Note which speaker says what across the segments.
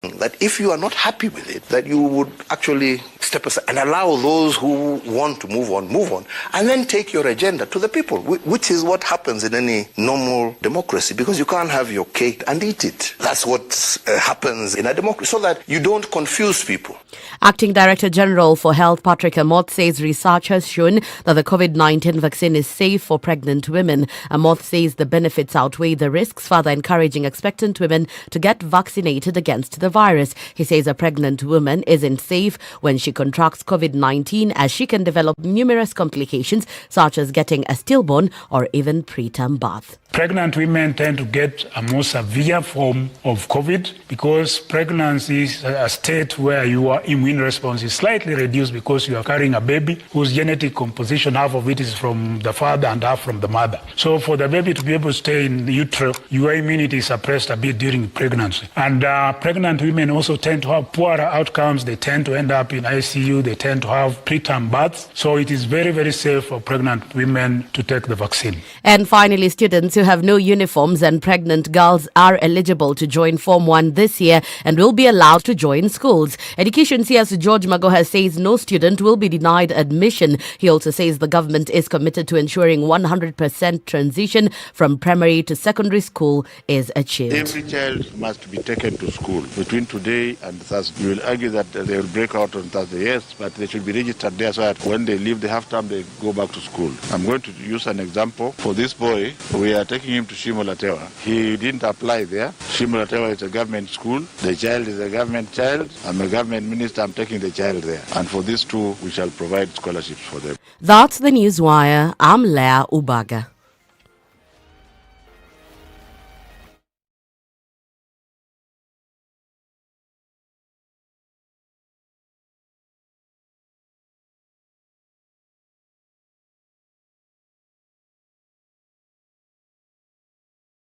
Speaker 1: That if you are not happy with it, that you would actually step aside and allow those who want to move on, and then take your agenda to the people, which is what happens in any normal democracy, because you can't have your cake and eat it. That's what happens in a democracy, so that you don't confuse people.
Speaker 2: Acting Director General for Health Patrick Amoth says research has shown that the COVID-19 vaccine is safe for pregnant women. Amoth says the benefits outweigh the risks, further encouraging expectant women to get vaccinated against the virus. He says a pregnant woman isn't safe when she contracts COVID-19, as she can develop numerous complications such as getting a stillborn or even preterm birth.
Speaker 3: Pregnant women tend to get a more severe form of COVID because pregnancy is a state where your immune response is slightly reduced because you are carrying a baby whose genetic composition, half of it is from the father and half from the mother. So for the baby to be able to stay in utero, your immunity is suppressed a bit during pregnancy. And pregnant women also tend to have poorer outcomes. They tend to end up in ICU. They tend to have preterm births. So it is very, very safe for pregnant women to take the vaccine.
Speaker 2: And finally, students who have no uniforms and pregnant girls are eligible to join Form 1 this year and will be allowed to join schools. Education CS George Magoha says no student will be denied admission. He also says the government is committed to ensuring 100% transition from primary to secondary school is achieved.
Speaker 4: Every child must be taken to school between today and Thursday. You will argue that they will break out on Thursday, yes, but they should be registered there so that when they leave the half term, they go back to school. I'm going to use an example. For this boy, we are taking him to Shimolatewa. He didn't apply there. Shimolatewa is a government school. The child is a government child. I'm a government minister. I'm taking the child there. And for these two, we shall provide scholarships for them.
Speaker 2: That's the Newswire. I'm Leah Ubaga.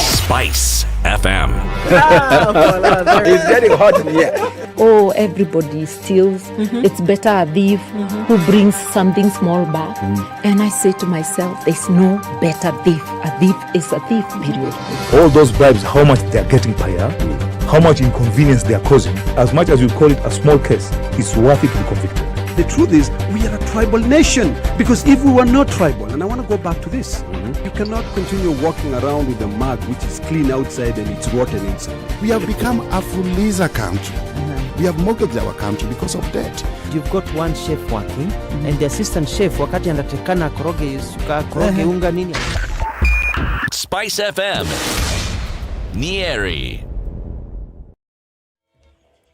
Speaker 5: SpiceFM.
Speaker 6: It's getting hot in here.
Speaker 7: Oh, everybody steals. It's better a thief who brings something small back. And I say to myself, there's no better thief. A thief is a thief, period.
Speaker 6: All those bribes, how much they're getting per year, how much inconvenience they're causing, as much as you call it a small case, it's worth it to be convicted.
Speaker 8: The truth is, we are a tribal nation. Because if we were not tribal, and I want to go back to this, you cannot continue walking around with a mug which is clean outside and it's rotten inside.
Speaker 9: We have become a fuliza country. We have mortgaged our country because of debt.
Speaker 10: You've got one chef working and the assistant chef wakati anatakana koroge unga nini.
Speaker 5: SpiceFM. Nyeri.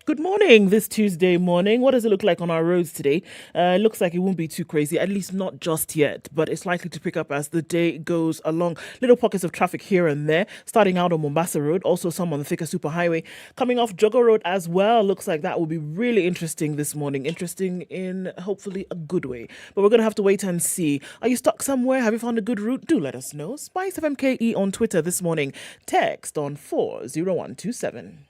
Speaker 11: Good morning this Tuesday morning. What does it look like on our roads today? It looks like it won't be too crazy, at least not just yet, but it's likely to pick up as the day goes along. Little pockets of traffic here and there, starting out on Mombasa Road, also some on the Thika Superhighway. Coming off Jogo Road as well, looks like that will be really interesting this morning. Interesting in hopefully a good way. But we're going to have to wait and see. Are you stuck somewhere? Have you found a good route? Do let us know. SpiceFMKE on Twitter this morning. Text on 40127.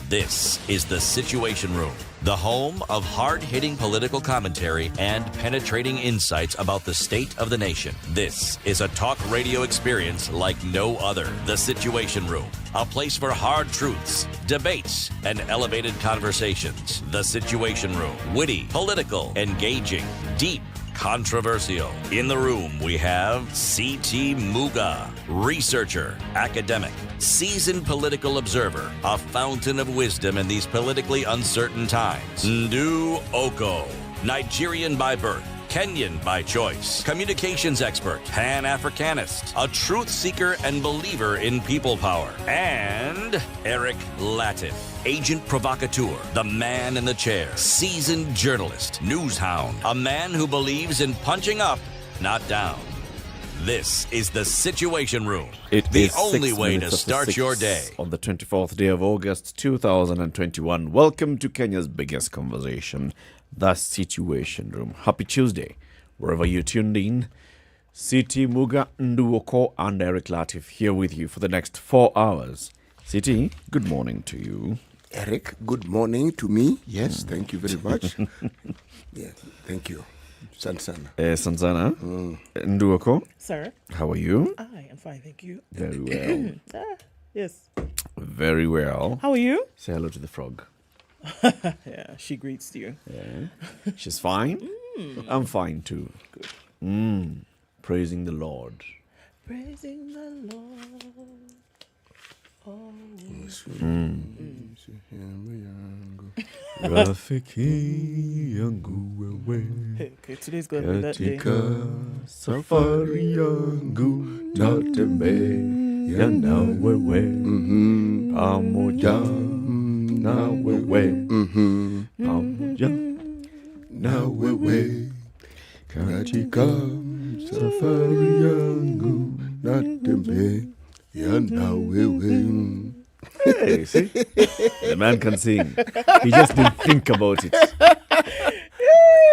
Speaker 5: This is The Situation Room, the home of hard-hitting political commentary and penetrating insights about the state of the nation. This is a talk radio experience like no other. The Situation Room, a place for hard truths, debates, and elevated conversations. The Situation Room, witty, political, engaging, deep, controversial. In the room, we have C.T. Muga, researcher, academic, seasoned political observer, a fountain of wisdom in these politically uncertain times. Ndu Oko, Nigerian by birth, Kenyan by choice, communications expert, Pan-Africanist, a truth seeker and believer in people power, and Eric Latif, agent provocateur, the man in the chair, seasoned journalist, news hound, a man who believes in punching up, not down. This is The Situation Room, the only way to start your day.
Speaker 12: On the 24th day of August 2021, welcome to Kenya's biggest conversation, The Situation Room. Happy Tuesday, wherever you tuned in. CT Muga, Nduoko, and Eric Latif here with you for the next 4 hours. CT, good morning to you.
Speaker 9: Eric, good morning to me. Yes, thank you very much. Yeah, thank you. Sansana.
Speaker 12: Sansana. Nduoko.
Speaker 11: Sir.
Speaker 12: How are you?
Speaker 11: I am fine, thank you.
Speaker 12: Very well.
Speaker 11: Yes.
Speaker 12: Very well.
Speaker 11: How are you?
Speaker 12: Say hello to the frog.
Speaker 11: Yeah, she greets you.
Speaker 12: Yeah. She's fine. I'm fine too.
Speaker 11: Good.
Speaker 12: Praising the Lord.
Speaker 11: Praising the Lord.
Speaker 12: Rafiki yangu wewe.
Speaker 11: Okay, today's gonna be that day.
Speaker 12: Safari yangu tatembea na wewe. Pamoja na wewe. Pamoja na wewe. Katika safari yangu natembea na wewe. Hey, see? The man can sing. He just didn't think about it.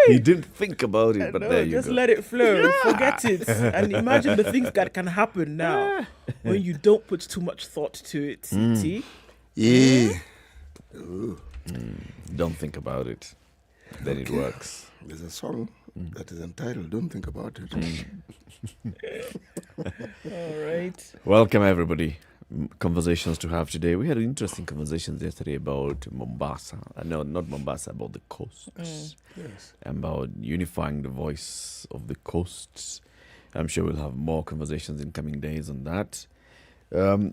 Speaker 12: He didn't think about it, but there you
Speaker 11: just
Speaker 12: go.
Speaker 11: let it flow. Forget it. And imagine the things that can happen now when you don't put too much thought to it. See?
Speaker 9: Yeah.
Speaker 12: Don't think about it. Then it works.
Speaker 9: There's a song that is entitled Don't Think About It.
Speaker 11: All right.
Speaker 12: Welcome, everybody. Conversations to have today. We had interesting conversations yesterday about Mombasa. No, not Mombasa, about the coasts.
Speaker 9: Yes.
Speaker 12: About unifying the voice of the coasts. I'm sure we'll have more conversations in coming days on that.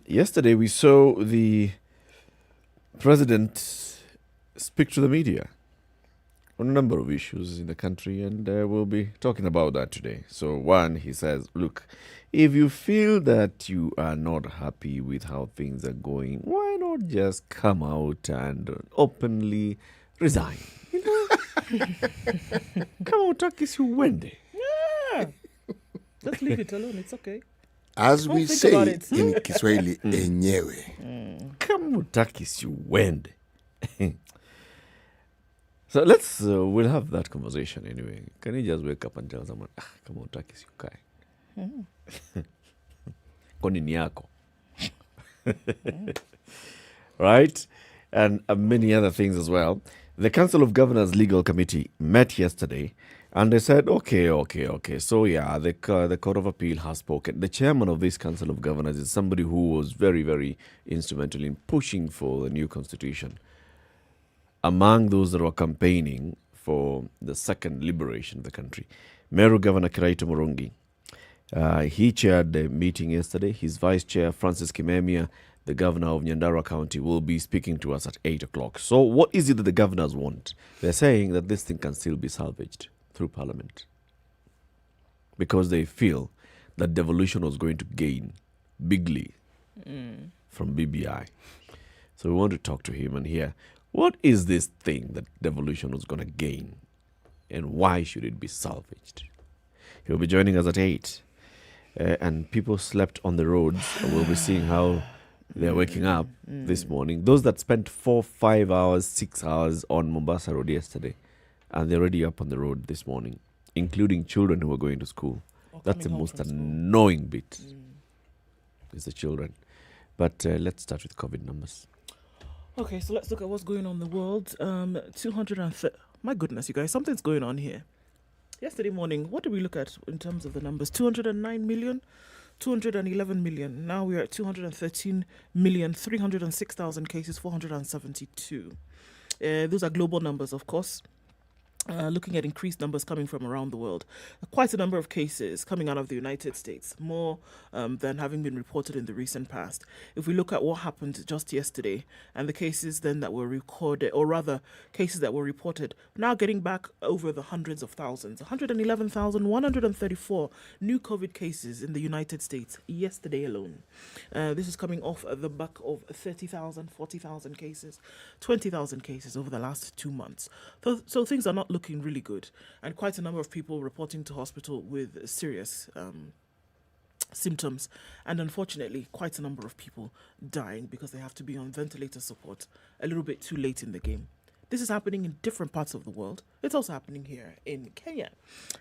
Speaker 12: Yesterday, we saw the president speak to the media on a number of issues in the country, and we'll be talking about that today. So one, he says, look, if you feel that you are not happy with how things are going, why not just come out and openly resign? You know? Come out, takisi uende.
Speaker 11: Yeah. Just leave it alone. It's okay.
Speaker 9: As
Speaker 11: Don't
Speaker 9: we
Speaker 11: think
Speaker 9: say
Speaker 11: about it.
Speaker 9: in Kiswahili, enyewe.
Speaker 12: Come out, takisi uende. So let's, we'll have that conversation anyway. Can you just wake up and tell someone, come on, takisi ukae. Koni ni yako. Right? And many other things as well. The Council of Governors Legal Committee met yesterday and they said, okay. So yeah, the Court of Appeal has spoken. The chairman of this Council of Governors is somebody who was very, very instrumental in pushing for the new constitution. Among those that were campaigning for the second liberation of the country, Meru Governor Kiraito Murungi, he chaired the meeting yesterday. His vice chair, Francis Kimemia, the governor of Nyandarua County, will be speaking to us at 8 o'clock. So what is it that the governors want? They're saying that this thing can still be salvaged through parliament because they feel that devolution was going to gain bigly from BBI. So we want to talk to him and hear, what is this thing that devolution was going to gain and why should it be salvaged? He'll be joining us at 8. And people slept on the roads. We'll be seeing how they're waking up this morning. Those that spent 4, 5 hours, 6 hours on Mombasa Road yesterday, and they're already up on the road this morning, including children who are going to school. That's the most annoying bit. Is the children. But let's start with COVID numbers.
Speaker 11: Okay, so let's look at what's going on in the world. 230. My goodness, you guys, something's going on here. Yesterday morning, what did we look at in terms of the numbers? 209 million, 211 million. Now we're at 213 million, 306,000 cases, 472. Those are global numbers, of course. Looking at increased numbers coming from around the world. Quite a number of cases coming out of the United States, more than having been reported in the recent past. If we look at what happened just yesterday and the cases then that were recorded, or rather cases that were reported, now getting back over the hundreds of thousands. 111,134 new COVID cases in the United States yesterday alone. This is coming off the back of 30,000, 40,000 cases, 20,000 cases over the last 2 months. So things are not looking really good, and quite a number of people reporting to hospital with serious symptoms, and unfortunately quite a number of people dying because they have to be on ventilator support a little bit too late in the game. This is happening in different parts of the world. It's also happening here in Kenya.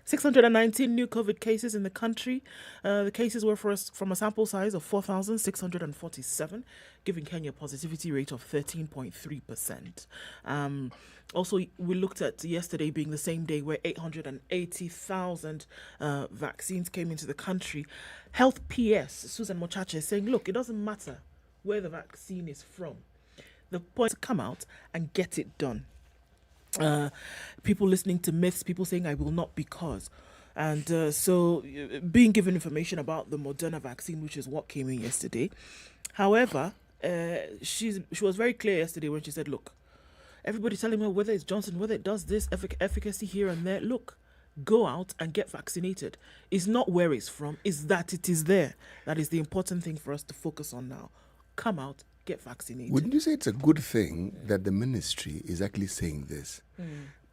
Speaker 11: 619 new COVID cases in the country. The cases were from a sample size of 4,647, giving Kenya a positivity rate of 13.3%. Also, we looked at yesterday being the same day where 880,000 vaccines came into the country. Health PS, Susan Mochache, is saying, look, it doesn't matter where the vaccine is from. The point is to come out and get it done. People listening to myths, people saying, I will not because. And so being given information about the Moderna vaccine, which is what came in yesterday. However, she was very clear yesterday when she said, look, everybody's telling me whether it's Johnson, whether it does this, efficacy here and there. Look, go out and get vaccinated. It's not where it's from, it's that it is there. That is the important thing for us to focus on now. Come out, get vaccinated.
Speaker 9: Wouldn't you say it's a good thing that the ministry is actually saying this?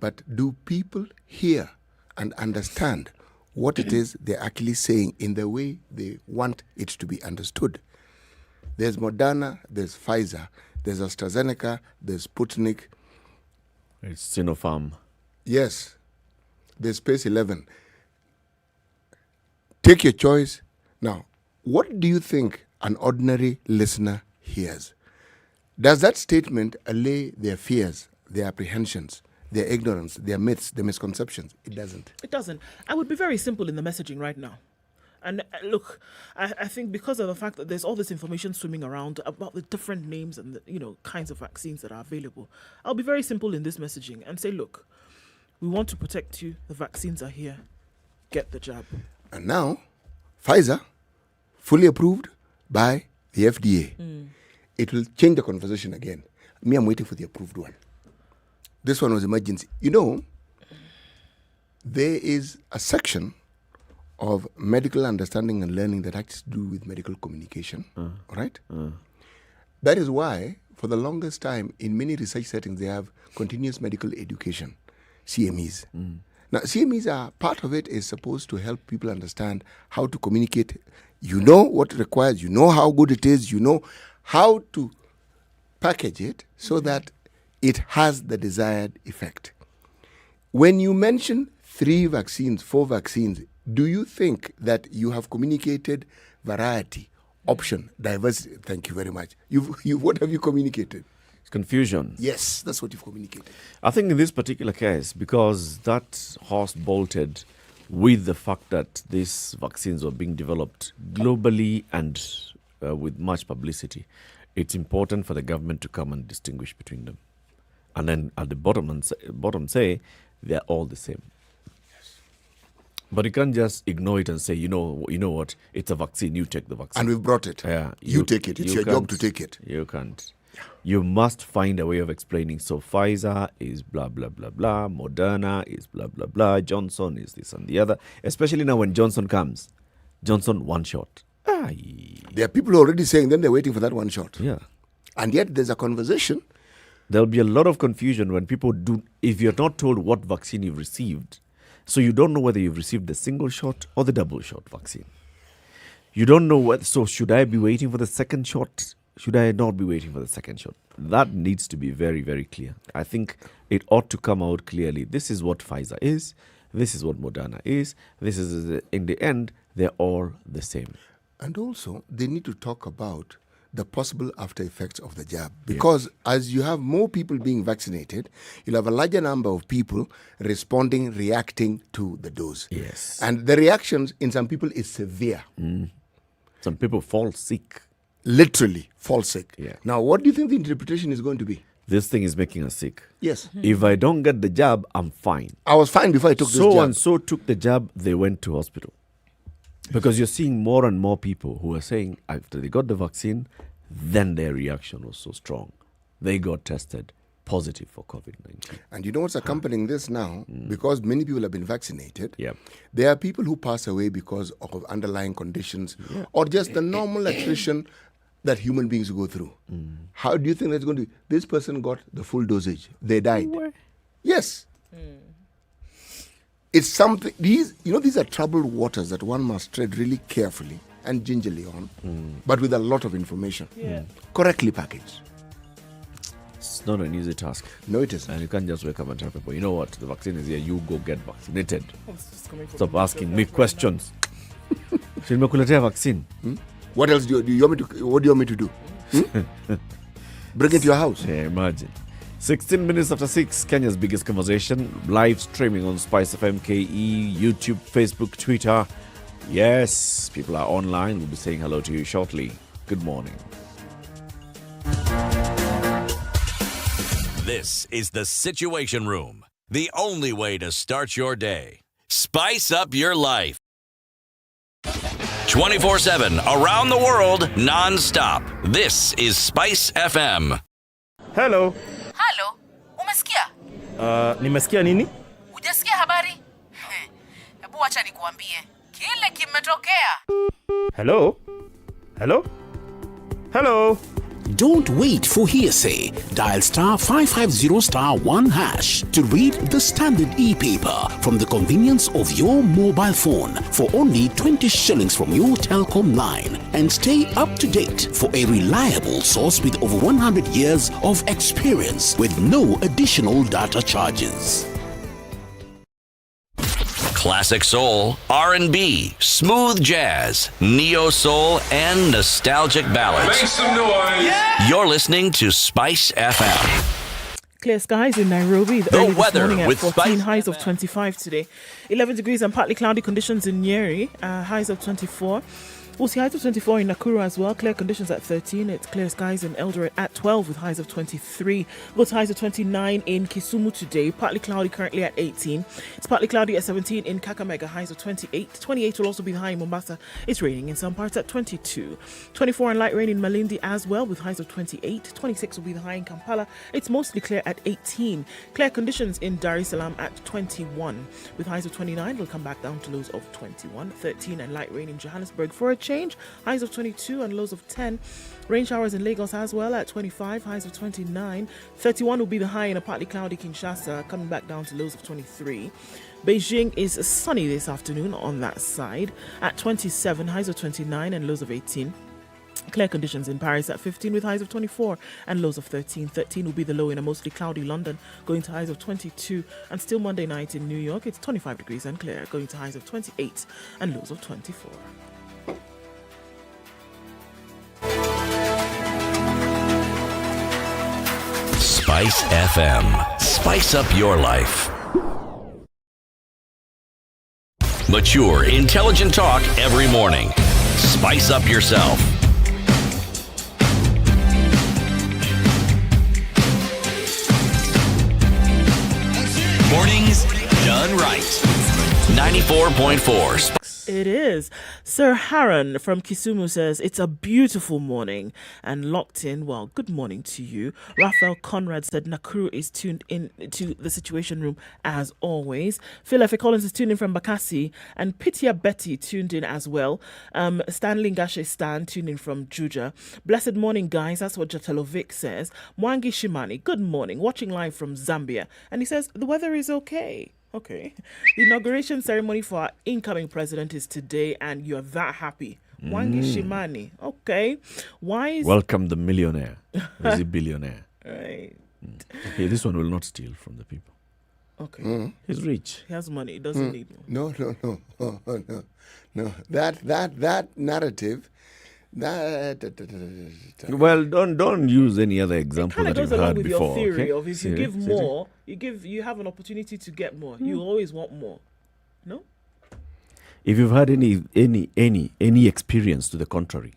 Speaker 9: But do people hear and understand what it is they're actually saying in the way they want it to be understood? There's Moderna, there's Pfizer, there's AstraZeneca, there's Sputnik.
Speaker 12: It's Sinopharm.
Speaker 9: Yes, there's Space 11. Take your choice. Now, what do you think an ordinary listener hears? Does that statement allay their fears, their apprehensions, their ignorance, their myths, their misconceptions? It doesn't.
Speaker 11: It doesn't. I would be very simple in the messaging right now. And look, I think because of the fact that there's all this information swimming around about the different names and the, kinds of vaccines that are available, I'll be very simple in this messaging and say, look, we want to protect you. The vaccines are here. Get the jab.
Speaker 9: And now, Pfizer, fully approved by the FDA. It will change the conversation again. Me, I'm waiting for the approved one. This one was emergency. There is a section of medical understanding and learning that has to do with medical communication, right? That is why, for the longest time, in many research settings, they have continuous medical education, CMEs. Now, CMEs are, part of it is supposed to help people understand how to communicate. You know what it requires, you know how good it is, you know how to package it so that it has the desired effect. When you mention 3 vaccines, 4 vaccines, do you think that you have communicated variety, option, diversity? Thank you very much. What have you communicated?
Speaker 12: It's confusion.
Speaker 9: Yes, that's what you've communicated.
Speaker 12: I think in this particular case, because that horse bolted with the fact that these vaccines were being developed globally and with much publicity, it's important for the government to come and distinguish between them. And then at the bottom say, they're all the same. But you can't just ignore it and say, you know what, it's a vaccine, you take the vaccine.
Speaker 9: And we've brought it.
Speaker 12: Yeah,
Speaker 9: you take it. It's your job to take it.
Speaker 12: You can't. You must find a way of explaining. So Pfizer is blah, blah, blah, blah. Moderna is blah, blah, blah. Johnson is this and the other. Especially now when Johnson comes. Johnson, one shot.
Speaker 9: There are people already saying then they're waiting for that one shot.
Speaker 12: Yeah.
Speaker 9: And yet there's a conversation.
Speaker 12: There'll be a lot of confusion when people if you're not told what vaccine you've received. So you don't know whether you've received the single shot or the double shot vaccine. You don't know so should I be waiting for the second shot? Should I not be waiting for the second shot? That needs to be very, very clear. I think it ought to come out clearly. This is what Pfizer is. This is what Moderna is. This is, in the end, they're all the same.
Speaker 9: And also, they need to talk about the possible after effects of the jab. Because as you have more people being vaccinated, you'll have a larger number of people responding, reacting to the dose.
Speaker 12: Yes.
Speaker 9: And the reactions in some people is severe.
Speaker 12: Some people fall sick.
Speaker 9: Literally fall sick.
Speaker 12: Yeah.
Speaker 9: Now, what do you think the interpretation is going to be?
Speaker 12: This thing is making us sick.
Speaker 9: Yes.
Speaker 12: If I don't get the jab, I'm fine.
Speaker 9: I was fine before I took this jab.
Speaker 12: So and so took the jab, they went to hospital. Because you're seeing more and more people who are saying after they got the vaccine, then their reaction was so strong. They got tested positive for COVID-19.
Speaker 9: And you know what's accompanying this now? Because many people have been vaccinated,
Speaker 12: Yep.
Speaker 9: there are people who pass away because of underlying conditions or just the normal attrition that human beings go through. How do you think that's going to be? This person got the full dosage. They died. Yes. It's something, these are troubled waters that one must tread really carefully and gingerly on, but with a lot of information. Correctly packaged.
Speaker 12: It's not an easy task.
Speaker 9: No, it isn't.
Speaker 12: And you can't just wake up and tell people, you know what, the vaccine is here, you go get vaccinated.
Speaker 11: Oh,
Speaker 12: Stop asking me questions. Nimekuletea vaccine.
Speaker 9: What else do you want me to? What do you want me to do? Bring it to your house.
Speaker 12: Yeah, imagine. 16 minutes after 6, Kenya's biggest conversation, live streaming on SpiceFM, KE, YouTube, Facebook, Twitter. Yes, people are online. We'll be saying hello to you shortly. Good morning.
Speaker 5: This is the Situation Room, the only way to start your day. Spice up your life. 24/7, around the world, non-stop. This is Spice FM.
Speaker 13: Hello.
Speaker 14: Halo, umesikia?
Speaker 13: Nimesikia nini?
Speaker 14: Hujasikia habari? Hebu acha nikuambie. Kile kimetokea.
Speaker 13: Hello? Hello? Hello?
Speaker 15: Don't wait for hearsay. Dial *550*1# to read the Standard e-paper from the convenience of your mobile phone for only 20 shillings from your telecom line, and stay up to date for a reliable source with over 100 years of experience with no additional data charges.
Speaker 5: Classic soul, R&B, smooth jazz, neo soul, and nostalgic ballads.
Speaker 16: Make some noise. Yeah.
Speaker 5: You're listening to Spice FM.
Speaker 11: Clear skies in Nairobi.
Speaker 5: The
Speaker 11: Early
Speaker 5: weather
Speaker 11: this morning at
Speaker 5: with
Speaker 11: 14, highs of 25 today. 11 degrees and partly cloudy conditions in Nyeri, highs of 24. We'll see highs of 24 in Nakuru as well. Clear conditions at 13. It's clear skies in Eldoret at 12 with highs of 23. Both highs of 29 in Kisumu today. Partly cloudy currently at 18. It's partly cloudy at 17 in Kakamega. Highs of 28. 28 will also be the high in Mombasa. It's raining in some parts at 22. 24 and light rain in Malindi as well with highs of 28. 26 will be the high in Kampala. It's mostly clear at 18. Clear conditions in Dar es Salaam at 21 with highs of 29. We'll come back down to lows of 21. 13 and light rain in Johannesburg for a change, highs of 22 and lows of 10. Rain showers in Lagos as well at 25, highs of 29. 31 will be the high in a partly cloudy Kinshasa, coming back down to lows of 23. Beijing is sunny this afternoon on that side at 27, highs of 29 and lows of 18. Clear conditions in Paris at 15 with highs of 24 and lows of 13. 13 will be the low in a mostly cloudy London, going to highs of 22. And still Monday night in New York, it's 25 degrees and clear, going to highs of 28 and lows of 24.
Speaker 5: Spice FM. Spice up your life. Mature, intelligent talk every morning. Spice up yourself. Mornings done right. 94.4.
Speaker 11: It is. Sir Haran from Kisumu says, it's a beautiful morning and locked in. Well, good morning to you. Raphael Conrad said Nakuru is tuned in to the Situation Room as always. Phil F. Collins is tuned in from Bakassi, and Pitia Betty tuned in as well. Stanley Ngashe Stan tuned in from Juja. Blessed morning, guys. That's what Jatelovic says. Mwangi Shimani, good morning. Watching live from Zambia. And he says, the weather is okay. Okay. The inauguration ceremony for our incoming president is today, and you're that happy. Wangi Shimani. Okay. Why is...
Speaker 12: Welcome the millionaire. Or is he billionaire?
Speaker 11: Right.
Speaker 12: Okay, this one will not steal from the people.
Speaker 11: Okay.
Speaker 12: He's rich.
Speaker 11: He has money. He doesn't need more.
Speaker 9: No. That narrative...
Speaker 12: Well, don't use any other example that you've heard
Speaker 11: with
Speaker 12: before.
Speaker 11: Your theory
Speaker 12: okay?
Speaker 11: of if you give more, you have an opportunity to get more. You always want more. No?
Speaker 12: If you've had any experience to the contrary,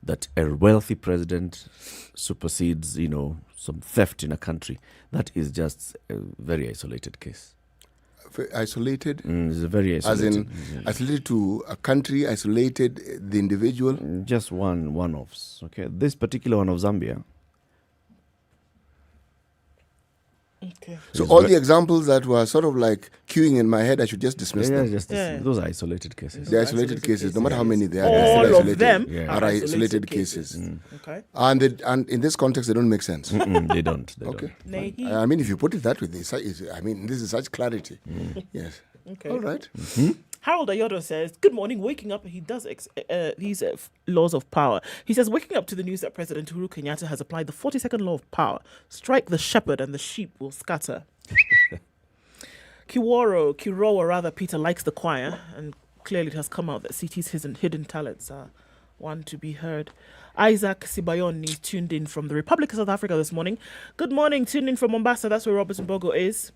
Speaker 12: that a wealthy president supersedes, some theft in a country, that is just a very isolated case.
Speaker 9: Isolated?
Speaker 12: It's a very isolated.
Speaker 9: As in, isolated to a country, isolated the individual?
Speaker 12: Just one-offs, okay? This particular one of Zambia.
Speaker 11: Okay.
Speaker 9: So all the examples that were sort of like queuing in my head, I should just dismiss them?
Speaker 12: Those are isolated cases.
Speaker 9: They're isolated cases. No matter how many they are,
Speaker 11: all of them
Speaker 9: are isolated cases.
Speaker 11: Okay.
Speaker 9: And in this context, they don't make sense.
Speaker 12: They don't.
Speaker 9: Okay.
Speaker 12: Don't.
Speaker 9: I mean, if you put it that way, this is such clarity. Yes.
Speaker 11: Okay.
Speaker 9: All right.
Speaker 11: Harold Ayodo says, good morning, waking up. He does these laws of power. He says, waking up to the news that President Uhuru Kenyatta has applied the 42nd law of power. Strike the shepherd and the sheep will scatter. Kirowa rather, Peter likes the choir, and clearly it has come out that CT's hidden talents are one to be heard. Isaac Sibayon is tuned in from the Republic of South Africa this morning. Good morning, tuned in from Mombasa. That's where Robertson Bogo is.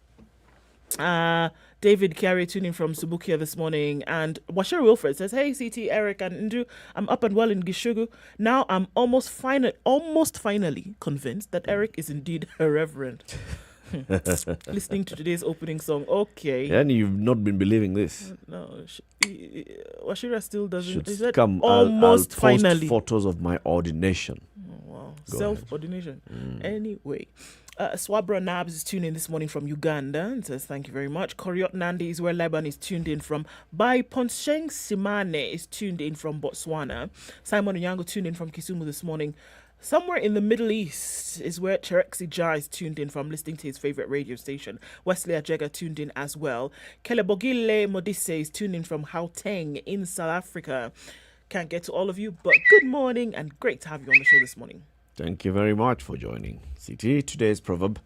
Speaker 11: David Carey tuning from Subukia this morning, and Washira Wilfred says, hey CT, Eric and Ndu, I'm up and well in Gishugu. Now I'm almost finally convinced that Eric is indeed a reverend. Listening to today's opening song. Okay.
Speaker 12: And you've not been believing this.
Speaker 11: No, Washira still doesn't.
Speaker 12: Should
Speaker 11: Is that
Speaker 12: come.
Speaker 11: almost
Speaker 12: I'll post
Speaker 11: finally
Speaker 12: photos of my ordination.
Speaker 11: Oh, wow.
Speaker 12: Go
Speaker 11: Self-ordination. Anyway. Swabra Nabs is tuned in this morning from Uganda and says thank you very much. Koriot Nandi is where Lebanon is tuned in from. Bai Ponsheng Simane is tuned in from Botswana. Simon Onyango tuned in from Kisumu this morning. Somewhere in the Middle East is where Cherexi Jai is tuned in from, listening to his favorite radio station. Wesley Ajega tuned in as well. Kelebogile Modise is tuned in from Gauteng in South Africa. Can't get to all of you, but good morning and great to have you on the show this morning.
Speaker 12: Thank you very much for joining. CT, today's proverb.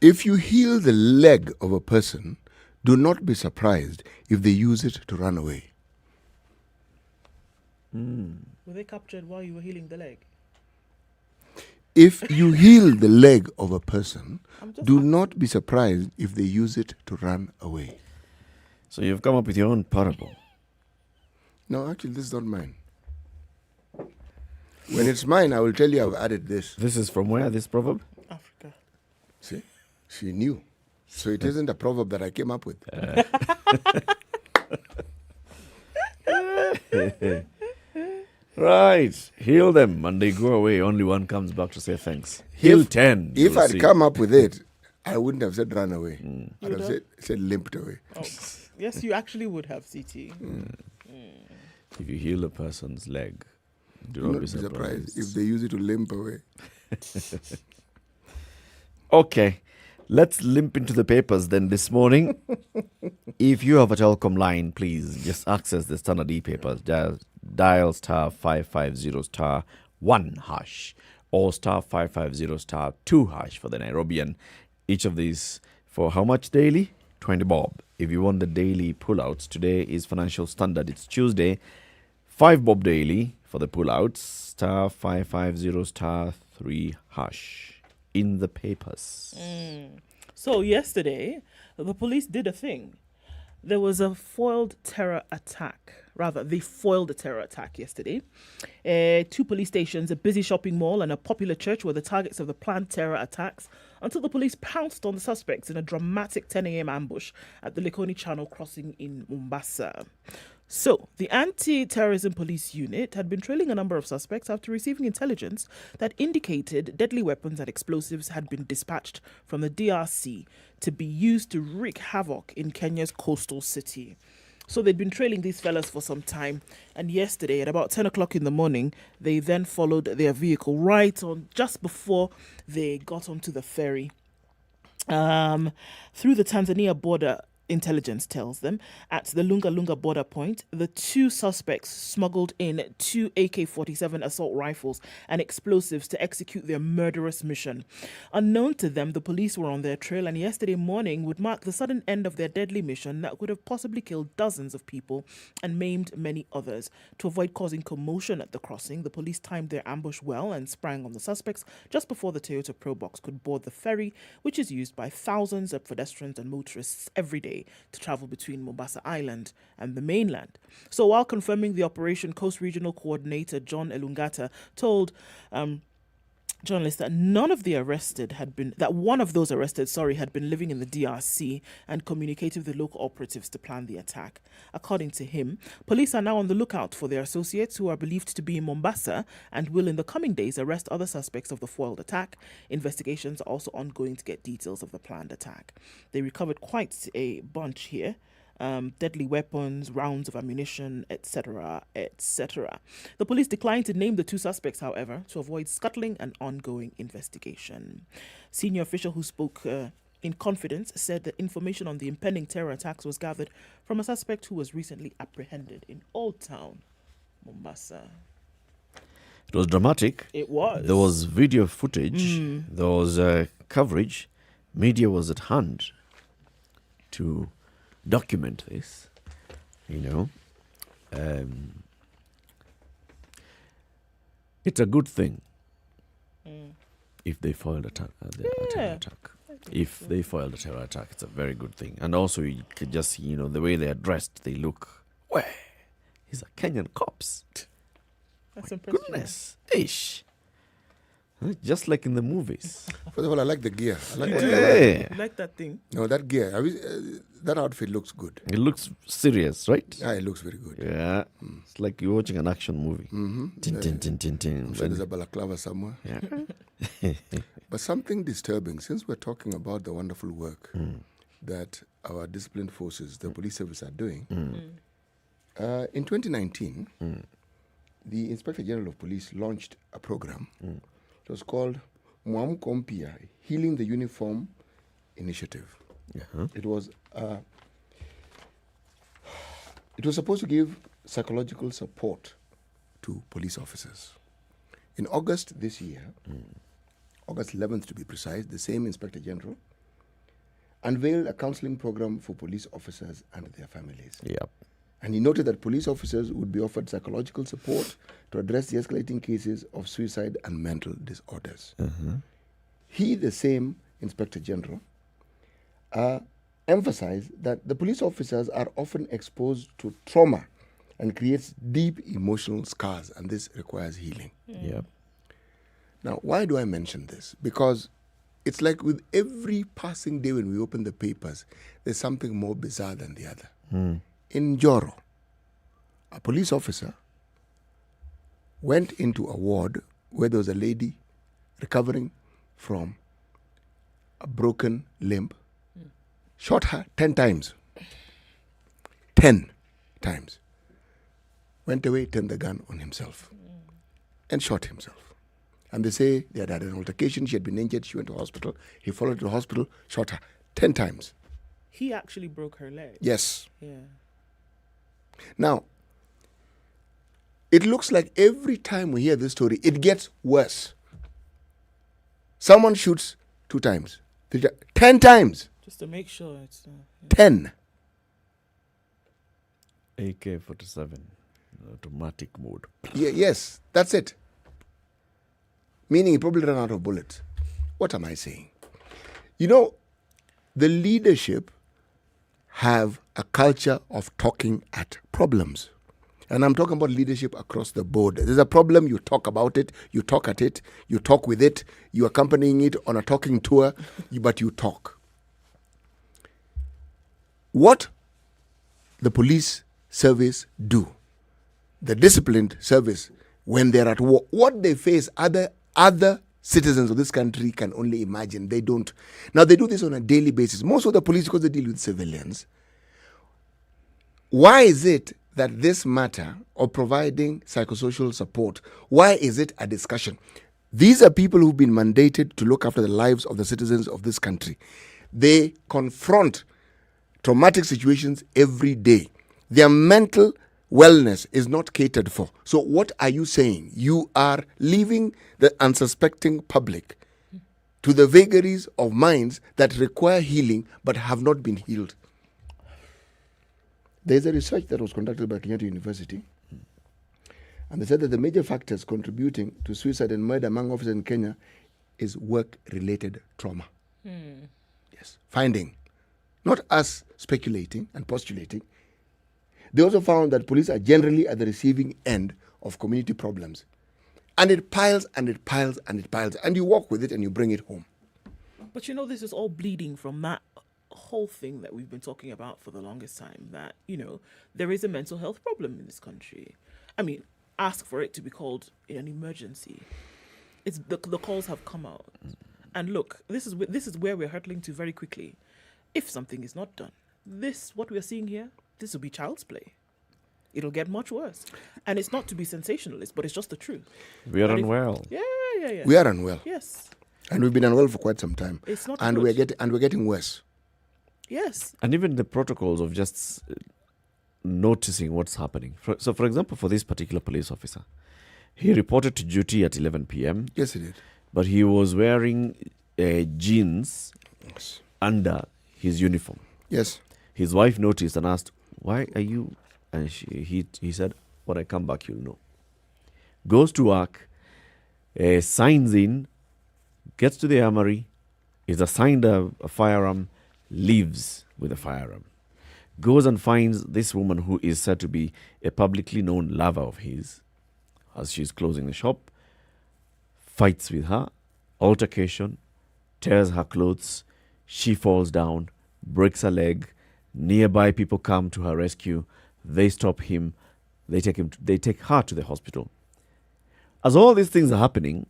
Speaker 9: If you heal the leg of a person, do not be surprised if they use it to run away.
Speaker 11: Were they captured while you were healing the leg?
Speaker 9: If you heal the leg of a person, do not be surprised if they use it to run away.
Speaker 12: So you've come up with your own parable.
Speaker 9: No, actually, this is not mine. When it's mine, I will tell you I've added this.
Speaker 12: This is from where, this proverb?
Speaker 11: Africa.
Speaker 9: See? She knew. So it isn't a proverb that I came up with.
Speaker 12: Right. Heal them and they go away. Only one comes back to say thanks. Heal 10.
Speaker 9: If I'd come up with it, I wouldn't have said run away. I'd have said limped away.
Speaker 11: Oh, yes, you actually would have, CT.
Speaker 12: If you heal a person's leg, do not be surprised
Speaker 9: if they use it to limp away.
Speaker 12: Okay, let's limp into the papers then this morning. If you have a telecom line, please just access the Standard e-papers. Dial star 550 star 1 hash or star 550 star 2 hash for the Nairobian. Each of these for how much daily? 20 bob. If you want the daily pullouts, today is Financial Standard. It's Tuesday. 5 bob daily for the pullouts. Star 550 star 3 hash in the papers.
Speaker 11: So yesterday, the police did a thing. There was a foiled terror attack. Rather, they foiled a terror attack yesterday. 2 police stations, a busy shopping mall, and a popular church were the targets of the planned terror attacks until the police pounced on the suspects in a dramatic 10 a.m. ambush at the Likoni Channel crossing in Mombasa. So, the anti-terrorism police unit had been trailing a number of suspects after receiving intelligence that indicated deadly weapons and explosives had been dispatched from the DRC to be used to wreak havoc in Kenya's coastal city. So they'd been trailing these fellas for some time, and yesterday at about 10 o'clock in the morning, they then followed their vehicle right on just before they got onto the ferry through the Tanzania border. Intelligence tells them at the Lunga border point, the 2 suspects smuggled in 2 AK-47 assault rifles and explosives to execute their murderous mission. Unknown to them, the police were on their trail, and yesterday morning would mark the sudden end of their deadly mission that would have possibly killed dozens of people and maimed many others. To avoid causing commotion at the crossing, the police timed their ambush well and sprang on the suspects just before the Toyota Probox could board the ferry, which is used by thousands of pedestrians and motorists every day to travel between Mombasa Island and the mainland. So while confirming the operation, Coast Regional Coordinator John Elungata told journalists that one of those arrested had been living in the DRC and communicated with the local operatives to plan the attack. According to him, police are now on the lookout for their associates who are believed to be in Mombasa and will in the coming days arrest other suspects of the foiled attack. Investigations are also ongoing to get details of the planned attack. They recovered quite a bunch here. Deadly weapons, rounds of ammunition, etc., etc. The police declined to name the 2 suspects, however, to avoid scuttling an ongoing investigation. Senior official who spoke in confidence, said that information on the impending terror attacks was gathered from a suspect who was recently apprehended in Old Town, Mombasa.
Speaker 12: It was dramatic.
Speaker 11: It was.
Speaker 12: There was video footage. There was coverage. Media was at hand to document this, It's a good thing if they foiled a terror attack. If they foiled a terror attack, it's a very good thing. And also, you could just see, the way they are dressed, they look, he's a Kenyan cops.
Speaker 11: That's impressive.
Speaker 12: Goodness. Ish. Just like in the movies.
Speaker 9: First of all, I like the gear. I like
Speaker 11: You like that thing?
Speaker 9: No, that gear. That outfit looks good.
Speaker 12: It looks serious, right?
Speaker 9: Yeah, it looks very good.
Speaker 12: Yeah. It's like you're watching an action movie. Tin, tin, tin, tin, tin.
Speaker 9: I'm sure there's a balaclava somewhere.
Speaker 12: Yeah.
Speaker 9: But something disturbing, since we're talking about the wonderful work that our disciplined forces, the police service, are doing, in 2019, the Inspector General of Police launched a program. It was called Mwamko Mpya, Healing the Uniform Initiative. It was supposed to give psychological support to police officers. In August this year, August 11th to be precise, the same Inspector General unveiled a counseling program for police officers and their families.
Speaker 12: Yep.
Speaker 9: And he noted that police officers would be offered psychological support to address the escalating cases of suicide and mental disorders. He, the same Inspector General, emphasized that the police officers are often exposed to trauma and creates deep emotional scars, and this requires healing.
Speaker 12: Yep.
Speaker 9: Now, why do I mention this? Because it's like with every passing day when we open the papers, there's something more bizarre than the other. In Joro, a police officer went into a ward where there was a lady recovering from a broken limb, shot her 10 times. 10 times. Went away, turned the gun on himself and shot himself. And they say they had an altercation, she had been injured, she went to hospital, he followed to the hospital, shot her 10 times.
Speaker 11: He actually broke her leg.
Speaker 9: Yes.
Speaker 11: Yeah.
Speaker 9: Now, it looks like every time we hear this story, it gets worse. Someone shoots 2 times, 3 times, 10 times.
Speaker 11: Just to make sure it's...
Speaker 9: 10.
Speaker 12: AK-47, automatic mode.
Speaker 9: Yes, that's it. Meaning he probably ran out of bullets. What am I saying? The leadership have a culture of talking at problems. And I'm talking about leadership across the board. There's a problem, you talk about it, you talk at it, you talk with it, you accompanying it on a talking tour, but you talk. What the police service do, the disciplined service, when they're at war, what they face, other citizens of this country can only imagine. They don't. Now, they do this on a daily basis. Most of the police, because they deal with civilians. Why is it that this matter of providing psychosocial support, why is it a discussion? These are people who've been mandated to look after the lives of the citizens of this country. They confront traumatic situations every day. Their mental wellness is not catered for. So what are you saying? You are leaving the unsuspecting public to the vagaries of minds that require healing but have not been healed. There's a research that was conducted by Kenyatta University, and they said that the major factors contributing to suicide and murder among officers in Kenya is work-related trauma. Yes, finding. Not us speculating and postulating. They also found that police are generally at the receiving end of community problems. And it piles and it piles and it piles. And you walk with it and you bring it home.
Speaker 11: But this is all bleeding from that whole thing that we've been talking about for the longest time, that, there is a mental health problem in this country. I mean, ask for it to be called an emergency. It's the calls have come out. And look, this is where we're hurtling to very quickly. If something is not done, what we're seeing here, this will be child's play. It'll get much worse. And it's not to be sensationalist, but it's just the truth.
Speaker 12: We are unwell.
Speaker 11: Yeah.
Speaker 9: We are unwell.
Speaker 11: Yes.
Speaker 9: And we've been unwell for quite some time.
Speaker 11: It's not
Speaker 9: and
Speaker 11: good.
Speaker 9: we're getting worse.
Speaker 11: Yes.
Speaker 12: And even the protocols of just noticing what's happening. So, for example, for this particular police officer, he reported to duty at 11 p.m.
Speaker 9: Yes, he did.
Speaker 12: But he was wearing jeans under his uniform.
Speaker 9: Yes.
Speaker 12: His wife noticed and asked, "Why are you?" And he said, "When I come back, you'll know." Goes to work, signs in, gets to the armory, is assigned a firearm, leaves with a firearm. Goes and finds this woman who is said to be a publicly known lover of his. As she's closing the shop, fights with her, altercation, tears her clothes, she falls down, breaks her leg. Nearby people come to her rescue. They stop him. They take her to the hospital. As all these things are happening,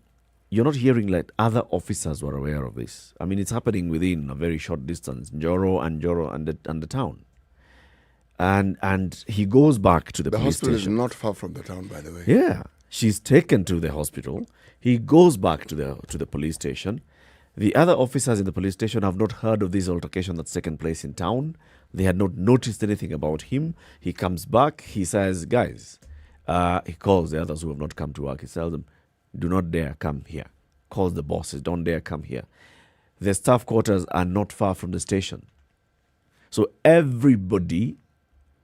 Speaker 12: you're not hearing like other officers were aware of this. I mean, it's happening within a very short distance, Njoro and the town. And he goes back to the police
Speaker 9: hospital
Speaker 12: station.
Speaker 9: is not far from the town, by the way.
Speaker 12: Yeah, she's taken to the hospital. He goes back to the police station. The other officers in the police station have not heard of this altercation that's taken place in town. They had not noticed anything about him. He comes back. He says, "Guys," he calls the others who have not come to work. He tells them, "Do not dare come here." Calls the bosses, "Don't dare come here." The staff quarters are not far from the station. So everybody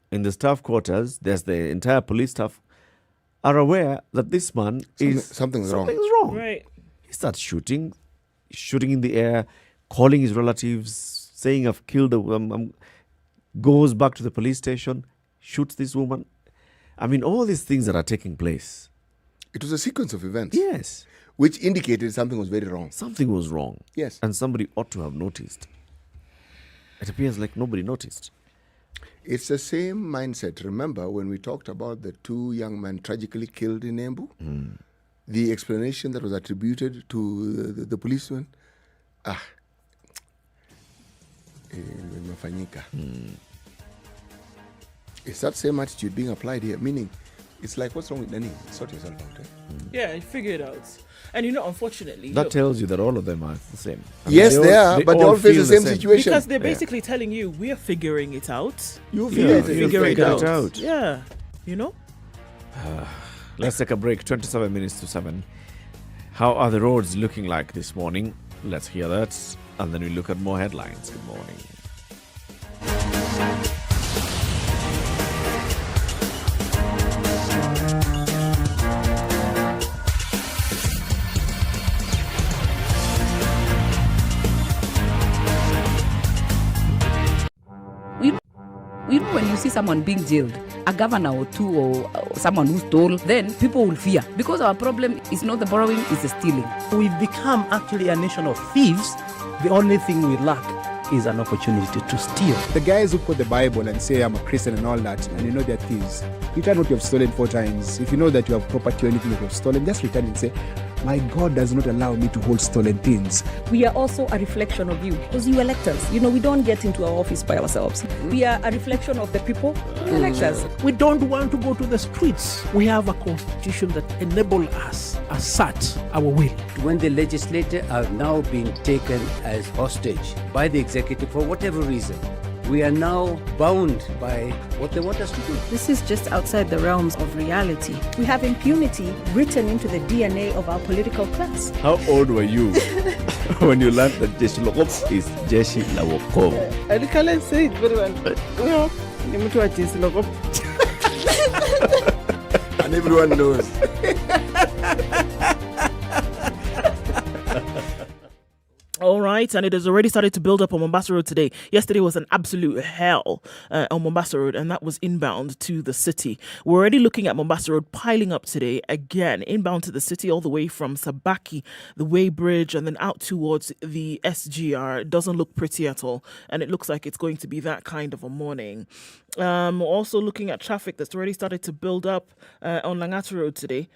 Speaker 12: in the staff quarters, there's the entire police staff, are aware that this man
Speaker 9: something's wrong.
Speaker 11: Right.
Speaker 12: He starts shooting in the air, calling his relatives, saying, "I've killed a woman." Goes back to the police station, shoots this woman. I mean, all these things that are taking place.
Speaker 9: It was a sequence of events.
Speaker 12: Yes.
Speaker 9: Which indicated something was very wrong.
Speaker 12: Something was wrong.
Speaker 9: Yes.
Speaker 12: And somebody ought to have noticed. It appears like nobody noticed.
Speaker 9: It's the same mindset. Remember when we talked about the two young men tragically killed in Embu? The explanation that was attributed to the policeman? It's that same attitude being applied here, meaning it's like, what's wrong with Danny? Sort yourself out.
Speaker 11: Yeah, figure it out. And unfortunately,
Speaker 12: that tells you that all of them are the same.
Speaker 9: Yes, they are, but they all face the same situation.
Speaker 11: Because they're basically telling you, we're figuring it out.
Speaker 9: You figure
Speaker 11: it out. Yeah,
Speaker 12: Let's take a break. 27 minutes to 7. How are the roads looking like this morning? Let's hear that. And then we look at more headlines. Good morning.
Speaker 16: When you see someone being jailed, a governor or two or someone who stole, then people will fear. Because our problem is not the borrowing, it's the stealing.
Speaker 10: We've become actually a nation of thieves. The only thing we lack is an opportunity to steal.
Speaker 17: The guys who quote the Bible and say, "I'm a Christian" and all that, and you know they're thieves. Return what you have stolen 4 times. If you know that you have property or anything that you have stolen, just return and say, "My God does not allow me to hold stolen things."
Speaker 7: We are also a reflection of you, because you elect us. We don't get into our office by ourselves. We are a reflection of the people who elect us.
Speaker 18: We don't want to go to the streets. We have a constitution that enables us to assert our will.
Speaker 19: When the legislature are now being taken as hostage by the executive for whatever reason, we are now bound by what they want us to do.
Speaker 20: This is just outside the realms of reality.
Speaker 7: We have impunity written into the DNA of our political class.
Speaker 12: How old were you when you learned that Jeshi Lokop is Jeshi Lawokov?
Speaker 11: I can't say it very well.
Speaker 9: And everyone knows.
Speaker 11: All right, and it has already started to build up on Mombasa Road today. Yesterday was an absolute hell on Mombasa Road, and that was inbound to the city. We're already looking at Mombasa Road piling up today, again, inbound to the city all the way from Sabaki, the Way Bridge, and then out towards the SGR. It doesn't look pretty at all, and it looks like it's going to be that kind of a morning. Also looking at traffic that's already started to build up on Langata Road today.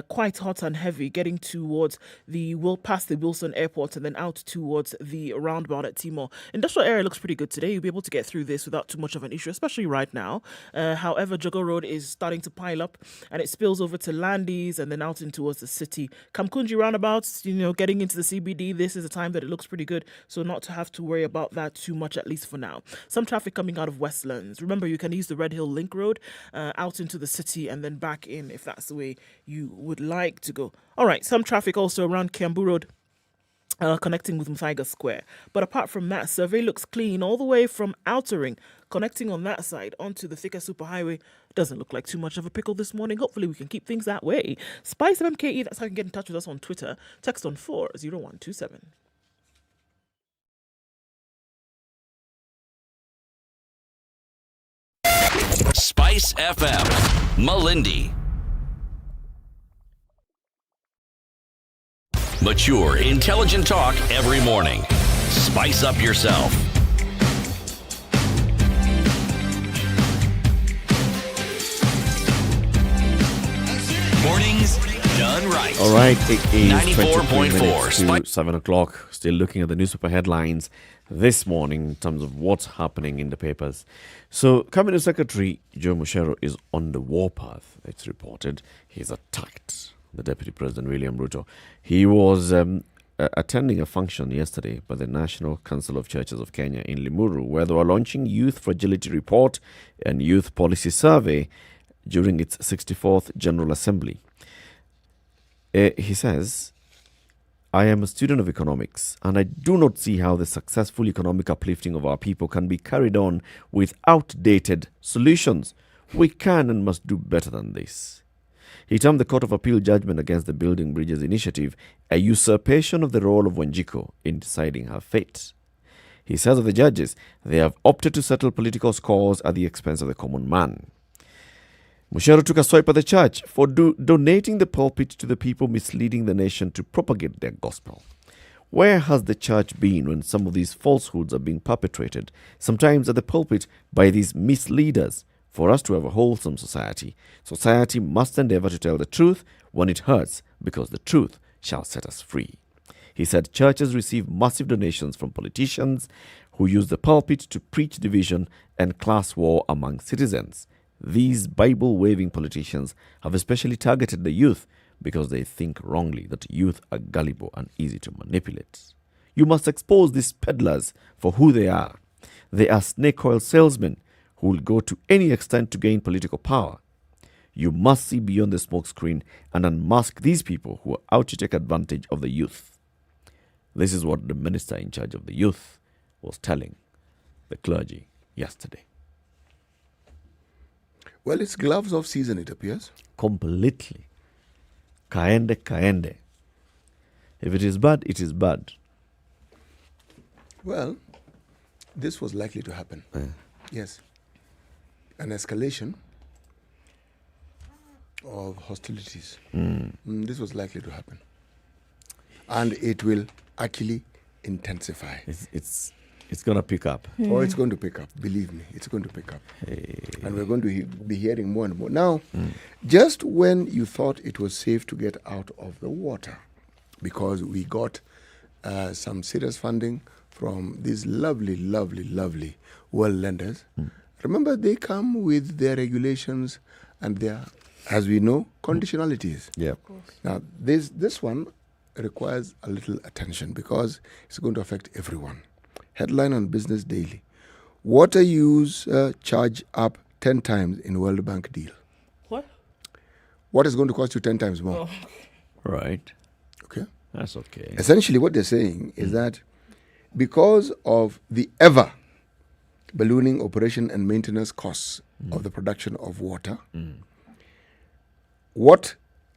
Speaker 11: Quite hot and heavy, getting towards past the Wilson Airport and then out towards the roundabout at Timor. Industrial area looks pretty good today. You'll be able to get through this without too much of an issue, especially right now. However, Jogo Road is starting to pile up and it spills over to Landis and then out in towards the city. Kamkunji roundabouts, getting into the CBD, this is a time that it looks pretty good, so not to have to worry about that too much, at least for now. Some traffic coming out of Westlands. Remember, you can use the Red Hill Link Road out into the city and then back in if that's the way you would like to go. All right, some traffic also around Kiambu Road. Connecting with Muthui Square. But apart from that, survey looks clean all the way from Outer Ring, connecting on that side onto the Thika Superhighway. Doesn't look like too much of a pickle this morning. Hopefully we can keep things that way. SpiceFM KE, that's how you can get in touch with us on Twitter. Text on 40127.
Speaker 5: Spice FM, Malindi. Mature, intelligent talk every morning. Spice up yourself. Mornings done right.
Speaker 12: All right, it is
Speaker 5: 94.4
Speaker 12: to 7 o'clock. Still looking at the newspaper headlines this morning in terms of what's happening in the papers. So, Cabinet Secretary Joe Mucheru is on the warpath, it's reported. He's attacked the Deputy President William Ruto. He was attending a function yesterday by the National Council of Churches of Kenya in Limuru, where they were launching Youth Fragility Report and Youth Policy Survey during its 64th General Assembly. He says, I am a student of economics, and I do not see how the successful economic uplifting of our people can be carried on with outdated solutions. We can and must do better than this. He termed the Court of Appeal judgment against the Building Bridges initiative a usurpation of the role of Wanjiku in deciding her fate. He says of the judges, they have opted to settle political scores at the expense of the common man. Mucheru took a swipe at the church for donating the pulpit to the people misleading the nation to propagate their gospel. Where has the church been when some of these falsehoods are being perpetrated, sometimes at the pulpit by these misleaders? For us to have a wholesome society, society must endeavor to tell the truth when it hurts, because the truth shall set us free. He said churches receive massive donations from politicians who use the pulpit to preach division and class war among citizens. These Bible-waving politicians have especially targeted the youth because they think wrongly that youth are gullible and easy to manipulate. You must expose these peddlers for who they are. They are snake oil salesmen who will go to any extent to gain political power. You must see beyond the smokescreen and unmask these people who are out to take advantage of the youth. This is what the minister in charge of the youth was telling the clergy yesterday.
Speaker 9: Well, it's gloves off season, it appears.
Speaker 12: Completely. Kaende. If it is bad, it is bad.
Speaker 9: Well, this was likely to happen. Yes. An escalation of hostilities. This was likely to happen. And it will actually intensify.
Speaker 12: It's going to pick up.
Speaker 9: Oh, it's going to pick up. Believe me, it's going to pick up. And we're going to be hearing more and more. Now, just when you thought it was safe to get out of the water, because we got some serious funding from these lovely world lenders, remember they come with their regulations and their, as we know, conditionalities.
Speaker 12: Yeah.
Speaker 9: Now, this one requires a little attention because it's going to affect everyone. Headline on Business Daily. Water use charge up 10 times in World Bank deal.
Speaker 11: What?
Speaker 9: What is going to cost you 10 times more?
Speaker 11: Oh.
Speaker 12: Right.
Speaker 9: Okay.
Speaker 12: That's okay.
Speaker 9: Essentially what they're saying is that because of the ever ballooning operation and maintenance costs of the production of water,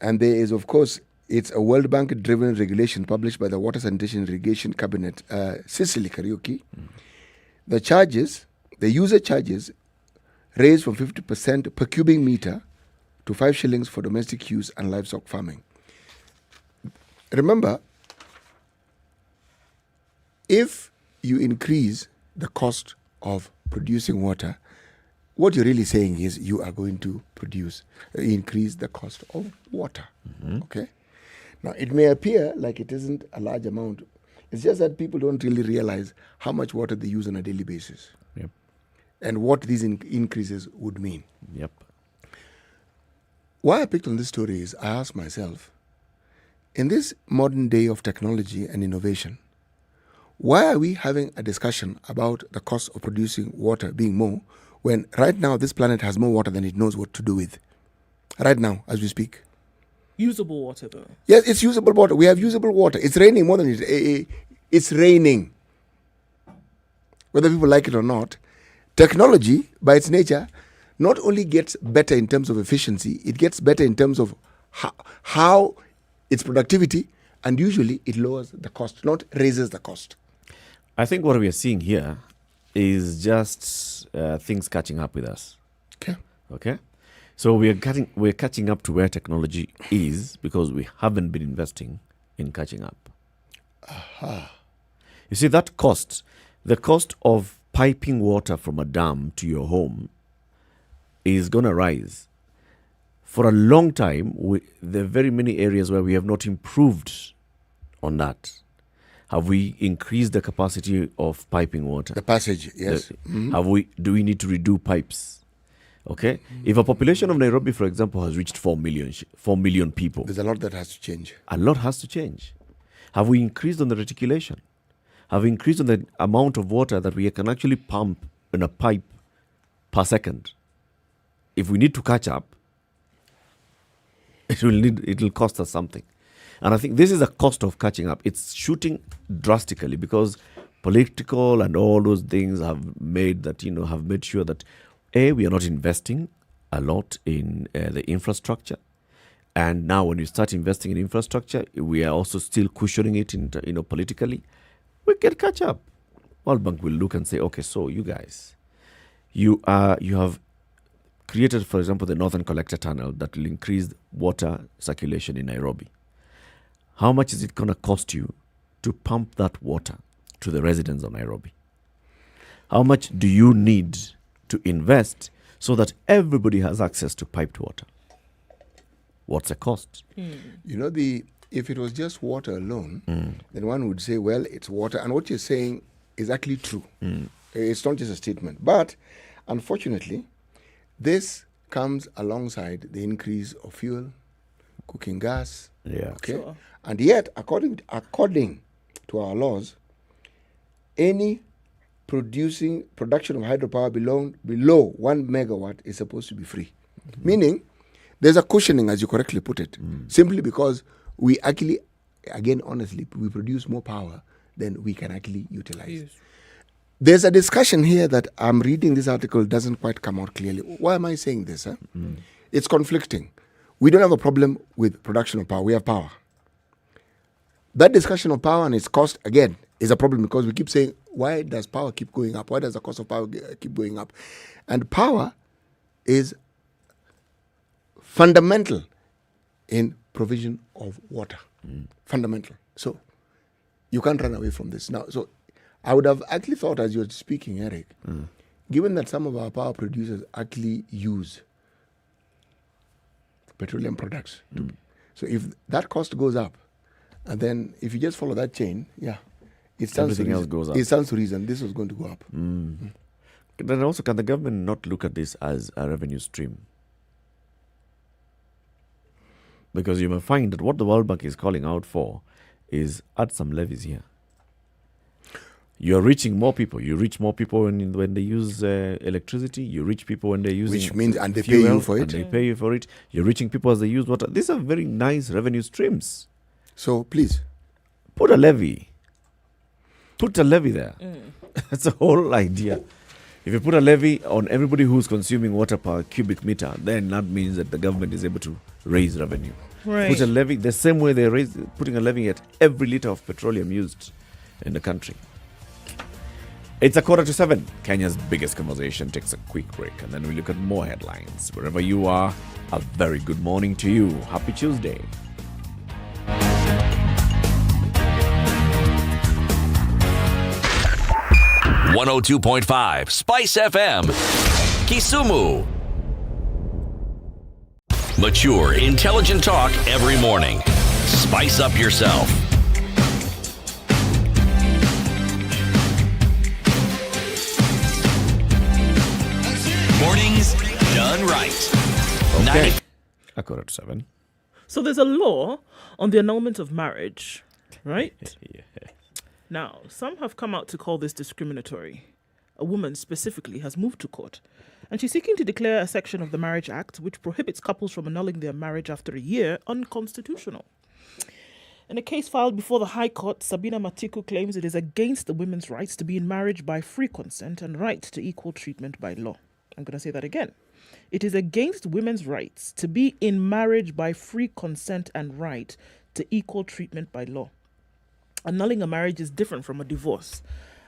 Speaker 9: and there is, of course, it's a World Bank-driven regulation published by the Water Sanitation Irrigation Cabinet, Sicily Karaoke. The user charges raised from 50% per cubic meter to 5 shillings for domestic use and livestock farming. Remember, if you increase the cost of producing water, what you're really saying is you are going to increase the cost of water. Okay? Now, it may appear like it isn't a large amount. It's just that people don't really realize how much water they use on a daily basis.
Speaker 12: Yep.
Speaker 9: And what these increases would mean.
Speaker 12: Yep.
Speaker 9: Why I picked on this story is I asked myself, in this modern day of technology and innovation, why are we having a discussion about the cost of producing water being more when right now this planet has more water than it knows what to do with? Right now, as we speak.
Speaker 11: Usable water, though.
Speaker 9: Yes, it's usable water. We have usable water. It's raining more than it's raining. Whether people like it or not, technology, by its nature, not only gets better in terms of efficiency, it gets better in terms of how its productivity, and usually it lowers the cost, not raises the cost.
Speaker 12: I think what we are seeing here is just things catching up with us. Okay. So we're catching up to where technology is because we haven't been investing in catching up. You see, that cost, the cost of piping water from a dam to your home is going to rise. For a long time, there are very many areas where we have not improved on that. Have we increased the capacity of piping water?
Speaker 9: The passage, yes.
Speaker 12: Do we need to redo pipes? Okay. If a population of Nairobi, for example, has reached 4 million people.
Speaker 9: There's a lot that has to change.
Speaker 12: A lot has to change. Have we increased on the reticulation? Have we increased on the amount of water that we can actually pump in a pipe per second? If we need to catch up, it will cost us something. And I think this is a cost of catching up. It's shooting drastically because political and all those things have made sure that we are not investing a lot in the infrastructure. And now when you start investing in infrastructure, we are also still cushioning it politically. We can catch up. World Bank will look and say, okay, so you guys, you have created, for example, the Northern Collector Tunnel that will increase water circulation in Nairobi. How much is it going to cost you to pump that water to the residents of Nairobi? How much do you need to invest so that everybody has access to piped water? What's the cost?
Speaker 9: You know, if it was just water alone, then one would say, well, it's water. And what you're saying is actually true. It's not just a statement. But unfortunately, this comes alongside the increase of fuel, cooking gas.
Speaker 12: Yeah.
Speaker 9: Okay. Sure. And yet, according to our laws, any production of hydropower below 1 megawatt is supposed to be free. Meaning, there's a cushioning, as you correctly put it, simply because we actually, again, honestly, we produce more power than we can actually utilize. Yes. There's a discussion here that I'm reading this article doesn't quite come out clearly. Why am I saying this? It's conflicting. We don't have a problem with production of power. We have power. That discussion of power and its cost, again, is a problem because we keep saying, why does power keep going up? Why does the cost of power keep going up? And power is fundamental in provision of water. Fundamental. So you can't run away from this. Now, so I would have actually thought as you were speaking, Eric, given that some of our power producers actually use petroleum products. So if that cost goes up, and then if you just follow that chain, it stands
Speaker 12: everything else goes up.
Speaker 9: It stands to reason this was going to go up.
Speaker 12: Then also, can the government not look at this as a revenue stream? Because you may find that what the World Bank is calling out for is add some levies here. You're reaching more people. You reach more people when they use electricity. You reach people when they're using
Speaker 9: which means, and they
Speaker 12: fuel,
Speaker 9: pay you for it.
Speaker 12: And they pay you for it. You're reaching people as they use water. These are very nice revenue streams.
Speaker 9: So please,
Speaker 12: put a levy. Put a levy there. That's the whole idea. If you put a levy on everybody who's consuming water per cubic meter, then that means that the government is able to raise revenue.
Speaker 11: Right.
Speaker 12: Put a levy the same way they're putting a levy at every liter of petroleum used in the country. It's 6:45. Kenya's biggest conversation takes a quick break, and then we look at more headlines. Wherever you are, a very good morning to you. Happy Tuesday.
Speaker 5: .5 Spice FM. Kisumu. Mature, intelligent talk every morning. Spice up yourself. Mornings done right.
Speaker 12: Okay. According to 7.
Speaker 11: So there's a law on the annulment of marriage, right?
Speaker 12: Yeah.
Speaker 11: Now, some have come out to call this discriminatory. A woman specifically has moved to court, and she's seeking to declare a section of the Marriage Act which prohibits couples from annulling their marriage after a year unconstitutional. In a case filed before the High Court, Sabina Matiku claims it is against the women's rights to be in marriage by free consent and right to equal treatment by law. I'm going to say that again. It is against women's rights to be in marriage by free consent and right to equal treatment by law. Annulling a marriage is different from a divorce.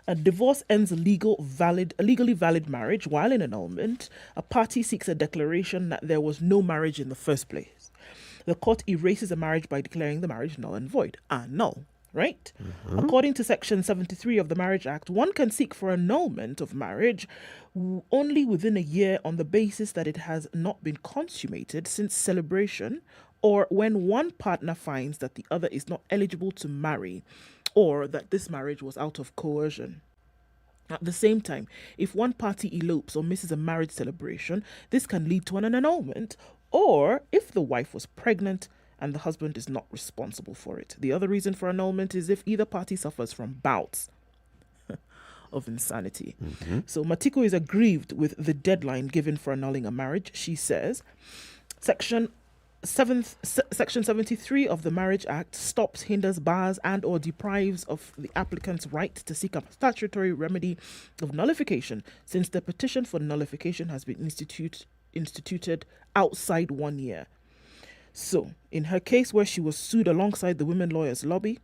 Speaker 11: A divorce ends a legally valid marriage, while in annulment, a party seeks a declaration that there was no marriage in the first place. The court erases a marriage by declaring the marriage null and void. Annul, right? According to Section 73 of the Marriage Act, one can seek for annulment of marriage only within a year on the basis that it has not been consummated since celebration, or when one partner finds that the other is not eligible to marry, or that this marriage was out of coercion. At the same time, if one party elopes or misses a marriage celebration, this can lead to an annulment, or if the wife was pregnant and the husband is not responsible for it. The other reason for annulment is if either party suffers from bouts of insanity. So Matiku is aggrieved with the deadline given for annulling a marriage. She says, Section 73 of the Marriage Act stops, hinders, bars and or deprives of the applicant's right to seek a statutory remedy of nullification, since the petition for nullification has been instituted outside 1 year. So, in her case where she was sued alongside the Women Lawyers Lobby,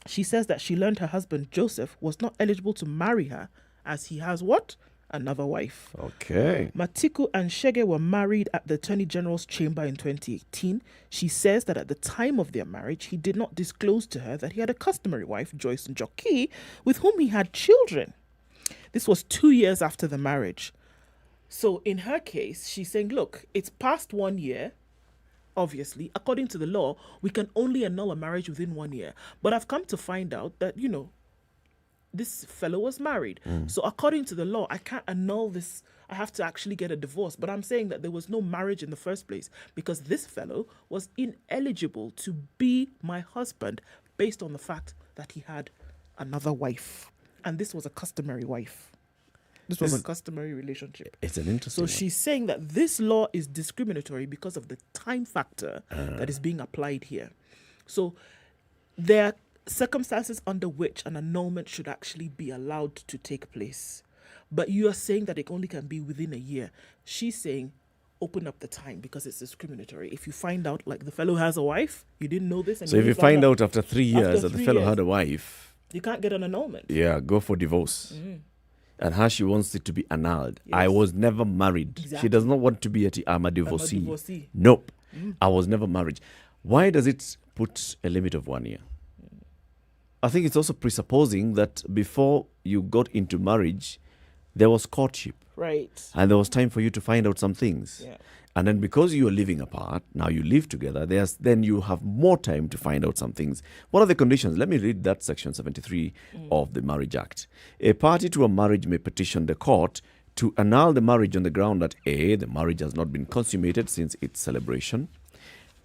Speaker 11: she says that she learned her husband Joseph was not eligible to marry her as he has what? Another wife.
Speaker 12: Okay.
Speaker 11: Matiku and Shege were married at the Attorney General's chamber in 2018. She says that at the time of their marriage, he did not disclose to her that he had a customary wife, Joyce Njoki, with whom he had children. This was 2 years after the marriage. So in her case, she's saying, look, it's past 1 year. Obviously, according to the law, we can only annul a marriage within 1 year. But I've come to find out that, this fellow was married. So according to the law, I can't annul this. I have to actually get a divorce. But I'm saying that there was no marriage in the first place because this fellow was ineligible to be my husband based on the fact that he had another wife. And this was a customary wife. This was a customary relationship.
Speaker 12: It's an interesting
Speaker 11: So she's saying that this law is discriminatory because of the time factor that is being applied here. So there are circumstances under which an annulment should actually be allowed to take place. But you are saying that it only can be within a year. She's saying open up the time because it's discriminatory. If you find out, like the fellow has a wife, you didn't know this. And
Speaker 12: so if you find out after 3 years that the fellow had a wife,
Speaker 11: you can't get an annulment.
Speaker 12: Yeah, go for divorce. And how she wants it to be annulled. Yes. I was never married. Exactly. She does not want to be I'm a divorcee. Nope. I was never married. Why does it put a limit of 1 year? I think it's also presupposing that before you got into marriage, there was courtship.
Speaker 11: Right.
Speaker 12: And there was time for you to find out some things.
Speaker 11: Yeah.
Speaker 12: And then because you are living apart, now you live together, then you have more time to find out some things. What are the conditions? Let me read that Section 73 of the Marriage Act. A party to a marriage may petition the court to annul the marriage on the ground that A, the marriage has not been consummated since its celebration.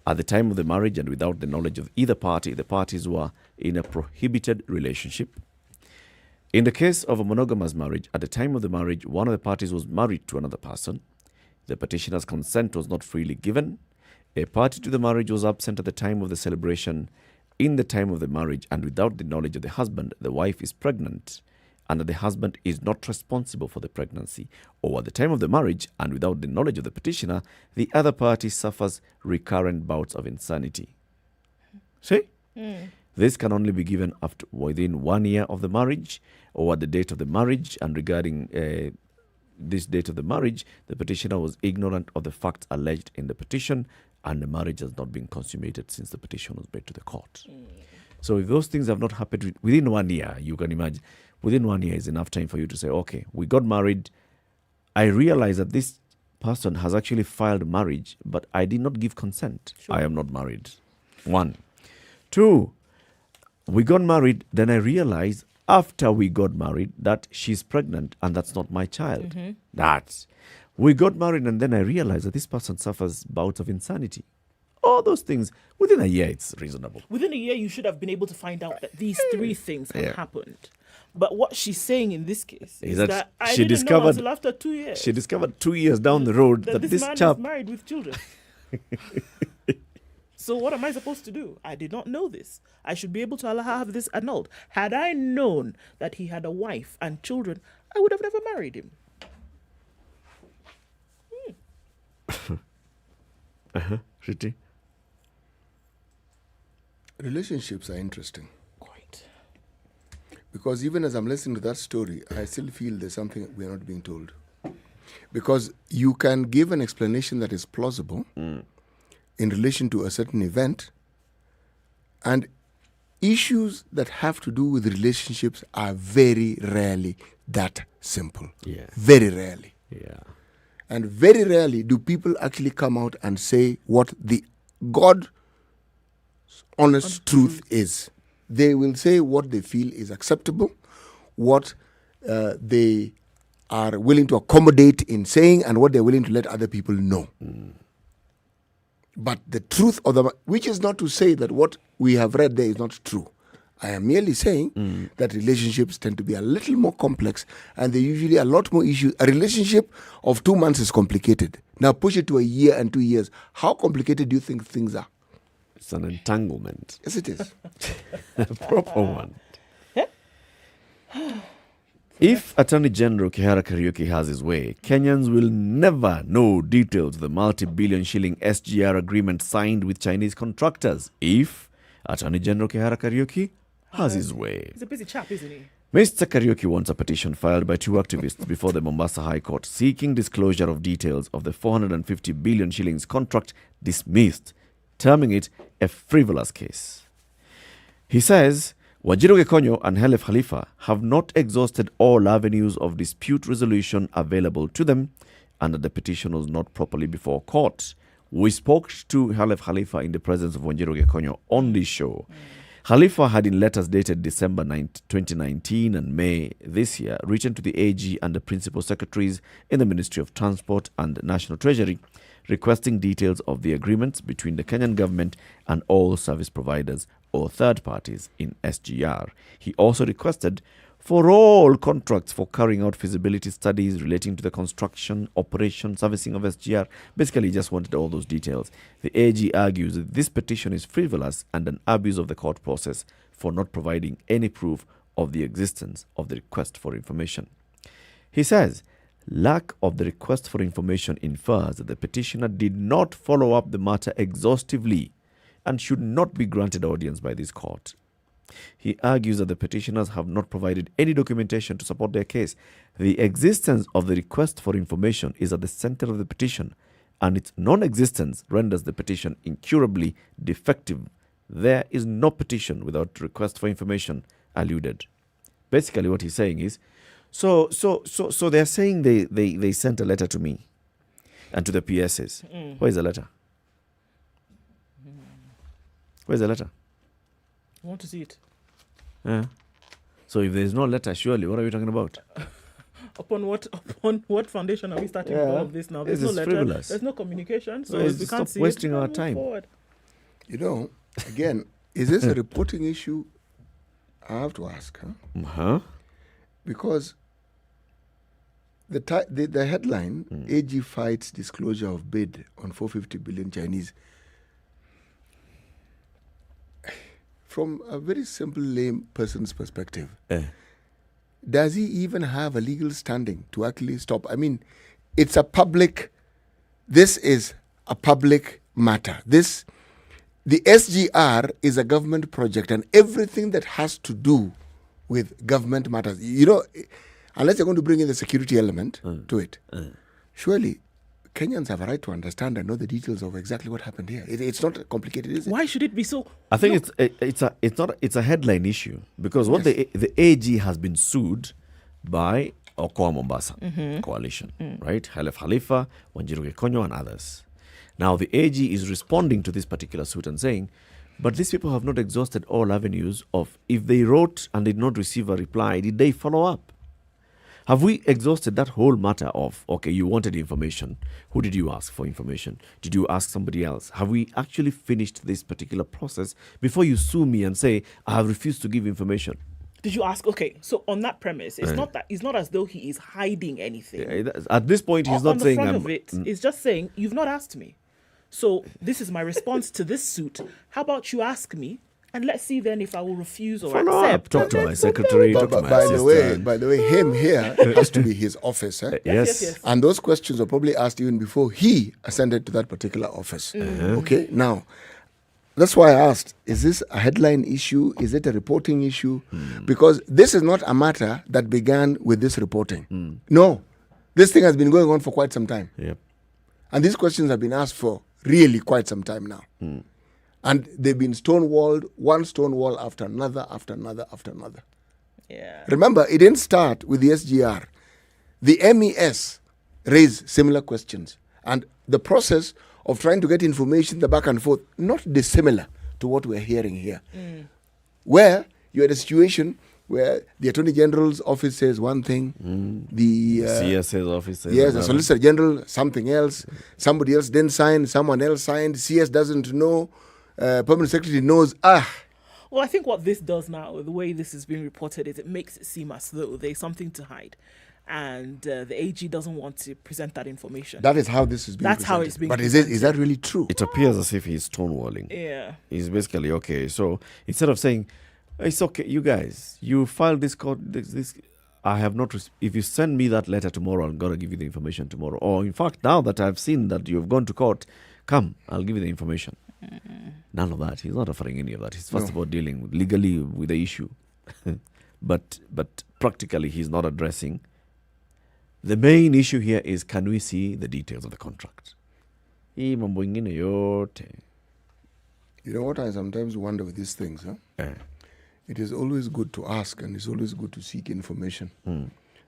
Speaker 12: At the time of the marriage and without the knowledge of either party, the parties were in a prohibited relationship. In the case of a monogamous marriage, at the time of the marriage, one of the parties was married to another person. The petitioner's consent was not freely given. A party to the marriage was absent at the time of the celebration. In the time of the marriage and without the knowledge of the husband, the wife is pregnant and that the husband is not responsible for the pregnancy. Or at the time of the marriage and without the knowledge of the petitioner, the other party suffers recurrent bouts of insanity. See? This can only be given within 1 year of the marriage or at the date of the marriage. And regarding this date of the marriage, the petitioner was ignorant of the facts alleged in the petition and the marriage has not been consummated since the petition was made to the court. So if those things have not happened within 1 year, you can imagine, within 1 year is enough time for you to say, okay, we got married I realize that this person has actually filed marriage, but I did not give consent. I am not married. 1. 2, we got married, then I realized after we got married that she's pregnant and that's not my child. That's. We got married and then I realized that this person suffers bouts of insanity. All those things, within a year, it's reasonable.
Speaker 11: Within a year, you should have been able to find out that these 3 things have happened. But what she's saying in this case is that I didn't know until after 2 years.
Speaker 12: She discovered 2 years down the road that this
Speaker 11: man
Speaker 12: chap
Speaker 11: is married with children. So what am I supposed to do? I did not know this. I should be able to have this annulled. Had I known that he had a wife and children, I would have never married him.
Speaker 12: Shitty.
Speaker 9: Relationships are interesting. Quite. Because even as I'm listening to that story, I still feel there's something we're not being told. Because you can give an explanation that is plausible in relation to a certain event, and issues that have to do with relationships are very rarely that simple.
Speaker 12: Yeah.
Speaker 9: Very rarely.
Speaker 12: Yeah.
Speaker 9: And very rarely do people actually come out and say what the God honest truth is. They will say what they feel is acceptable, what they are willing to accommodate in saying, and what they're willing to let other people know. But the truth of the, which is not to say that what we have read there is not true. I am merely saying that relationships tend to be a little more complex, and there usually a lot more issues. A relationship of 2 months is complicated. Now push it to a year and 2 years. How complicated do you think things are?
Speaker 12: It's an entanglement.
Speaker 9: Yes, it is.
Speaker 12: A proper one. If Attorney General Kihara Kariuki has his way, Kenyans will never know details of the multi-billion shilling SGR agreement signed with Chinese contractors. If Attorney General Kihara Kariuki has his way.
Speaker 11: He's a busy chap, isn't he?
Speaker 12: Mr. Kariuki wants a petition filed by 2 activists before the Mombasa High Court seeking disclosure of details of the 450 billion shillings contract dismissed, terming it a frivolous case. He says Wanjiru Gekonyo and Helef Khalifa have not exhausted all avenues of dispute resolution available to them, and that the petition was not properly before court. We spoke to Helef Khalifa in the presence of Wanjiru Gekonyo on this show. Khalifa had, in letters dated December 9, 2019 and May this year, written to the AG and the principal secretaries in the Ministry of Transport and National Treasury, requesting details of the agreements between the Kenyan government and all service providers or third parties in SGR. He also requested for all contracts for carrying out feasibility studies relating to the construction, operation, servicing of SGR. Basically, he just wanted all those details. The AG argues that this petition is frivolous and an abuse of the court process for not providing any proof of the existence of the request for information. He says, lack of the request for information infers that the petitioner did not follow up the matter exhaustively and should not be granted audience by this court. He argues that the petitioners have not provided any documentation to support their case. The existence of the request for information is at the center of the petition, and its non-existence renders the petition incurably defective. There is no petition without request for information alluded. Basically, what he's saying is, so they're saying they sent a letter to me and to the PSs. Where's the letter? Where's the letter?
Speaker 11: I want to see it.
Speaker 12: Yeah. So if there's no letter, surely, what are we talking about?
Speaker 11: Upon what foundation are we starting all of this now? There's no letter.
Speaker 12: Frivolous.
Speaker 11: There's no communication. So
Speaker 12: No,
Speaker 11: if we can't see
Speaker 12: wasting
Speaker 11: it,
Speaker 12: our
Speaker 11: move
Speaker 12: time.
Speaker 11: forward.
Speaker 9: You know, again, is this a reporting issue? I have to ask. Because the headline, AG fights disclosure of bid on 450 billion Chinese. From a very simple lame person's perspective, does he even have a legal standing to actually stop? I mean, this is a public matter. The SGR is a government project, and everything that has to do with government matters, you know, unless you're going to bring in the security element to it, surely Kenyans have a right to understand and know the details of exactly what happened here. It's not complicated, is it?
Speaker 11: Why should it be so?
Speaker 12: I think it's a headline issue because what the AG has been sued by Okoa Mombasa coalition, right? Halef Khalifa, Wanjiru Gekonyo, and others. Now, the AG is responding to this particular suit and saying, but these people have not exhausted all avenues of, if they wrote and did not receive a reply, did they follow up? Have we exhausted that whole matter of, okay, you wanted information. Who did you ask for information? Did you ask somebody else? Have we actually finished this particular process before you sue me and say, I have refused to give information?
Speaker 11: Did you ask? Okay, so on that premise, it's not as though he is hiding anything.
Speaker 12: At this point, he's not saying...
Speaker 11: On the front of it, it's just saying, you've not asked me. So this is my response to this suit. How about you ask me? And let's see then if I will refuse or accept.
Speaker 12: Talk to my secretary, talk to my assistant.
Speaker 9: By the way, him here has to be his office.
Speaker 12: Yes.
Speaker 9: And those questions were probably asked even before he ascended to that particular office. Okay, now, that's why I asked, is this a headline issue? Is it a reporting issue? Because this is not a matter that began with this reporting. No, this thing has been going on for quite some time.
Speaker 12: Yep.
Speaker 9: And these questions have been asked for really quite some time now. And they've been stonewalled, one stonewall after another, after another, after another.
Speaker 11: Yeah.
Speaker 9: Remember, it didn't start with the SGR. The MES raised similar questions. And the process of trying to get information, the back and forth, not dissimilar to what we're hearing here. Where you had a situation where the Attorney General's office says one thing, the
Speaker 12: CS's office says
Speaker 9: the Solicitor General, something else, somebody else didn't sign, someone else signed, CS doesn't know, Permanent Secretary knows,
Speaker 11: Well, I think what this does now, the way this is being reported, is it makes it seem as though there's something to hide. And the AG doesn't want to present that information.
Speaker 9: That is how this is being
Speaker 11: That's
Speaker 9: presented.
Speaker 11: how it's being
Speaker 9: But
Speaker 11: presented.
Speaker 9: is that really true?
Speaker 12: It appears as if he's stonewalling.
Speaker 11: Yeah.
Speaker 12: He's basically, okay, so instead of saying, it's okay, you guys, you filed this court, this I have not, if you send me that letter tomorrow, I'm going to give you the information tomorrow. Or in fact, now that I've seen that you've gone to court, come, I'll give you the information. None of that. He's not offering any of that. He's first of all dealing legally with the issue. but practically, he's not addressing. The main issue here is, can we see the details of the contract? You
Speaker 9: know what I sometimes wonder with these things? It is always good to ask and it's always good to seek information.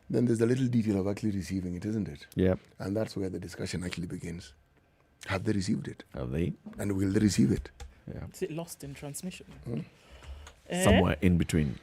Speaker 9: Then there's the little detail of actually receiving it, isn't it?
Speaker 12: Yep.
Speaker 9: And that's where the discussion actually begins. Have they received it?
Speaker 12: Have they?
Speaker 9: And will they receive it?
Speaker 12: Yeah.
Speaker 11: Is it lost in transmission?
Speaker 12: Somewhere in between.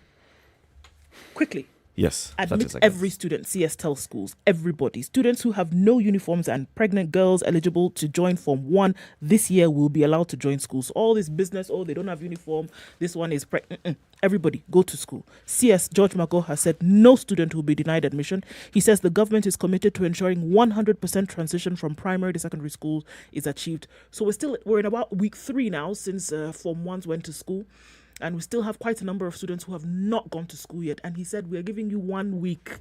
Speaker 11: Quickly.
Speaker 12: Yes.
Speaker 11: Admit every student, CS tells schools, everybody. Students who have no uniforms and pregnant girls eligible to join Form 1 this year will be allowed to join schools. All this business, they don't have uniform, this one is pregnant. Everybody, go to school. CS George Mago has said no student will be denied admission. He says the government is committed to ensuring 100% transition from primary to secondary school is achieved. So we're in about week 3 now since Form 1s went to school. And we still have quite a number of students who have not gone to school yet. And he said, we are giving you 1 week.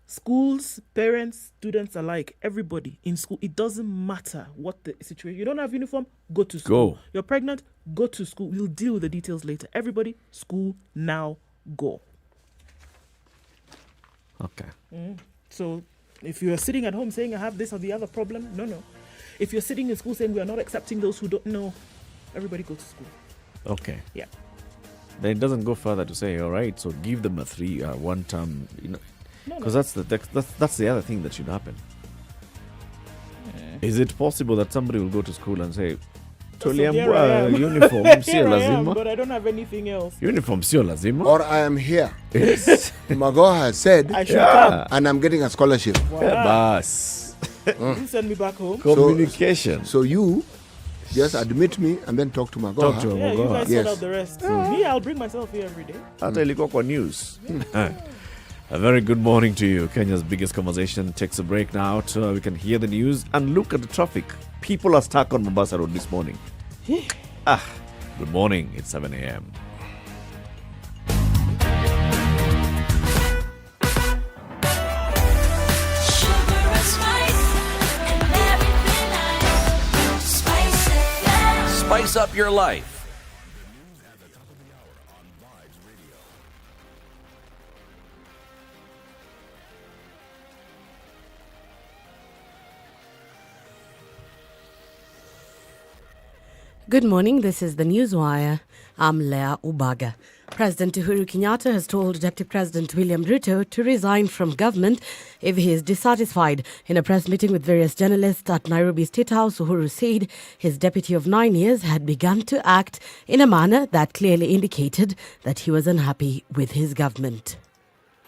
Speaker 11: Schools, parents, students alike, everybody in school. It doesn't matter what the situation. You don't have uniform, go to school.
Speaker 12: Go.
Speaker 11: You're pregnant, go to school. We'll deal with the details later. Everybody, school, now, go.
Speaker 12: Okay.
Speaker 11: So if you are sitting at home saying I have this or the other problem, no. If you're sitting in school saying we are not accepting those who don't know, everybody go to school.
Speaker 12: Okay.
Speaker 11: Yeah.
Speaker 12: Then it doesn't go further to say, all right, so give them a 1 term, because that's the other thing that should happen. Is it possible that somebody will go to school and say, uniform sio lazima,
Speaker 11: but I don't have anything else.
Speaker 12: Uniform sio lazima,
Speaker 9: or I am here. Yes. Mago has said
Speaker 11: I should come,
Speaker 9: and I'm getting a scholarship.
Speaker 12: Bas.
Speaker 11: You send me back home.
Speaker 12: Communication.
Speaker 9: So you just admit me and then talk to Magoha.
Speaker 11: Yeah, you guys sort out the rest. Me, I'll bring myself here every day.
Speaker 12: Hata ilikuwa kwa news. A very good morning to you. Kenya's biggest conversation takes a break now. We can hear the news and look at the traffic. People are stuck on Mombasa Road this morning. Good morning. It's 7 a.m.
Speaker 5: Spice up your life.
Speaker 2: Good morning, this is the Newswire. I'm Leah Ubaga. President Uhuru Kenyatta has told Deputy President William Ruto to resign from government if he is dissatisfied. In a press meeting with various journalists at Nairobi State House, Uhuru said his deputy of 9 years had begun to act in a manner that clearly indicated that he was unhappy with his government.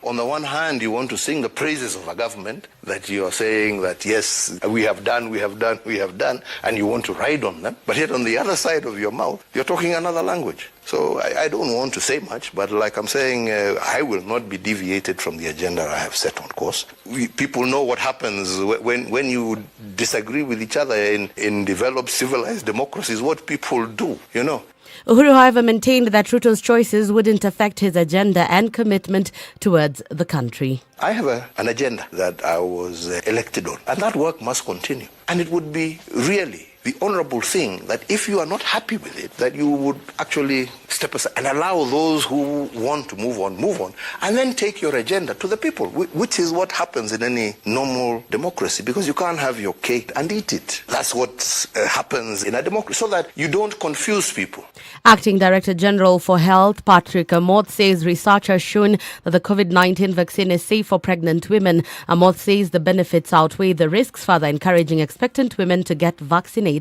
Speaker 1: On the one hand, you want to sing the praises of a government that you are saying that, yes, we have done, and you want to ride on them. But yet on the other side of your mouth, you're talking another language. So I don't want to say much, but like I'm saying, I will not be deviated from the agenda I have set on course. People know what happens when you disagree with each other in developed, civilized democracies, what people do, you know.
Speaker 2: Uhuru, however, maintained that Ruto's choices wouldn't affect his agenda and commitment towards the country.
Speaker 1: I have an agenda that I was elected on, and that work must continue. And it would be really the honorable thing that if you are not happy with it, that you would actually step aside and allow those who want to move on, and then take your agenda to the people, which is what happens in any normal democracy, because you can't have your cake and eat it. That's what happens in a democracy, so that you don't confuse people.
Speaker 2: Acting Director General for Health, Patrick Amoth, says research has shown that the COVID-19 vaccine is safe for pregnant women. Amoth says the benefits outweigh the risks, further encouraging expectant women to get vaccinated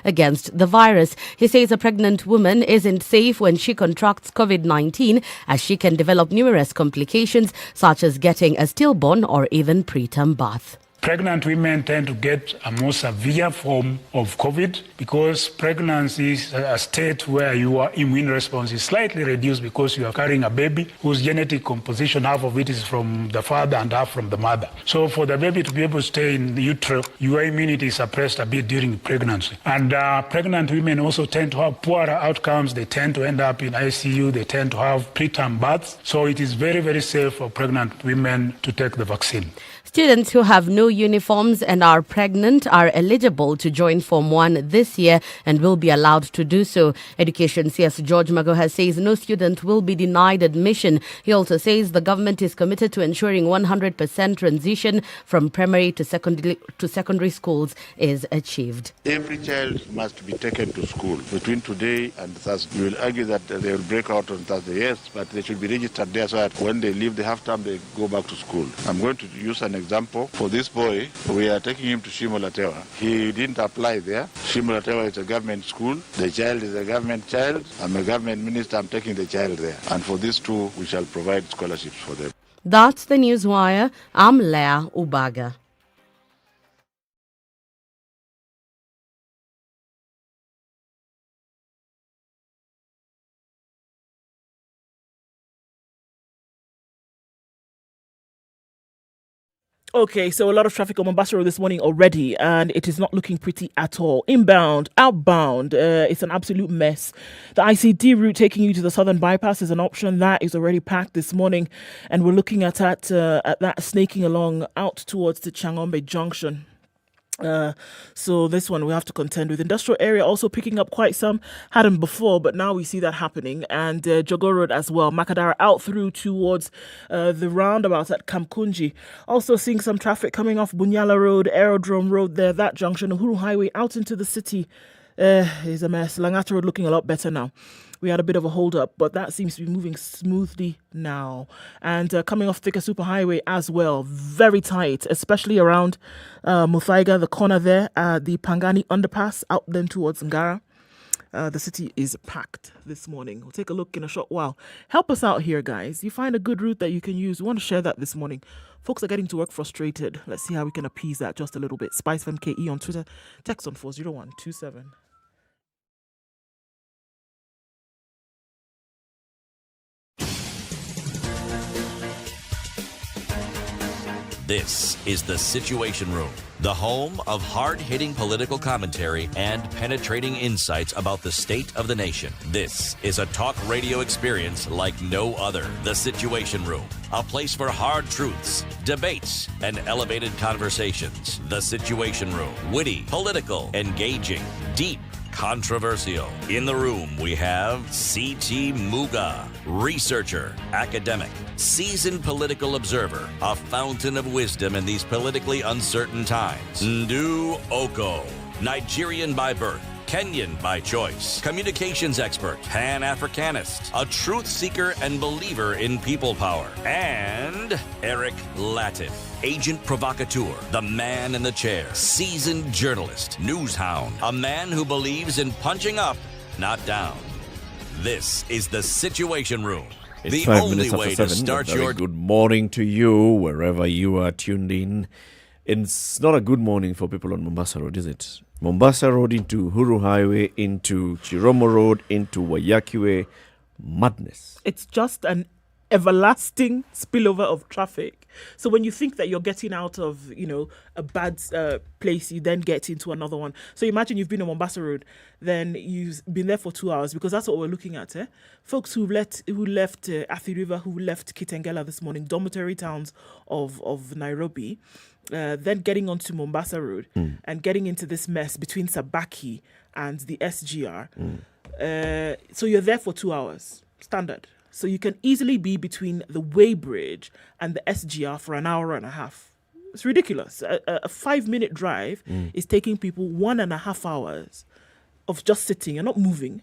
Speaker 2: against the virus. He says a pregnant woman isn't safe when she contracts COVID-19, as she can develop numerous complications such as getting a stillborn or even preterm birth.
Speaker 3: Pregnant women tend to get a more severe form of COVID because pregnancy is a state where your immune response is slightly reduced because you are carrying a baby whose genetic composition, half of it is from the father and half from the mother. So for the baby to be able to stay in the utero, your immunity is suppressed a bit during pregnancy. And pregnant women also tend to have poorer outcomes. They tend to end up in ICU. They tend to have preterm births. So it is very, very safe for pregnant women to take the vaccine.
Speaker 2: Students who have no uniforms and are pregnant are eligible to join Form 1 this year and will be allowed to do so. Education CS George Magoha says no student will be denied admission. He also says the government is committed to ensuring 100% transition from primary to secondary schools is achieved.
Speaker 4: Every child must be taken to school between today and Thursday. You will argue that they will break out on Thursday, yes, but they should be registered there so that when they leave the half term, they go back to school. I'm going to use an example. For this boy, we are taking him to Shimolatewa. He didn't apply there. Shimolatewa is a government school. The child is a government child. I'm a government minister. I'm taking the child there. And for these two, we shall provide scholarships for them.
Speaker 2: That's the Newswire. I'm Leah Ubaga.
Speaker 11: Okay, so a lot of traffic on Mombasa Road this morning already, and it is not looking pretty at all. Inbound, outbound, it's an absolute mess. The ICD route taking you to the Southern Bypass is an option that is already packed this morning, and we're looking at that snaking along out towards the Changombe Junction. So this one we have to contend with. Industrial area also picking up quite some. Hadn't before, but now we see that happening. And Jogo Road as well. Makadara out through towards the roundabout at Kamkunji. Also seeing some traffic coming off Bunyala Road, Aerodrome Road there. That junction, Uhuru Highway out into the city is a mess. Langata Road looking a lot better now. We had a bit of a hold up, but that seems to be moving smoothly now. And coming off Thika Superhighway as well, very tight, especially around Muthui, the corner there, the Pangani underpass out then towards Ngara. The city is packed this morning. We'll take a look in a short while. Help us out here, guys. You find a good route that you can use. We want to share that this morning. Folks are getting to work frustrated. Let's see how we can appease that just a little bit. SpiceFM KE on Twitter. Text on 40127.
Speaker 5: This is The Situation Room, the home of hard-hitting political commentary and penetrating insights about the state of the nation. This is a talk radio experience like no other. The Situation Room, a place for hard truths, debates, and elevated conversations. The Situation Room, witty, political, engaging, deep, controversial. In the room, we have C.T. Muga, researcher, academic, seasoned political observer, a fountain of wisdom in these politically uncertain times. Ndu Oko, Nigerian by birth, Kenyan by choice, communications expert, Pan-Africanist, a truth seeker and believer in people power, and Eric Latif, agent provocateur, the man in the chair, seasoned journalist, news hound, a man who believes in punching up, not down. This is the Situation Room.
Speaker 12: It's
Speaker 5: The
Speaker 12: 5
Speaker 5: only
Speaker 12: minutes
Speaker 5: way
Speaker 12: after
Speaker 5: to
Speaker 12: 7.
Speaker 5: start
Speaker 12: Very
Speaker 5: your
Speaker 12: good morning to you, wherever you are tuned in. It's not a good morning for people on Mombasa Road, is it? Mombasa Road into Huru Highway, into Chiromo Road, into Wayakiwe. Madness.
Speaker 11: It's just an everlasting spillover of traffic. So when you think that you're getting out of, a bad place, you then get into another one. So imagine you've been on Mombasa Road, then you've been there for 2 hours, because that's what we're looking at. Folks who left Athi River, who left Kitengela this morning, dormitory towns of Nairobi, then getting onto Mombasa Road and getting into this mess between Sabaki and the SGR. So you're there for 2 hours, standard. So you can easily be between the Weybridge and the SGR for an hour and a half. It's ridiculous. A 5-minute drive is taking people 1.5 hours of just sitting. You're not moving.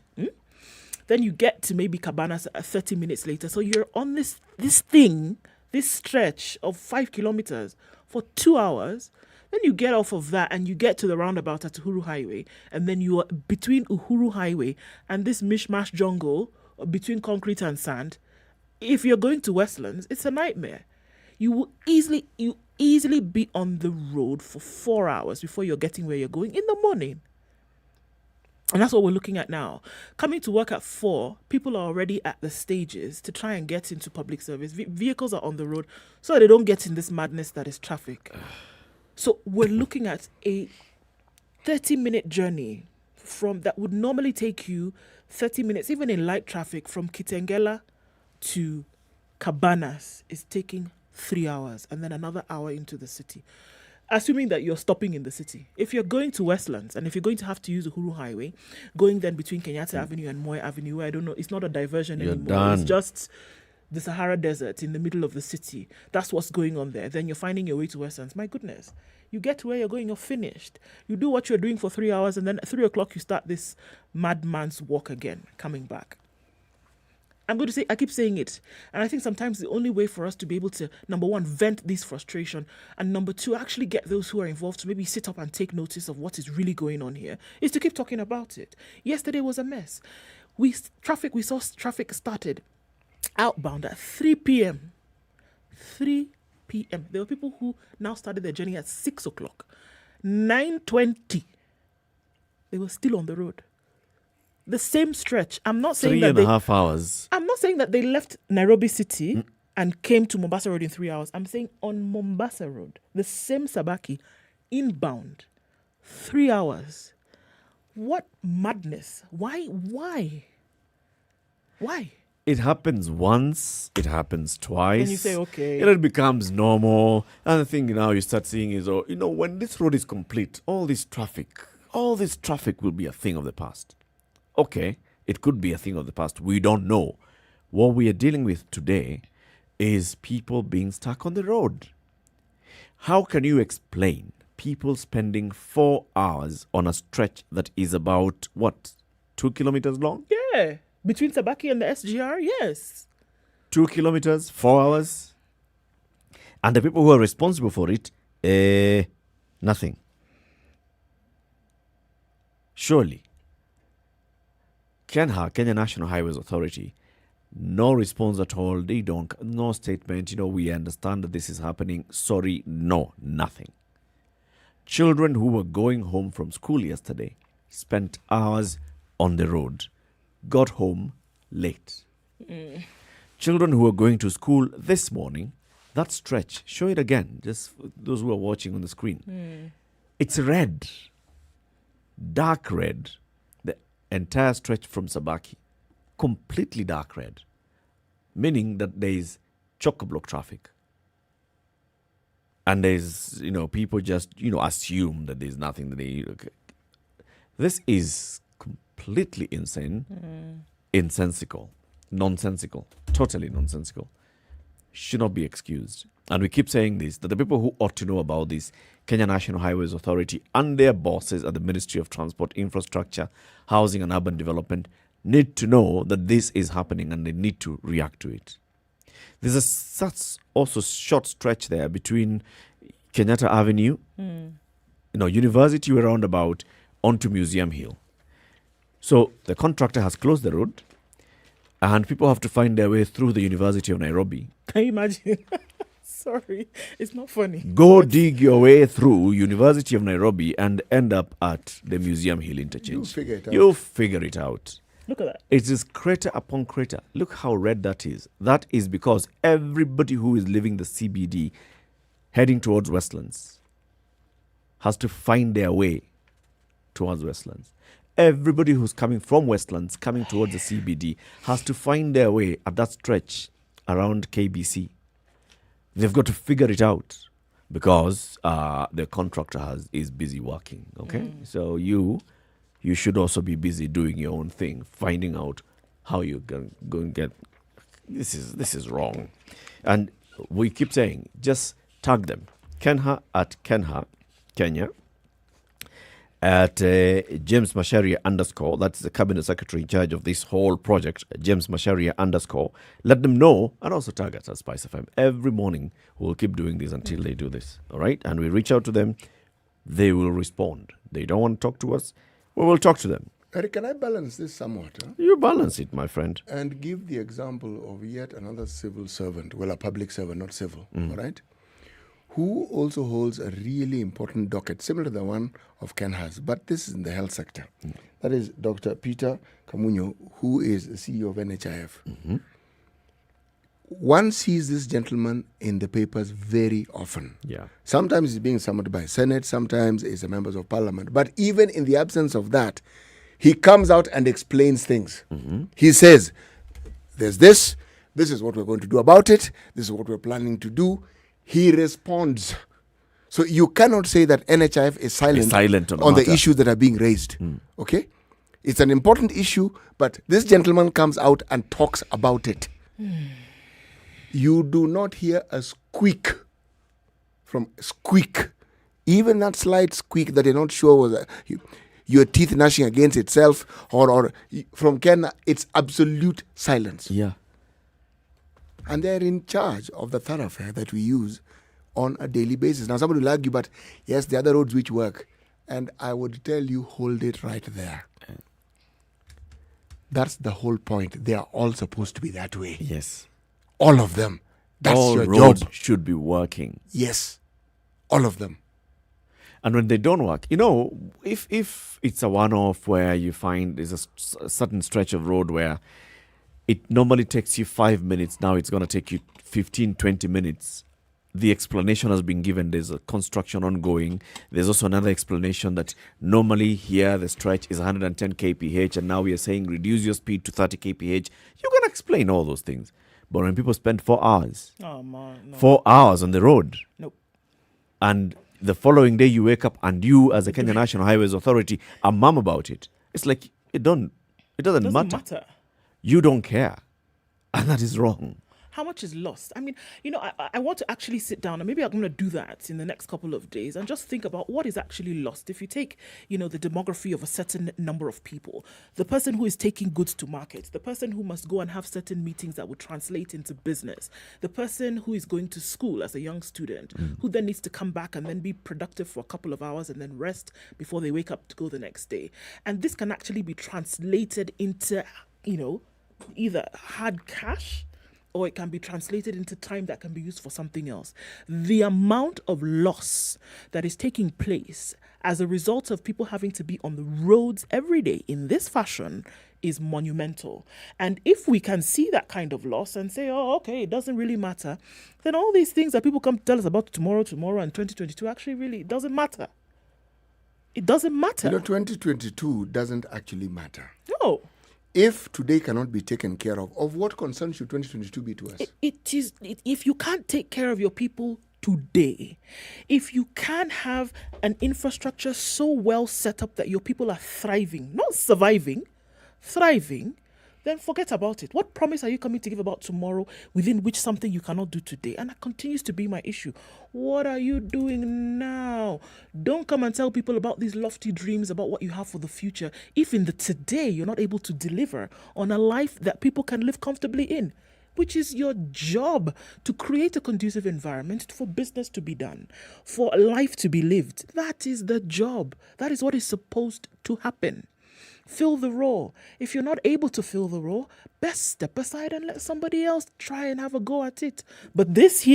Speaker 11: Then you get to maybe Cabanas 30 minutes later. So you're on this stretch of 5 kilometers for 2 hours. Then you get off of that and you get to the roundabout at Uhuru Highway. And then you are between Uhuru Highway and this mishmash jungle between concrete and sand. If you're going to Westlands, it's a nightmare. You easily be on the road for 4 hours before you're getting where you're going in the morning. And that's what we're looking at now. Coming to work at 4, people are already at the stages to try and get into public service. Vehicles are on the road so they don't get in this madness that is traffic. So we're looking at a 30-minute journey from that would normally take you 30 minutes, even in light traffic, from Kitengela to Cabanas is taking 3 hours and then another hour into the city. Assuming that you're stopping in the city. If you're going to Westlands and if you're going to have to use the Uhuru Highway, going then between Kenyatta Avenue and Moi Avenue, where I don't know, it's not a diversion
Speaker 12: You're
Speaker 11: anymore.
Speaker 12: done.
Speaker 11: It's just the Sahara Desert in the middle of the city. That's what's going on there. Then you're finding your way to Westlands. My goodness. You get to where you're going, you're finished. You do what you're doing for 3 hours, and then at 3 o'clock you start this madman's walk again, coming back. I'm going to say, I keep saying it. And I think sometimes the only way for us to be able to, number one, vent this frustration, and number two, actually get those who are involved to maybe sit up and take notice of what is really going on here, is to keep talking about it. Yesterday was a mess. We saw traffic started outbound at 3 p.m. 3 p.m. There were people who now started their journey at 6 o'clock. 9:20. They were still on the road. The same stretch. I'm not saying
Speaker 12: 3.5 hours.
Speaker 11: I'm not saying that they left Nairobi City and came to Mombasa Road in 3 hours. I'm saying on Mombasa Road, the same Sabaki, inbound, 3 hours. What madness? Why?
Speaker 12: It happens once, it happens twice.
Speaker 11: Then you say, okay.
Speaker 12: And it becomes normal. And the thing now you start seeing is, when this road is complete, all this traffic will be a thing of the past. Okay, it could be a thing of the past. We don't know. What we are dealing with today is people being stuck on the road. How can you explain people spending 4 hours on a stretch that is about, 2 kilometers long?
Speaker 11: Yeah. Between Sabaki and the SGR, yes.
Speaker 12: 2 kilometers, 4 hours. And the people who are responsible for it, nothing. Surely. Kenya National Highways Authority, no response at all. They don't, no statement. We understand that this is happening. Sorry, no, nothing. Children who were going home from school yesterday spent hours on the road, got home late. Children who were going to school this morning, that stretch, show it again, just those who are watching on the screen. It's red, dark red, the entire stretch from Sabaki, completely dark red, meaning that there is chock-a-block traffic. And there's, people just, assume that there's nothing that they... Okay. This is completely insane, nonsensical, totally nonsensical. should not be excused. And we keep saying this, that the people who ought to know about this, Kenya National Highways Authority and their bosses at the Ministry of Transport, Infrastructure, Housing and Urban Development, need to know that this is happening and they need to react to it. There's a such also short stretch there between Kenyatta Avenue, University roundabout, onto Museum Hill. So the contractor has closed the road and people have to find their way through the University of Nairobi.
Speaker 11: Can you imagine? Sorry, it's not funny.
Speaker 12: Go dig your way through University of Nairobi and end up at the Museum Hill interchange.
Speaker 9: You'll figure it out.
Speaker 11: Look at that.
Speaker 12: It is crater upon crater. Look how red that is. That is because everybody who is leaving the CBD heading towards Westlands has to find their way towards Westlands. Everybody who's coming from Westlands, coming towards the CBD, has to find their way at that stretch around KBC. They've got to figure it out because the contractor is busy working. Okay, so you should also be busy doing your own thing, finding out how you're going to get. This is wrong, and we keep saying just tag them. Kenha at Kenha, Kenya. At James Macharia _ that's the cabinet secretary in charge of this whole project, James Macharia _ let them know, and also tag us at SpiceFM. Every morning we'll keep doing this until they do this, all right? And we reach out to them, they will respond. They don't want to talk to us, we will talk to them.
Speaker 9: Eric, can I balance this somewhat? Huh?
Speaker 12: You balance it, my friend.
Speaker 9: And give the example of yet another civil servant, well, a public servant, not civil, all right? Who also holds a really important docket, similar to the one of Ken has, but this is in the health sector. That is Dr. Peter Kamunyo, who is the CEO of NHIF. One sees this gentleman in the papers very often.
Speaker 12: Yeah.
Speaker 9: Sometimes he's being summoned by Senate, sometimes he's a member of parliament. But even in the absence of that, he comes out and explains things. He says, there's this is what we're going to do about it, this is what we're planning to do. He responds. So you cannot say that NHIF is silent on the issues that are being raised. Okay? It's an important issue, but this gentleman comes out and talks about it. You do not hear a squeak from squeak. Even that slight squeak that you're not sure was your teeth gnashing against itself, or from Ken, it's absolute silence.
Speaker 12: Yeah.
Speaker 9: And they're in charge of the thoroughfare that we use on a daily basis. Now, somebody will argue, but yes, the other roads which work. And I would tell you, hold it right there. That's the whole point. They are all supposed to be that way.
Speaker 12: Yes.
Speaker 9: All of them. That's
Speaker 12: all
Speaker 9: your
Speaker 12: roads
Speaker 9: job.
Speaker 12: Should be working.
Speaker 9: Yes. All of them.
Speaker 12: And when they don't work, if it's a one-off where you find there's a certain stretch of road where it normally takes you 5 minutes. Now it's going to take you 15, 20 minutes. The explanation has been given. There's a construction ongoing. There's also another explanation that normally here the stretch is 110 kph and now we are saying reduce your speed to 30 kph. You're going to explain all those things. But when people spend 4 hours, 4 hours on the road, and the following day you wake up and you as a Kenya National Highways Authority are mum about it, it's like it doesn't matter. You don't care. And that is wrong.
Speaker 11: How much is lost? I mean, I want to actually sit down, and maybe I'm going to do that in the next couple of days and just think about what is actually lost. If you take, the demography of a certain number of people, the person who is taking goods to market, the person who must go and have certain meetings that would translate into business, the person who is going to school as a young student, who then needs to come back and then be productive for a couple of hours and then rest before they wake up to go the next day. And this can actually be translated into, either hard cash, or it can be translated into time that can be used for something else. The amount of loss that is taking place as a result of people having to be on the roads every day in this fashion is monumental. And if we can see that kind of loss and say, oh, okay, it doesn't really matter, then all these things that people come to tell us about tomorrow, and 2022 actually really doesn't matter. It doesn't matter.
Speaker 9: 2022 doesn't actually matter.
Speaker 11: No.
Speaker 9: If today cannot be taken care of what concern should 2022 be to us?
Speaker 11: If you can't take care of your people today, if you can have an infrastructure so well set up that your people are thriving, not surviving, thriving, then forget about it. What promise are you coming to give about tomorrow within which something you cannot do today? And that continues to be my issue. What are you doing now? Don't come and tell people about these lofty dreams about what you have for the future if in the today you're not able to deliver on a life that people can live comfortably in, which is your job, to create a conducive environment for business to be done, for life to be lived. That is the job. That is what is supposed to happen. Fill the role. If you're not able to fill the role, best step aside and let somebody else try and have a go at it. But this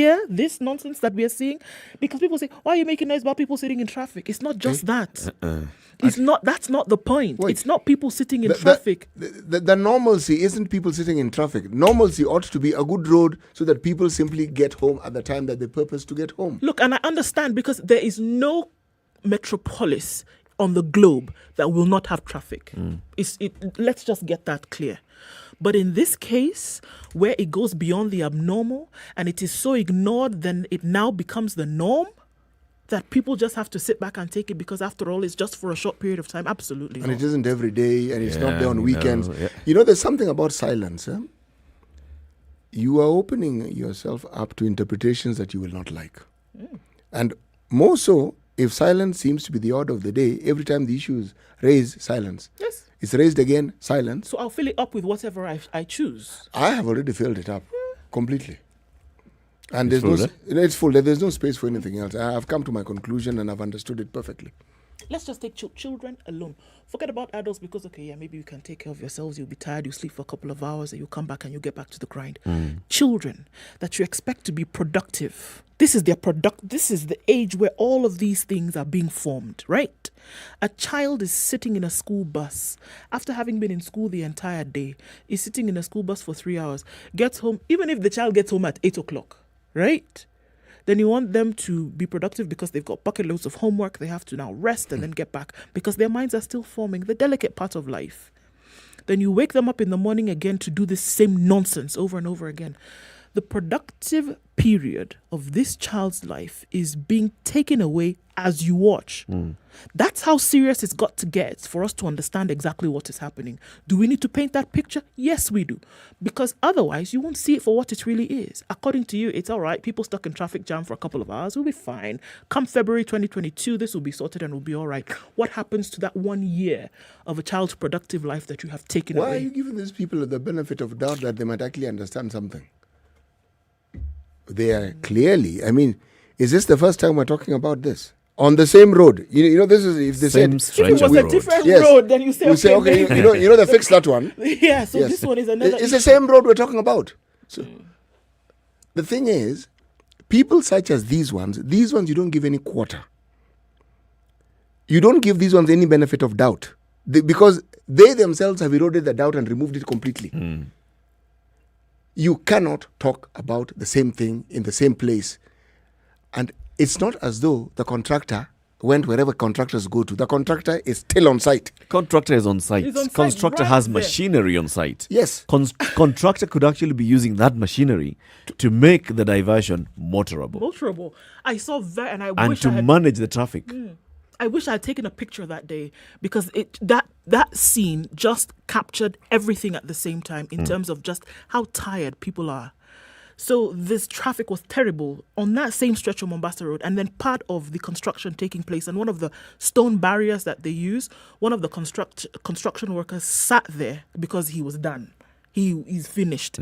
Speaker 11: nonsense that we are seeing, because people say, why are you making noise about people sitting in traffic? It's not just that. That's not the point.
Speaker 9: Wait.
Speaker 11: It's not people sitting in traffic.
Speaker 9: The normalcy isn't people sitting in traffic. Normalcy ought to be a good road so that people simply get home at the time that they purpose to get home.
Speaker 11: Look, and I understand, because there is no metropolis on the globe that will not have traffic. Let's just get that clear. But in this case, where it goes beyond the abnormal and it is so ignored, then it now becomes the norm that people just have to sit back and take it, because after all, it's just for a short period of time. Absolutely
Speaker 9: And
Speaker 11: not.
Speaker 9: it isn't every day, and it's not there on weekends.
Speaker 12: Yeah.
Speaker 9: You know, there's something about silence. You are opening yourself up to interpretations that you will not like. And more so, if silence seems to be the order of the day, every time the issue is raised, silence.
Speaker 11: Yes.
Speaker 9: It's raised again, silence.
Speaker 11: So I'll fill it up with whatever I choose.
Speaker 9: I have already filled it up completely. And
Speaker 12: It's
Speaker 9: there's
Speaker 12: full,
Speaker 9: it's full. There's no space for anything else. I've come to my conclusion and I've understood it perfectly.
Speaker 11: Let's just take children alone. Forget about adults, because, maybe you can take care of yourselves. You'll be tired. You'll sleep for a couple of hours and you'll come back and you'll get back to the grind. Children that you expect to be productive. This is the age where all of these things are being formed, right? A child is sitting in a school bus after having been in school the entire day, is sitting in a school bus for 3 hours, gets home, even if the child gets home at 8 o'clock, right? Then you want them to be productive because they've got bucket loads of homework. They have to now rest and then get back because their minds are still forming, the delicate part of life. Then you wake them up in the morning again to do this same nonsense over and over again. The productive period of this child's life is being taken away as you watch. That's how serious it's got to get for us to understand exactly what is happening. Do we need to paint that picture? Yes, we do. Because otherwise, you won't see it for what it really is. According to you, it's all right. People stuck in traffic jam for a couple of hours will be fine. Come February 2022, this will be sorted and will be all right. What happens to that 1 year of a child's productive life that you have taken away?
Speaker 9: Why are you giving these people the benefit of doubt that they might actually understand something? They are clearly, is this the first time we're talking about this? On the same road. You know, this is, if they
Speaker 12: Same
Speaker 9: said...
Speaker 11: If it was a different road, then you say,
Speaker 9: okay, you know they fixed that one.
Speaker 11: Yeah, so this one is another
Speaker 9: It's the same road we're talking about. So the thing is, people such as these ones you don't give any quarter. You don't give these ones any benefit of doubt. Because they themselves have eroded the doubt and removed it completely. You cannot talk about the same thing in the same place. And it's not as though the contractor went wherever contractors go to. The contractor is still on site.
Speaker 12: Contractor is on site.
Speaker 11: He's on site
Speaker 12: Constructor
Speaker 11: right
Speaker 12: has
Speaker 11: there.
Speaker 12: machinery on site.
Speaker 9: Yes.
Speaker 12: Contractor could actually be using that machinery to make the diversion motorable.
Speaker 11: I saw that and I
Speaker 12: and
Speaker 11: wish
Speaker 12: to
Speaker 11: I had...
Speaker 12: manage the traffic.
Speaker 11: I wish I had taken a picture that day because that scene just captured everything at the same time in terms of just how tired people are. So this traffic was terrible on that same stretch of Mombasa Road, and then part of the construction taking place, and one of the stone barriers that they use, one of the construction workers sat there because he was done. He's finished.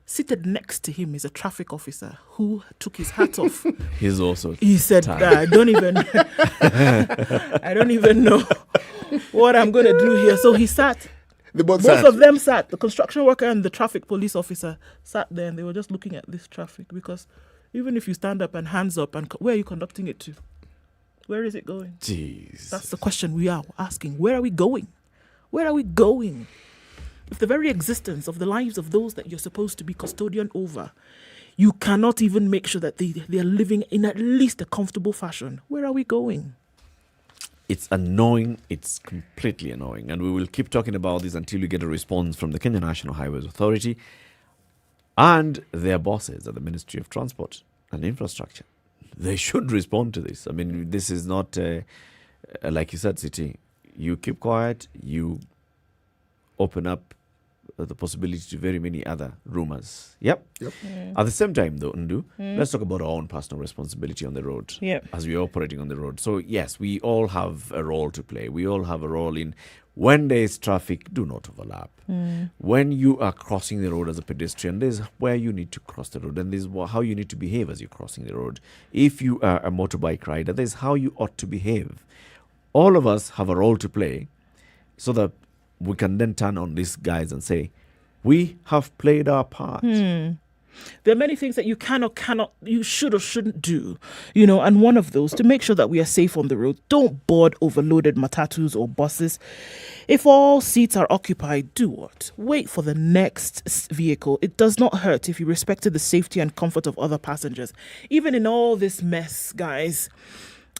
Speaker 11: Seated next to him is a traffic officer who took his hat off.
Speaker 12: He's also
Speaker 11: He said, I don't even know what I'm going to do here. So he sat. Both of them sat. The construction worker and the traffic police officer sat there, and they were just looking at this traffic because even if you stand up and hands up, and where are you conducting it to? Where is it going?
Speaker 12: Jeez.
Speaker 11: That's the question we are asking. Where are we going? Where are we going? If the very existence of the lives of those that you're supposed to be custodian over, you cannot even make sure that they are living in at least a comfortable fashion, where are we going?
Speaker 12: It's annoying. It's completely annoying. And we will keep talking about this until we get a response from the Kenya National Highways Authority and their bosses at the Ministry of Transport and Infrastructure. They should respond to this. I mean, this is not, like you said, City. You keep quiet. You open up the possibility to very many other rumors. Yep.
Speaker 11: Mm.
Speaker 12: At the same time, though, Ndu, let's talk about our own personal responsibility on the road as we are operating on the road. So, yes, we all have a role to play. We all have a role in when there is traffic, do not overlap. When you are crossing the road as a pedestrian, there's where you need to cross the road, and there's how you need to behave as you're crossing the road. If you are a motorbike rider, there's how you ought to behave. All of us have a role to play so that we can then turn on these guys and say, we have played our part.
Speaker 11: There are many things that you you should or shouldn't do, and one of those, to make sure that we are safe on the road, don't board overloaded matatus or buses. If all seats are occupied, do what? Wait for the next vehicle. It does not hurt if you respected the safety and comfort of other passengers. Even in all this mess, guys,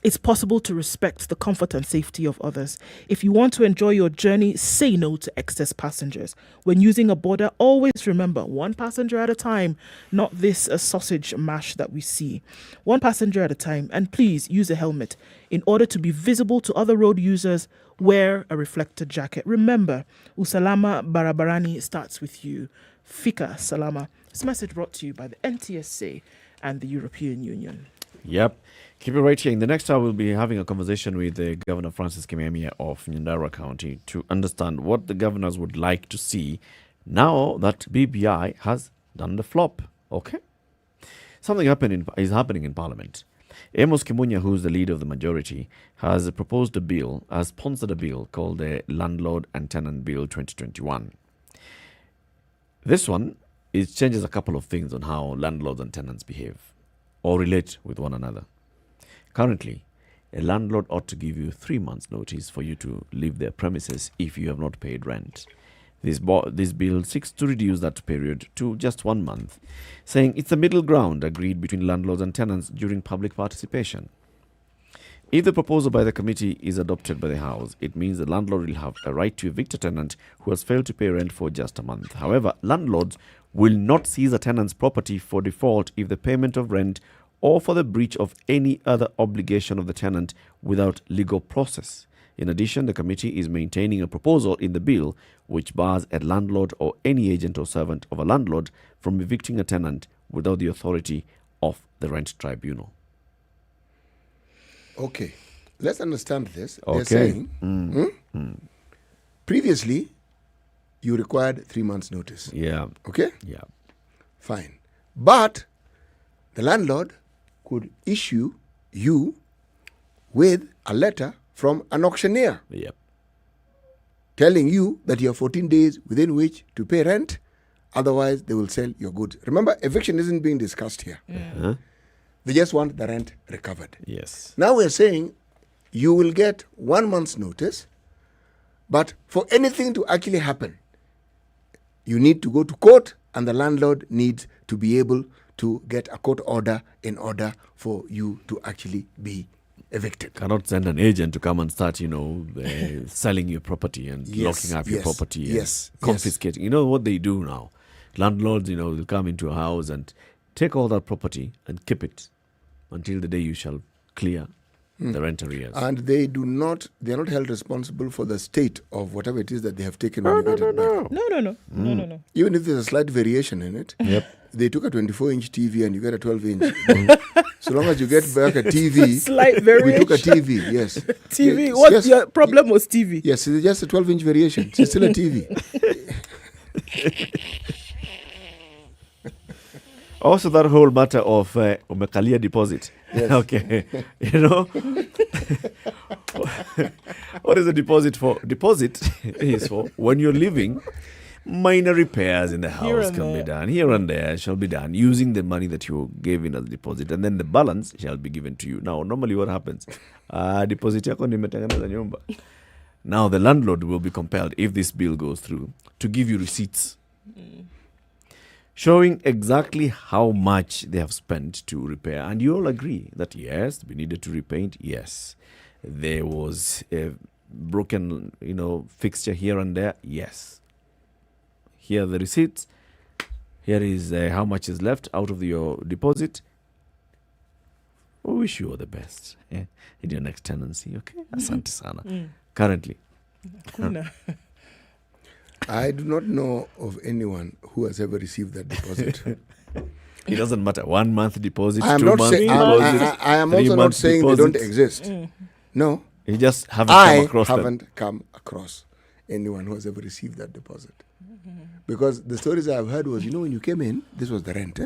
Speaker 11: it's possible to respect the comfort and safety of others. If you want to enjoy your journey, say no to excess passengers. When using a border, always remember, one passenger at a time, not this sausage mash that we see. One passenger at a time, and please use a helmet. In order to be visible to other road users, wear a reflector jacket. Remember, Usalama Barabarani starts with you. Fika Salama. This message brought to you by the NTSA and the European Union.
Speaker 12: Yep. Keep it right here. In the next hour, we'll be having a conversation with Governor Francis Kimemia of Nyandarua County to understand what the governors would like to see now that BBI has done the flop. Okay? Something is happening in Parliament. Amos Kimunya, who's the leader of the majority, has sponsored a bill called the Landlord-tenant Bill 2021. This one changes a couple of things on how landlords and tenants behave or relate with one another. Currently, a landlord ought to give you 3 months' notice for you to leave their premises if you have not paid rent. This bill seeks to reduce that period to just 1 month, saying it's a middle ground agreed between landlords and tenants during public participation. If the proposal by the committee is adopted by the House, it means the landlord will have a right to evict a tenant who has failed to pay rent for just a month. However, landlords will not seize a tenant's property for default if the payment of rent or for the breach of any other obligation of the tenant without legal process. In addition, the committee is maintaining a proposal in the bill which bars a landlord or any agent or servant of a landlord from evicting a tenant without the authority of the rent tribunal.
Speaker 9: Okay, let's understand this.
Speaker 12: Okay.
Speaker 9: They're saying, previously, you required 3 months' notice.
Speaker 12: Yeah.
Speaker 9: Okay?
Speaker 12: Yeah.
Speaker 9: Fine. But the landlord could issue you with a letter from an auctioneer.
Speaker 12: Yep.
Speaker 9: Telling you that you have 14 days within which to pay rent, otherwise they will sell your goods. Remember, eviction isn't being discussed here. They just want the rent recovered.
Speaker 12: Yes.
Speaker 9: Now we're saying you will get 1 month's notice, but for anything to actually happen, you need to go to court, and the landlord needs to be able to get a court order in order for you to actually be evicted.
Speaker 12: Cannot send an agent to come and start, selling your property and locking up your property and confiscating. You know what they do now? Landlords, will come into a house and take all that property and keep it until the day you shall clear the rent arrears.
Speaker 9: And they are not held responsible for the state of whatever it is that they have taken when you get it back.
Speaker 11: No.
Speaker 9: Even if there's a slight variation in it.
Speaker 12: Yep.
Speaker 9: They took a 24-inch TV and you get a 12-inch. So long as you get back a TV.
Speaker 11: Slight variation.
Speaker 9: We took a TV, yes.
Speaker 11: TV?
Speaker 9: Yes,
Speaker 11: What's your problem was TV?
Speaker 9: Yes, it's just a 12-inch variation. It's still a TV.
Speaker 12: Also, that whole matter of umekalia deposit.
Speaker 9: Yes.
Speaker 12: Okay. What is a deposit for? Deposit is for when you're living. Minor repairs in the house can be done. Here and there shall be done using the money that you gave in as deposit, and then the balance shall be given to you. Now, normally what happens? Deposit yako nimetengeneza nyumba. Now, the landlord will be compelled, if this bill goes through, to give you receipts showing exactly how much they have spent to repair. And you all agree that, yes, we needed to repaint. Yes. There was a broken, fixture here and there. Yes. Here are the receipts. Here is how much is left out of your deposit. We wish you all the best in your next tenancy, okay? Asante sana. Currently.
Speaker 9: I do not know of anyone who has ever received that deposit.
Speaker 12: It doesn't matter. 1 month deposit,
Speaker 9: I am
Speaker 12: 2
Speaker 9: not
Speaker 12: months
Speaker 9: saying.
Speaker 12: deposit.
Speaker 9: I am
Speaker 12: 3
Speaker 9: also not
Speaker 12: months
Speaker 9: saying
Speaker 12: deposit.
Speaker 9: they don't exist. No,
Speaker 12: You just haven't come across them.
Speaker 9: I haven't come across anyone who has ever received that deposit. Because the stories I've heard was, when you came in, this was the rent.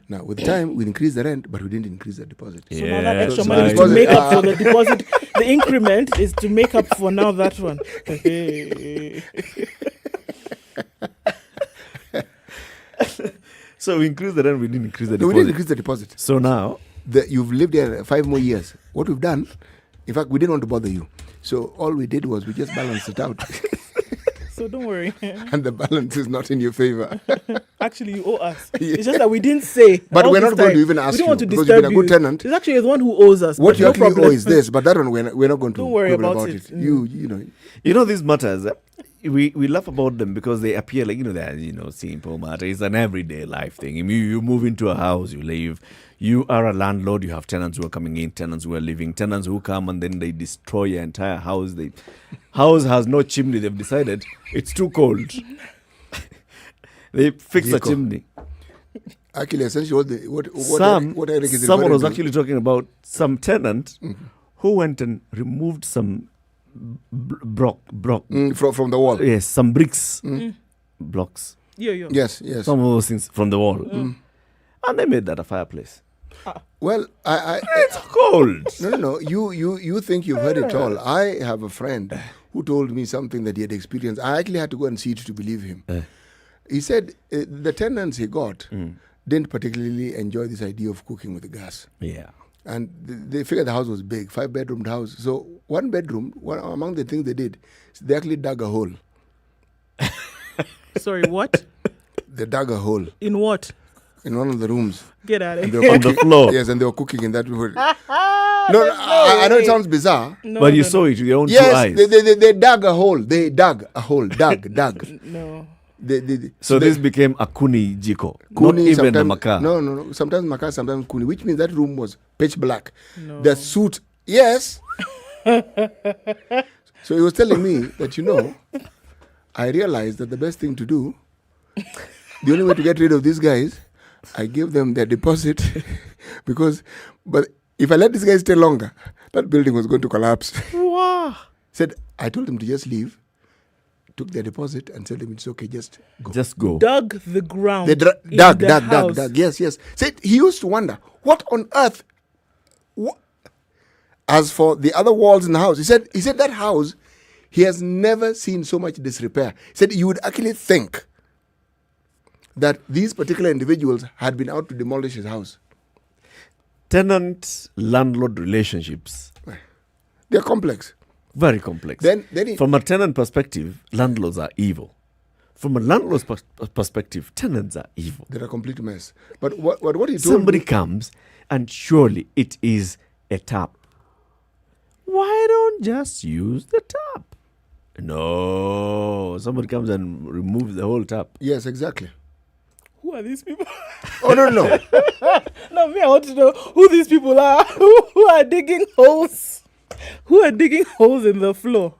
Speaker 9: Now, with time, we increased the rent, but we didn't increase the deposit.
Speaker 11: So now that extra money is to make up for the deposit. The increment is to make up for now that one.
Speaker 12: So we increased the rent, we didn't increase the deposit.
Speaker 9: No, we didn't increase the deposit.
Speaker 12: So now,
Speaker 9: you've lived there 5 more years. What we've done, in fact, we didn't want to bother you. So all we did was we just balanced it out.
Speaker 11: So don't worry.
Speaker 9: And the balance is not in your favor.
Speaker 11: Actually, you owe us. It's just that we didn't say.
Speaker 9: But we're not going to even ask you because you've been a good tenant.
Speaker 11: It's actually the one who owes us.
Speaker 9: What you actually owe is this, but that one we're not going to
Speaker 11: don't worry
Speaker 9: about it.
Speaker 12: You know these matters. We laugh about them because they appear like they're simple matter. It's an everyday life thing. You move into a house, you live. You are a landlord. You have tenants who are coming in, tenants who are leaving, tenants who come and then they destroy your entire house. The house has no chimney. They've decided it's too cold. They fix a chimney.
Speaker 9: Actually, essentially, what Eric is
Speaker 12: someone was
Speaker 9: to.
Speaker 12: actually talking about some tenant who went and removed some
Speaker 9: from the wall.
Speaker 12: Yes, some bricks, blocks.
Speaker 11: Yeah.
Speaker 9: Yes.
Speaker 12: Some of those things from the wall, and they made that a fireplace.
Speaker 9: Well,
Speaker 12: it's cold.
Speaker 9: No. You think you've heard it all. I have a friend who told me something that he had experienced. I actually had to go and see it to believe him. He said the tenants he got didn't particularly enjoy this idea of cooking with the gas.
Speaker 12: Yeah.
Speaker 9: And they figured the house was big, 5-bedroom house. So one bedroom, among the things they did, they actually dug a hole.
Speaker 11: Sorry, what?
Speaker 9: They dug a hole.
Speaker 11: In what?
Speaker 9: In one of the rooms.
Speaker 11: Get out of
Speaker 9: here.
Speaker 12: On the floor.
Speaker 9: Yes, and they were cooking in that room. I know it sounds bizarre.
Speaker 12: But you saw it with your own 2 eyes.
Speaker 9: Yes, they dug a hole. They dug a hole. Dug.
Speaker 11: No.
Speaker 12: So this became a kuni jiko.
Speaker 9: Kuni,
Speaker 12: not even a makaa.
Speaker 9: No. Sometimes makaa, sometimes kuni, which means that room was pitch black.
Speaker 11: No.
Speaker 9: The suit, yes. So he was telling me that, I realized that the best thing to do, the only way to get rid of these guys, I gave them their deposit but if I let these guys stay longer, that building was going to collapse.
Speaker 11: Wow.
Speaker 9: Said, I told them to just leave, took their deposit and said them it's okay, just go.
Speaker 12: Just go.
Speaker 11: Dug the ground.
Speaker 9: They dug. Yes. Said he used to wonder, what on earth? As for the other walls in the house, he said that house, he has never seen so much disrepair. He said you would actually think that these particular individuals had been out to demolish his house.
Speaker 12: Tenant-landlord relationships.
Speaker 9: They're complex.
Speaker 12: Very complex. From a tenant perspective, landlords are evil. From a landlord's perspective, tenants are evil.
Speaker 9: They're a complete mess. But what he told
Speaker 12: Somebody
Speaker 9: me,
Speaker 12: comes and surely it is a tap. Why don't just use the tap? No. Somebody comes and removes the whole tap.
Speaker 9: Yes, exactly.
Speaker 11: Who are these people?
Speaker 9: Oh, no.
Speaker 11: No, me, I want to know who these people are. Who are digging holes? Who are digging holes in the floor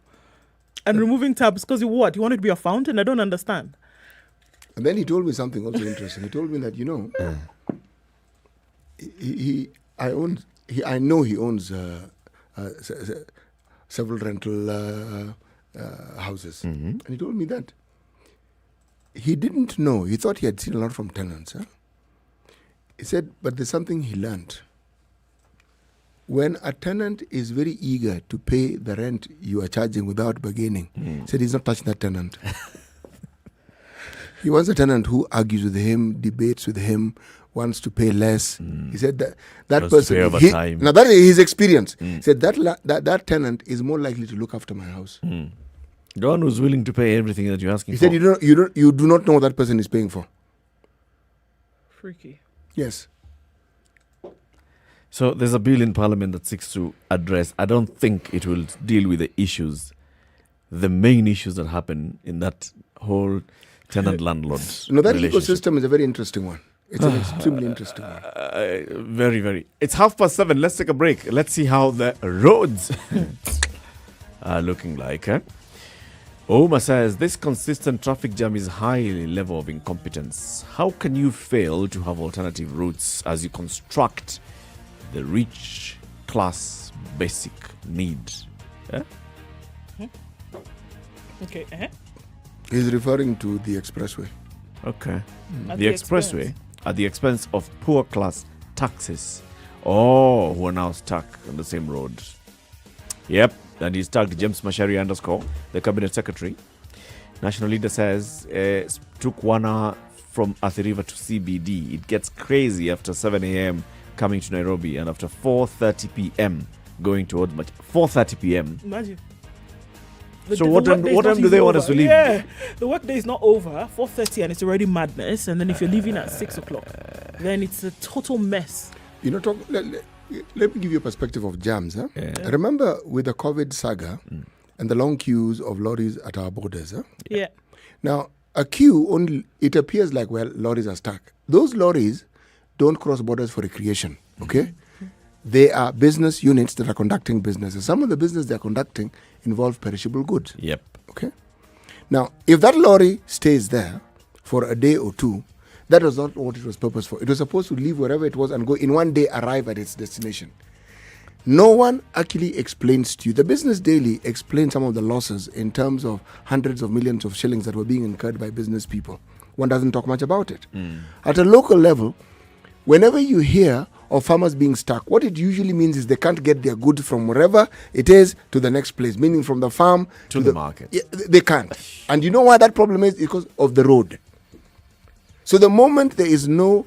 Speaker 11: and removing taps? Because you what? You want it to be a fountain? I don't understand.
Speaker 9: And then he told me something also interesting. He told me that, I know he owns several rental houses. And he told me that he didn't know. He thought he had seen a lot from tenants. He said, but there's something he learned. When a tenant is very eager to pay the rent you are charging without bargaining, he said he's not touching that tenant. He wants a tenant who argues with him, debates with him, wants to pay less. He said that person. Now that is his experience. He said that tenant is more likely to look after my house.
Speaker 12: The one who's willing to pay everything that you're asking
Speaker 9: he
Speaker 12: for.
Speaker 9: He said you do not know what that person is paying for.
Speaker 11: Freaky.
Speaker 9: Yes.
Speaker 12: So there's a bill in Parliament that seeks to address. I don't think it will deal with the issues, the main issues that happen in that whole tenant-landlord
Speaker 9: that ecosystem is a very interesting one. It's an extremely interesting one.
Speaker 12: Very, very. It's 7:30. Let's take a break. Let's see how the roads are looking like. Oma says, this consistent traffic jam is high level of incompetence. How can you fail to have alternative routes as you construct the rich class basic need? Eh?
Speaker 11: Okay.
Speaker 9: He's referring to the Expressway.
Speaker 12: Okay.
Speaker 11: At
Speaker 12: The
Speaker 11: the
Speaker 12: Expressway at the expense of poor class taxis. Oh, who are now stuck on the same road. Yep. And he's tagged James Mashari _ the cabinet secretary. National leader says took 1 hour from Athi River to CBD. It gets crazy after 7 a.m. coming to Nairobi and after 4:30 p.m. going towards 4:30 p.m.
Speaker 11: Imagine.
Speaker 12: So what time do they want us to leave?
Speaker 11: Yeah, the workday is not over. 4:30 and it's already madness. And then if you're leaving at 6 o'clock, then it's a total mess.
Speaker 9: You know, let me give you a perspective of jams. Huh? Yeah. Remember with the COVID saga and the long queues of lorries at our borders? Huh?
Speaker 11: Yeah.
Speaker 9: Now, a queue, only it appears like, well, lorries are stuck. Those lorries don't cross borders for recreation, okay? They are business units that are conducting businesses. Some of the business they're conducting involve perishable goods.
Speaker 12: Yep.
Speaker 9: Okay? Now, if that lorry stays there for a day or two, that was not what it was purposed for. It was supposed to leave wherever it was and go in one day, arrive at its destination. No one actually explains to you. The Business Daily explained some of the losses in terms of hundreds of millions of shillings that were being incurred by business people. One doesn't talk much about it. At a local level, whenever you hear of farmers being stuck, what it usually means is they can't get their goods from wherever it is to the next place, meaning from the farm
Speaker 12: to the market.
Speaker 9: Yeah, they can't. And you know why that problem is? Because of the road. So the moment there is no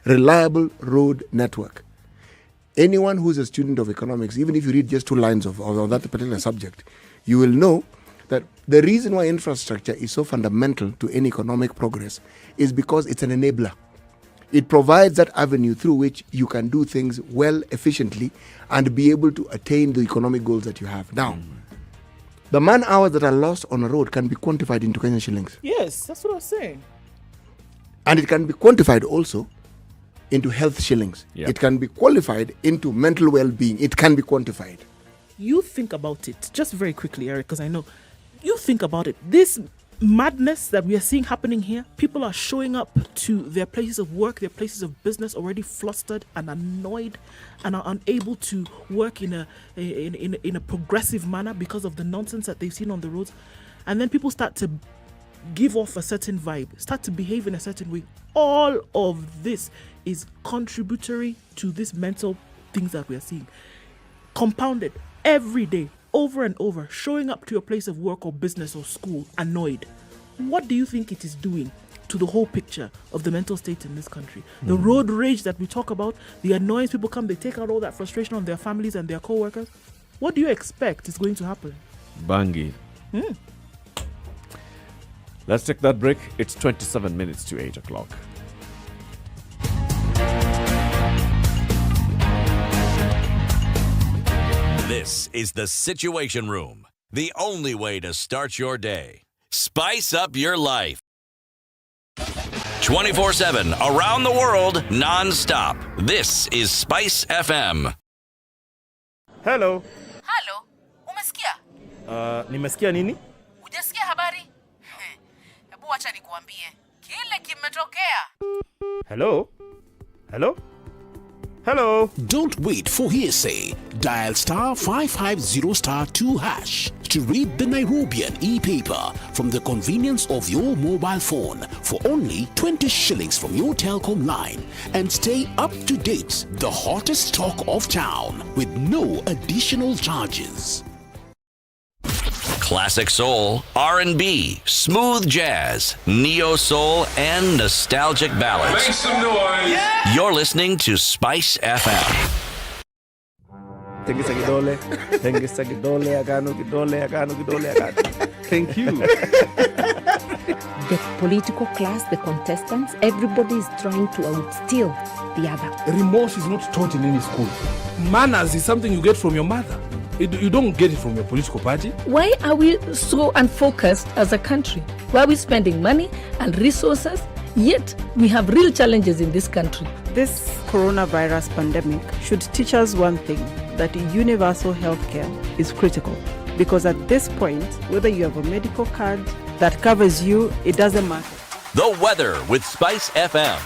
Speaker 9: reliable road network, anyone who's a student of economics, even if you read just 2 lines of that particular subject, you will know that the reason why infrastructure is so fundamental to any economic progress is because it's an enabler. It provides that avenue through which you can do things well, efficiently, and be able to attain the economic goals that you have. Now, the man hours that are lost on a road can be quantified into Kenyan shillings.
Speaker 11: Yes, that's what I was saying.
Speaker 9: And it can be quantified also into health shillings.
Speaker 12: Yep.
Speaker 9: It can be qualified into mental well-being. It can be quantified.
Speaker 11: You think about it, just very quickly, Eric, because I know. You think about it. This madness that we are seeing happening here, people are showing up to their places of work, their places of business already flustered and annoyed and are unable to work in a progressive manner because of the nonsense that they've seen on the roads. And then people start to give off a certain vibe, start to behave in a certain way. All of this is contributory to this mental things that we are seeing. Compounded every day, over and over, showing up to your place of work or business or school annoyed. What do you think it is doing to the whole picture of the mental state in this country? The road rage that we talk about, the annoyance people come, they take out all that frustration on their families and their co-workers. What do you expect is going to happen?
Speaker 12: Bangi. Let's take that break. It's 27 minutes to 8 o'clock.
Speaker 5: This is the Situation Room, the only way to start your day. Spice up your life. 24/7, around the world, non-stop. This is SpiceFM.
Speaker 13: Hello.
Speaker 14: Halo, umesikia?
Speaker 13: Nimesikia nini?
Speaker 14: Hujasikia habari? Hebu acha nikuambie. Kile kimetokea.
Speaker 13: Hello? Hello? Hello?
Speaker 15: Don't wait for hearsay. Dial *550*2# to read the Nairobian e-paper from the convenience of your mobile phone for only 20 shillings from your telecom line and stay up to date. The hottest talk of town with no additional charges.
Speaker 5: Classic soul, R&B, smooth jazz, neo soul, and nostalgic ballads.
Speaker 21: Make some noise. Yeah!
Speaker 5: You're listening to Spice FM.
Speaker 10: Tengisa kidole, agano.
Speaker 17: Thank you.
Speaker 7: The political class, the contestants, everybody is trying to outsteal the other.
Speaker 18: Remorse is not taught in any school. Manners is something you get from your mother. You don't get it from your political party.
Speaker 22: Why are we so unfocused as a country? Why are we spending money and resources, yet we have real challenges in this country?
Speaker 20: This coronavirus pandemic should teach us one thing, that universal healthcare is critical. Because at this point, whether you have a medical card that covers you, it doesn't matter.
Speaker 5: The weather with Spice FM.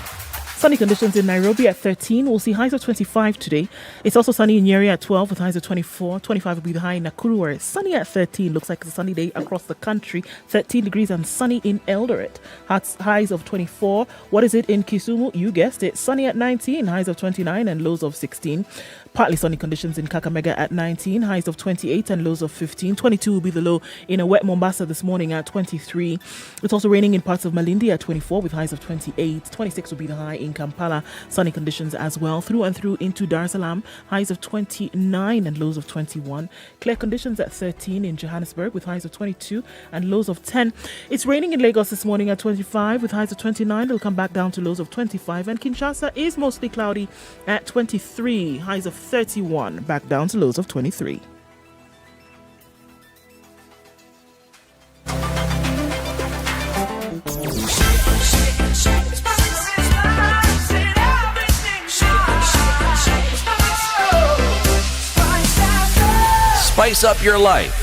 Speaker 11: Sunny conditions in Nairobi at 13. We'll see highs of 25 today. It's also sunny in Nyeri at 12 with highs of 24. 25 will be the high in Nakuru, where it's sunny at 13. Looks like it's a sunny day across the country. 13 degrees and sunny in Eldoret. Highs of 24. What is it in Kisumu? You guessed it. Sunny at 19. Highs of 29 and lows of 16. Partly sunny conditions in Kakamega at 19. Highs of 28 and lows of 15. 22 will be the low in a wet Mombasa this morning at 23. It's also raining in parts of Malindi at 24 with highs of 28. 26 will be the high in Kampala. Sunny conditions as well through and through into Dar es Salaam. Highs of 29 and lows of 21. Clear conditions at 13 in Johannesburg with highs of 22 and lows of 10. It's raining in Lagos this morning at 25 with highs of 29. It'll come back down to lows of 25. And Kinshasa is mostly cloudy at 23. Highs of 31 back down to lows of 23.
Speaker 5: Spice up your life.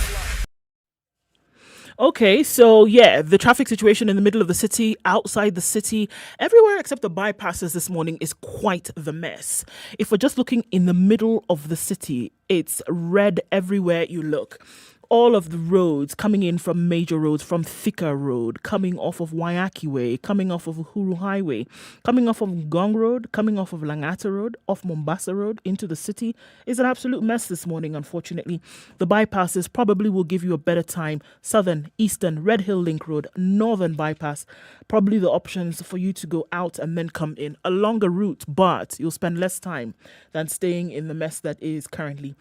Speaker 11: Okay, so yeah, the traffic situation in the middle of the city, outside the city, everywhere except the bypasses this morning is quite the mess. If we're just looking in the middle of the city, it's red everywhere you look. All of the roads coming in from major roads, from Thika Road, coming off of Wayaki Way, coming off of Uhuru Highway, coming off of Gong Road, coming off of Langata Road, off Mombasa Road into the city is an absolute mess this morning, unfortunately. The bypasses probably will give you a better time. Southern, Eastern, Red Hill Link Road, Northern Bypass, probably the options for you to go out and then come in. A longer route, but you'll spend less time than staying in the mess that is currently.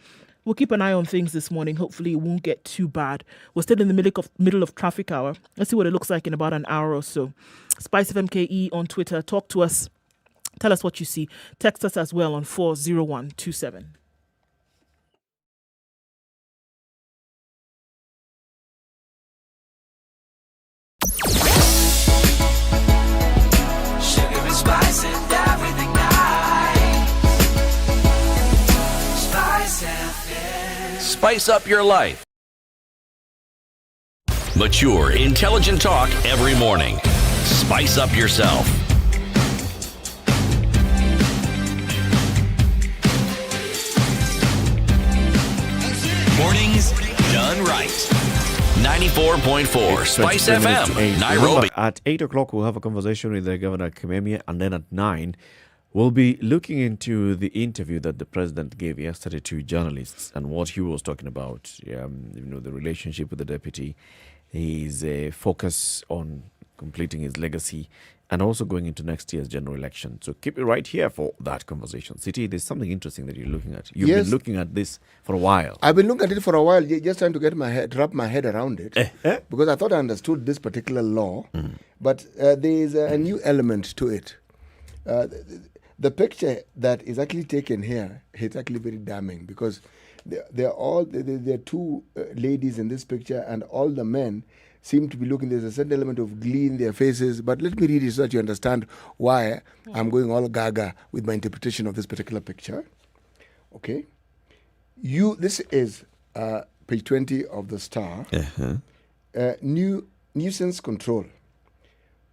Speaker 11: We'll keep an eye on things this morning. Hopefully it won't get too bad. We're still in the middle of traffic hour. Let's see what it looks like in about an hour or so. SpiceFMKE on Twitter. Talk to us. Tell us what you see. Text us as well on 40127.
Speaker 6: Sugar and spice and everything nice. Spice FM.
Speaker 5: Spice up your life. Mature, intelligent talk every morning. Spice up yourself. Mornings done right. 94.4 Spice FM, Nairobi.
Speaker 12: Remember, at 8 o'clock, we'll have a conversation with the Governor Kimemia, and then at 9, we'll be looking into the interview that the president gave yesterday to journalists and what he was talking about. The relationship with the deputy, his focus on completing his legacy, and also going into next year's general election. So keep it right here for that conversation. City, there's something interesting that you're looking at. You've been looking at this for a while.
Speaker 9: I've been looking at it for a while, just trying to wrap my head around it, because I thought I understood this particular law, but there is a new element to it. The picture that is actually taken here is actually very damning, because there are two ladies in this picture, and all the men seem to be looking. There's a certain element of glee in their faces, but let me read it so that you understand why I'm going all gaga with my interpretation of this particular picture. Okay, this is page 20 of the Star. Nuisance control.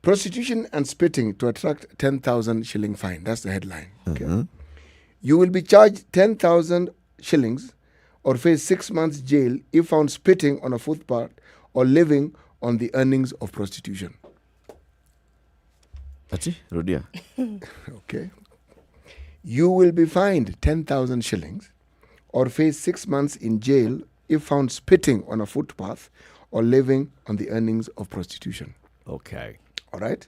Speaker 9: Prostitution and spitting to attract 10,000 shilling fine. That's the headline. Okay. You will be charged 10,000 shillings or face 6 months jail if found spitting on a footpath or living on the earnings of prostitution.
Speaker 12: That's it, Rodia.
Speaker 9: Okay. You will be fined 10,000 shillings or face 6 months in jail if found spitting on a footpath or living on the earnings of prostitution.
Speaker 12: Okay.
Speaker 9: All right.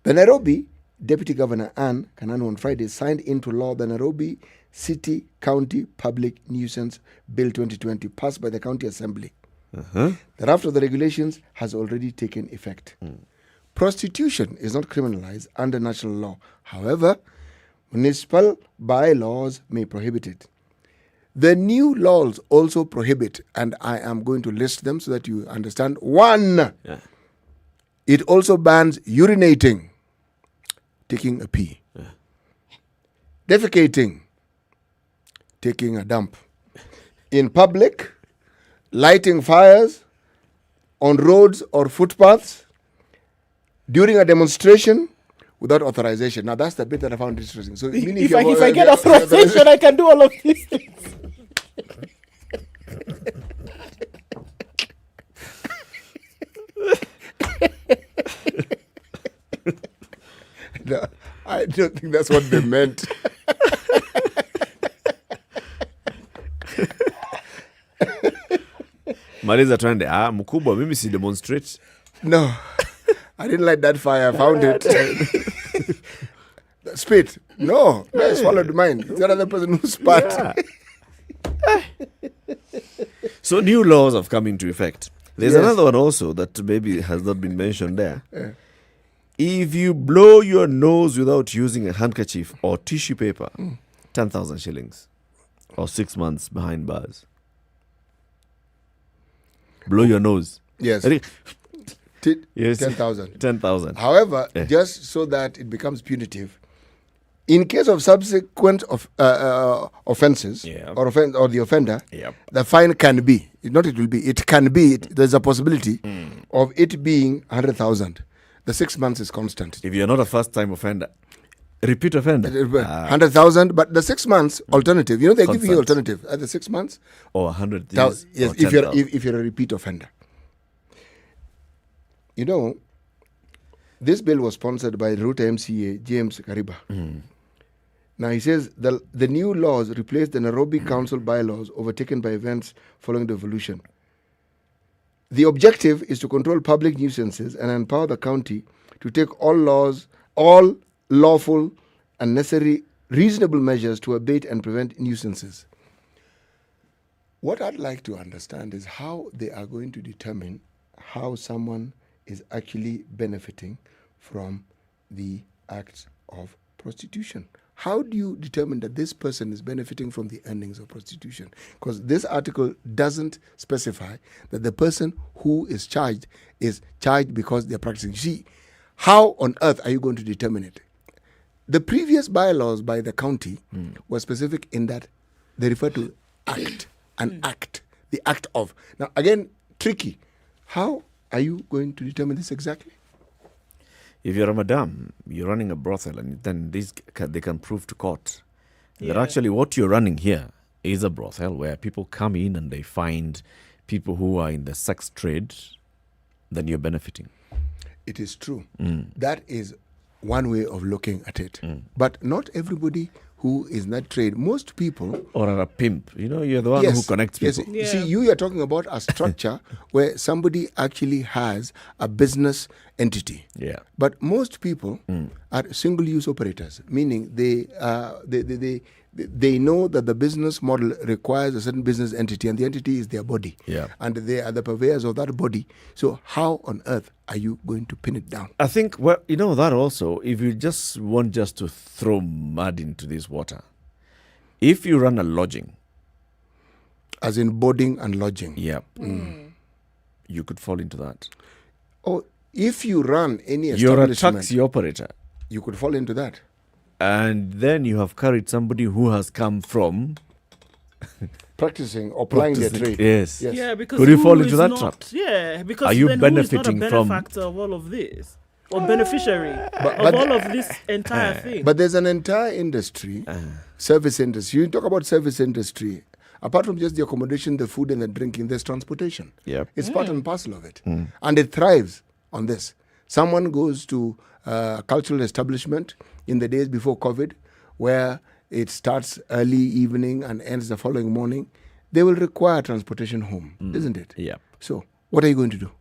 Speaker 9: The Nairobi Deputy Governor Anne Kananu on Friday signed into law the Nairobi City County Public Nuisance Bill 2020, passed by the County Assembly. The draft of the regulations has already taken effect. Prostitution is not criminalized under national law. However, municipal bylaws may prohibit it. The new laws also prohibit, and I am going to list them so that you understand. 1, it also bans urinating, taking a pee, defecating, taking a dump, in public, lighting fires on roads or footpaths during a demonstration without authorization. Now that's the bit that I found interesting. So meaning
Speaker 11: If I get authorization, I can do all of these things.
Speaker 9: No, I don't think that's what they meant.
Speaker 12: Maliza twende. Mkubwa, mimi si demonstrate.
Speaker 9: No, I didn't light that fire. I found it. Spit. No, I swallowed mine. It's the other person who spat.
Speaker 12: Yeah. So new laws have come into effect. There's another one also that maybe has not been mentioned there.
Speaker 9: Yeah.
Speaker 12: If you blow your nose without using a handkerchief or tissue paper, 10,000 shillings or 6 months behind bars. Blow your nose.
Speaker 9: Yes.
Speaker 12: Yes.
Speaker 9: 10,000.
Speaker 12: 10,000.
Speaker 9: However, just so that it becomes punitive, in case of subsequent offences or the offender, the fine can be, it can be, there's a possibility of it being 100,000. The 6 months is constant.
Speaker 12: If you're not a first-time offender, repeat offender.
Speaker 9: 100,000, but the 6 months alternative, they're giving you alternative at the 6 months.
Speaker 12: Or 100 years.
Speaker 9: Yes, if you're a repeat offender. This bill was sponsored by Ruta MCA James Kariba. Now he says the new laws replace the Nairobi Council bylaws overtaken by events following devolution. The objective is to control public nuisances and empower the county to take all lawful and necessary reasonable measures to abate and prevent nuisances. What I'd like to understand is how they are going to determine how someone is actually benefiting from the acts of prostitution. How do you determine that this person is benefiting from the earnings of prostitution? Because this article doesn't specify that the person who is charged because they're practicing. You see, how on earth are you going to determine it? The previous bylaws by the county were specific in that they refer to act, the act of. Now, again, tricky. How are you going to determine this exactly?
Speaker 12: If you're a madam, you're running a brothel, and then they can prove to court that actually what you're running here is a brothel where people come in and they find people who are in the sex trade, then you're benefiting.
Speaker 9: It is true. That is one way of looking at it. But not everybody who is in that trade, most people...
Speaker 12: Or a pimp. You're the one who connects people.
Speaker 9: Yes. See, you are talking about a structure where somebody actually has a business entity.
Speaker 12: Yeah.
Speaker 9: But most people are single-use operators, meaning they know that the business model requires a certain business entity, and the entity is their body.
Speaker 12: Yeah.
Speaker 9: And they are the purveyors of that body. So how on earth are you going to pin it down?
Speaker 12: I think, that also, if you just want to throw mud into this water, if you run a lodging.
Speaker 9: As in boarding and lodging.
Speaker 12: Yeah. You could fall into that.
Speaker 9: Oh, if you run any establishment.
Speaker 12: You're a taxi operator.
Speaker 9: You could fall into that.
Speaker 12: And then you have carried somebody who has come from
Speaker 9: practicing or applying their trade.
Speaker 12: Yes.
Speaker 11: Yeah, because
Speaker 12: could you fall into that trap?
Speaker 11: Yeah, because
Speaker 12: are you
Speaker 11: then
Speaker 12: benefiting
Speaker 11: who is not a benefactor of all of this? Or beneficiary of all of this entire thing?
Speaker 9: But there's an entire industry, service industry. You talk about service industry. Apart from just the accommodation, the food and the drinking, there's transportation.
Speaker 12: Yep.
Speaker 9: It's part and parcel of it. And it thrives on this. Someone goes to a cultural establishment in the days before COVID, where it starts early evening and ends the following morning. They will require transportation home, isn't it?
Speaker 12: Yeah.
Speaker 9: So what are you going to do?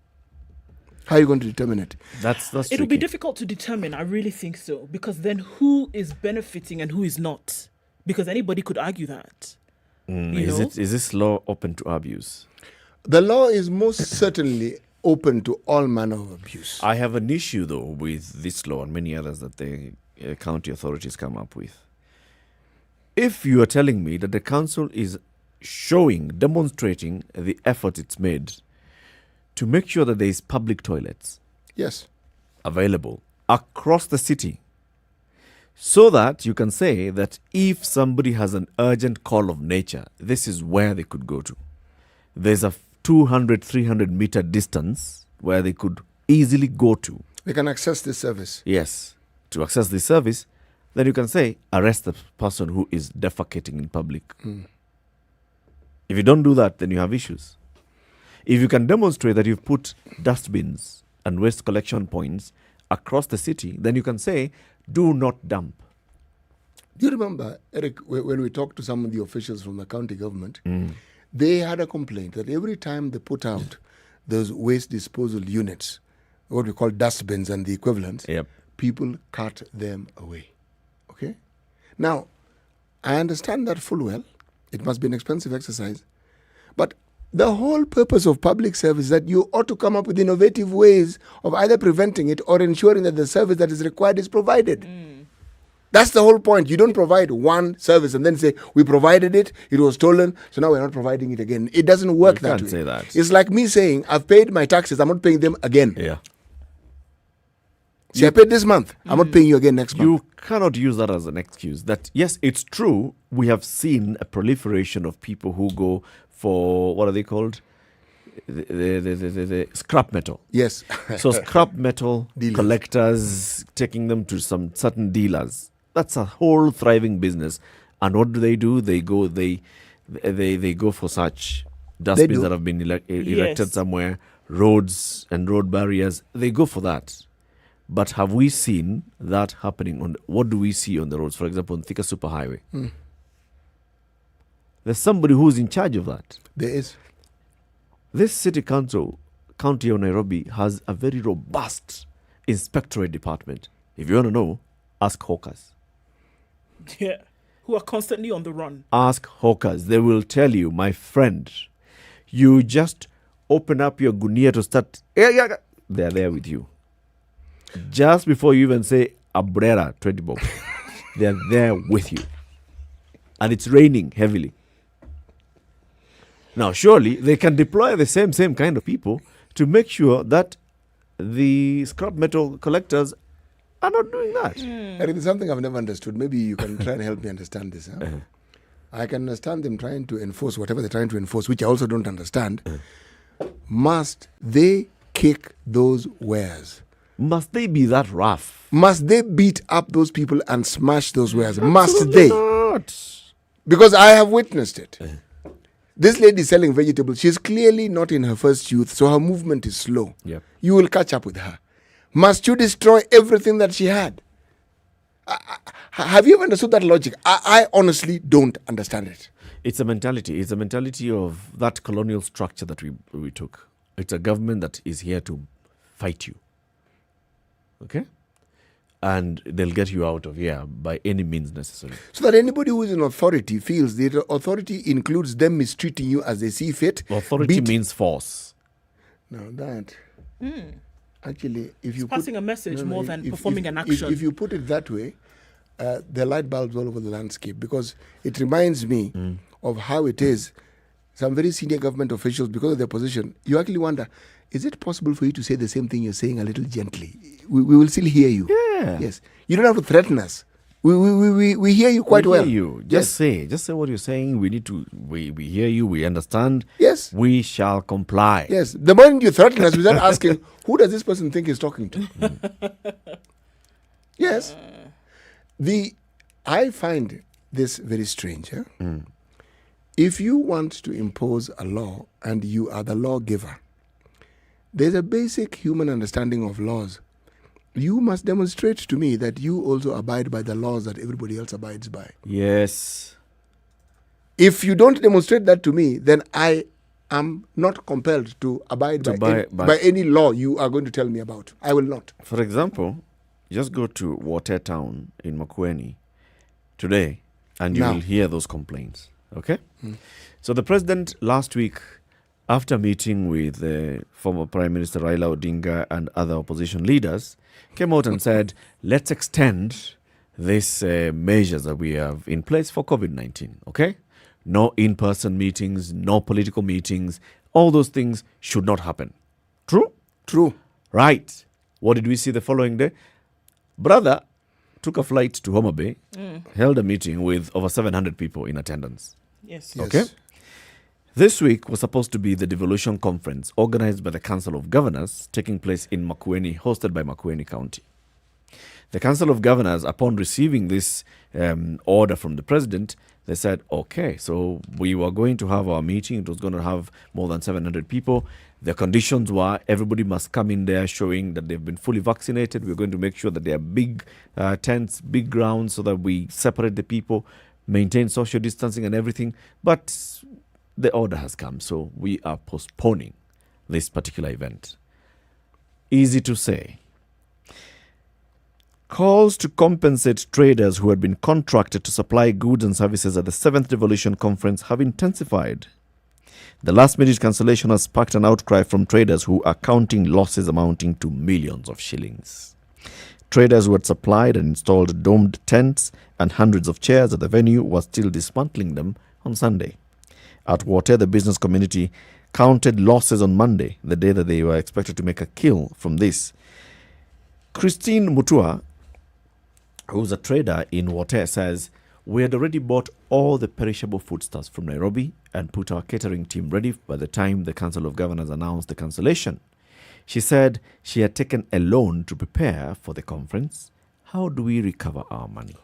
Speaker 9: How are you going to determine it?
Speaker 12: That's
Speaker 11: It will be difficult to determine. I really think so. Because then who is benefiting and who is not? Because anybody could argue that.
Speaker 12: Is this law open to abuse?
Speaker 9: The law is most certainly open to all manner of abuse.
Speaker 12: I have an issue, though, with this law and many others that the county authorities come up with. If you are telling me that the council is demonstrating the effort it's made to make sure that there is public toilets available across the city, so that you can say that if somebody has an urgent call of nature, this is where they could go to. There's a 200, 300 meter distance where they could easily go to.
Speaker 9: They can access this service.
Speaker 12: Yes. To access this service, then you can say, arrest the person who is defecating in public. If you don't do that, then you have issues. If you can demonstrate that you've put dustbins and waste collection points across the city, then you can say, do not dump.
Speaker 9: Do you remember, Eric, when we talked to some of the officials from the county government, they had a complaint that every time they put out those waste disposal units, what we call dustbins and the equivalents, people cut them away. Okay? Now, I understand that full well. It must be an expensive exercise. But the whole purpose of public service is that you ought to come up with innovative ways of either preventing it or ensuring that the service that is required is provided. That's the whole point. You don't provide one service and then say, we provided it, it was stolen, so now we're not providing it again. It doesn't work that way.
Speaker 12: You can't say that.
Speaker 9: It's like me saying, I've paid my taxes, I'm not paying them again.
Speaker 12: Yeah.
Speaker 9: See, I paid this month, I'm not paying you again next month.
Speaker 12: You cannot use that as an excuse. That, yes, it's true, we have seen a proliferation of people who go for, what are they called? The scrap metal.
Speaker 9: Yes.
Speaker 12: So scrap metal
Speaker 9: Dealers.
Speaker 12: collectors taking them to some certain dealers. That's a whole thriving business. And what do? They go for such dustbins that have been erected somewhere, roads and road barriers. They go for that. But have we seen that happening? What do we see on the roads? For example, on Thika Superhighway. There's somebody who's in charge of that.
Speaker 9: There is.
Speaker 12: This city council, County of Nairobi, has a very robust inspectorate department. If you want to know, ask hawkers.
Speaker 11: Yeah, who are constantly on the run.
Speaker 12: Ask hawkers. They will tell you, my friend, you just open up your gunia to start. They're there with you. Just before you even say Abrera 20 bob, they're there with you. And it's raining heavily. Now, surely they can deploy the same kind of people to make sure that the scrap metal collectors are not doing that.
Speaker 9: Eric, there's something I've never understood. Maybe you can try and help me understand this. Huh? I can understand them trying to enforce whatever they're trying to enforce, which I also don't understand. Must they kick those wares?
Speaker 12: Must they be that rough?
Speaker 9: Must they beat up those people and smash those wares?
Speaker 12: Absolutely
Speaker 9: Must they?
Speaker 12: Not.
Speaker 9: Because I have witnessed it. This lady selling vegetables, she's clearly not in her first youth, so her movement is slow.
Speaker 12: Yep.
Speaker 9: You will catch up with her. Must you destroy everything that she had? Have you ever understood that logic? I honestly don't understand it.
Speaker 12: It's a mentality. It's a mentality of that colonial structure that we took. It's a government that is here to fight you. Okay? And they'll get you out of here by any means necessary.
Speaker 9: So that anybody who is in authority feels the authority includes them mistreating you as they see fit.
Speaker 12: Authority means force.
Speaker 9: Now that... Actually, if you
Speaker 11: passing a message more than performing an action.
Speaker 9: If you put it that way, there are light bulbs all over the landscape, because it reminds me of how it is. Some very senior government officials, because of their position, you actually wonder, is it possible for you to say the same thing you're saying a little gently? We will still hear you.
Speaker 12: Yeah.
Speaker 9: Yes. You don't have to threaten us. We hear you quite well.
Speaker 12: We hear you. Just say what you're saying. We hear you. We understand.
Speaker 9: Yes.
Speaker 12: We shall comply.
Speaker 9: Yes. The moment you threaten us, we start asking, who does this person think he's talking to? Yes. I find this very strange. If you want to impose a law and you are the lawgiver, there's a basic human understanding of laws. You must demonstrate to me that you also abide by the laws that everybody else abides by.
Speaker 12: Yes.
Speaker 9: If you don't demonstrate that to me, then I am not compelled to abide by any law you are going to tell me about. I will not.
Speaker 12: For example, just go to Water Town in Makueni today and you will hear those complaints. Okay? So the president last week, after meeting with the former Prime Minister Raila Odinga and other opposition leaders, came out and said, let's extend these measures that we have in place for COVID-19, okay? No in-person meetings, no political meetings. All those things should not happen. True?
Speaker 9: True.
Speaker 12: Right. What did we see the following day? Brother took a flight to Homa Bay, held a meeting with over 700 people in attendance.
Speaker 11: Yes.
Speaker 12: Okay? This week was supposed to be the Devolution conference organized by the Council of Governors, taking place in Makueni, hosted by Makueni County. The Council of Governors, upon receiving this order from the president, they said, okay, so we were going to have our meeting. It was going to have more than 700 people. The conditions were everybody must come in there showing that they've been fully vaccinated. We're going to make sure that there are big tents, big grounds, so that we separate the people, maintain social distancing and everything. But the order has come, so we are postponing this particular event. Easy to say. Calls to compensate traders who had been contracted to supply goods and services at the 7th Devolution Conference have intensified. The last-minute cancellation has sparked an outcry from traders who are counting losses amounting to millions of shillings. Traders who had supplied and installed domed tents and hundreds of chairs at the venue were still dismantling them on Sunday. At Wote, the business community counted losses on Monday, the day that they were expected to make a kill from this. Christine Muthui, who's a trader in Wote, says, we had already bought all the perishable foodstuffs from Nairobi and put our catering team ready by the time the Council of Governors announced the cancellation. She said she had taken a loan to prepare for the conference. How do we recover our money?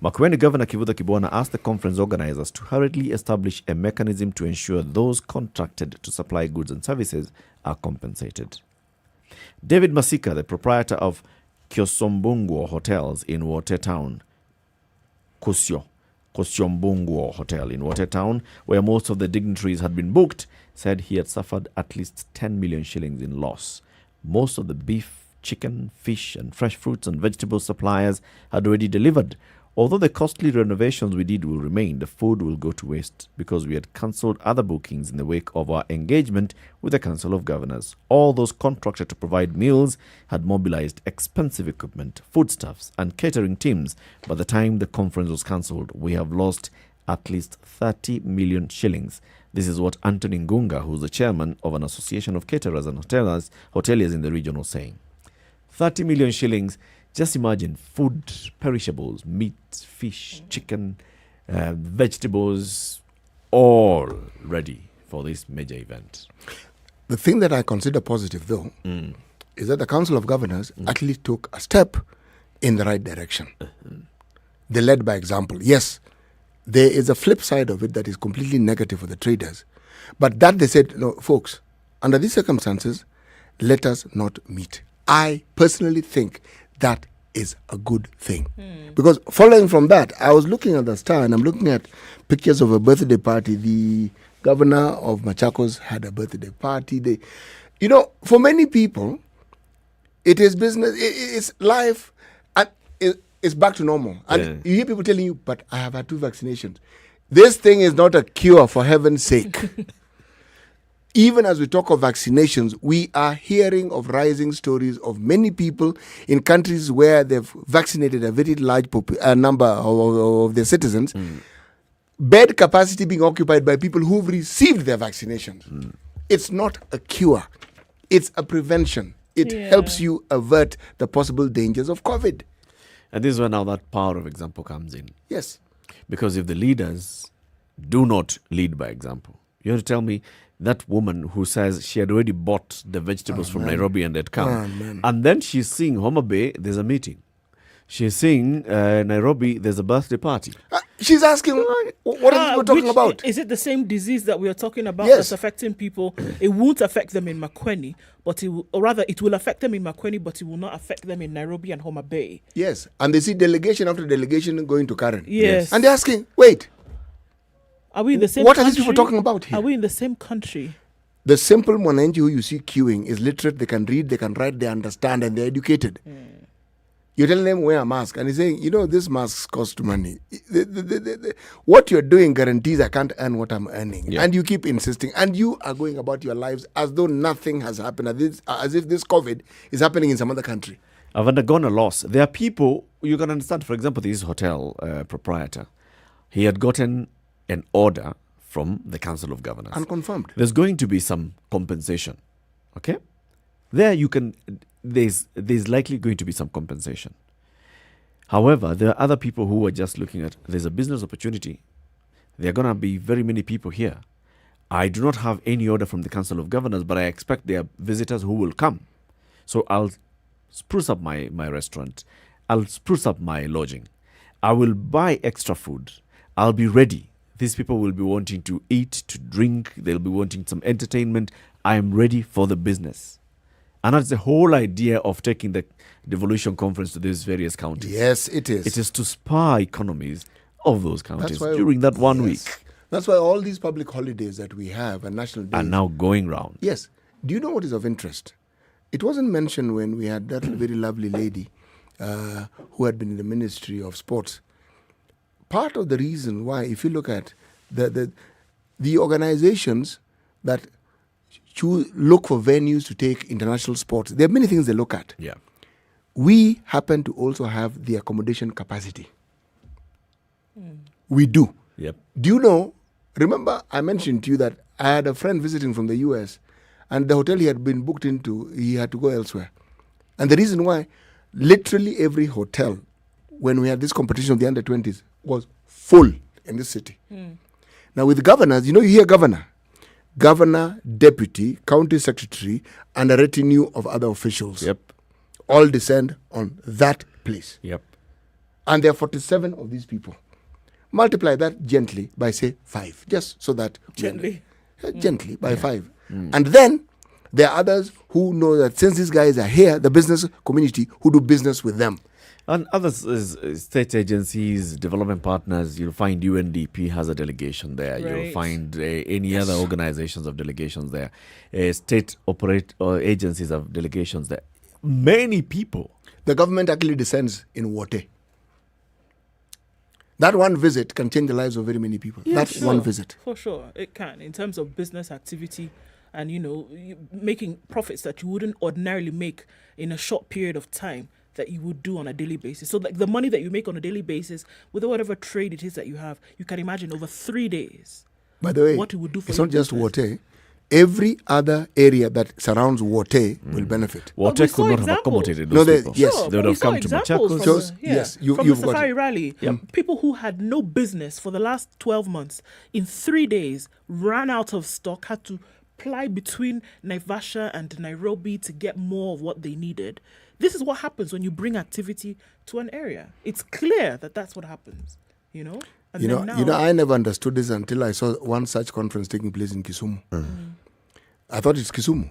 Speaker 12: Makueni Governor Kivutha Kibwana asked the conference organizers to hurriedly establish a mechanism to ensure those contracted to supply goods and services are compensated. David Masika, the proprietor of Kyosombunguo Hotels in Wote Town, Kyosombunguo Hotel in Wote Town, where most of the dignitaries had been booked, said he had suffered at least 10 million shillings in loss. Most of the beef, chicken, fish and fresh fruits and vegetable suppliers had already delivered. Although the costly renovations we did will remain, the food will go to waste because we had cancelled other bookings in the wake of our engagement with the Council of Governors. All those contracted to provide meals had mobilized expensive equipment, foodstuffs and catering teams. By the time the conference was cancelled, we have lost at least 30 million shillings. This is what Anthony Ngunga, who's the chairman of an association of caterers and hoteliers in the region, was saying. 30 million shillings. Just imagine food, perishables, meat, fish, chicken, vegetables, all ready for this major event.
Speaker 9: The thing that I consider positive, though, is that the Council of Governors actually took a step in the right direction. They led by example. Yes, there is a flip side of it that is completely negative for the traders. But that they said, no, folks, under these circumstances, let us not meet. I personally think that is a good thing. Because following from that, I was looking at the Star and I'm looking at pictures of a birthday party. The governor of Machakos had a birthday party. For many people, it is business, it's life, and it's back to normal. And you hear people telling you, but I have had 2 vaccinations. This thing is not a cure, for heaven's sake. Even as we talk of vaccinations, we are hearing of rising stories of many people in countries where they've vaccinated a very large number of their citizens, bed capacity being occupied by people who've received their vaccinations. It's not a cure. It's a prevention. It helps you avert the possible dangers of COVID.
Speaker 12: And this is where now that power of example comes in.
Speaker 9: Yes.
Speaker 12: Because if the leaders do not lead by example, you have to tell me that woman who says she had already bought the vegetables from Nairobi and had come. And then she's seeing Homa Bay, there's a meeting. She's seeing Nairobi, there's a birthday party.
Speaker 9: She's asking, what are you talking about?
Speaker 11: Is it the same disease that we are talking about that's affecting people? It won't affect them in Makueni, but it will affect them in Makueni, but it will not affect them in Nairobi and Homa Bay.
Speaker 9: Yes, and they see delegation after delegation going to Karen.
Speaker 11: Yes.
Speaker 9: And they're asking, wait,
Speaker 11: are we in the same
Speaker 9: what
Speaker 11: country?
Speaker 9: are these people talking about here?
Speaker 11: Are we in the same country?
Speaker 9: The simple Mwananchi who you see queuing is literate, they can read, they can write, they understand, and they're educated. You tell them wear a mask, and he's saying, this mask costs money. What you're doing guarantees I can't earn what I'm earning. And you keep insisting, and you are going about your lives as though nothing has happened, as if this COVID is happening in some other country.
Speaker 12: I've undergone a loss. There are people, you can understand, for example, this hotel proprietor, he had gotten an order from the Council of Governors.
Speaker 9: Unconfirmed.
Speaker 12: There's going to be some compensation. Okay? There you can, there's likely going to be some compensation. However, there are other people who are just looking at, there's a business opportunity. There are going to be very many people here. I do not have any order from the Council of Governors, but I expect there are visitors who will come. So I'll spruce up my restaurant. I'll spruce up my lodging. I will buy extra food. I'll be ready. These people will be wanting to eat, to drink. They'll be wanting some entertainment. I am ready for the business. And that's the whole idea of taking the Devolution conference to these various counties.
Speaker 9: Yes, it is.
Speaker 12: It is to spur economies of those counties during that 1 week.
Speaker 9: That's why all these public holidays that we have and national days
Speaker 12: are now going round.
Speaker 9: Yes. Do you know what is of interest? It wasn't mentioned when we had that very lovely lady who had been in the Ministry of Sports. Part of the reason why, if you look at the organizations that look for venues to take international sports, there are many things they look at.
Speaker 12: Yeah.
Speaker 9: We happen to also have the accommodation capacity. We do.
Speaker 12: Yep.
Speaker 9: Do you know, remember I mentioned to you that I had a friend visiting from the US and the hotel he had been booked into, he had to go elsewhere. And the reason why, literally every hotel, when we had this competition of the under-20s, was full in this city. Now with governors, you hear governor, deputy, county secretary, and a retinue of other officials.
Speaker 12: Yep.
Speaker 9: All descend on that place.
Speaker 12: Yep.
Speaker 9: And there are 47 of these people. Multiply that gently by, say, 5. Just so that...
Speaker 11: Gently.
Speaker 9: Gently by 5. And then there are others who know that since these guys are here, the business community who do business with them.
Speaker 12: And others, state agencies, development partners, you'll find UNDP has a delegation there.
Speaker 11: Right.
Speaker 12: You'll find any other organizations of delegations there. State agencies have delegations there. Many people.
Speaker 9: The government actually descends in water. That one visit can change the lives of very many people.
Speaker 11: Yeah,
Speaker 9: That's one visit.
Speaker 11: For sure, it can. In terms of business activity and, making profits that you wouldn't ordinarily make in a short period of time that you would do on a daily basis. So like the money that you make on a daily basis with whatever trade it is that you have, you can imagine over 3 days.
Speaker 9: By the way,
Speaker 11: what it would do for
Speaker 9: it's
Speaker 11: your
Speaker 9: not just
Speaker 11: business.
Speaker 9: water. Every other area that surrounds water will benefit.
Speaker 12: Water could not have accommodated those people.
Speaker 9: Yes.
Speaker 12: They would have come to Machakos.
Speaker 9: Yes,
Speaker 11: from
Speaker 9: you've
Speaker 11: the
Speaker 9: got
Speaker 11: Safari
Speaker 9: it.
Speaker 11: Rally,
Speaker 12: Yep.
Speaker 11: people who had no business for the last 12 months, in 3 days, ran out of stock, had to ply between Naivasha and Nairobi to get more of what they needed. This is what happens when you bring activity to an area. It's clear that that's what happens, And then now,
Speaker 9: I never understood this until I saw one such conference taking place in Kisumu. I thought it's Kisumu.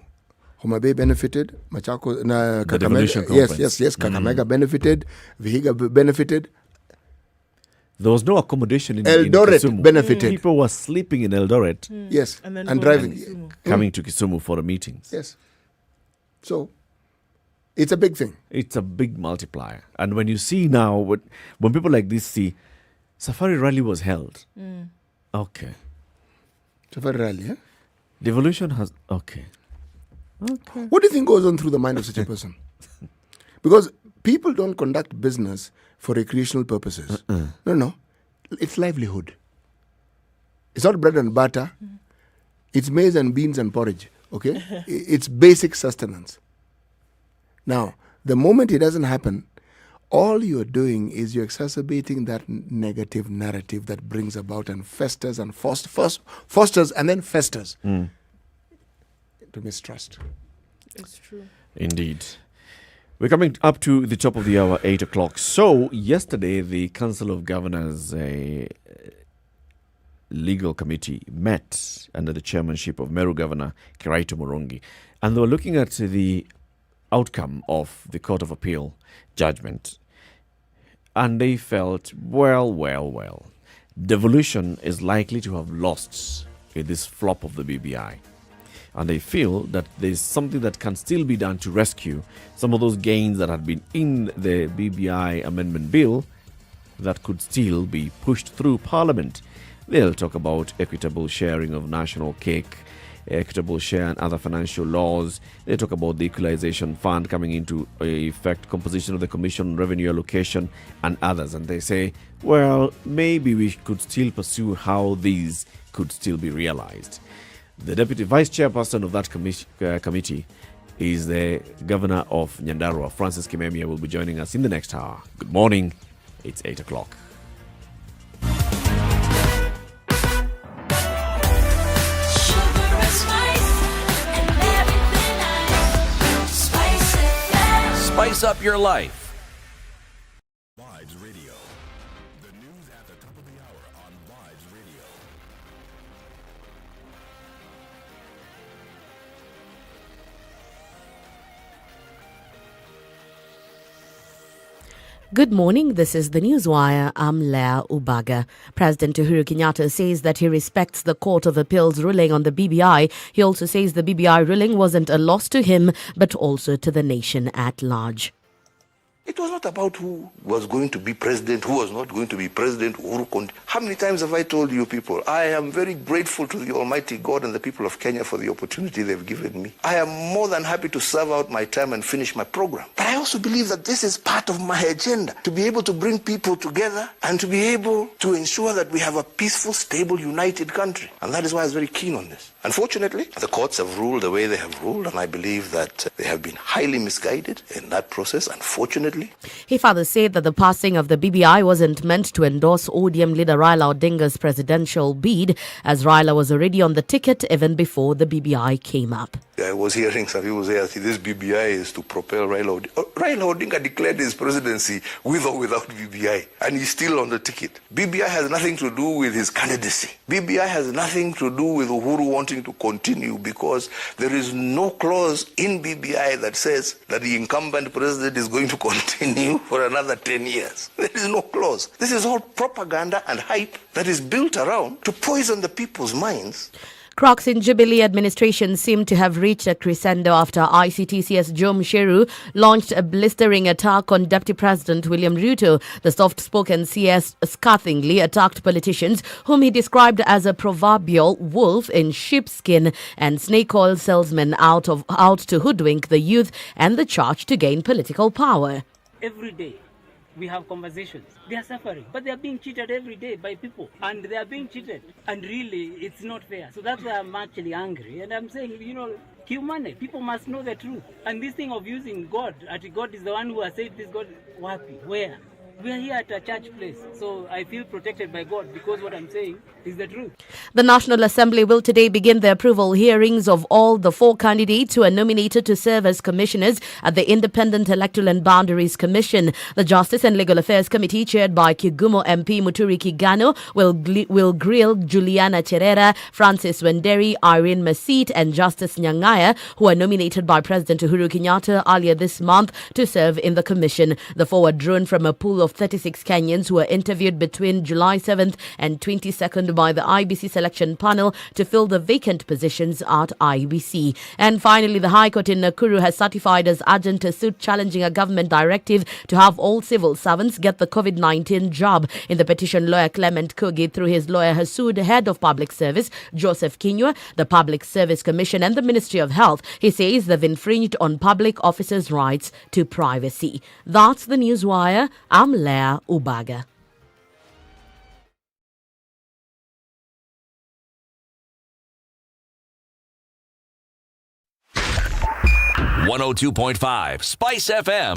Speaker 9: Homa Bay benefited, Machakos,
Speaker 12: The Devolution
Speaker 9: Kakamega.
Speaker 12: Conference.
Speaker 9: Yes, Kakamega benefited, Vihiga benefited.
Speaker 12: There was no accommodation in
Speaker 9: Eldoret
Speaker 12: Kisumu.
Speaker 9: benefited.
Speaker 12: People were sleeping in Eldoret.
Speaker 9: Yes,
Speaker 11: and, then
Speaker 9: and
Speaker 11: going
Speaker 9: driving.
Speaker 11: to Kisumu.
Speaker 12: Coming to Kisumu for the meetings.
Speaker 9: Yes. So, it's a big thing.
Speaker 12: It's a big multiplier. And when you see now, when people like this see, Safari Rally was held. Okay.
Speaker 9: Safari Rally, yeah?
Speaker 12: Devolution has... Okay.
Speaker 9: What do you think goes on through the mind of such a person? Because people don't conduct business for recreational purposes. No. It's livelihood. It's not bread and butter. It's maize and beans and porridge. Okay? It's basic sustenance. Now, the moment it doesn't happen, all you're doing is you're exacerbating that negative narrative that brings about and festers and fosters and then festers to mistrust.
Speaker 11: It's true.
Speaker 12: Indeed. We're coming up to the top of the hour, 8 o'clock. So, yesterday, the Council of Governors Legal Committee met under the chairmanship of Meru Governor Kiraito Morongi, and they were looking at the outcome of the Court of Appeal judgment. And they felt, well, Devolution is likely to have lost in this flop of the BBI. And they feel that there's something that can still be done to rescue some of those gains that had been in the BBI amendment bill that could still be pushed through Parliament. They'll talk about equitable sharing of national cake, equitable share and other financial laws. They talk about the equalization fund coming into effect, composition of the Commission on Revenue Allocation, and others. And they say, well, maybe we could still pursue how these could still be realized. The Deputy Vice Chairperson of that committee is the Governor of Nyandarua, Francis Kimemia, will be joining us in the next hour. Good morning. It's 8 o'clock.
Speaker 5: Spice up your life.
Speaker 8: Vibes Radio. The news at the top of the hour on Vibes Radio.
Speaker 2: Good morning. This is the Newswire. I'm Leah Ubaga. President Uhuru Kenyatta says that he respects the Court of Appeal's ruling on the BBI. He also says the BBI ruling wasn't a loss to him, but also to the nation at large.
Speaker 1: It was not about who was going to be president, who was not going to be president. How many times have I told you people, I am very grateful to the Almighty God and the people of Kenya for the opportunity they've given me. I am more than happy to serve out my term and finish my program. But I also believe that this is part of my agenda, to be able to bring people together and to be able to ensure that we have a peaceful, stable, united country. And that is why I was very keen on this. Unfortunately, the courts have ruled the way they have ruled, and I believe that they have been highly misguided in that process, unfortunately.
Speaker 2: He further said that the passing of the BBI wasn't meant to endorse ODM leader Raila Odinga's presidential bid, as Raila was already on the ticket even before the BBI came up.
Speaker 1: I was hearing some people say, this BBI is to propel Raila Odinga. Raila Odinga declared his presidency with or without BBI, and he's still on the ticket. BBI has nothing to do with his candidacy. BBI has nothing to do with Uhuru wanting to continue, because there is no clause in BBI that says that the incumbent president is going to continue for another 10 years. There is no clause. This is all propaganda and hype that is built around to poison the people's minds.
Speaker 2: Crocs in Jubilee administration seem to have reached a crescendo after ICTCS Joe Musheru launched a blistering attack on Deputy President William Ruto. The soft-spoken CS scathingly attacked politicians whom he described as a proverbial wolf in sheepskin and snake oil salesmen out to hoodwink the youth and the church to gain political power.
Speaker 21: Every day we have conversations. They are suffering, but they are being cheated every day by people, and they are being cheated, and really it's not fair. So that's why I'm actually angry, and I'm saying, humanity, people must know the truth. And this thing of using God, God is the one who has said this, God, where? We are here at a church place, so I feel protected by God because what I'm saying is the truth.
Speaker 2: The National Assembly will today begin the approval hearings of all the 4 candidates who are nominated to serve as commissioners at the Independent Electoral and Boundaries Commission. The Justice and Legal Affairs Committee, chaired by Kisumu MP Muthui Kigano, will grill Juliana Cherera, Francis Wenderi, Irene Masit and Justice Nyangaya, who are nominated by President Uhuru Kenyatta earlier this month to serve in the commission. The 4 were drawn from a pool of 36 Kenyans who were interviewed between July 7th and 22nd by the IBC selection panel to fill the vacant positions at IBC. And finally, the High Court in Nakuru has certified as urgent a suit challenging a government directive to have all civil servants get the COVID-19 jab. In the petition, lawyer Clement Kogi, through his lawyer, has sued Head of Public Service Joseph Kinyua, the Public Service Commission and the Ministry of Health. He says they've infringed on public officers' rights to privacy. That's the Newswire. I'm Leah Ubaga.
Speaker 5: .5 Spice FM,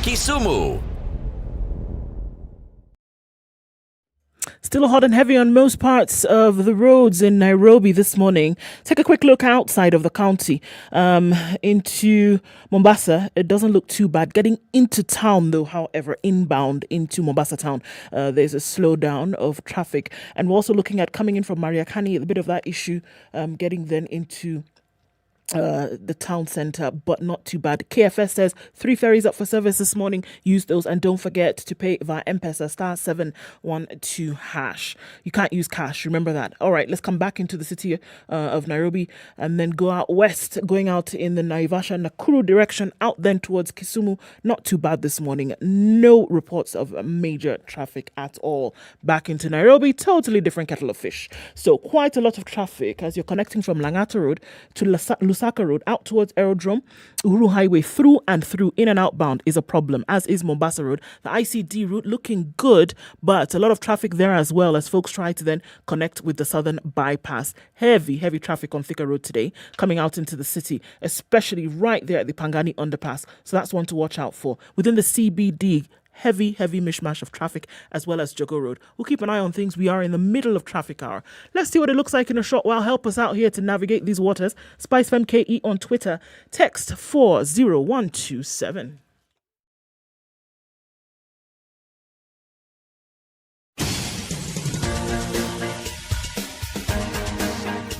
Speaker 5: Kisumu.
Speaker 11: Still hot and heavy on most parts of the roads in Nairobi this morning. Take a quick look outside of the county into Mombasa. It doesn't look too bad. Getting into town, though, however, inbound into Mombasa town, there's a slowdown of traffic. And we're also looking at coming in from Mariakani, a bit of that issue, getting then into the town centre, but not too bad. KFS says 3 ferries up for service this morning. Use those and don't forget to pay via M-Pesa *712#. You can't use cash, remember that. All right, let's come back into the city of Nairobi and then go out west, going out in the Naivasha Nakuru direction, out then towards Kisumu. Not too bad this morning. No reports of major traffic at all. Back into Nairobi, totally different kettle of fish. So quite a lot of traffic as you're connecting from Langata Road to Lusaka Road out towards Aerodrome. Uhuru Highway through and through, in and outbound, is a problem, as is Mombasa Road. The ICD route looking good, but a lot of traffic there as well as folks try to then connect with the southern bypass. Heavy traffic on Thika Road today, coming out into the city, especially right there at the Pangani underpass. So that's one to watch out for. Within the CBD, heavy mishmash of traffic, as well as Jogo Road. We'll keep an eye on things. We are in the middle of traffic hour. Let's see what it looks like in a short while. Help us out here to navigate these waters. SpiceFM KE on Twitter. Text 40127.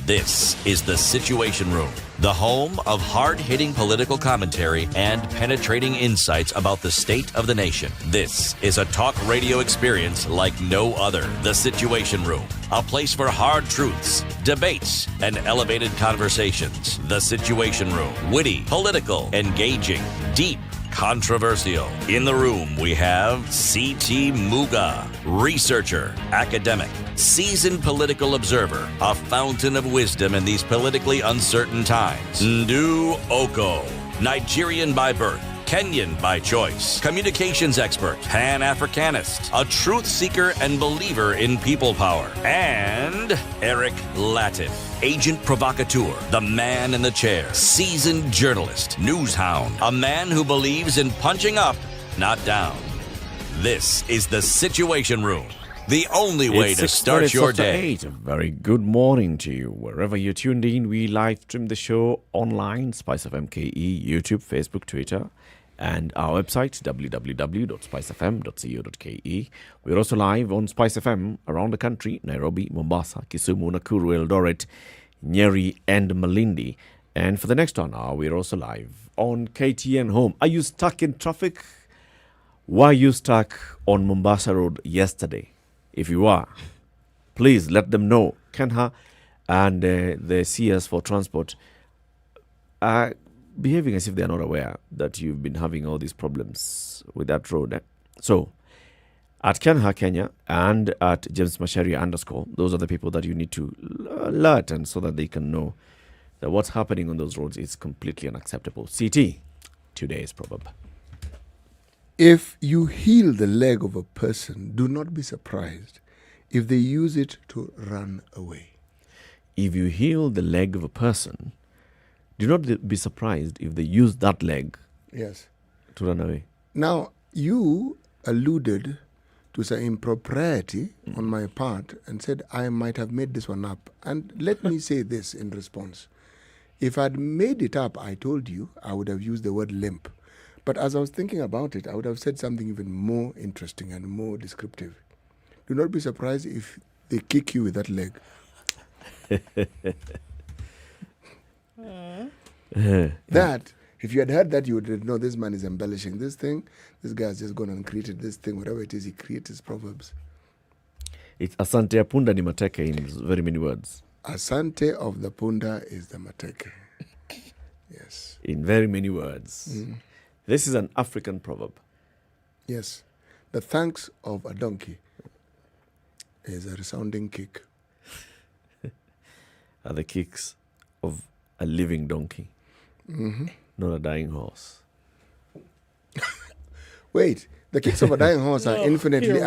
Speaker 5: This is the Situation Room, the home of hard-hitting political commentary and penetrating insights about the state of the nation. This is a talk radio experience like no other. The Situation Room, a place for hard truths, debates, and elevated conversations. The Situation Room, witty, political, engaging, deep, controversial. In the room, we have C.T. Muga, researcher, academic, seasoned political observer, a fountain of wisdom in these politically uncertain times. Ndu Oko, Nigerian by birth, Kenyan by choice, communications expert, Pan-Africanist, a truth seeker and believer in people power, and Eric Latin, agent provocateur, the man in the chair, seasoned journalist, news hound, a man who believes in punching up, not down. This is the Situation Room, the only way to start your day.
Speaker 12: A very good morning to you. Wherever you're tuned in, we live stream the show online, SpiceFM KE, YouTube, Facebook, Twitter, and our website, www.spicefm.co.ke. We're also live on SpiceFM around the country, Nairobi, Mombasa, Kisumu, Nakuru, Eldoret, Nyeri, and Malindi. And for the next 1 hour, we're also live on KTN Home. Are you stuck in traffic? Were you stuck on Mombasa Road yesterday? If you are, please let them know. Kenha and the CS for Transport are behaving as if they are not aware that you've been having all these problems with that road. So, at Kenha Kenya and at James Macharia _ those are the people that you need to alert, and so that they can know that what's happening on those roads is completely unacceptable. CT, today's proverb.
Speaker 9: If you heal the leg of a person, do not be surprised if they use it to run away.
Speaker 12: If you heal the leg of a person, do not be surprised if they use that leg
Speaker 9: Yes.
Speaker 12: to run away.
Speaker 9: Now, you alluded to some impropriety on my part and said I might have made this one up. And let me say this in response. If I'd made it up, I told you, I would have used the word limp. But as I was thinking about it, I would have said something even more interesting and more descriptive. Do not be surprised if they kick you with that leg. That, if you had heard that, you would know this man is embellishing this thing. This guy's just gone and created this thing, whatever it is, he creates his proverbs.
Speaker 12: It's Asante ya punda ni mateke in very many words.
Speaker 9: Asante of the punda is the mateke. Yes.
Speaker 12: In very many words. This is an African proverb.
Speaker 9: Yes. The thanks of a donkey is a resounding kick.
Speaker 12: Are the kicks of a living donkey, not a dying horse.
Speaker 9: Wait, the kicks of a dying horse are infinitely.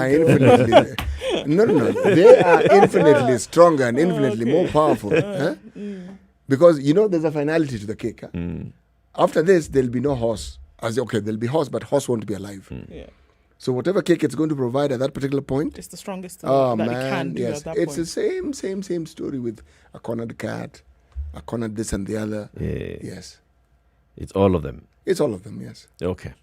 Speaker 9: No. They are infinitely stronger and infinitely more powerful. Because, there's a finality to the kick. After this, there'll be no horse. There'll be horse, but horse won't be alive.
Speaker 11: Yeah.
Speaker 9: So whatever kick it's going to provide at that particular point,
Speaker 11: it's the strongest thing
Speaker 9: that
Speaker 11: it can do
Speaker 9: yes.
Speaker 11: at that
Speaker 9: It's
Speaker 11: point.
Speaker 9: the same story with a cornered cat, a cornered this and the other.
Speaker 12: Yeah.
Speaker 9: Yes.
Speaker 12: It's all of them.
Speaker 9: It's all of them, yes.
Speaker 12: Okay.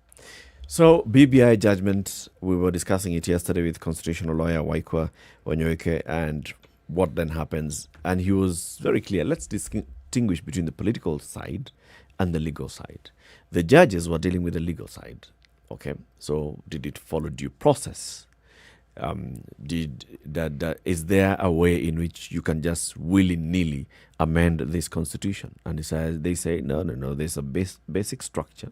Speaker 12: So, BBI judgment, we were discussing it yesterday with constitutional lawyer Waikwa Wanyoike, and what then happens. And he was very clear. Let's distinguish between the political side and the legal side. The judges were dealing with the legal side. Okay, so did it follow due process? Is there a way in which you can just willy-nilly amend this constitution? And they say, no, there's a basic structure.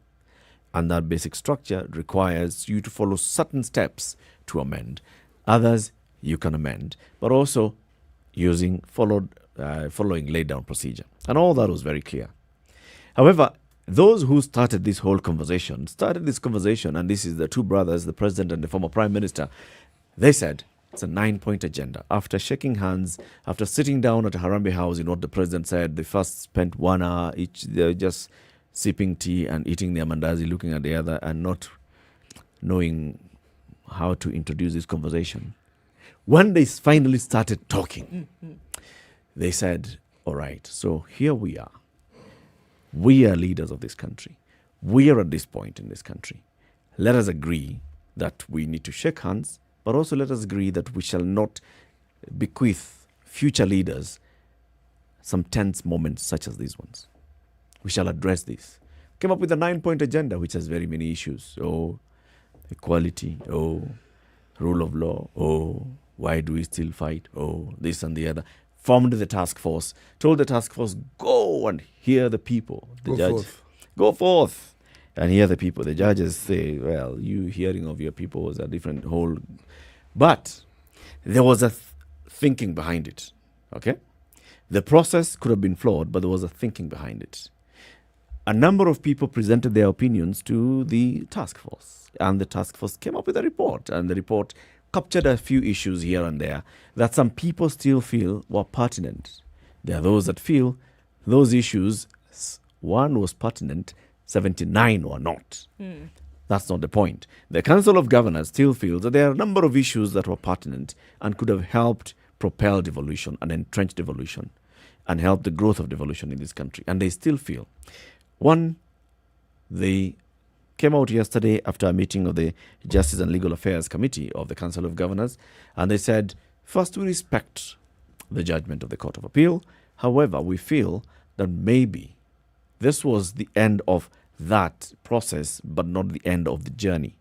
Speaker 12: And that basic structure requires you to follow certain steps to amend. Others you can amend, but also following laid-down procedure. And all that was very clear. However, those who started this whole conversation, and this is the two brothers, the president and the former prime minister, they said it's a 9-point agenda. After shaking hands, after sitting down at a Harambee House in what the president said, they first spent 1 hour each, they're just sipping tea and eating their mandazi, looking at the other and not knowing how to introduce this conversation. When they finally started talking, they said, all right, so here we are. We are leaders of this country. We are at this point in this country. Let us agree that we need to shake hands, but also let us agree that we shall not bequeath future leaders some tense moments such as these ones. We shall address this. Came up with a 9-point agenda which has very many issues. Oh, equality. Oh, rule of law. Oh, why do we still fight? Oh, this and the other. Formed the task force. Told the task force, go and hear the people. The judge, go forth and hear the people. The judges say, well, you hearing of your people is a different whole. But there was a thinking behind it. Okay? The process could have been flawed, but there was a thinking behind it. A number of people presented their opinions to the task force, and the task force came up with a report, and the report captured a few issues here and there that some people still feel were pertinent. There are those that feel those issues, one was pertinent, 79 were not. That's not the point. The Council of Governors still feels that there are a number of issues that were pertinent and could have helped propel devolution and entrench devolution and help the growth of devolution in this country. And they still feel. One, they came out yesterday after a meeting of the Justice and Legal Affairs Committee of the Council of Governors, and they said, first, we respect the judgment of the Court of Appeal. However, we feel that maybe this was the end of that process, but not the end of the journey.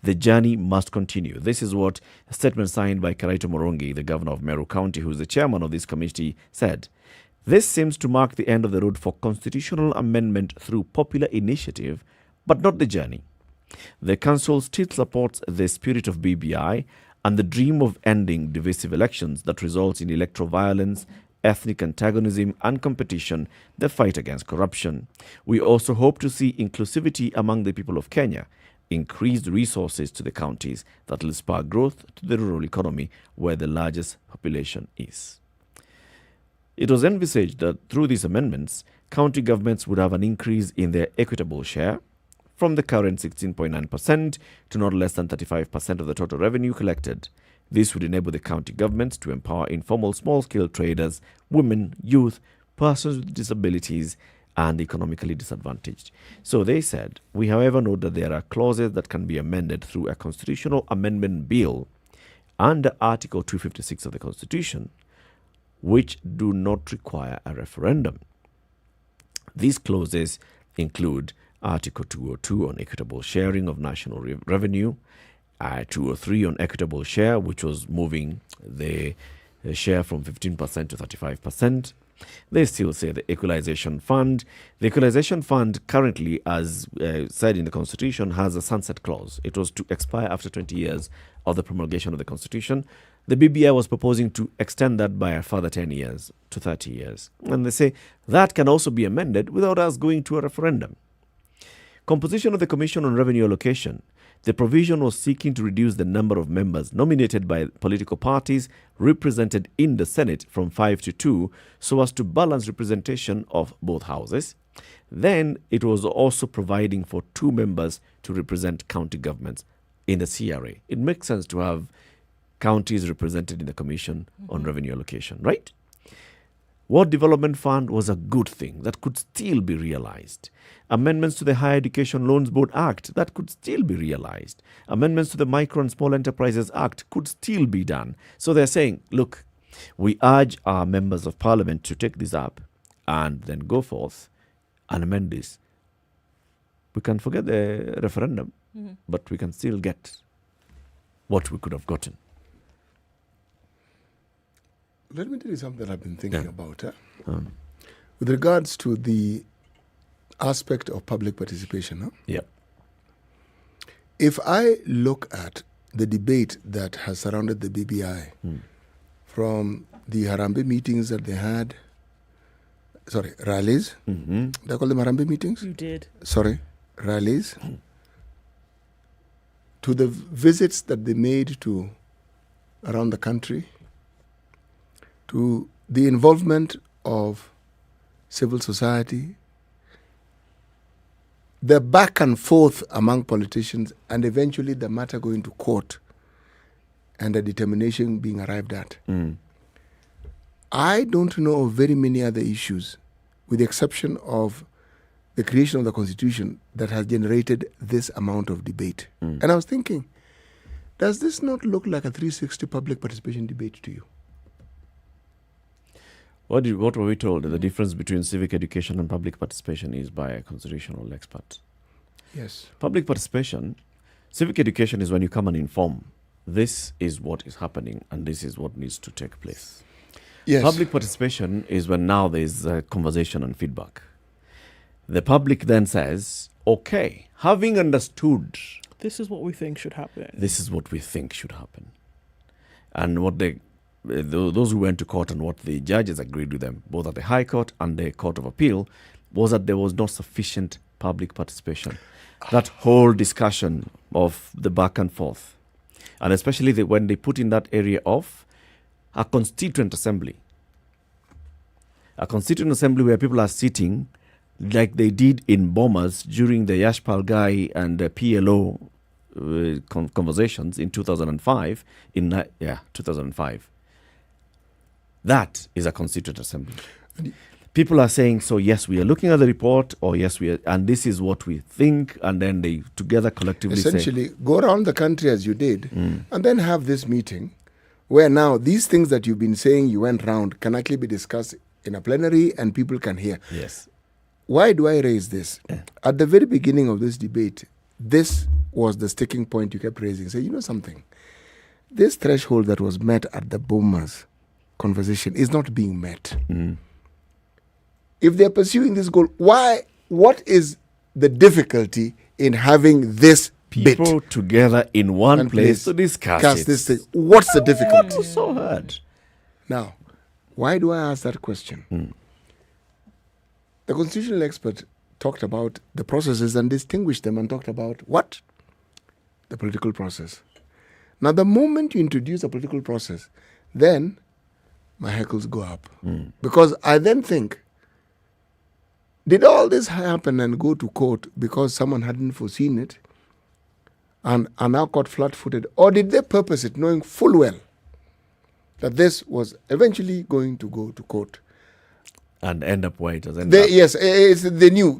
Speaker 12: The journey must continue. This is what a statement signed by Karaito Morongi, the governor of Meru County, who is the chairman of this committee, said. This seems to mark the end of the road for constitutional amendment through popular initiative, but not the journey. The council still supports the spirit of BBI and the dream of ending divisive elections that results in electoral violence, ethnic antagonism and competition, the fight against corruption. We also hope to see inclusivity among the people of Kenya, increased resources to the counties that will spur growth to the rural economy where the largest population is. It was envisaged that through these amendments, county governments would have an increase in their equitable share from the current 16.9% to not less than 35% of the total revenue collected. This would enable the county governments to empower informal small-scale traders, women, youth, persons with disabilities, and economically disadvantaged. So they said, we however note that there are clauses that can be amended through a constitutional amendment bill under Article 256 of the Constitution, which do not require a referendum. These clauses include Article 202 on equitable sharing of national revenue, 203 on equitable share, which was moving the share from 15% to 35%. They still say the Equalization Fund. The Equalization Fund currently, as said in the Constitution, has a sunset clause. It was to expire after 20 years of the promulgation of the Constitution. The BBI was proposing to extend that by a further 10 years to 30 years. And they say that can also be amended without us going to a referendum. Composition of the Commission on Revenue Allocation. The provision was seeking to reduce the number of members nominated by political parties represented in the Senate from 5 to 2 so as to balance representation of both houses. Then it was also providing for 2 members to represent county governments in the CRA. It makes sense to have counties represented in the Commission on Revenue Allocation, right? Ward Development Fund was a good thing that could still be realized. Amendments to the Higher Education Loans Board Act that could still be realized. Amendments to the Micro and Small Enterprises Act could still be done. So they're saying, look, we urge our members of parliament to take this up and then go forth and amend this. We can forget the referendum, but we can still get what we could have gotten.
Speaker 9: Let me tell you something I've been thinking about. With regards to the aspect of public participation. If I look at the debate that has surrounded the BBI from the Harambee meetings that they had, rallies. Did I call them Harambee meetings?
Speaker 11: You did.
Speaker 9: Rallies. To the visits that they made to around the country, to the involvement of civil society, the back and forth among politicians, and eventually the matter going to court and a determination being arrived at. I don't know of very many other issues, with the exception of the creation of the Constitution, that has generated this amount of debate. And I was thinking, does this not look like a 360 public participation debate to you?
Speaker 12: What were we told? The difference between civic education and public participation is by a constitutional expert.
Speaker 9: Yes.
Speaker 12: Public participation, civic education is when you come and inform. This is what is happening and this is what needs to take place.
Speaker 9: Yes.
Speaker 12: Public participation is when now there is a conversation and feedback. The public then says, okay, having understood,
Speaker 11: This is what we think should happen.
Speaker 12: this is what we think should happen. And what those who went to court and what the judges agreed with them, both at the High Court and the Court of Appeal, was that there was not sufficient public participation. That whole discussion of the back and forth, and especially when they put in that area of a constituent assembly where people are sitting like they did in Bomas during the Yashpal Gai and the PLO conversations in 2005. 2005. That is a constituent assembly. People are saying, so yes, we are looking at the report, or yes, we are, and this is what we think, and then they together collectively
Speaker 9: essentially go around the country as you did, and then have this meeting where now these things that you've been saying you went round can actually be discussed in a plenary and people can hear.
Speaker 12: Yes.
Speaker 9: Why do I raise this? At the very beginning of this debate, this was the sticking point you kept raising. Say, you know something? This threshold that was met at the Bomas conversation is not being met. If they're pursuing this goal, why? What is the difficulty in having this
Speaker 12: people
Speaker 9: bit
Speaker 12: together in one place to discuss
Speaker 9: this thing? What's the difficulty?
Speaker 12: So hard.
Speaker 9: Now, why do I ask that question? The constitutional expert talked about the processes and distinguished them and talked about what? The political process. Now, the moment you introduce a political process, then my hackles go up. Because I then think, did all this happen and go to court because someone hadn't foreseen it and are now caught flat-footed? Or did they purpose it knowing full well that this was eventually going to go to court?
Speaker 12: And end up where it does end up.
Speaker 9: Yes, it's the new.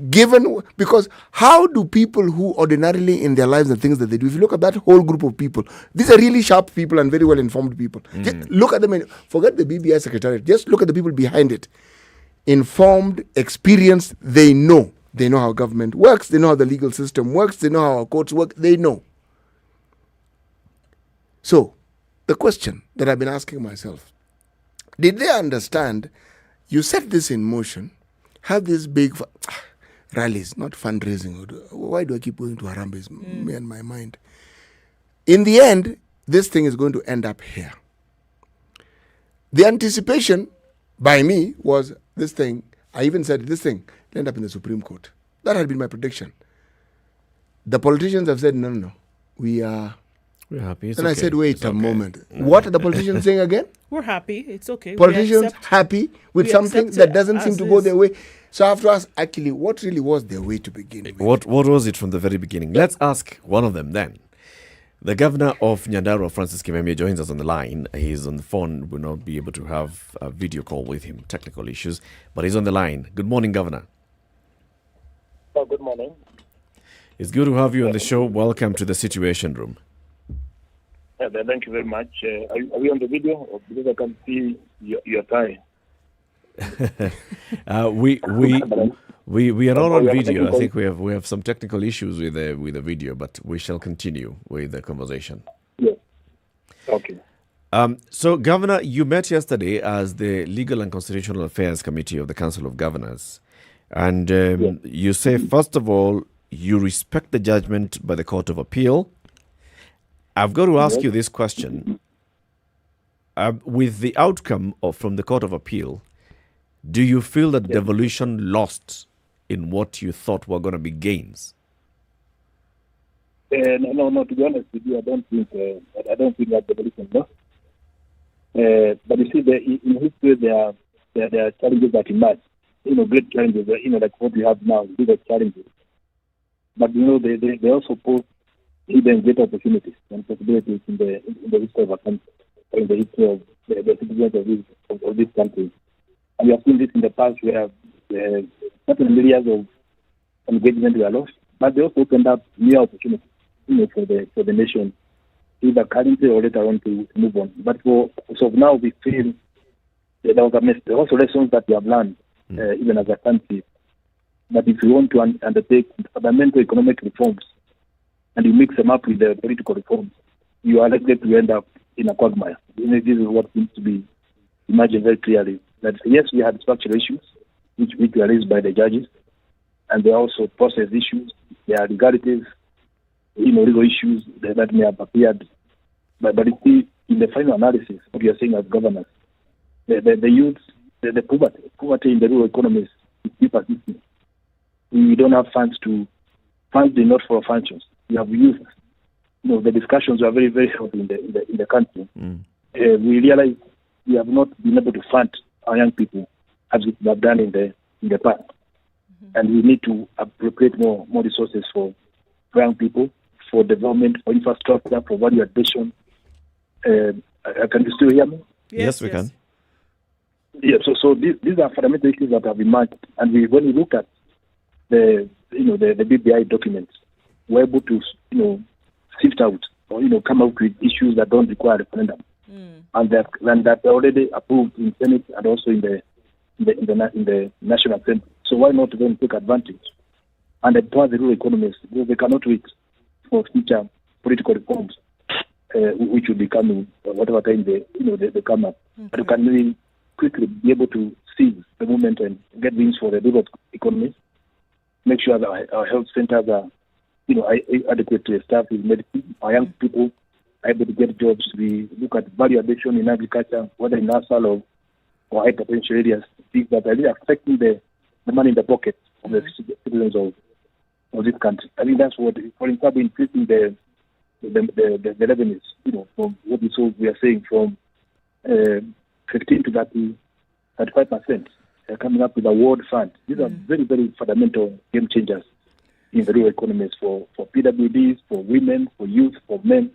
Speaker 9: Because how do people who ordinarily in their lives and things that they do, if you look at that whole group of people, these are really sharp people and very well-informed people. Just look at them and forget the BBI secretariat. Just look at the people behind it. Informed, experienced, they know. They know how government works. They know how the legal system works. They know how our courts work. They know. So, the question that I've been asking myself, did they understand you set this in motion, have these big rallies, not fundraising. Why do I keep going to Harambee? Me and my mind. In the end, this thing is going to end up here. The anticipation by me was this thing, I even said this thing will end up in the Supreme Court. That had been my prediction. The politicians have said, no, we're happy. And I said, wait a moment. What are the politicians saying again?
Speaker 11: We're happy. It's okay.
Speaker 9: Politicians happy with something that doesn't seem to go their way. So I have to ask, actually, what really was their way to begin with?
Speaker 12: What was it from the very beginning? Let's ask one of them then. The governor of Nyandarua, Francis Kimemia, joins us on the line. He's on the phone. We'll not be able to have a video call with him, technical issues, but he's on the line. Good morning, Governor.
Speaker 16: Oh, good morning.
Speaker 12: It's good to have you on the show. Welcome to the Situation Room.
Speaker 16: Thank you very much. Are we on the video? Because I can see your tie.
Speaker 12: We are not on video. I think we have some technical issues with the video, but we shall continue with the conversation.
Speaker 16: Yes. Okay.
Speaker 12: So, Governor, you met yesterday as the Legal and Constitutional Affairs Committee of the Council of Governors, and you say, first of all, you respect the judgment by the Court of Appeal. I've got to ask you this question. With the outcome from the Court of Appeal, do you feel that Devolution lost in what you thought were going to be gains?
Speaker 16: No. To be honest with you, I don't think that Devolution lost. But you see, in history, there are challenges that emerge. Great challenges. Like what we have now, bigger challenges. But they also pose even great opportunities and possibilities in the history of our country, in the history of the citizens of this country. And we have seen this in the past where certain areas of engagement were lost, but they also opened up new opportunities for the nation, either currently or later on to move on. But so now we feel there was a mess. There are also lessons that we have learned, even as a country, that if you want to undertake fundamental economic reforms and you mix them up with the political reforms, you are likely to end up in a quagmire. This is what seems to be imagined very clearly. That yes, we had structural issues, which were raised by the judges, and there are also process issues. There are legalities, legal issues that may have appeared. But you see, in the final analysis, what you are saying as governors, the youth, the poverty in the rural economies is still persisting. We don't have funds do not for functions. We have youth. The discussions are very, very healthy in the country. We realize we have not been able to fund our young people as we have done in the past. And we need to appropriate more resources for young people, for development, for infrastructure, for value addition. Can you still hear me?
Speaker 12: Yes, we can.
Speaker 16: Yeah, so these are fundamental issues that have emerged. And when we look at the BBI documents, we're able to sift out or come up with issues that don't require referendum, and that are already approved in Senate and also in the National Assembly. So why not then take advantage and empower the rural economies, because they cannot wait for future political reforms, which will be coming whatever time they come up. But you can really quickly be able to seize the movement and get wins for the rural economies. Make sure that our health centers are adequately staffed with medicine. Our young people are able to get jobs. We look at value addition in agriculture, whether in Nassau or high potential areas, things that are really affecting the money in the pocket of the citizens of this country. I think that's what, for example, increasing the revenues, from what we are saying from 15 to 35%, coming up with a world fund. These are very, very fundamental game changers in the rural economies for PWDs, for women, for youth, for men,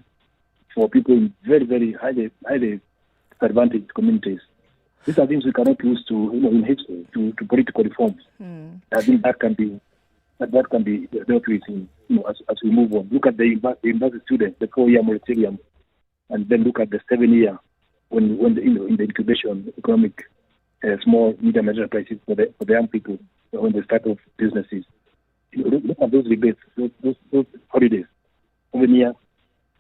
Speaker 16: for people in very, very highly disadvantaged communities. These are things we cannot use in history to political reforms. I think that can be dealt with as we move on. Look at the university students, the 4-year moratorium, and then look at the 7-year when in the incubation economic small medium enterprises for the young people when they start off businesses. Look at those rebates, those holidays. 7 years,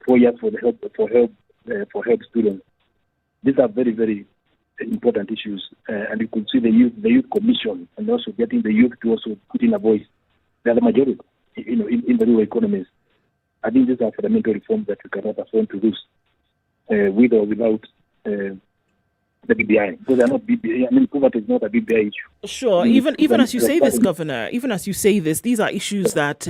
Speaker 16: 4 years for help students. These are very, very important issues, and you could see the youth commission, and also getting the youth to also put in a voice. They are the majority, in the rural economies. I think these are fundamental reforms that we cannot afford to lose, with or without the BBI, because they're not BBI. I mean, poverty is not a BBI issue.
Speaker 11: Sure. Even as you say this, Governor, even as you say this, these are issues that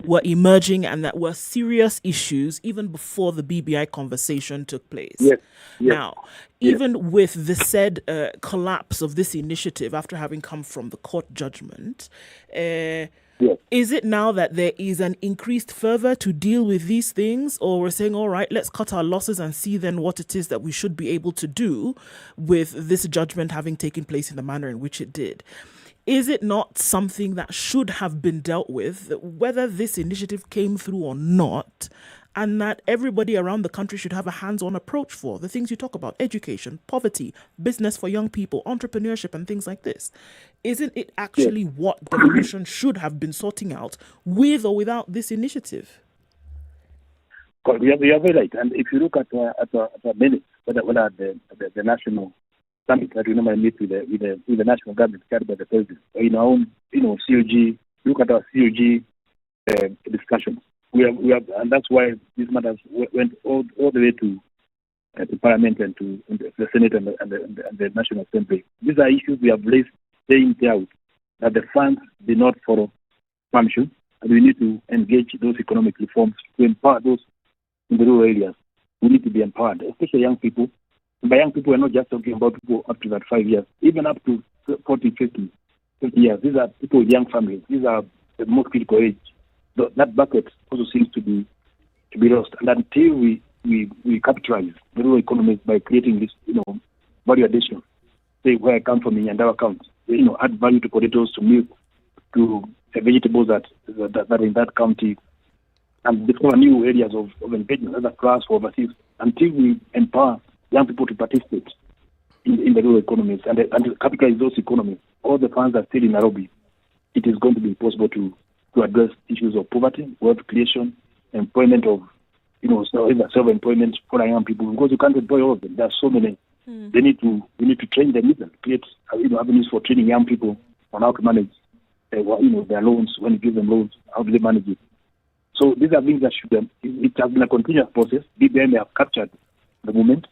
Speaker 11: were emerging and that were serious issues even before the BBI conversation took place.
Speaker 16: Yes.
Speaker 11: Now, even with the said collapse of this initiative after having come from the court judgment, is it now that there is an increased fervor to deal with these things, or we're saying, all right, let's cut our losses and see then what it is that we should be able to do with this judgment having taken place in the manner in which it did? Is it not something that should have been dealt with, whether this initiative came through or not, and that everybody around the country should have a hands-on approach for the things you talk about: education, poverty, business for young people, entrepreneurship, and things like this? Isn't it actually what Devolution should have been sorting out with or without this initiative?
Speaker 16: You are very right. And if you look at the minutes, whether at the national summit that we normally meet with the national government carried by the president, or in our own COG, look at our COG discussions. We have, and that's why these matters went all the way to Parliament and to the Senate and the National Assembly. These are issues we have raised day in, day out, that the funds did not follow function, and we need to engage those economic reforms to empower those in the rural areas. We need to be empowered, especially young people. And by young people, we're not just talking about people up to that 5 years, even up to 40, 50 years. These are people with young families. These are the most critical age. That bucket also seems to be lost. And until we capitalize the rural economies by creating this, value addition, say where I come from in Yandawa County, add value to potatoes, to milk, to vegetables that are in that county, and discover new areas of engagement, whether class or overseas. Until we empower young people to participate in the rural economies and to capitalize those economies. All the funds are still in Nairobi. It is going to be impossible to address issues of poverty, wealth creation, employment of, self-employment for young people, because you can't employ all of them. There are so many. We need to train them, even create avenues for training young people on how to manage their loans. When you give them loans, how do they manage it? So these are things that it has been a continuous process. BBI may have captured the moment,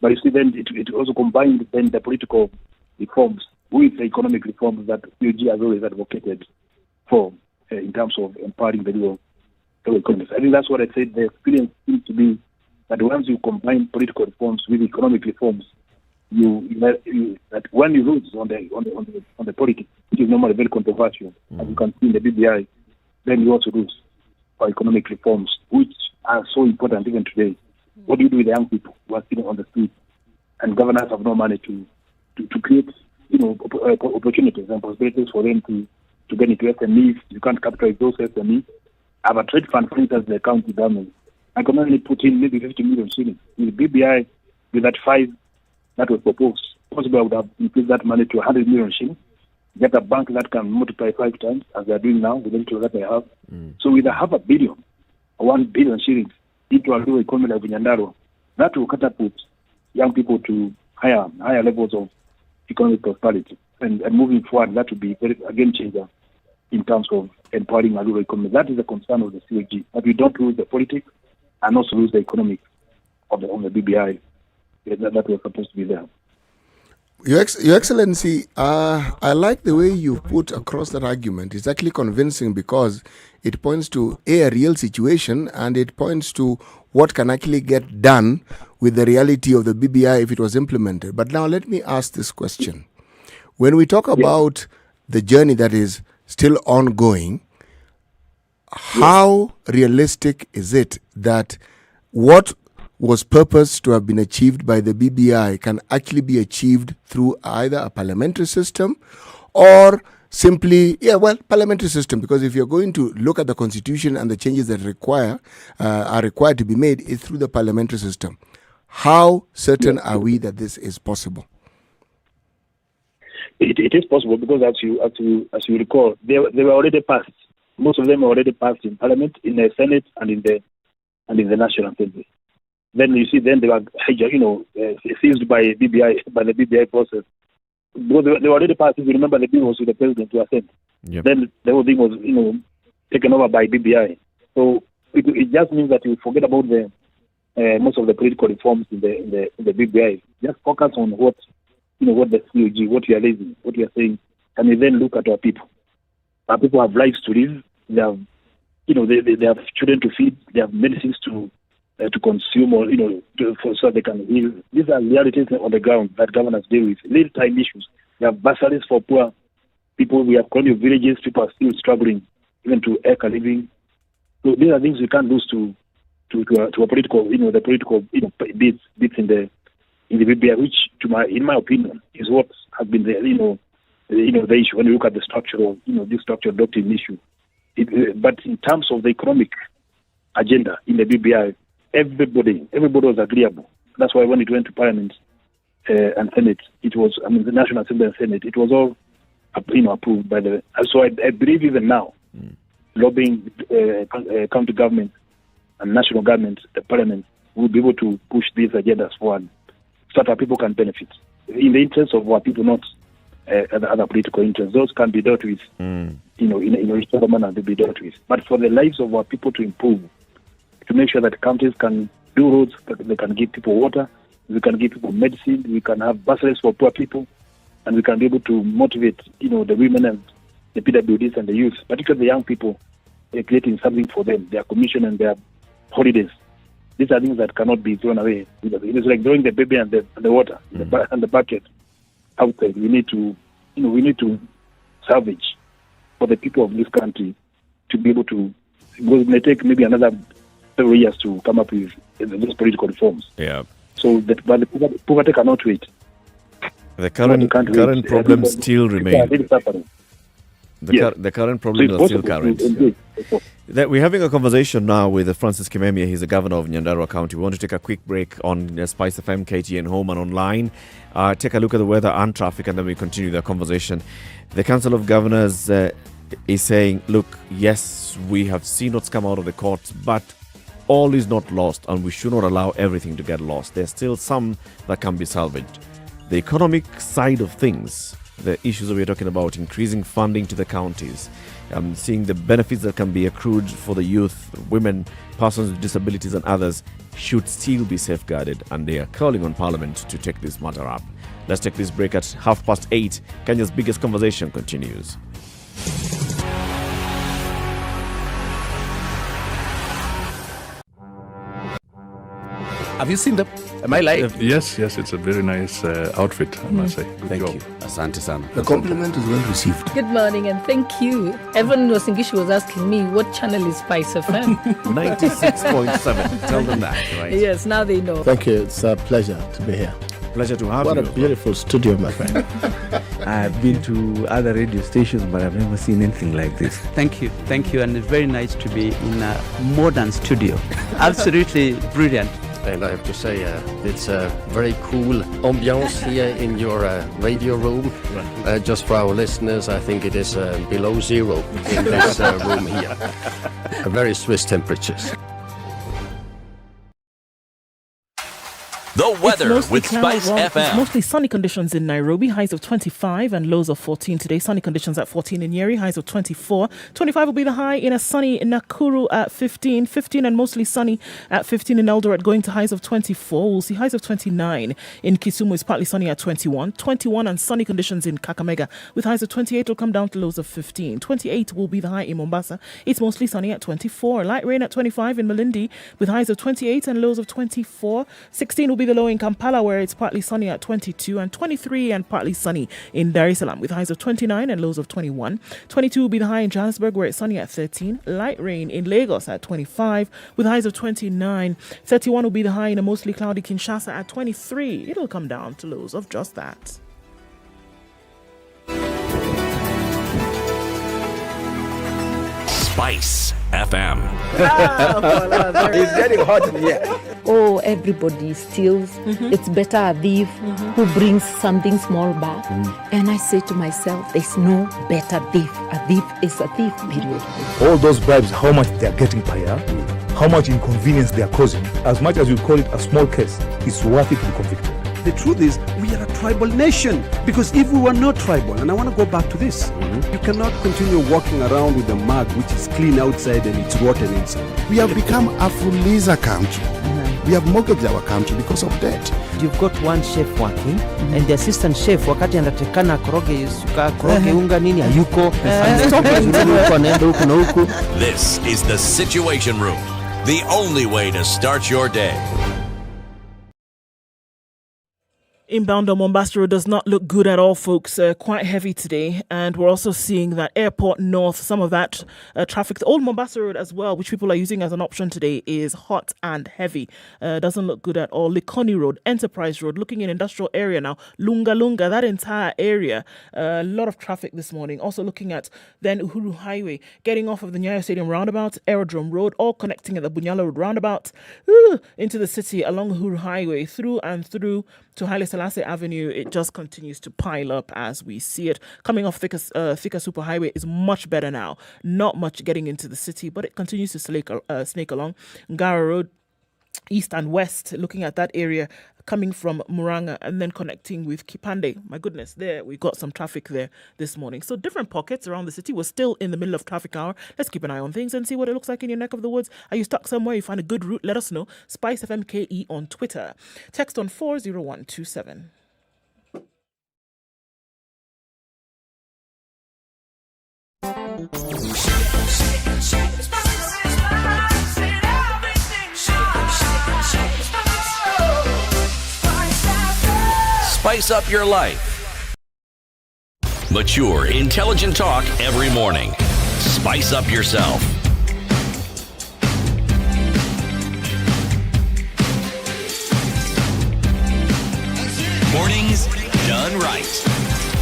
Speaker 16: but you see, then it also combined then the political reforms with the economic reforms that UG has always advocated for in terms of empowering the rural economies. I think that's what I said. The experience seems to be that once you combine political reforms with economic reforms, that when you lose on the politics, which is normally very controversial, as you can see in the BBI, then you also lose for economic reforms, which are so important even today. What do you do with the young people who are sitting on the street and governors have no money to create opportunities and possibilities for them to get into SMEs? You can't capitalize those SMEs. I have a trade fund, for instance, the county government. I can only put in maybe 50 million shillings. With BBI, with that 5 that was proposed, possibly I would have increased that money to 100 million shillings. Get a bank that can multiply 5 times, as they are doing now, with the little that they have. So with a $500 million, or 1 billion shillings, into a rural economy like Nyandaro, that will catapult young people to higher levels of economic prosperity. And moving forward, that will be a game changer in terms of empowering a rural economy. That is the concern of the CAG, that we don't lose the politics and also lose the economic of the BBI that was supposed to be there.
Speaker 9: Your Excellency, I like the way you put across that argument. It's actually convincing because it points to a real situation and it points to what can actually get done with the reality of the BBI if it was implemented. But now let me ask this question. When we talk about the journey that is still ongoing, how realistic is it that what was purposed to have been achieved by the BBI can actually be achieved through either a parliamentary system or simply, parliamentary system, because if you're going to look at the constitution and the changes that are required to be made, it's through the parliamentary system. How certain are we that this is possible?
Speaker 16: It is possible because as you recall, they were already passed. Most of them were already passed in Parliament, in the Senate, and in the National Assembly. Then you see, then they were seized by the BBI process. Because they were already passed. If you remember, the bill was with the president to assent. Yep. Then the whole thing was, taken over by BBI. So it just means that you forget about the most of the political reforms in the BBI. Just focus on what the COG, what you are raising, what you are saying, and we then look at our people. Our people have lives to live. They have, they have children to feed. They have medicines to consume, or so they can heal. These are realities on the ground that governors deal with. Real-time issues. We have bursaries for poor people. We have colonial villages. People are still struggling, even to earn a living. So these are things we can't lose to a political, the political, bits in the BBI, which, in my opinion, is what has been the issue when you look at the structural, this structural doctrine issue. But in terms of the economic agenda in the BBI, everybody was agreeable. That's why when it went to Parliament and Senate, it was, the National Assembly and Senate, it was all, approved by the. So I believe even now, lobbying county government and national government, the Parliament, will be able to push these agendas forward so that our people can benefit in the interest of our people, not other political interests. Those can be dealt with, in a reasonable manner, to be dealt with. But for the lives of our people to improve, to make sure that counties can do roads, that they can give people water, we can give people medicine, we can have bursaries for poor people, and we can be able to motivate, the women and the PWDs and the youth, particularly the young people, creating something for them, their commission and their holidays. These are things that cannot be thrown away. It is like throwing the baby and the water and the bucket outside. We need to salvage for the people of this country to be able to, because it may take maybe another several years to come up with those political reforms.
Speaker 12: Yeah.
Speaker 16: So but the poverty cannot wait.
Speaker 12: The current problems still remain. The current problems are still current. That we're having a conversation now with Francis Kimemia. He's the governor of Nyandarua County. We want to take a quick break on SpiceFM, KTN Home and online. Take a look at the weather and traffic, and then we continue the conversation. The Council of Governors is saying, look, yes, we have seen what's come out of the courts, but all is not lost, and we should not allow everything to get lost. There's still some that can be salvaged. The economic side of things, the issues that we're talking about, increasing funding to the counties, seeing the benefits that can be accrued for the youth, women, persons with disabilities and others should still be safeguarded, and they are calling on Parliament to take this matter up. Let's take this break at 8:30. Kenya's biggest conversation continues.
Speaker 3: Have you seen them? Am I live?
Speaker 19: Yes, it's a very nice outfit, I must say. Good
Speaker 3: Thank
Speaker 19: job.
Speaker 3: you. Asante sana.
Speaker 9: The compliment is well received.
Speaker 22: Good morning and thank you. Everyone in Wasingishu was asking me what channel is SpiceFM.
Speaker 12: 96.7. Tell them that, right?
Speaker 22: Yes, now they know.
Speaker 23: Thank you. It's a pleasure to be here.
Speaker 12: Pleasure to have you.
Speaker 23: What a beautiful studio, my friend.
Speaker 24: I've been to other radio stations, but I've never seen anything like this.
Speaker 25: Thank you, and it's very nice to be in a modern studio. Absolutely brilliant.
Speaker 26: And I have to say, it's a very cool ambiance here in your radio room. Just for our listeners, I think it is below zero in this room here. Very Swiss temperatures.
Speaker 5: The weather with
Speaker 11: It's
Speaker 5: SpiceFM.
Speaker 11: mostly sunny conditions in Nairobi, highs of 25 and lows of 14 today. Sunny conditions at 14 in Nyeri, highs of 24. 25 will be the high in a sunny Nakuru at 15. 15 and mostly sunny at 15 in Eldoret, going to highs of 24. We'll see highs of 29 in Kisumu. It's partly sunny at 21. 21 and sunny conditions in Kakamega with highs of 28 will come down to lows of 15. 28 will be the high in Mombasa. It's mostly sunny at 24. Light rain at 25 in Malindi with highs of 28 and lows of 24. 16 will be the low in Kampala, where it's partly sunny at 22, and 23 and partly sunny in Dar es Salaam with highs of 29 and lows of 21. 22 will be the high in Johannesburg, where it's sunny at 13. Light rain in Lagos at 25 with highs of 29. 31 will be the high in a mostly cloudy Kinshasa at 23. It'll come down to lows of just that.
Speaker 5: SpiceFM.
Speaker 3: It's getting hot in here.
Speaker 7: Oh, everybody steals. It's better a thief who brings something small back. And I say to myself, there's no better thief. A thief is a thief, period.
Speaker 18: All those bribes, how much they're getting per year, how much inconvenience they are causing. As much as you call it a small case, it's worth it to be convicted.
Speaker 15: The truth is, we are a tribal nation. Because if we were not tribal, and I want to go back to this, you cannot continue walking around with a mug which is clean outside and it's rotten inside.
Speaker 9: We have become a Fuliza country. We have mortgaged our country because of debt.
Speaker 10: You've got one chef working and the assistant chef wakati anatakana koroge unga nini hayuko.
Speaker 5: This is the Situation Room, the only way to start your day.
Speaker 11: Inbound on Mombasa Road does not look good at all, folks. Quite heavy today. And we're also seeing that Airport North, some of that traffic, the old Mombasa Road as well, which people are using as an option today, is hot and heavy. Doesn't look good at all. Likoni Road, Enterprise Road, looking in industrial area now. Lunga, that entire area. A lot of traffic this morning. Also looking at then Uhuru Highway, getting off of the Nyeri Stadium roundabout, Aerodrome Road, all connecting at the Bunyala Road roundabout, into the city along Uhuru Highway, through to Haile Selassie Avenue. It just continues to pile up as we see it. Coming off Thika Superhighway is much better now. Not much getting into the city, but it continues to snake along. Ngara Road, east and west, looking at that area, coming from Muranga and then connecting with Kipande. My goodness, there we got some traffic there this morning. So different pockets around the city. We're still in the middle of traffic hour. Let's keep an eye on things and see what it looks like in your neck of the woods. Are you stuck somewhere? You find a good route? Let us know. SpiceFMKE on Twitter. Text on 40127.
Speaker 5: Spice up your life. Mature, intelligent talk every morning. Spice up yourself. Mornings done right.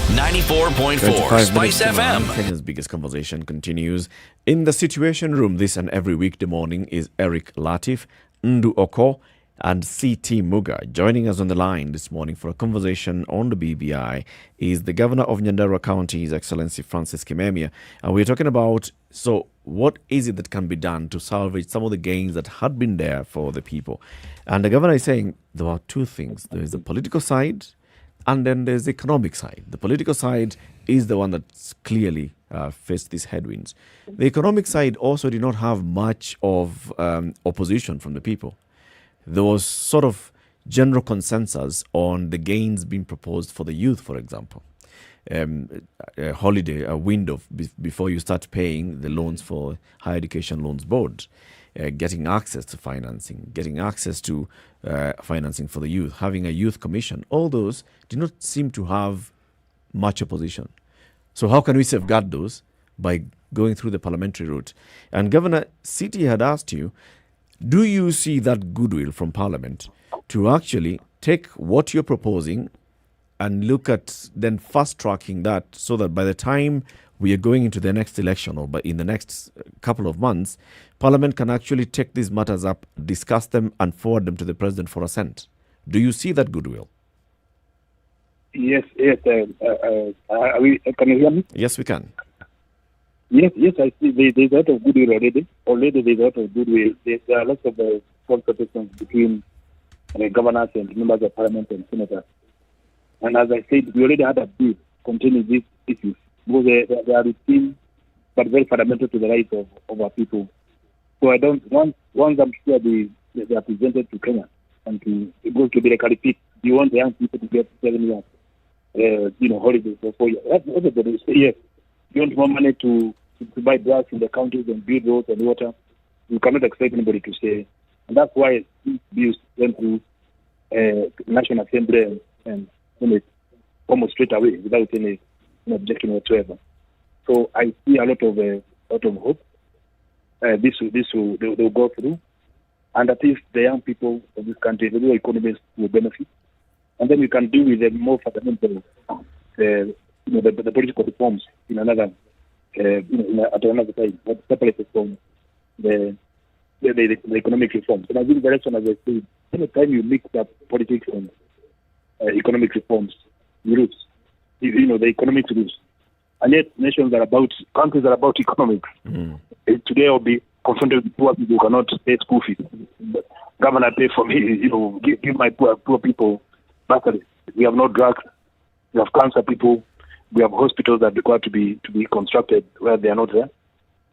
Speaker 5: 94.4 Spice FM.
Speaker 12: Kenya's biggest conversation continues. In the Situation Room this and every weekday morning is Eric Latif, Ndu Oko, and C.T. Muga. Joining us on the line this morning for a conversation on the BBI is the Governor of Nyandarua County, His Excellency Francis Kimemia. And we're talking about, so what is it that can be done to salvage some of the gains that had been there for the people? And the Governor is saying there are two things. There is the political side and then there's the economic side. The political side is the one that's clearly faced these headwinds. The economic side also did not have much of opposition from the people. There was sort of general consensus on the gains being proposed for the youth, for example. A holiday, a window before you start paying the loans for Higher Education Loans Board, getting access to financing, getting access to financing for the youth, having a youth commission. All those did not seem to have much opposition. So how can we safeguard those? By going through the parliamentary route. And Governor City had asked you, do you see that goodwill from Parliament to actually take what you're proposing and look at then fast-tracking that so that by the time we are going into the next election or in the next couple of months, Parliament can actually take these matters up, discuss them and forward them to the President for assent? Do you see that goodwill?
Speaker 16: Yes. Can you hear me?
Speaker 12: Yes, we can.
Speaker 16: Yes, I see. There's a lot of goodwill already. Already there's a lot of goodwill. There are lots of consultations between governors and members of parliament and senators. And as I said, we already had a bill containing these issues because they are routine but very fundamental to the rights of our people. So I don't once I'm sure they are presented to Kenya and it goes to be like a repeat. Do you want the young people to get 7 years, holidays for 4 years? That's everybody say yes. You want more money to buy drugs in the counties and build roads and water. You cannot expect anybody to say. And that's why these bills went through National Assembly and almost straight away without any objection whatsoever. So I see a lot of hope. They'll go through. And at least the young people of this country, the real economies will benefit. And then we can deal with the more fundamental the political reforms in another at another time, but separated from the economic reforms. And I think the rest, as I said, any time you mix up politics and economic reforms, you lose. The economics lose. And yet countries are about economics. Today I'll be confronted with poor people who cannot pay school fees. Governor, pay for me, give my poor people bursaries. We have no drugs. We have cancer people. We have hospitals that require to be constructed where they are not there.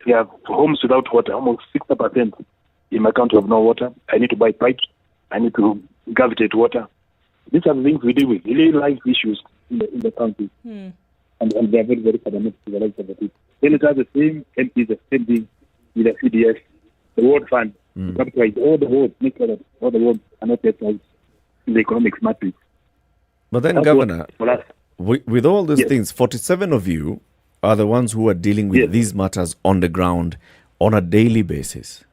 Speaker 16: We have homes without water. Almost 60% in my country have no water. I need to buy pipes. I need to gravitate water. These are the things we deal with, really life issues in the country. And they are very, very fundamental to the lives of the people. Then it has the same MPs, the same thing with the CDS, the World Fund, capitalize all the world, make sure that all the world are not left out in the economic matrix.
Speaker 12: But then, Governor, with all these things, 47 of you are the ones who are dealing with these matters on the ground on a daily basis.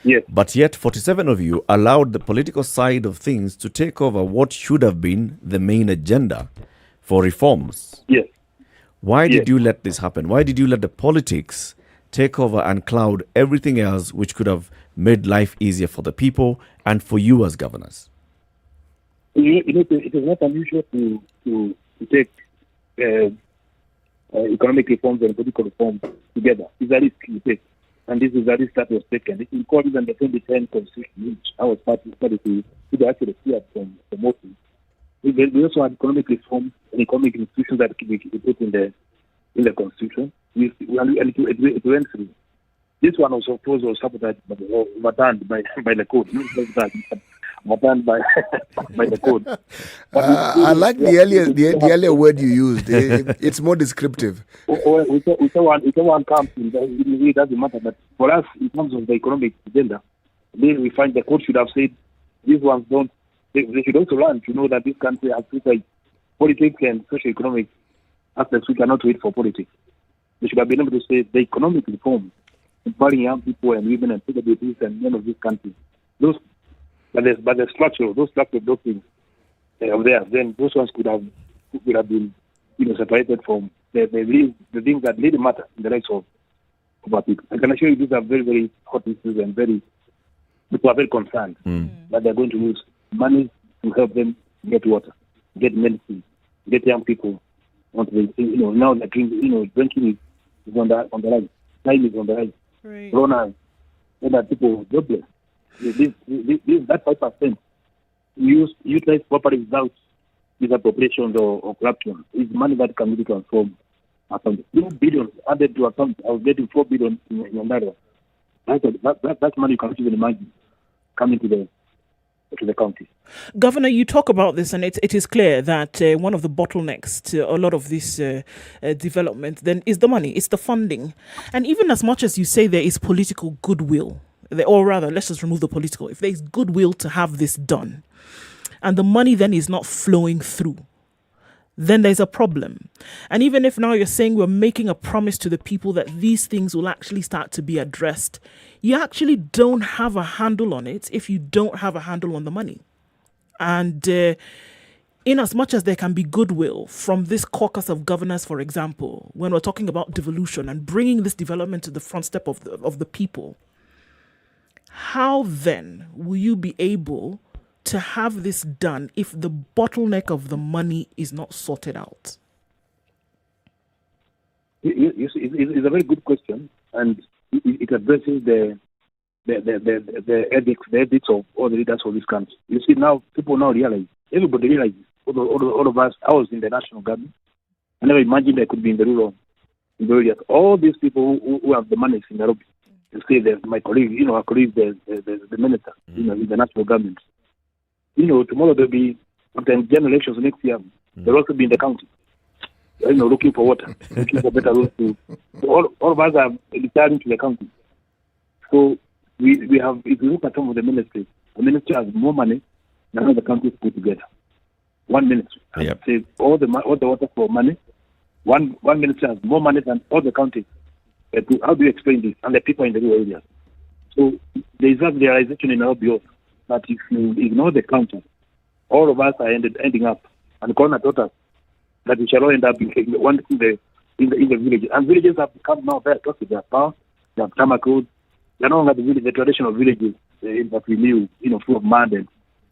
Speaker 16: Yes.
Speaker 12: But yet 47 of you allowed the political side of things to take over what should have been the main agenda for reforms.
Speaker 16: Yes.
Speaker 12: Why did you let this happen? Why did you let the politics take over and cloud everything else which could have made life easier for the people and for you as governors?
Speaker 16: It is not unusual to take economic reforms and political reforms together. It's a risk you take. And this is a risk that was taken. It's in court and the 2010 Constitution, which I was part of to actually see it from Muthui. We also have economic reforms and economic institutions that we put in the Constitution. It went through. This one was supposed to sabotage overturned by the code. Overturned by the code.
Speaker 9: I like the earlier word you used. It's more descriptive.
Speaker 16: Whichever comes, it doesn't matter. But for us, in terms of the economic agenda, then we find the code should have said these ones don't. They should also learn to know that this country has politics and socio-economic aspects. We cannot wait for politics. They should have been able to say the economic reforms, empowering young people and women and disabilities and men of this country. Those, but the structure, those things are there. Then those ones could have been separated from the things that really matter in the lives of our people. I can assure you these are very, very hot issues and people are very concerned that they're going to lose money to help them get water, get medicine, get young people onto the, now the drinking is on the rise, crime is on the rise, corona, and that people jobless. That 5% utilize properly without misappropriations or corruption is money that can really transform our country. 2 billion added to account, I was getting 4 billion in Nairobi. That's money you can't even imagine coming to the county.
Speaker 11: Governor, you talk about this, and it is clear that one of the bottlenecks to a lot of this development then is the money, it's the funding. And even as much as you say there is political goodwill, or rather, let's just remove the political, if there is goodwill to have this done, and the money then is not flowing through, then there's a problem. And even if now you're saying we're making a promise to the people that these things will actually start to be addressed, you actually don't have a handle on it if you don't have a handle on the money. And in as much as there can be goodwill from this caucus of governors, for example, when we're talking about devolution and bringing this development to the front step of the people, how then will you be able to have this done if the bottleneck of the money is not sorted out?
Speaker 16: It's a very good question, and it addresses the ethics of all the leaders of this country. You see, now people now realize, everybody realizes, all of us. I was in the national government. I never imagined I could be in the rural areas. All these people who have the money in Nairobi, you see, my colleague, our colleague, the minister, in the national government. Tomorrow there'll be, after general elections next year, they'll also be in the county, looking for water, looking for better roads. So all of us are retiring to the county. So we have, if you look at some of the ministries, the ministry has more money than all the countries put together. One ministry says all the water for money. One ministry has more money than all the countries. How do you explain this? And the people in the rural areas. So there is that realization in our bureau that if you ignore the county, all of us are ending up, and Corona taught us that we shall all end up in the villages. And villages have become now very attractive. They have power, they have tarmac roads. They're no longer the traditional villages that we knew, full of mud. And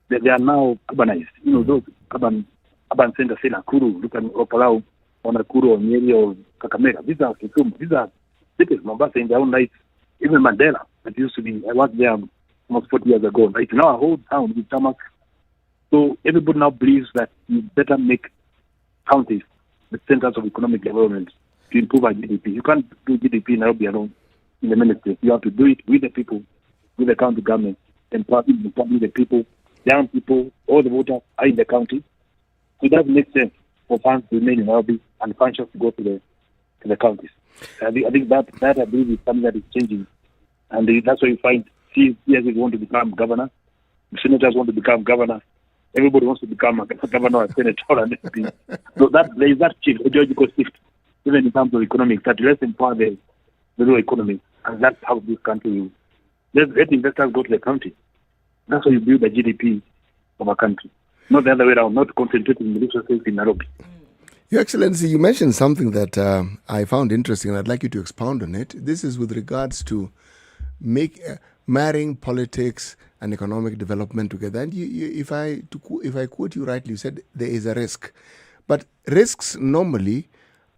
Speaker 16: they are now urbanized. Those urban centers, say Nakuru, look at Opalau, or Nakuru, or Nyeri, or Kakamega. These are Kisumu. These are cities, Mombasa in their own right. Even Mandela, that used to be, I was there almost 40 years ago. It's now a whole town with tarmac. So everybody now believes that you better make counties the centers of economic development to improve our GDP. You can't do GDP in Nairobi alone in the ministry. You have to do it with the people, with the county government, empowering the people, young people, all the voters are in the county. So it doesn't make sense for funds to remain in Nairobi and functions to go to the counties. I think that I believe is something that is changing. And that's why you find CSs want to become governor, the senators want to become governor, everybody wants to become a governor or senator and MP. So there is that shift, ideological shift, even in terms of economics, that let's empower the rural economy. And that's how this country will. Let investors go to the country. That's how you build the GDP of a country. Not the other way around, not concentrating in the resources in Nairobi.
Speaker 9: Your Excellency, you mentioned something that I found interesting, and I'd like you to expound on it. This is with regards to marrying politics and economic development together. And if I quote you rightly, you said there is a risk. But risks normally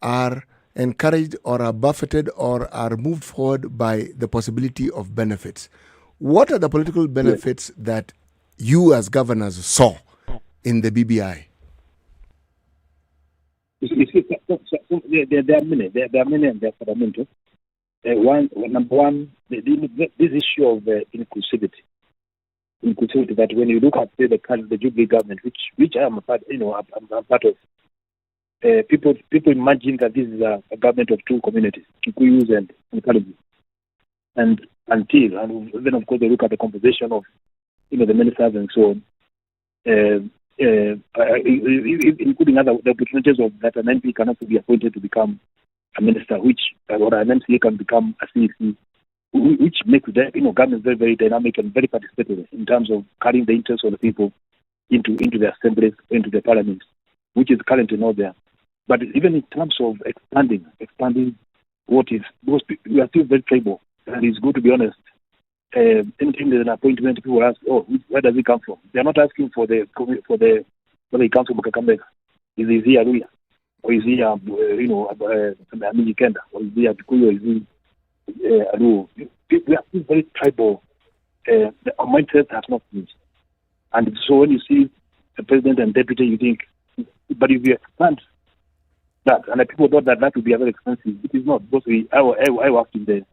Speaker 9: are encouraged or are buffeted or are moved forward by the possibility of benefits. What are the political benefits that you as governors saw in the BBI?
Speaker 16: There are many. There are many, and they're fundamental. Number one, this issue of inclusivity. Inclusivity, that when you look at the Jubilee government, which I am a part, I'm part of, people imagine that this is a government of two communities, Kikuyus and Kaliji. And then of course they look at the composition of the ministers and so on, including other the opportunities of that an MP can also be appointed to become a minister, or an MCA can become a CEC, which makes the government very, very dynamic and very participatory in terms of carrying the interests of the people into the assemblies, into the parliaments, which is currently not there. But even in terms of expanding what is, because we are still very tribal, and it's good to be honest. Anything there's an appointment, people ask, oh, where does it come from? They are not asking for whether it comes from Kakamega. Is he a Luya? Or is he a Kenda? Or is he a Kikuyu? Or is he a Luo? We are still very tribal. Our mindset has not changed. And so when you see the president and deputy, you think, but if you expand that, and people thought that would be very expensive. It is not, because I worked in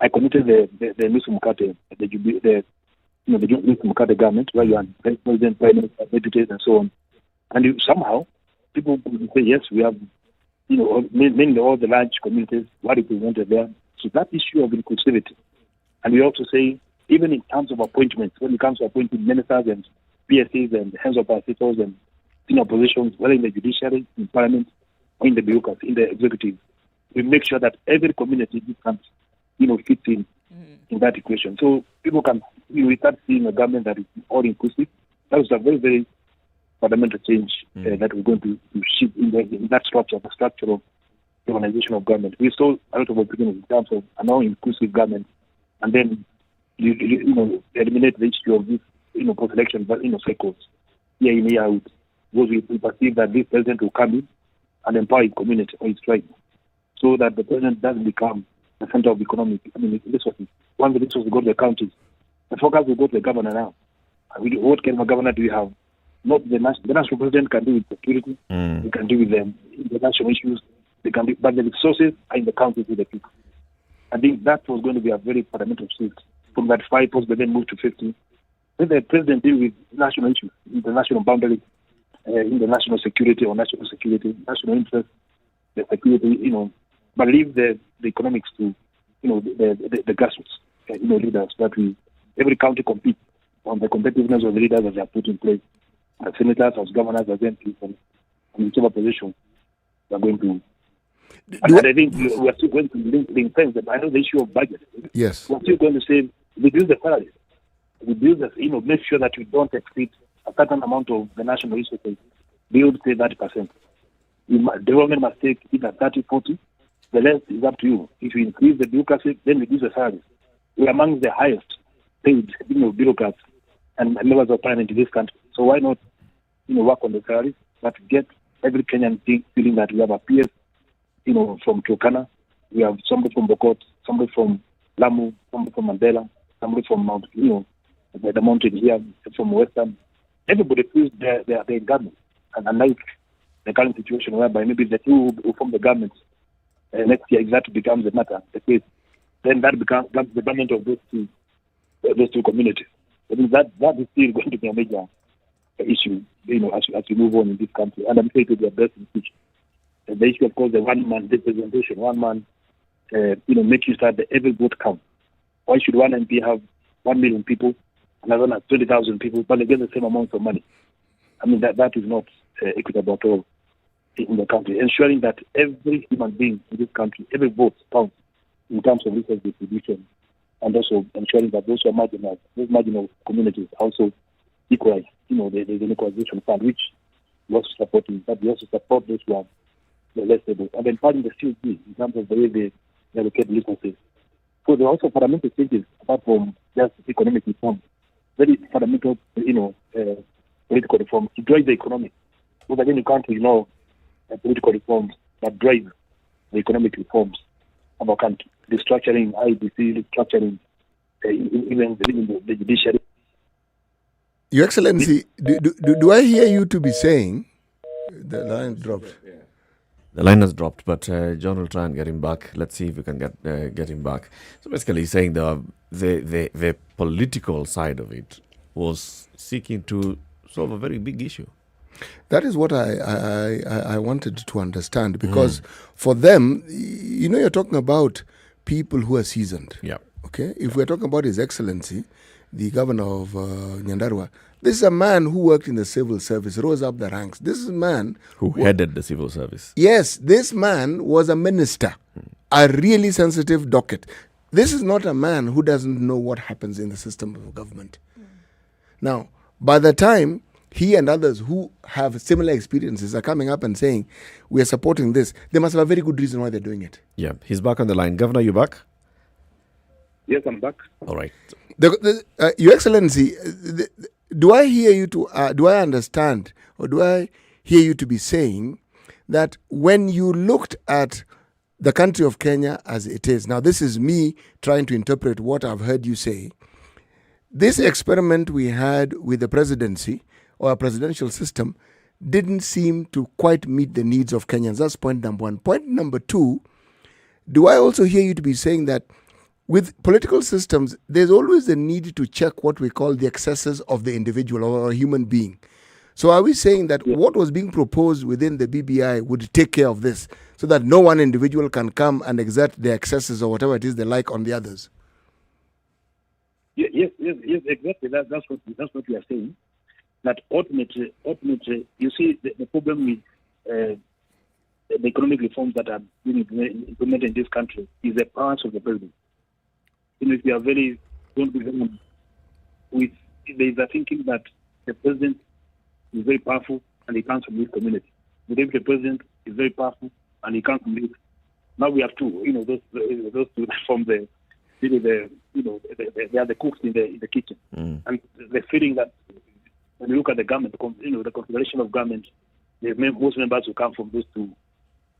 Speaker 16: I committed the Mukate, the Mukate government, where you are president, prime minister, deputies, and so on. And somehow, people would say, yes, we have, mainly all the large communities were represented there. So that issue of inclusivity. And we also say, even in terms of appointments, when it comes to appointing ministers and PSCs and heads of assessors and senior positions, whether in the judiciary, in parliament, or in the bureaucracy, in the executive, we make sure that every community fits in that equation. So people can, we start seeing a government that is all inclusive. That was a very, very fundamental change that we're going to shift in that structure, the structure of the organization of government. We saw a lot of opportunities in terms of a now inclusive government, and then eliminate the issue of this post-election cycles year in, year out, because we perceive that this president will come in and empower his community or his tribe, so that the president doesn't become the center of economic resources. Once the resources go to the counties, the focus will go to the governor now. What kind of a governor do we have? Not the national president can do with security, they can do with the national issues, they can do, but the resources are in the counties with the people. I think that was going to be a very fundamental shift from that 5 posts, but then move to 50. Let the president deal with national issues, international boundaries, in the national security or national security, national interest, the security, but leave the economics to, the grassroots, leaders that every county competes on the competitiveness of the leaders that they are put in place, as senators, as governors, as MPs, and whichever position they are going to. And I think we are still going to link things. I know the issue of budget.
Speaker 9: Yes.
Speaker 16: We are still going to say, reduce the salaries. Reduce the, make sure that we don't exceed a certain amount of the national resources. Build, say, 30%. Development must take either 30, 40. The rest is up to you. If you increase the bureaucracy, then reduce the salaries. We are among the highest paid, bureaucrats and members of parliament in this country. So why not, work on the salaries, but get every Kenyan feeling that we have a PS, from Turkana, we have somebody from Bokot, somebody from Lamu, somebody from Mandela, somebody from Mount, the mountain here, from Western. Everybody feels they're government. And unlike the current situation whereby maybe the two who form the government next year, if that becomes the matter, the case, then that becomes the government of those two communities. I think that is still going to be a major issue, as we move on in this country. And I'm saying to be addressed in the future. The issue, of course, the one-man representation, one man, make you start every vote count. Why should one MP have 1 million people, another one has 20,000 people, but they get the same amount of money? I mean, that is not equitable at all in the country. Ensuring that every human being in this country, every vote counts in terms of resource distribution, and also ensuring that those who are marginalized, those marginal communities also equalize. There's an equalization fund, which we also supporting, but we also support those who are the less able. And then part of the COG in terms of the way they allocate resources. So there are also fundamental changes apart from just economic reform. Very fundamental, political reform to drive the economy. Because again, you can't ignore political reforms that drive the economic reforms of our country. Restructuring IBC, restructuring even the judiciary.
Speaker 9: Your Excellency, do I hear you to be saying the line dropped?
Speaker 12: The line has dropped, but John will try and get him back. Let's see if we can get him back. So basically, he's saying the political side of it was seeking to solve a very big issue.
Speaker 9: That is what I wanted to understand, because for them, you're talking about people who are seasoned.
Speaker 12: Yeah.
Speaker 9: Okay. If we're talking about His Excellency, the governor of Nyandarua, this is a man who worked in the civil service, rose up the ranks. This is a man
Speaker 12: who headed the civil service.
Speaker 9: Yes, this man was a minister, a really sensitive docket. This is not a man who doesn't know what happens in the system of government. Now, by the time he and others who have similar experiences are coming up and saying, we are supporting this, they must have a very good reason why they're doing it.
Speaker 12: Yeah, he's back on the line. Governor, you back?
Speaker 16: Yes, I'm back.
Speaker 12: All right.
Speaker 9: Your Excellency, do I hear you do I understand, or do I hear you to be saying that when you looked at the country of Kenya as it is, now this is me trying to interpret what I've heard you say, this experiment we had with the presidency or a presidential system didn't seem to quite meet the needs of Kenyans. That's point number one. Point number two, do I also hear you to be saying that with political systems, there's always the need to check what we call the excesses of the individual or a human being? So are we saying that what was being proposed within the BBI would take care of this so that no one individual can come and exert their excesses or whatever it is they like on the others?
Speaker 16: Yes, exactly. That's what we are saying. That ultimately, you see, the problem with the economic reforms that are being implemented in this country is the powers of the president. If you are there is a thinking that the president is very powerful and he comes from this community. The deputy president is very powerful and he comes from this. Now we have two. Those two from they are the cooks in the kitchen, and the feeling that when you look at the government, the configuration of government, most members will come from those two,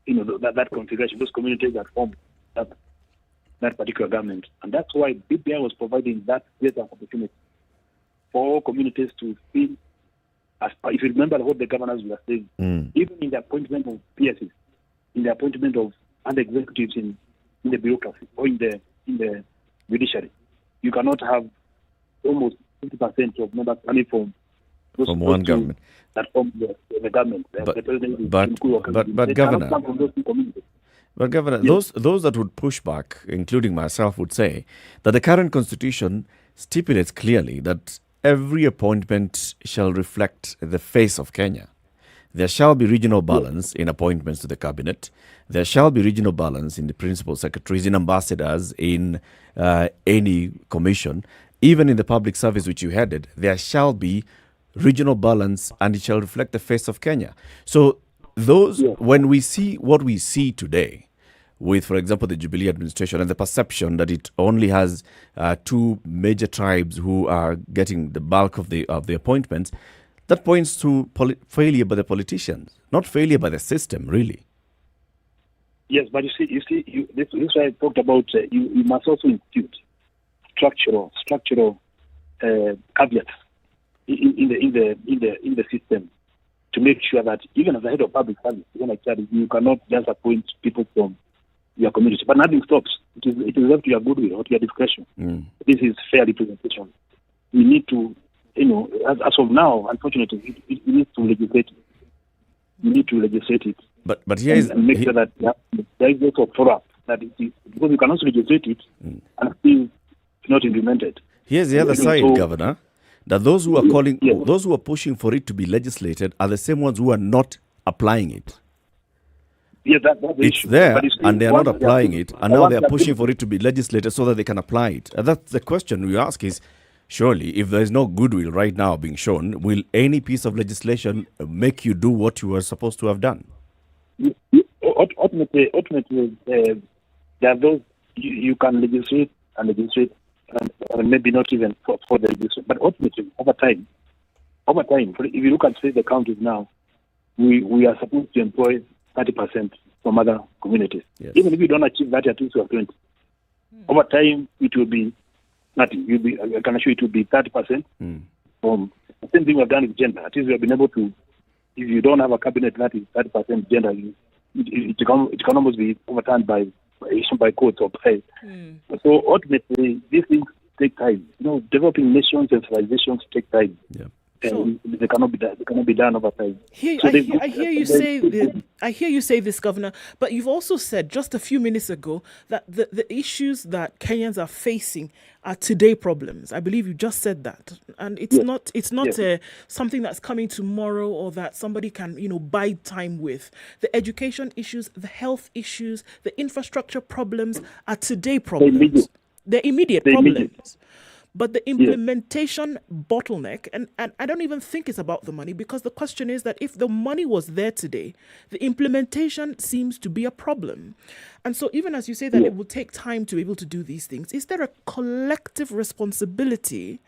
Speaker 16: that configuration, those communities that form that particular government. And that's why BBI was providing that greater opportunity for all communities to feel, if you remember what the governors were saying, even in the appointment of PSs, in the appointment of under executives in the bureaucracy or in the judiciary, you cannot have almost 50% of members coming from
Speaker 12: one government.
Speaker 16: That form the government.
Speaker 12: But Governor, those that would push back, including myself, would say that the current constitution stipulates clearly that every appointment shall reflect the face of Kenya. There shall be regional balance in appointments to the cabinet. There shall be regional balance in the principal secretaries, in ambassadors, in any commission, even in the public service which you headed. There shall be regional balance, and it shall reflect the face of Kenya. So when we see what we see today with, for example, the Jubilee administration and the perception that it only has two major tribes who are getting the bulk of the appointments, that points to failure by the politicians, not failure by the system, really.
Speaker 16: Yes, but you see, this is why I talked about. You must also institute structural caveats in the system to make sure that even as a head of public service, you cannot just appoint people from your community. But nothing stops. It is up to your goodwill or to your discretion. This is fair representation. We need to, as of now, unfortunately, we need to legislate it. We need to legislate it.
Speaker 12: But here is
Speaker 16: and make sure that there is also follow-up. That it is, because you can also legislate it and still it's not implemented.
Speaker 12: Here's the other side, Governor. That those who are those who are pushing for it to be legislated are the same ones who are not applying it.
Speaker 16: Yes, that's the
Speaker 12: it's
Speaker 16: issue.
Speaker 12: there, and they are not applying it, and now they are pushing for it to be legislated so that they can apply it. And that's the question we ask is, surely, if there is no goodwill right now being shown, will any piece of legislation make you do what you are supposed to have done?
Speaker 16: Ultimately, there are those you can legislate and maybe not even for the legislation. But ultimately, over time, if you look at, say, the counties now, we are supposed to employ 30% from other communities.
Speaker 12: Yes.
Speaker 16: Even if you don't achieve that, at least you are 20. Over time, it will be nothing. I can assure you it will be 30% from the same thing we have done with gender. At least we have been able to, if you don't have a cabinet that is 30% gender, it can almost be overturned by courts or by. So ultimately, these things take time. Developing nations and civilizations take time.
Speaker 12: Yeah.
Speaker 16: And they cannot be done over time.
Speaker 11: I hear you say this, Governor, but you've also said just a few minutes ago that the issues that Kenyans are facing are today problems. I believe you just said that, and it's not something that's coming tomorrow or that somebody can bide time with. The education issues, the health issues, the infrastructure problems are today problems. They're immediate problems. But the implementation bottleneck, and I don't even think it's about the money, because the question is that if the money was there today, the implementation seems to be a problem. And so even as you say that it will take time to be able to do these things, is there a collective responsibility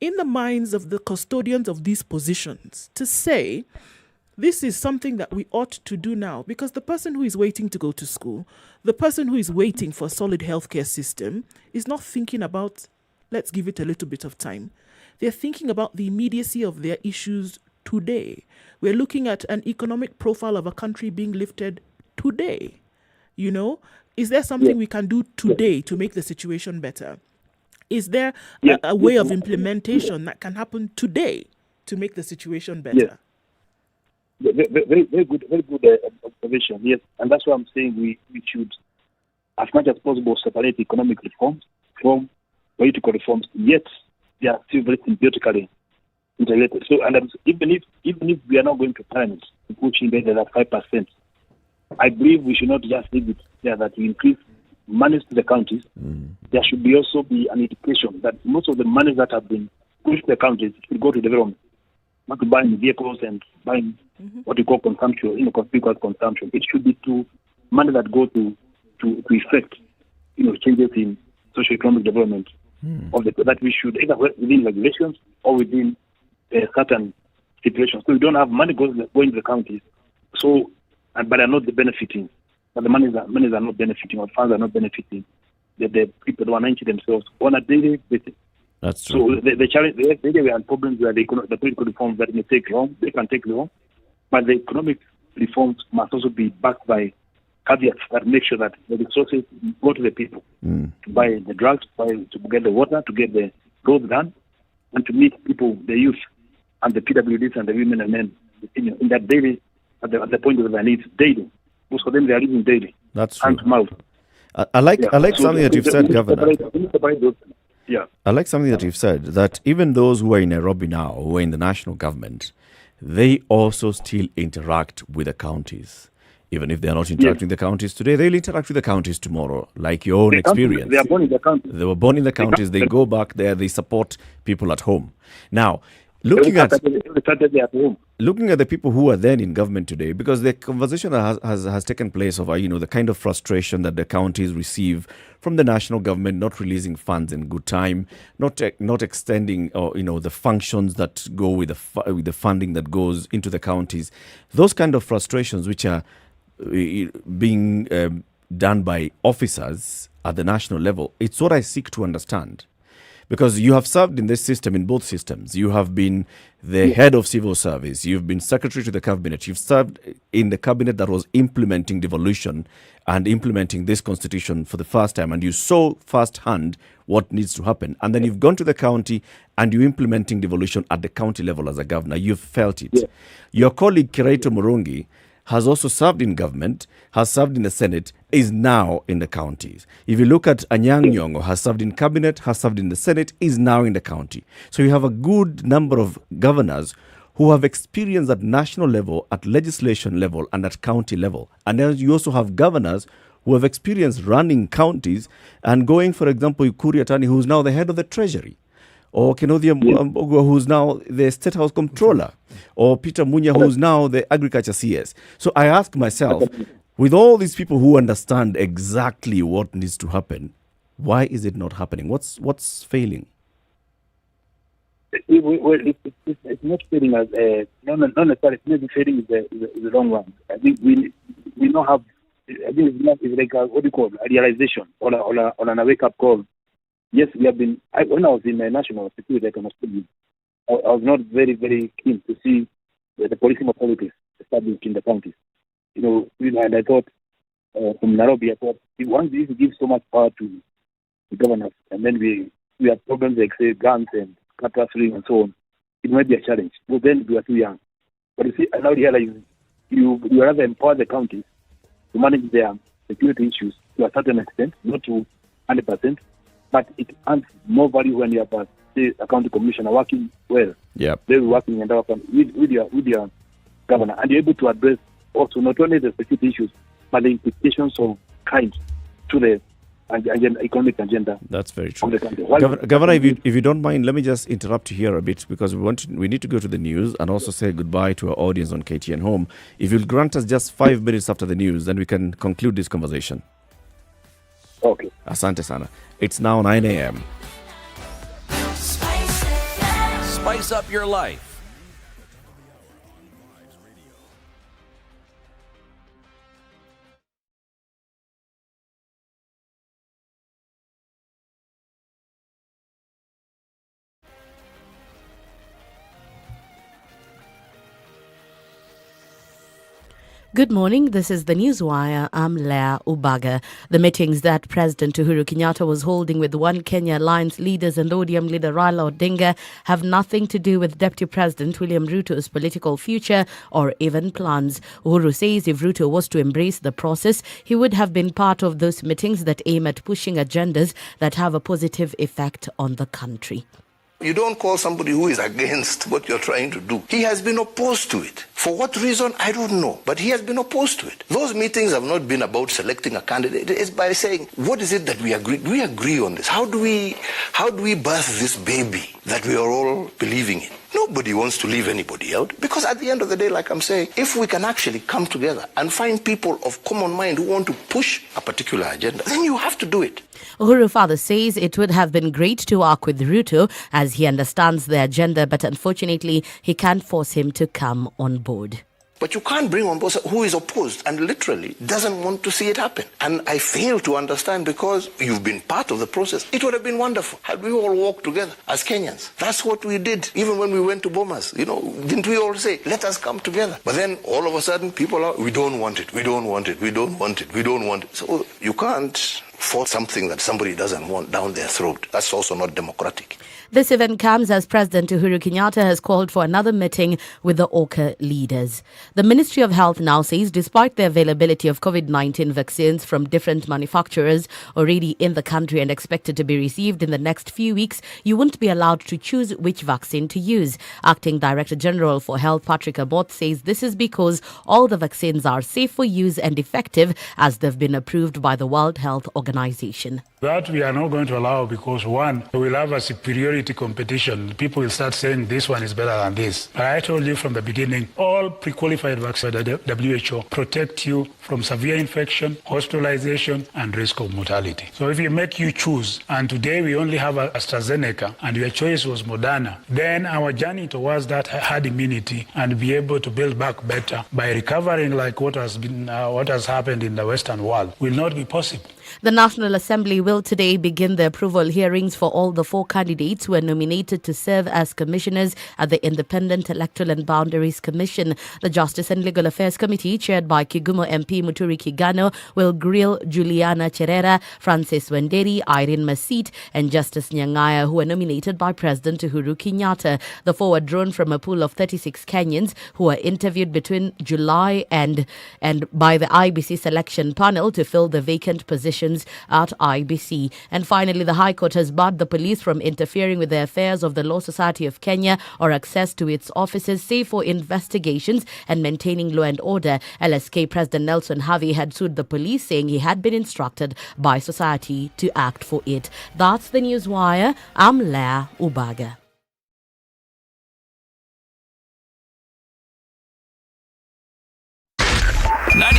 Speaker 11: in the minds of the custodians of these positions to say, this is something that we ought to do now? Because the person who is waiting to go to school, the person who is waiting for a solid healthcare system is not thinking about, let's give it a little bit of time. They're thinking about the immediacy of their issues today. We're looking at an economic profile of a country being lifted today. You know, is there something we can do today to make the situation better? Is there a way of implementation that can happen today to make the situation better?
Speaker 16: Very good observation. Yes, and that's why I'm saying we should, as much as possible, separate economic reforms from political reforms. Yet they are still very symbiotically interrelated. So, and even if we are not going to Parliament to push in there that 5%, I believe we should not just leave it there that we increase monies to the counties. There should also be an indication that most of the money that have been pushed to the counties should go to development, not to buying vehicles and buying what you call consumption, conspicuous consumption. It should be to money that go to effect, changes in socio-economic development of that we should either within regulations or within certain stipulations. So we don't have money going to the counties. So, but are not benefiting. But the monies are not benefiting, or funds are not benefiting the people who are managing themselves on a daily basis.
Speaker 12: That's true.
Speaker 16: So the challenge, we have problems where the political reforms that may take long, they can take long, but the economic reforms must also be backed by caveats that make sure that the resources go to the people to buy the drugs, to get the water, to get the roads done, and to meet people, the youth, and the PWDs and the women and men in that daily, at the point of their needs daily. Most of them, they are living daily.
Speaker 12: That's
Speaker 16: true. Hand to mouth.
Speaker 12: I like something that you've said, Governor.
Speaker 16: Yeah.
Speaker 12: I like something that you've said, that even those who are in Nairobi now, who are in the national government, they also still interact with the counties. Even if they're not interacting with the counties today, they'll interact with the counties tomorrow, like your own experience.
Speaker 16: They are born in the counties.
Speaker 12: They were born in the counties. They go back there. They support people at home. Now, looking at the people who are then in government today, because the conversation that has taken place of the kind of frustration that the counties receive from the national government not releasing funds in good time, not extending the functions that go with the funding that goes into the counties, those kind of frustrations which are being done by officers at the national level, it's what I seek to understand. Because you have served in this system, in both systems. You have been the head of civil service. You've been secretary to the cabinet. You've served in the cabinet that was implementing devolution and implementing this constitution for the first time. And you saw firsthand what needs to happen. And then you've gone to the county and you're implementing devolution at the county level as a governor. You've felt it. Yeah. Your colleague, Kiraito Murungi, has also served in government, has served in the Senate, is now in the counties. If you look at Anyang' Nyong'o, has served in cabinet, has served in the Senate, is now in the county. So you have a good number of governors who have experience at national level, at legislation level, and at county level. And then you also have governors who have experience running counties and going, for example, Ukuri Atani, who's now the head of the Treasury, or Kenodia Mbogo, who's now the State House Comptroller, or Peter Munya, who's now the Agriculture CS. So I ask myself, with all these people who understand exactly what needs to happen, why is it not happening? What's failing?
Speaker 16: It's not failing as not necessarily. Maybe failing is the wrong one. I think we don't have. I think it's like what do you call a realization or a wake up call. Yes, we have been. When I was in national security, I was not very, very keen to see the policing authorities established in the counties. And I thought from Nairobi, I thought once we give so much power to the governors, and then we have problems like say guns and catastrophe and so on, it might be a challenge. But then we are too young. But you see, I now realize you rather empower the counties to manage their security issues to a certain extent, not to 100%. But it adds more value when you have a county commissioner working well.
Speaker 12: Yeah,
Speaker 16: they're working and with your governor, and you're able to address also not only the security issues but the implications of kind to the economic agenda.
Speaker 12: That's very true.
Speaker 16: Of the country.
Speaker 12: Governor, if you don't mind, let me just interrupt you here a bit because we need to go to the news and also say goodbye to our audience on KTN Home. If you'll grant us just 5 minutes after the news, then we can conclude this conversation.
Speaker 16: Okay.
Speaker 12: Asante sana. It's now 9 a.m.
Speaker 5: Spice up your life.
Speaker 2: Good morning. This is the Newswire. I'm Leah Ubaga. The meetings that President Uhuru Kenyatta was holding with One Kenya Alliance leaders and ODM leader Raila Odinga have nothing to do with Deputy President William Ruto's political future or even plans. Uhuru says if Ruto was to embrace the process, he would have been part of those meetings that aim at pushing agendas that have a positive effect on the country.
Speaker 1: You don't call somebody who is against what you're trying to do. He has been opposed to it. For what reason, I don't know. But he has been opposed to it. Those meetings have not been about selecting a candidate. It's by saying, what is it that we agree? Do we agree on this? How do we birth this baby that we are all believing in? Nobody wants to leave anybody out because at the end of the day, like I'm saying, if we can actually come together and find people of common mind who want to push a particular agenda, then you have to do it.
Speaker 2: Uhuru further says it would have been great to work with Ruto as he understands the agenda, but unfortunately, he can't force him to come on board.
Speaker 1: But you can't bring on board who is opposed and literally doesn't want to see it happen. And I fail to understand because you've been part of the process. It would have been wonderful had we all walked together as Kenyans. That's what we did. Even when we went to Bomas, didn't we all say, let us come together? But then all of a sudden people are, we don't want it, we don't want it, we don't want it, we don't want it. So you can't force something that somebody doesn't want down their throat. That's also not democratic.
Speaker 2: This event comes as President Uhuru Kenyatta has called for another meeting with the OCA leaders. The Ministry of Health now says despite the availability of COVID-19 vaccines from different manufacturers already in the country and expected to be received in the next few weeks, you won't be allowed to choose which vaccine to use. Acting Director General for Health Patrick Amoth says this is because all the vaccines are safe for use and effective as they've been approved by the World Health Organization.
Speaker 4: That we are not going to allow because one, we'll have a superiority competition. People will start saying this one is better than this. But I told you from the beginning, all pre-qualified vaccines by the WHO protect you from severe infection, hospitalization, and risk of mortality. So if you make you choose, and today we only have AstraZeneca, and your choice was Moderna, then our journey towards that herd immunity and be able to build back better by recovering like what has happened in the Western world will not be possible.
Speaker 2: The National Assembly will today begin the approval hearings for all the 4 candidates who are nominated to serve as commissioners at the Independent Electoral and Boundaries Commission. The Justice and Legal Affairs Committee, chaired by Kisumu MP Muthui Kigano, will grill Juliana Cherera, Francis Wenderi, Irene Masit, and Justice Nyang'aya, who are nominated by President Uhuru Kenyatta. The 4 were drawn from a pool of 36 Kenyans who were interviewed between July and by the IBC selection panel to fill the vacant positions at IBC. And finally, the High Court has barred the police from interfering with the affairs of the Law Society of Kenya or access to its offices, save for investigations and maintaining law and order. LSK President Nelson Havi had sued the police, saying he had been instructed by society to act for it. That's the Newswire. I'm Leah Ubaga.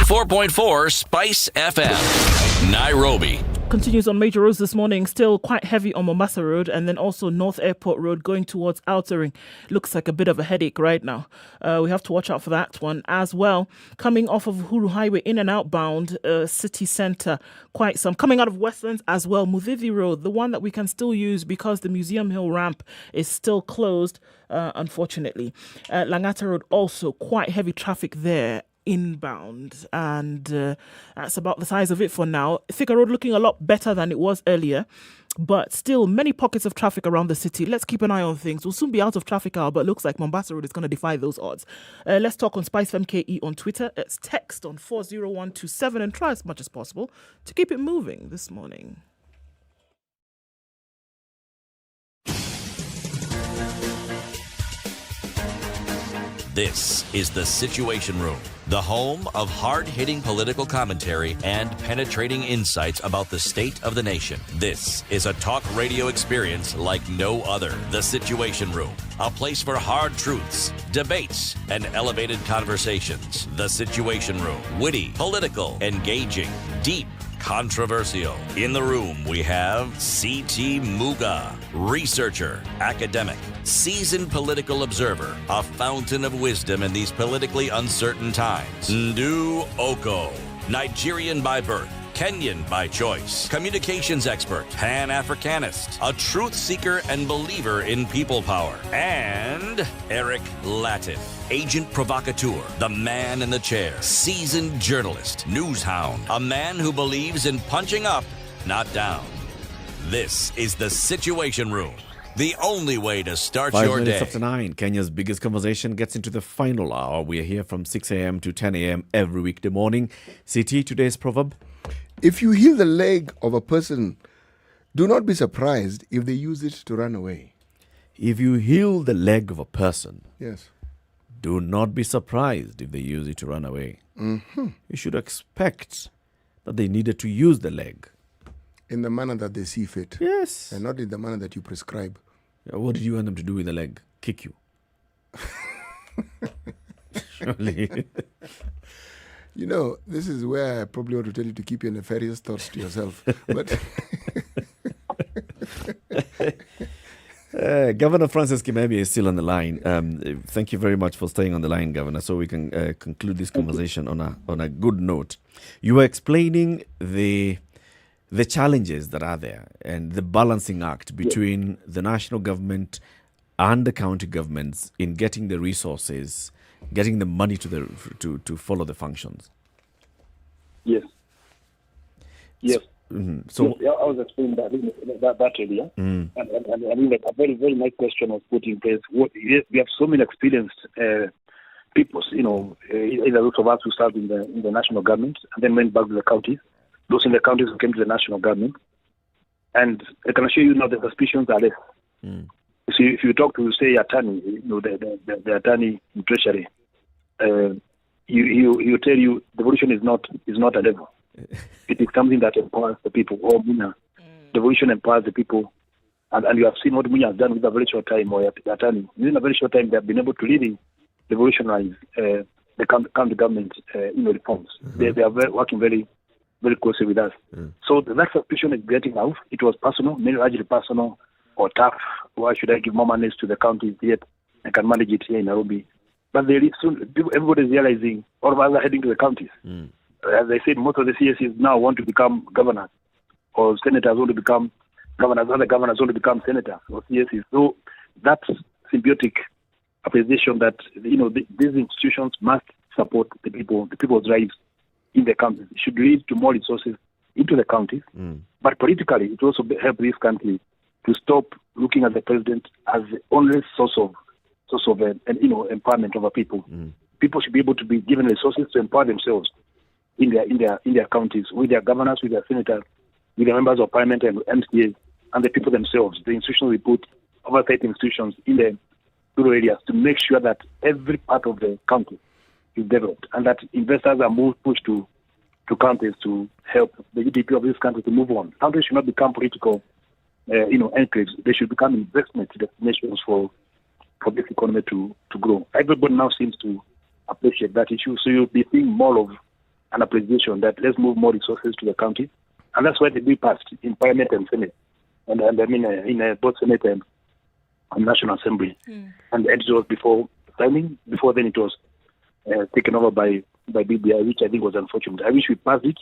Speaker 5: .4 Spice FM, Nairobi.
Speaker 11: Continues on major roads this morning, still quite heavy on Mombasa Road and then also North Airport Road going towards Outer Ring. Looks like a bit of a headache right now. We have to watch out for that one as well. Coming off of Uhuru Highway in and outbound city centre, quite some. Coming out of Westlands as well, Muthui Road, the one that we can still use because the Museum Hill ramp is still closed, unfortunately. Langata Road also quite heavy traffic there inbound, and that's about the size of it for now. Thika Road looking a lot better than it was earlier, but still many pockets of traffic around the city. Let's keep an eye on things. We'll soon be out of traffic hour, but looks like Mombasa Road is going to defy those odds. Let's talk on SpiceFM KE on Twitter. It's text on 40127 and try as much as possible to keep it moving this morning.
Speaker 5: This is the Situation Room, the home of hard-hitting political commentary and penetrating insights about the state of the nation. This is a talk radio experience like no other. The Situation Room, a place for hard truths, debates, and elevated conversations. The Situation Room, witty, political, engaging, deep, controversial. In the room, we have C.T. Muga, researcher, academic, seasoned political observer, a fountain of wisdom in these politically uncertain times. Ndu Oko, Nigerian by birth, Kenyan by choice, communications expert, Pan-Africanist, a truth seeker and believer in people power, and Eric Latif, agent provocateur, the man in the chair, seasoned journalist, news hound, a man who believes in punching up, not down. This is the Situation Room, the only way to start
Speaker 12: 5
Speaker 5: your
Speaker 12: minutes
Speaker 5: day.
Speaker 12: after 9, Kenya's biggest conversation gets into the final hour. We are here from 6 a.m. to 10 a.m. every weekday morning. CT, today's proverb?
Speaker 9: If you heal the leg of a person, do not be surprised if they use it to run away.
Speaker 12: If you heal the leg of a person,
Speaker 9: yes,
Speaker 12: do not be surprised if they use it to run away.
Speaker 9: Mm-hmm.
Speaker 12: You should expect that they needed to use the leg.
Speaker 9: In the manner that they see fit.
Speaker 12: Yes.
Speaker 9: And not in the manner that you prescribe.
Speaker 12: What did you want them to do with the leg? Kick you? Surely.
Speaker 9: You know, this is where I probably want to tell you to keep your nefarious thoughts to yourself. But
Speaker 12: Governor Francis Kimembi is still on the line. Thank you very much for staying on the line, Governor, so we can conclude this conversation on a good note. You were explaining the challenges that are there and the balancing act between the national government and the county governments in getting the resources, getting the money to follow the functions.
Speaker 16: Yes. Yes.
Speaker 12: Mm-hmm. So
Speaker 16: yes, I was explaining that earlier. And I mean, like a very, very nice question was put in place. We have so many experienced people, you know, either those of us who served in the national government and then went back to the counties. Those in the counties who came to the national government. And I can assure you now the suspicions are less. So if you talk to, say, attorney, you know, the attorney in Treasury, he'll tell you devolution is not a level. It is something that empowers the people. Or Munya, devolution empowers the people. And you have seen what Munya has done with a very short time, or the attorney. Within a very short time, they have been able to really devolutionize the county government reforms. They are working very, very closely with us. So that suspicion is getting out. It was personal, maybe largely personal or tough. Why should I give more money to the counties yet? I can manage it here in Nairobi. But everybody is realizing, all of us are heading to the counties. As I said, most of the CSCs now want to become governors, or senators want to become governors, other governors want to become senators or CSCs. So that symbiotic appreciation that, you know, these institutions must support the people's lives in the counties. It should lead to more resources into the counties. But politically, it also help this country to stop looking at the president as the only source of empowerment of our people. People should be able to be given resources to empower themselves in their counties, with their governors, with their senators, with the members of parliament and MCAs, and the people themselves. The institutions we put, oversight institutions in the rural areas, to make sure that every part of the county is developed, and that investors are pushed to counties to help the GDP of this country to move on. Counties should not become political enclaves. They should become investment destinations for this economy to grow. Everybody now seems to appreciate that issue. So you'll be seeing more of an appreciation that let's move more resources to the county. And that's why the bill passed in Parliament and Senate. And I mean, in both Senate and National Assembly. And it was before signing. Before then it was taken over by BBI, which I think was unfortunate. I wish we passed it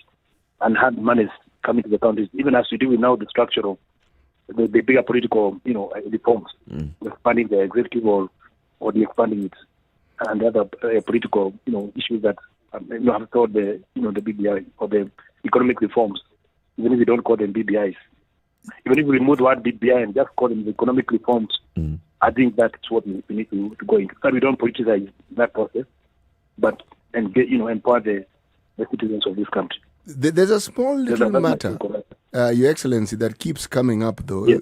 Speaker 16: and had monies coming to the counties, even as we do with now the structure of the bigger political, reforms, expanding the executive or the expanding it, and the other political, issues that have called the BBI or the economic reforms, even if we don't call them BBIs. Even if we remove the word BBI and just call them the economic reforms, I think that's what we need to go into. So we don't politicize that process, but empower the citizens of this country.
Speaker 9: There's a small little matter, Your Excellency, that keeps coming up, though.
Speaker 16: Yes.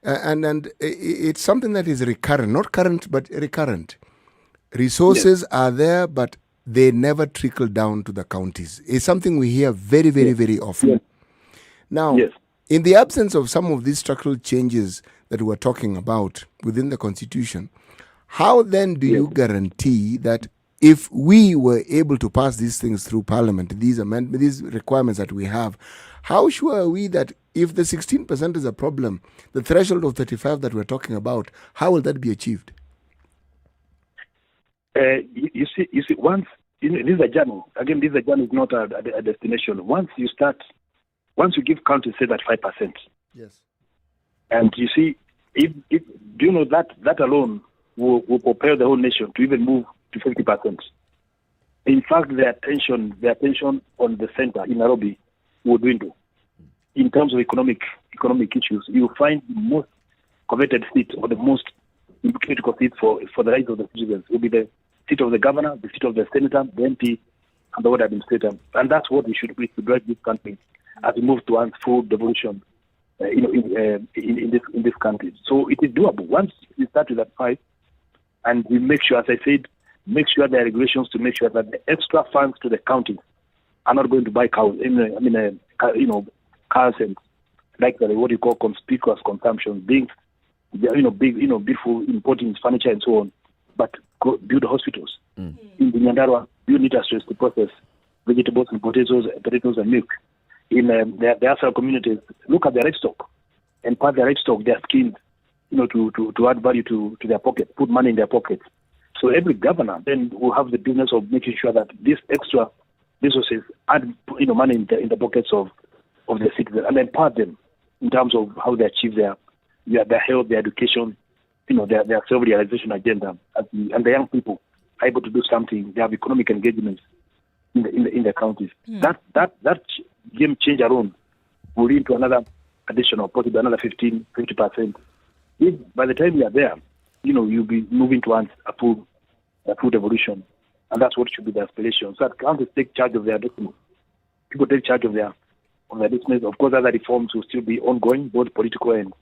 Speaker 9: And it's something that is recurrent, not current, but recurrent. resources are there, but they never trickle down to the counties. It's something we hear very, very, very often. Now, in the absence of some of these structural changes that we're talking about within the Constitution, how then do you guarantee that if we were able to pass these things through Parliament, these requirements that we have, how sure are we that if the 16% is a problem, the threshold of 35 that we're talking about, how will that be achieved?
Speaker 16: You see, once this is a journey. Again, this is a journey, is not a destination. Once you give counties say that 5%.
Speaker 9: Yes.
Speaker 16: And you see, if do you know that alone will propel the whole nation to even move to 50%. In fact, their attention on the center in Nairobi will dwindle. In terms of economic issues, you find the most coveted seat or the most critical seat for the rights of the citizens will be the seat of the governor, the seat of the senator, the MP, and the ward administrator. And that's what we should drive this country as we move towards full devolution in this country. So it is doable. Once we start with that 5, and we make sure, as I said, there are regulations to make sure that the extra funds to the counties are not going to buy cows. Cars and like what you call conspicuous consumption, big, beautiful importing furniture and so on, but build hospitals. In the Nyandarua, build industries to process vegetables and potatoes and milk. In the Afro communities, look at their livestock and part their livestock, their skins, to add value to their pocket, put money in their pockets. So every governor then will have the business of making sure that these extra resources add money in the pockets of the citizens and empower them in terms of how they achieve their health, their education, their self-realization agenda. And the young people are able to do something. They have economic engagement in the counties. That game change alone will lead to another additional, possibly another 50%. If by the time you are there, you'll be moving towards a full devolution, and that's what should be the aspiration. So that counties take charge of their destiny. People take charge of their destiny. Of course, other reforms will still be ongoing, both political and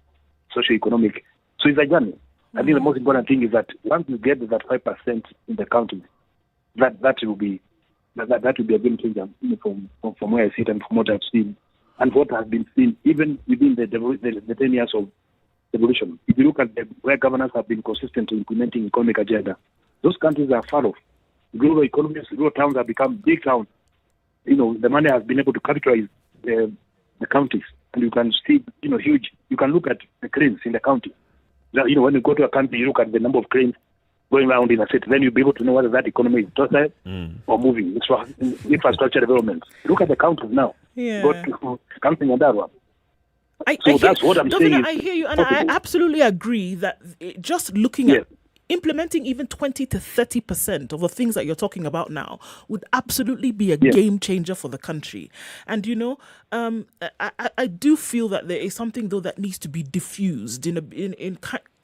Speaker 16: socio-economic. So it's a journey. I think the most important thing is that once you get that 5% in the counties, that will be a game changer from where I sit and from what I've seen and what has been seen even within the 10 years of devolution. If you look at where governors have been consistent in implementing economic agenda, those countries are far off. Rural economies, rural towns have become big towns. The money has been able to capitalize the counties, and you can see, huge. You can look at the cranes in the county. When you go to a country, you look at the number of cranes going around in a city, then you'll be able to know whether that economy is docile or moving. It's for infrastructure development. Look at the counties now. Go to county Nyandarua. That's what I'm saying.
Speaker 11: I hear you, and I absolutely agree that just looking at implementing even 20 to 30% of the things that you're talking about now would absolutely be a game changer for the country. And I do feel that there is something though that needs to be diffused in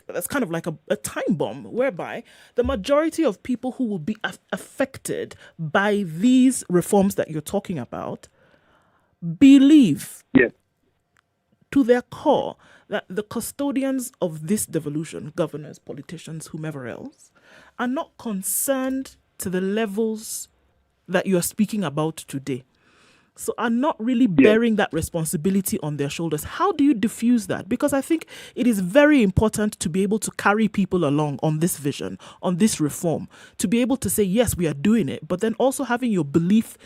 Speaker 11: that's kind of like a time bomb, whereby the majority of people who will be affected by these reforms that you're talking about believe to their core that the custodians of this devolution, governors, politicians, whomever else, are not concerned to the levels that you are speaking about today. So are not really bearing that responsibility on their shoulders. How do you diffuse that? Because I think it is very important to be able to carry people along on this vision, on this reform, to be able to say, yes, we are doing it, but then also having your belief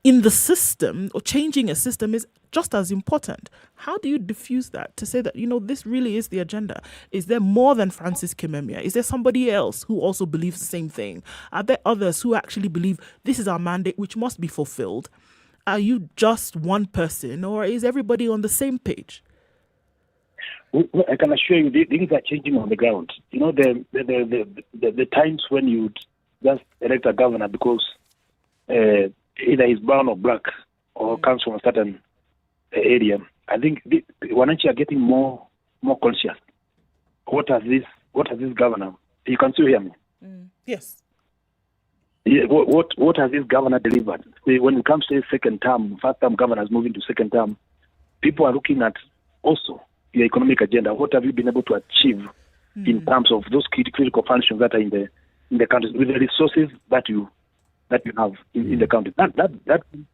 Speaker 11: in the system or changing a system is just as important. How do you diffuse that to say that, this really is the agenda? Is there more than Francis Kimemia? Is there somebody else who also believes the same thing? Are there others who actually believe this is our mandate which must be fulfilled? Are you just one person, or is everybody on the same page?
Speaker 16: Well, I can assure you, things are changing on the ground. The times when you just elect a governor because either he's brown or black or comes from a certain area, I think Wananchi are getting more conscious. What has this governor? You can still hear me.
Speaker 11: Yes.
Speaker 16: Yeah, what has this governor delivered? When it comes to second term, first term governors moving to second term, people are looking at also your economic agenda. What have you been able to achieve in terms of those critical functions that are in in the country with the resources that you have in the country. That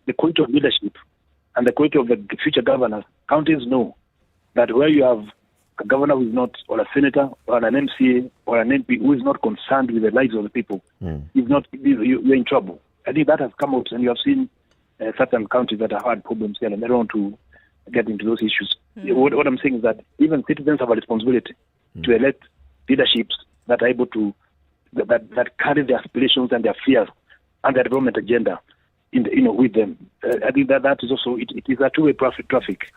Speaker 16: the quality of leadership and the quality of the future governors. Counties know that where you have a governor who is not, or a senator, or an MCA, or an MP who is not concerned with the lives of the people, you're in trouble. I think that has come out, and you have seen certain counties that have had problems here, and they don't want to get into those issues. What I'm saying is that even citizens have a responsibility to elect leaderships that are able to, that carry their aspirations and their fears and their development agenda with them. I think that is also, it is a two-way traffic.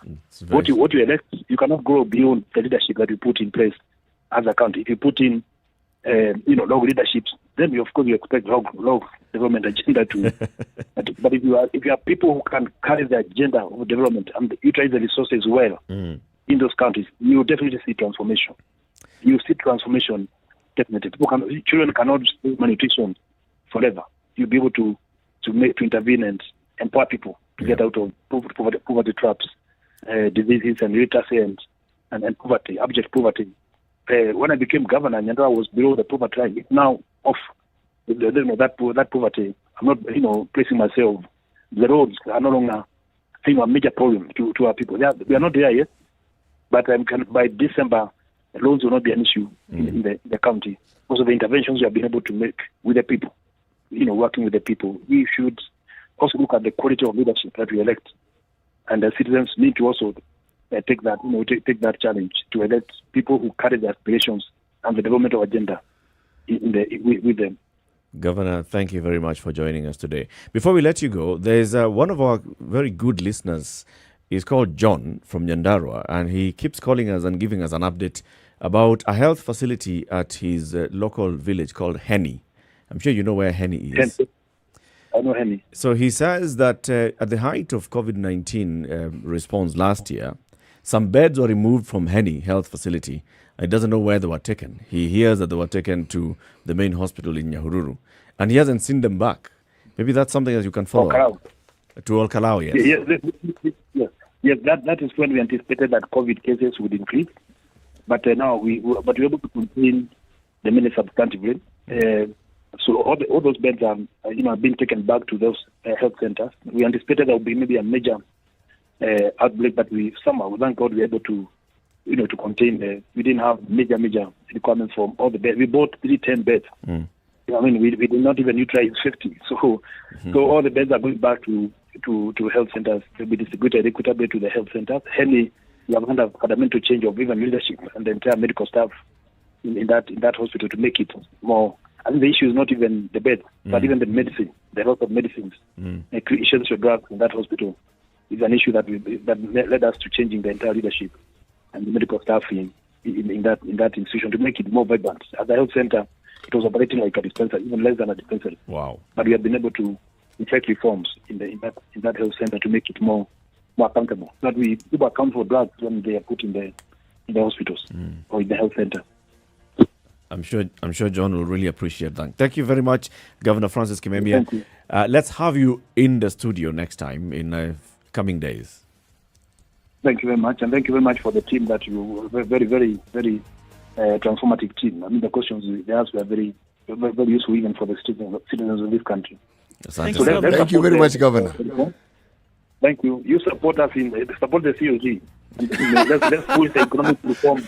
Speaker 16: What you elect, you cannot grow beyond the leadership that you put in place as a country. If you put in, low leaderships, then you expect low development agenda to. But if you have people who can carry the agenda of development and utilize the resources well in those countries, you will definitely see transformation. You see transformation definitely. Children cannot do malnutrition forever. You'll be able to intervene and empower people to get out of poverty traps, diseases and literacy and poverty, abject poverty. When I became governor, Nyandra was below the poverty line. It's now off that poverty. I'm not, placing myself. The roads are no longer a major problem to our people. We are not there yet, but by December, roads will not be an issue in the county. Also, the interventions we have been able to make with the people, working with the people. We should also look at the quality of leadership that we elect, and the citizens need to also take that challenge to elect people who carry the aspirations and the developmental agenda with them.
Speaker 12: Governor, thank you very much for joining us today. Before we let you go, there's one of our very good listeners. He's called John from Nyandarua, and he keeps calling us and giving us an update about a health facility at his local village called Henny. I'm sure you know where Henny is.
Speaker 16: I know Henny.
Speaker 12: So he says that at the height of COVID-19 response last year, some beds were removed from Henny Health Facility. He doesn't know where they were taken. He hears that they were taken to the main hospital in Nyahururu, and he hasn't seen them back. Maybe that's something that you can follow up. To Olkalau, yes. Yes, that is when we anticipated that COVID cases would increase. But now we're able to contain the many substantively. So all those beds are being taken back to those health centers. We anticipated there would be maybe a major outbreak, but somehow, thank God, we were able to contain we didn't have major requirements from all the beds. We bought 310 beds. We did not even utilize 50. So all the beds are going back to health centers to be distributed equitably to the health centers. Henny, we have had a fundamental change of even leadership and the entire medical staff in that hospital to make it more. I think the issue is not even the bed, but even the medicine, the loss of medicines, essential drugs in that hospital is an issue that led us to changing the entire leadership and the medical staff in that institution to make it more vibrant. At the health center, it was operating like a dispensary, even less than a dispensary. Wow! But
Speaker 16: we have been able to effect reforms in that health center to make it more accountable. That people account for drugs when they are put in the hospitals or in the health center.
Speaker 12: I'm sure John will really appreciate that. Thank you very much, Governor Francis Kimemia. Let's have you in the studio next time in coming days.
Speaker 16: Thank you very much, and thank you very much for the team that you were very, very, very transformative team. I mean, the questions they asked were very, very useful even for the citizens of this country.
Speaker 9: Thank you very much, Governor.
Speaker 16: Thank you. You support us support the COG. Let's push the economic reform.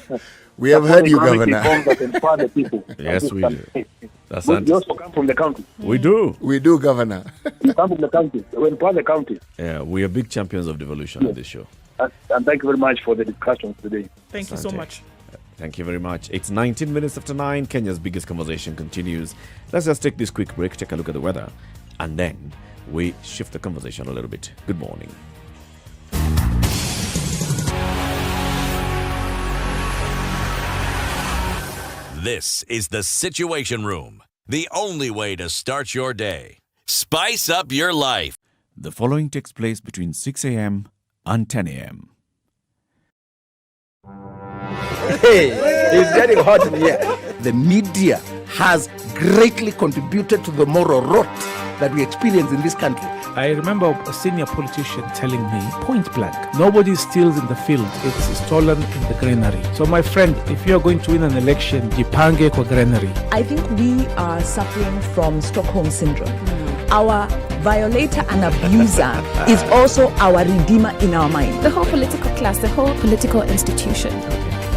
Speaker 9: We have heard you, Governor.
Speaker 16: That inspire the people.
Speaker 12: Yes, we do.
Speaker 16: You also come from the county.
Speaker 12: We do.
Speaker 9: We do, Governor.
Speaker 16: You come from the county. We empower the county.
Speaker 12: Yeah, we are big champions of devolution on this show.
Speaker 16: And thank you very much for the discussions today.
Speaker 11: Thank you so much.
Speaker 12: Thank you very much. It's 19 minutes after 9. Kenya's biggest conversation continues. Let's just take this quick break, take a look at the weather, and then we shift the conversation a little bit. Good morning.
Speaker 5: This is the Situation Room, the only way to start your day. Spice up your life.
Speaker 12: The following takes place between 6 a.m. and 10 a.m.
Speaker 6: Hey, it's getting hot in here. The media has greatly contributed to the moral rot
Speaker 24: that we experience in this country.
Speaker 18: I remember a senior politician telling me, point blank, nobody steals in the field, it's stolen in the granary. So my friend, if you're going to win an election, jipange kwa granary.
Speaker 7: I think we are suffering from Stockholm syndrome. Our violator and abuser is also our redeemer in our mind.
Speaker 8: The whole political class, the whole political institution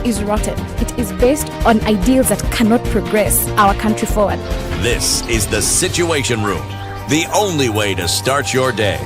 Speaker 8: is rotten. It is based on ideals that cannot progress our country forward.
Speaker 5: This is the Situation Room, the only way to start your day.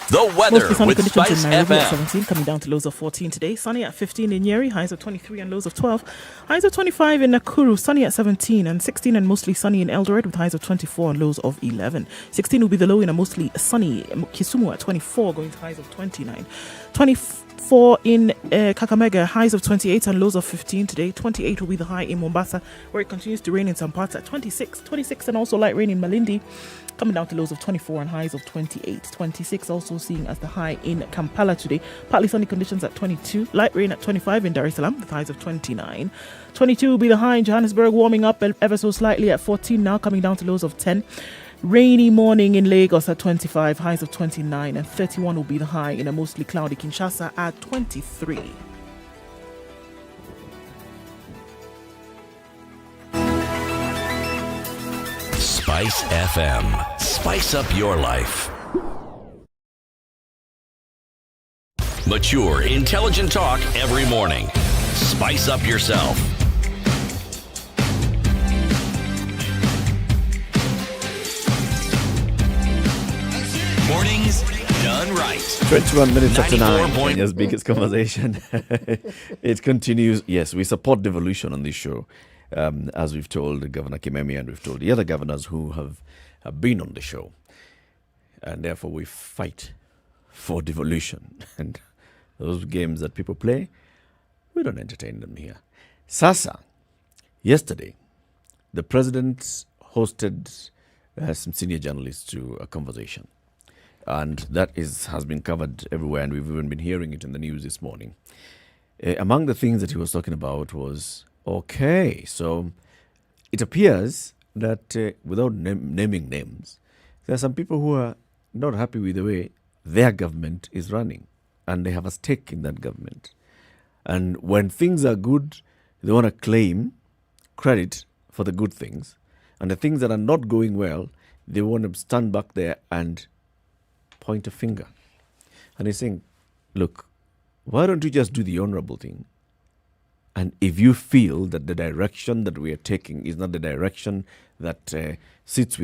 Speaker 5: The weather
Speaker 11: Mostly sunny
Speaker 5: with
Speaker 11: conditions in Nairobi at
Speaker 5: SpiceFM.
Speaker 11: 17, coming down to lows of 14 today. Sunny at 15 in Nyeri, highs of 23 and lows of 12. Highs of 25 in Nakuru, sunny at 17 and 16 and mostly sunny in Eldoret with highs of 24 and lows of 11. 16 will be the low in a mostly sunny Kisumu at 24, going to highs of 29. 24 in Kakamega, highs of 28 and lows of 15 today. 28 will be the high in Mombasa, where it continues to rain in some parts at 26. 26 and also light rain in Malindi, coming down to lows of 24 and highs of 28. 26 also seeing as the high in Kampala today. Partly sunny conditions at 22. Light rain at 25 in Dar es Salaam with highs of 29. 22 will be the high in Johannesburg, warming up ever so slightly at 14 now, coming down to lows of 10. Rainy morning in Lagos at 25, highs of 29, and 31 will be the high in a mostly cloudy Kinshasa at 23.
Speaker 5: Spice FM. Spice up your life. Mature, intelligent talk every morning. Spice up yourself. Mornings done right.
Speaker 12: 21 minutes after 9.
Speaker 5: 94
Speaker 12: Kenya's biggest conversation. It continues. Yes, we support devolution on this show. As we've told Governor Kimemi and we've told the other governors who have been on the show. And therefore we fight for devolution. And those games that people play, we don't entertain them here. Sasa, yesterday, the president hosted some senior journalists to a conversation. And that has been covered everywhere, and we've even been hearing it in the news this morning. Among the things that he was talking about was, okay, so it appears that without naming names, there are some people who are not happy with the way their government is running, and they have a stake in that government. And when things are good, they want to claim credit for the good things, and the things that are not going well, they want to stand back there and point a finger. And he's saying, look, why don't you just do the honorable thing? And if you feel that the direction that we are taking is not the direction that sits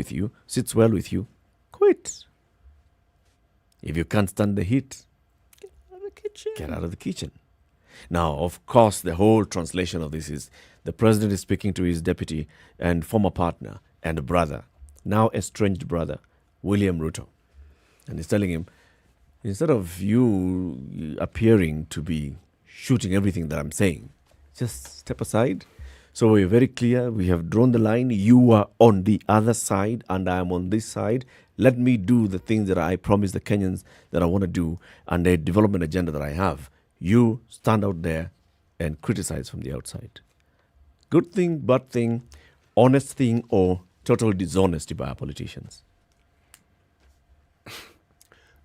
Speaker 12: well with you, quit. If you can't stand the heat, get out of the kitchen. Now, of course, the whole translation of this is the president is speaking to his deputy and former partner and brother, now estranged brother, William Ruto. And he's telling him, instead of you appearing to be shooting everything that I'm saying, just step aside. So we're very clear. We have drawn the line. You are on the other side and I am on this side. Let me do the things that I promise the Kenyans that I want to do and the development agenda that I have. You stand out there and criticize from the outside. Good thing, bad thing, honest thing, or total dishonesty by our politicians?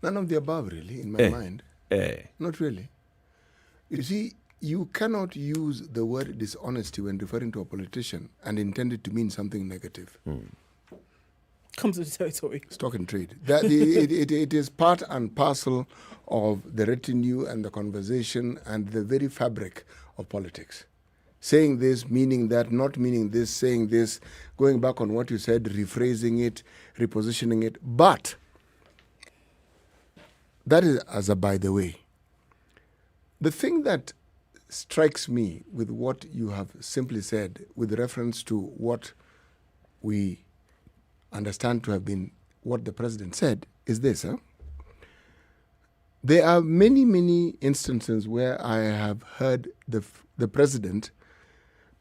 Speaker 9: None of the above, really, in my mind. Not really. You see, you cannot use the word dishonesty when referring to a politician and intend it to mean something negative.
Speaker 11: Comes with the territory.
Speaker 9: Stock and trade. That it is part and parcel of the retinue and the conversation and the very fabric of politics. Saying this, meaning that, not meaning this, saying this, going back on what you said, rephrasing it, repositioning it. But that is as a by the way. The thing that strikes me with what you have simply said with reference to what we understand to have been what the president said is this. There are many, many instances where I have heard the president,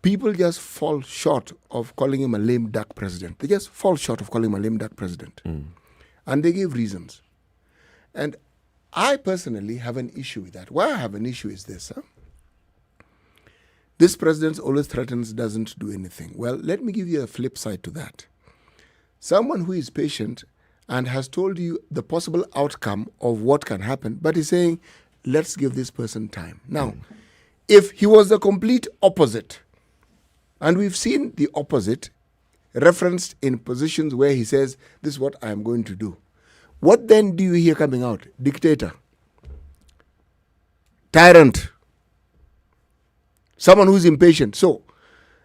Speaker 9: people just fall short of calling him a lame duck president. They just fall short of calling him a lame duck president. And they give reasons. And I personally have an issue with that. Why I have an issue is this. This president always threatens, doesn't do anything. Well, let me give you a flip side to that. Someone who is patient and has told you the possible outcome of what can happen, but is saying, let's give this person time. Now, if he was the complete opposite, and we've seen the opposite referenced in positions where he says, this is what I am going to do. What then do you hear coming out? Dictator. Tyrant. Someone who's impatient. So,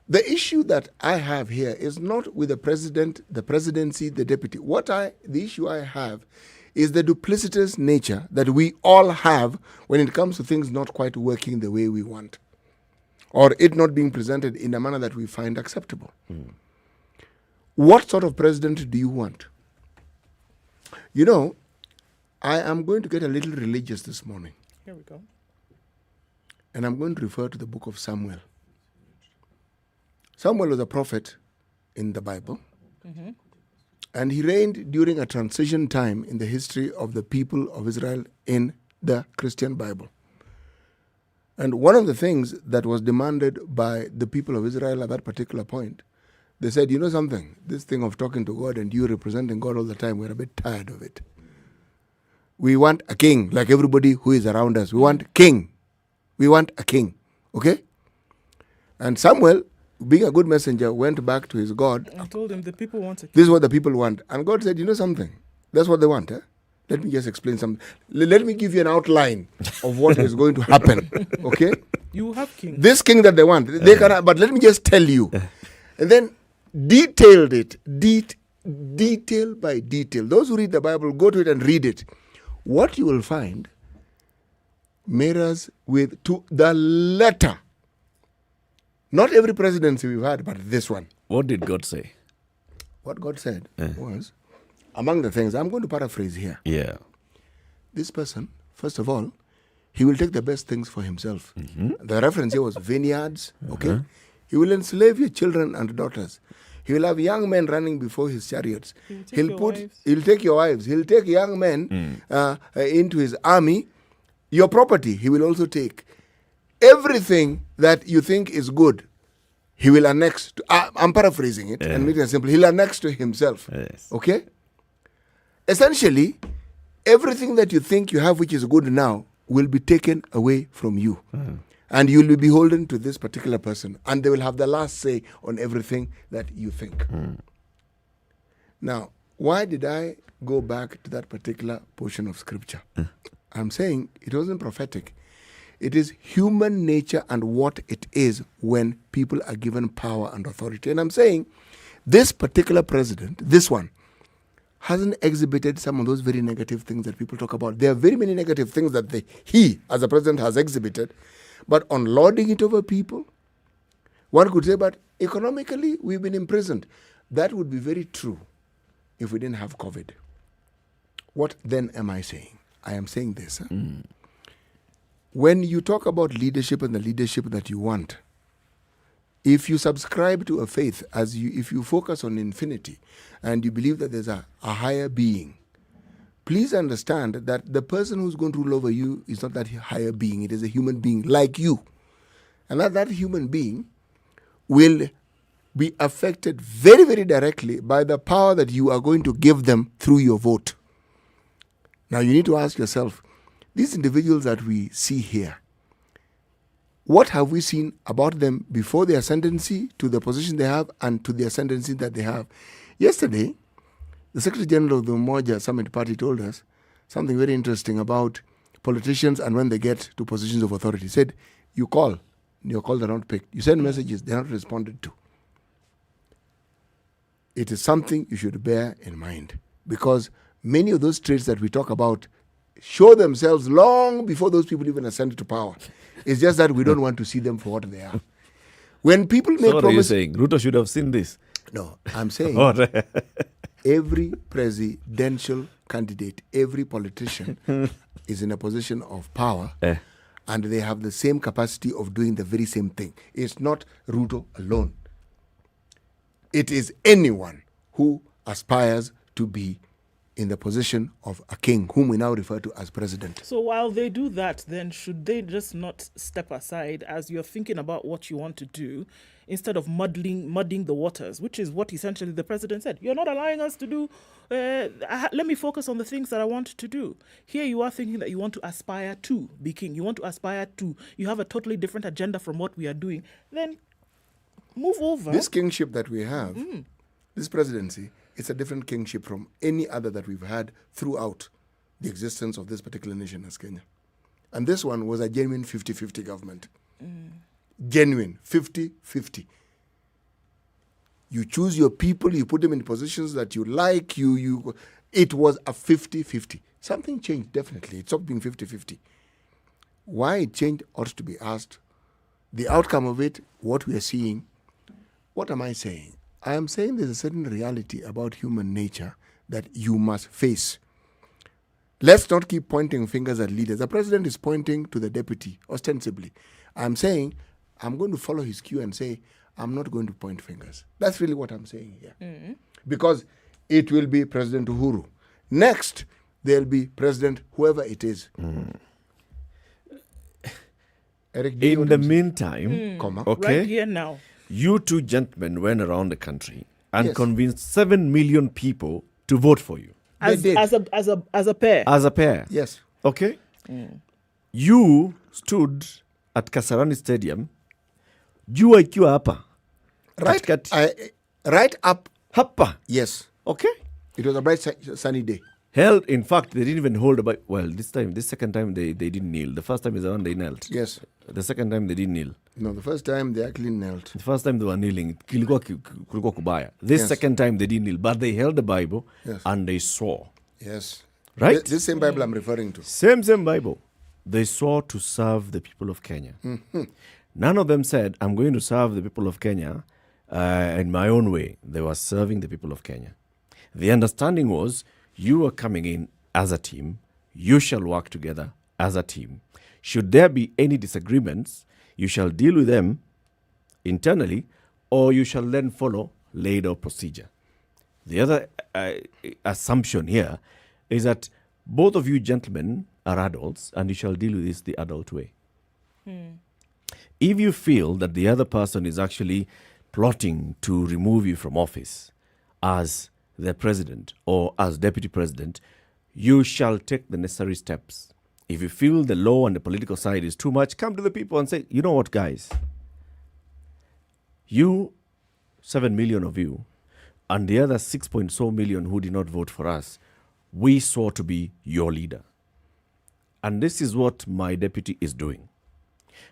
Speaker 9: the issue that I have here is not with the president, the presidency, the deputy. The issue I have is the duplicitous nature that we all have when it comes to things not quite working the way we want, or it not being presented in a manner that we find acceptable. What sort of president do you want? You know, I am going to get a little religious this morning.
Speaker 11: Here we go.
Speaker 9: And I'm going to refer to the book of Samuel. Samuel was a prophet in the Bible.
Speaker 11: Mm-hmm.
Speaker 9: And he reigned during a transition time in the history of the people of Israel in the Christian Bible. And one of the things that was demanded by the people of Israel at that particular point, they said, you know something, this thing of talking to God and you representing God all the time, we're a bit tired of it. We want a king, like everybody who is around us. We want king. We want a king. Okay? And Samuel, being a good messenger, went back to his God.
Speaker 11: I told him the people want a king.
Speaker 9: This is what the people want. And God said, you know something? That's what they want. Let me just explain something. Let me give you an outline of what is going to happen. Okay?
Speaker 11: You have king.
Speaker 9: This king that they want. They can, but let me just tell you. And then detailed it. Detail by detail. Those who read the Bible, go to it and read it. What you will find mirrors with to the letter. Not every presidency we've had, but this one.
Speaker 12: What did God say?
Speaker 9: What God said was, among the things, I'm going to paraphrase here.
Speaker 12: Yeah.
Speaker 9: This person, first of all, he will take the best things for himself. The reference here was vineyards, okay? He will enslave your children and daughters. He will have young men running before his chariots. He'll take your wives. He'll take young men into his army. Your property, he will also take. Everything that you think is good, he will annex to. I'm paraphrasing it and making it simple. He'll annex to himself.
Speaker 12: Yes.
Speaker 9: Okay? Essentially, everything that you think you have which is good now will be taken away from you. And you'll be beholden to this particular person. And they will have the last say on everything that you think. Now, why did I go back to that particular portion of scripture? I'm saying it wasn't prophetic. It is human nature and what it is when people are given power and authority. And I'm saying this particular president, this one, hasn't exhibited some of those very negative things that people talk about. There are very many negative things that he, as a president, has exhibited. But on lording it over people, one could say, but economically, we've been imprisoned. That would be very true if we didn't have COVID. What then am I saying? I am saying this. When you talk about leadership and the leadership that you want, if you subscribe to a faith, if you focus on infinity and you believe that there's a higher being, please understand that the person who's going to rule over you is not that higher being. It is a human being like you. And that human being will be affected very, very directly by the power that you are going to give them through your vote. Now you need to ask yourself, these individuals that we see here, what have we seen about them before their ascendancy to the position they have and to the ascendancy that they have? Yesterday, the Secretary General of the Umoja Summit Party told us something very interesting about politicians and when they get to positions of authority. He said, you call, your calls are not picked. You send messages, they're not responded to. It is something you should bear in mind because many of those traits that we talk about show themselves long before those people even ascend to power. It's just that we don't want to see them for what they are. When people make
Speaker 12: what
Speaker 9: promises...
Speaker 12: are you saying? Ruto should have seen this.
Speaker 9: No, I'm saying every presidential candidate, every politician is in a position of power and they have the same capacity of doing the very same thing. It's not Ruto alone. It is anyone who aspires to be in the position of a king, whom we now refer to as president.
Speaker 11: So while they do that, then should they just not step aside as you're thinking about what you want to do, instead of mudding the waters, which is what essentially the president said? You're not allowing us to do, let me focus on the things that I want to do. Here you are thinking that you want to aspire to be king. You want to aspire to, you have a totally different agenda from what we are doing. Then move over.
Speaker 9: This kingship that we have, this presidency, it's a different kingship from any other that we've had throughout the existence of this particular nation as Kenya. And this one was a genuine 50-50 government. Genuine 50-50. You choose your people, you put them in positions that you like, it was a 50-50. Something changed, definitely. It stopped being 50-50. Why it changed ought to be asked. The outcome of it, what we are seeing, what am I saying? I am saying there's a certain reality about human nature that you must face. Let's not keep pointing fingers at leaders. The president is pointing to the deputy, ostensibly. I'm saying, I'm going to follow his cue and say, I'm not going to point fingers. That's really what I'm saying here. Because it will be President Uhuru. Next, there'll be President whoever it is. Eric,
Speaker 12: in the meantime, okay,
Speaker 11: right here now,
Speaker 12: you two gentlemen went around the country and convinced 7 million people to vote for you.
Speaker 11: As a pair.
Speaker 12: As a pair.
Speaker 9: Yes.
Speaker 12: Okay. You stood at Kasarani Stadium. Jua ikiwa hapa.
Speaker 9: Right up.
Speaker 12: Hapa.
Speaker 9: Yes.
Speaker 12: Okay.
Speaker 9: It was a bright sunny day.
Speaker 12: Held, in fact, they didn't even hold about. Well, this second time they didn't kneel. The first time is the one they knelt.
Speaker 9: Yes.
Speaker 12: The second time they didn't kneel.
Speaker 9: No, the first time they actually knelt.
Speaker 12: The first time they were kneeling. Kulikuwa kubaya. This second time they didn't kneel, but they held the Bible and they swore.
Speaker 9: Yes.
Speaker 12: Right?
Speaker 9: This same Bible I'm referring to.
Speaker 12: Same Bible. They swore to serve the people of Kenya. None of them said, I'm going to serve the people of Kenya in my own way. They were serving the people of Kenya. The understanding was, you are coming in as a team. You shall work together as a team. Should there be any disagreements, you shall deal with them internally, or you shall then follow laid-out procedure. The other assumption here is that both of you gentlemen are adults, and you shall deal with this the adult way. If you feel that the other person is actually plotting to remove you from office as the president or as deputy president, you shall take the necessary steps. If you feel the law and the political side is too much, come to the people and say, you know what, guys? You, 7 million of you, and the other 6 point so million who did not vote for us, we swore to be your leader. And this is what my deputy is doing.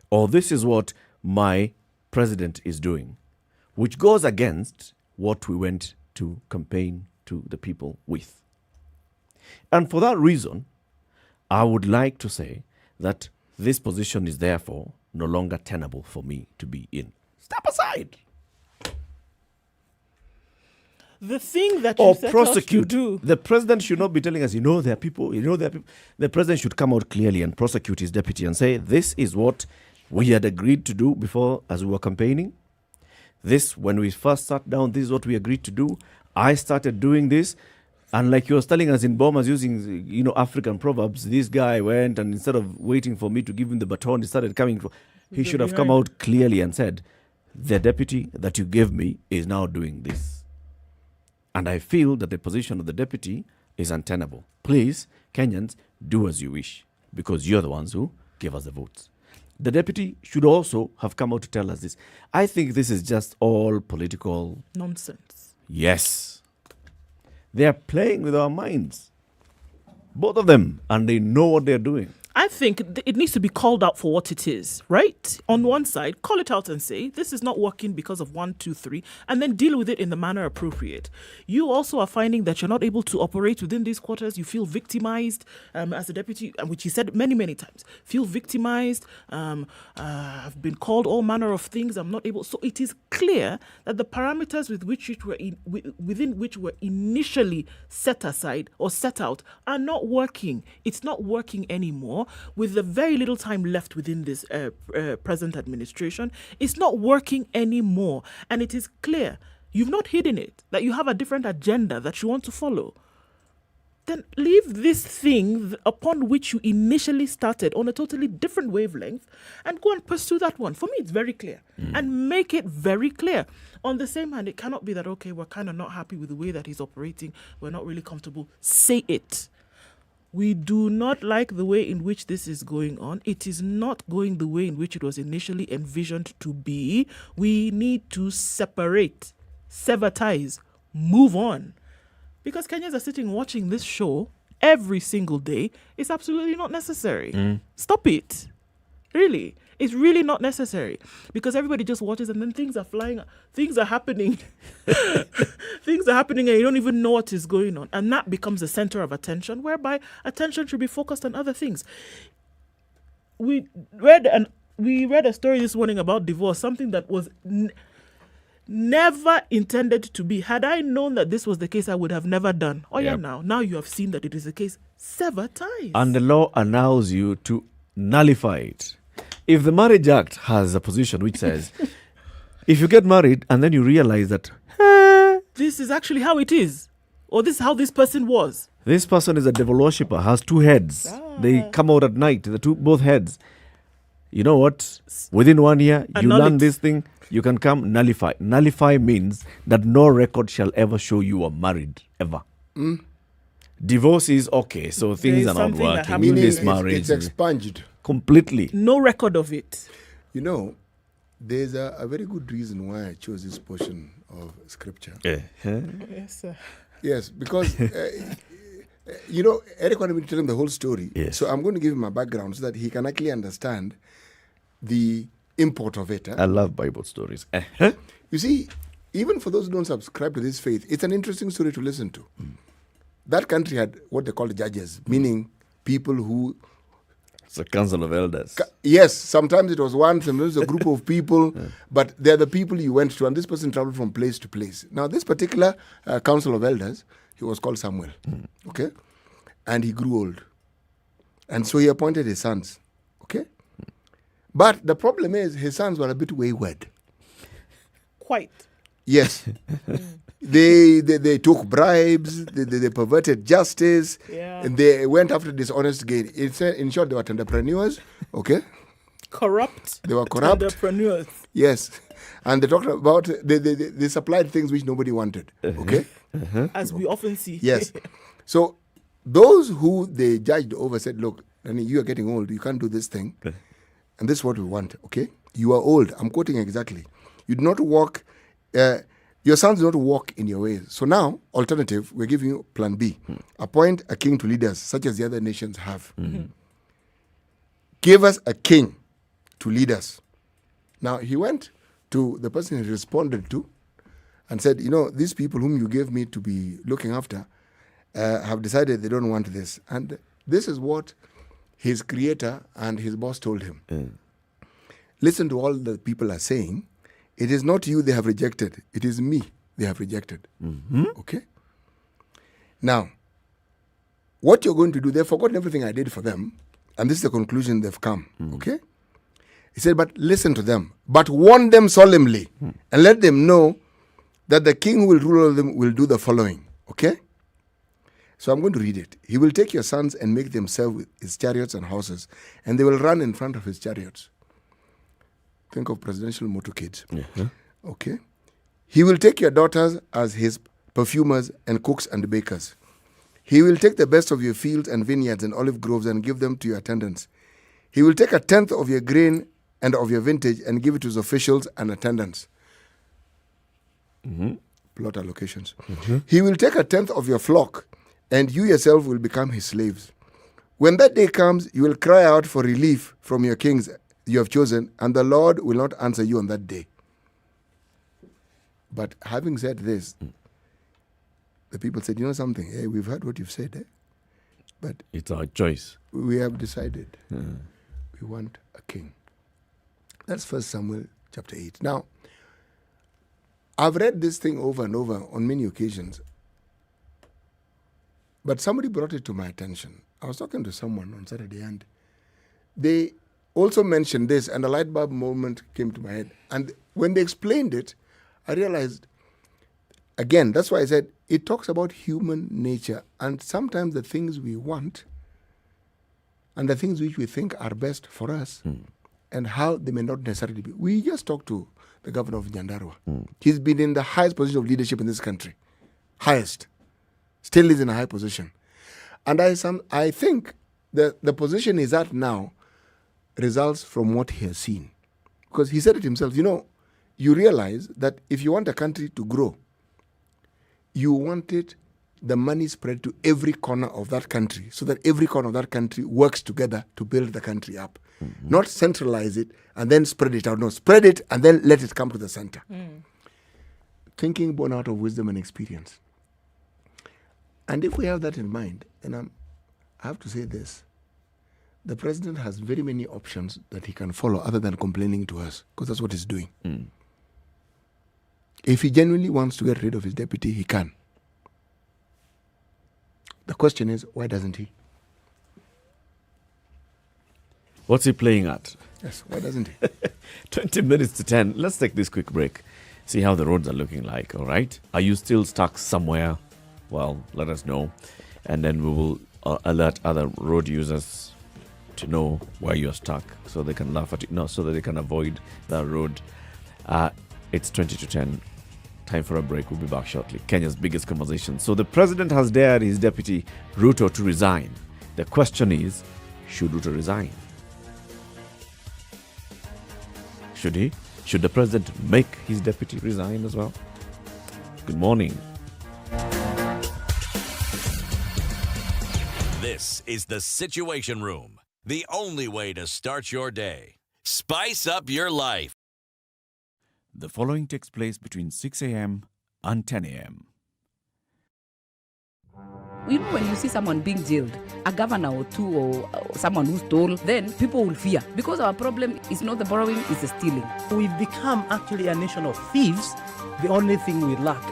Speaker 12: Or this is what my president is doing, which goes against what we went to campaign to the people with. And for that reason, I would like to say that this position is therefore no longer tenable for me to be in. Step aside.
Speaker 11: The thing that you
Speaker 12: or
Speaker 11: set
Speaker 12: prosecute.
Speaker 11: Us to do.
Speaker 12: The president should not be telling us, there are people, there are people. The president should come out clearly and prosecute his deputy and say, this is what we had agreed to do before as we were campaigning. This, when we first sat down, this is what we agreed to do. I started doing this. And like you was telling us in Bombers using, African proverbs, this guy went and instead of waiting for me to give him the baton, he started coming. He should have come out clearly and said, the deputy that you gave me is now doing this. And I feel that the position of the deputy is untenable. Please, Kenyans, do as you wish, because you're the ones who gave us the votes. The deputy should also have come out to tell us this. I think this is just all political
Speaker 11: nonsense.
Speaker 12: Yes. They are playing with our minds. Both of them. And they know what they're doing.
Speaker 11: I think it needs to be called out for what it is, right? On one side, call it out and say, this is not working because of 1, 2, 3, and then deal with it in the manner appropriate. You also are finding that you're not able to operate within these quarters. You feel victimized as a deputy, which he said many, many times. Feel victimized. I've been called all manner of things. I'm not able. So it is clear that the parameters within which were initially set aside or set out are not working. It's not working anymore. With the very little time left within this present administration, it's not working anymore. And it is clear, you've not hidden it, that you have a different agenda that you want to follow. then leave this thing upon which you initially started on a totally different wavelength and go and pursue that one. For me, it's very clear. And make it very clear. On the same hand, it cannot be that, okay, we're kind of not happy with the way that he's operating. We're not really comfortable. Say it. We do not like the way in which this is going on. It is not going the way in which it was initially envisioned to be. We need to separate, sever ties, move on. Because Kenyans are sitting watching this show every single day. It's absolutely not necessary. Stop it. Really. It's really not necessary. Because everybody just watches and then things are flying. Things are happening. Things are happening and you don't even know what is going on. And that becomes the center of attention, whereby attention should be focused on other things. We read a story this morning about divorce, something that was never intended to be. Had I known that this was the case, I would have never done. Now you have seen that it is the case. Sever ties.
Speaker 12: And the law allows you to nullify it. If the Marriage Act has a position which says, if you get married and then you realize that
Speaker 11: this is actually how it is, or this is how this person was.
Speaker 12: This person is a devil worshipper, has two heads. They come out at night, both heads. You know what? Within 1 year, you learn this thing. You can come nullify. Nullify means that no record shall ever show you were married, ever. Divorce is okay, so things are not working.
Speaker 9: Meaning it's expunged.
Speaker 12: Completely.
Speaker 11: No record of it.
Speaker 9: You know, there's a very good reason why I chose this portion of scripture.
Speaker 11: Yes, sir.
Speaker 9: Yes, because, Eric wanted me to tell him the whole story.
Speaker 12: Yes.
Speaker 9: So I'm going to give him a background so that he can actually understand the import of it.
Speaker 12: I love Bible stories.
Speaker 9: You see, even for those who don't subscribe to this faith, it's an interesting story to listen to. That country had what they called judges, meaning people who...
Speaker 12: It's a council of elders.
Speaker 9: Yes, sometimes it was one, sometimes a group of people, but they're the people you went to, and this person traveled from place to place. Now, this particular council of elders, he was called Samuel, okay? And he grew old. And so he appointed his sons, okay? But the problem is his sons were a bit wayward.
Speaker 11: Quite.
Speaker 9: Yes. They took bribes, they perverted justice, and they went after dishonest gain. In short, they were entrepreneurs, okay?
Speaker 11: Corrupt.
Speaker 9: They were corrupt.
Speaker 11: Entrepreneurs.
Speaker 9: Yes. And they talked about, they supplied things which nobody wanted, okay?
Speaker 11: As we often see.
Speaker 9: Yes. So those who they judged over said, look, you are getting old, you can't do this thing. And this is what we want, okay? You are old. I'm quoting exactly. You do not walk... your sons do not walk in your ways. So now, alternative, we're giving you plan B. Appoint a king to lead us, such as the other nations have. Give us a king to lead us. Now, he went to the person he responded to and said, these people whom you gave me to be looking after have decided they don't want this. And this is what his creator and his boss told him. Listen to all the people are saying. It is not you they have rejected. It is me they have rejected. Okay? Now, what you're going to do, they've forgotten everything I did for them, and this is the conclusion they've come. Okay? He said, but listen to them, but warn them solemnly, and let them know that the king who will rule over them will do the following. Okay? So I'm going to read it. He will take your sons and make them serve with his chariots and horses, and they will run in front of his chariots. Think of presidential motorcades. Okay. He will take your daughters as his perfumers and cooks and bakers. He will take the best of your fields and vineyards and olive groves and give them to your attendants. He will take 1/10 of your grain and of your vintage and give it to his officials and attendants. Plot allocations. He will take 1/10 of your flock, and you yourself will become his slaves. When that day comes, you will cry out for relief from your kings you have chosen, and the Lord will not answer you on that day. But having said this, the people said, something, hey, we've heard what you've said, but
Speaker 12: it's our choice.
Speaker 9: We have decided we want a king. That's 1 Samuel chapter 8. Now, I've read this thing over and over on many occasions, but somebody brought it to my attention. I was talking to someone on Saturday, and they also mentioned this, and a light bulb moment came to my head. And when they explained it, I realized again, that's why I said it talks about human nature, and sometimes the things we want and the things which we think are best for us and how they may not necessarily be. We just talked to the governor of Nyandarua. He's been in the highest position of leadership in this country. Highest. Still is in a high position. And I think the position he's at now results from what he has seen. Because he said it himself, you realize that if you want a country to grow, you want the money spread to every corner of that country so that every corner of that country works together to build the country up. Not centralize it and then spread it out. No, spread it and then let it come to the center. Thinking born out of wisdom and experience. And if we have that in mind, and I have to say this, the president has very many options that he can follow other than complaining to us, because that's what he's doing. If he genuinely wants to get rid of his deputy, he can. The question is, why doesn't he?
Speaker 12: What's he playing at?
Speaker 9: Yes, why doesn't he?
Speaker 12: 20 minutes to 10. Let's take this quick break. See how the roads are looking like, all right? Are you still stuck somewhere? Well, let us know. And then we will alert other road users to know where you're stuck so they can laugh at you. No, so that they can avoid that road. It's 20 to 10. Time for a break. We'll be back shortly. Kenya's biggest conversation. So the president has dared his deputy, Ruto, to resign. The question is, should Ruto resign? Should he? Should the president make his deputy resign as well? Good morning.
Speaker 5: This is the Situation Room, the only way to start your day. Spice up your life.
Speaker 12: The following takes place between 6 a.m. and 10 a.m.
Speaker 22: When you see someone being jailed, a governor or two or someone who stole, then people will fear. Because our problem is not the borrowing, it's the stealing.
Speaker 23: We've become actually a nation of thieves. The only thing we lack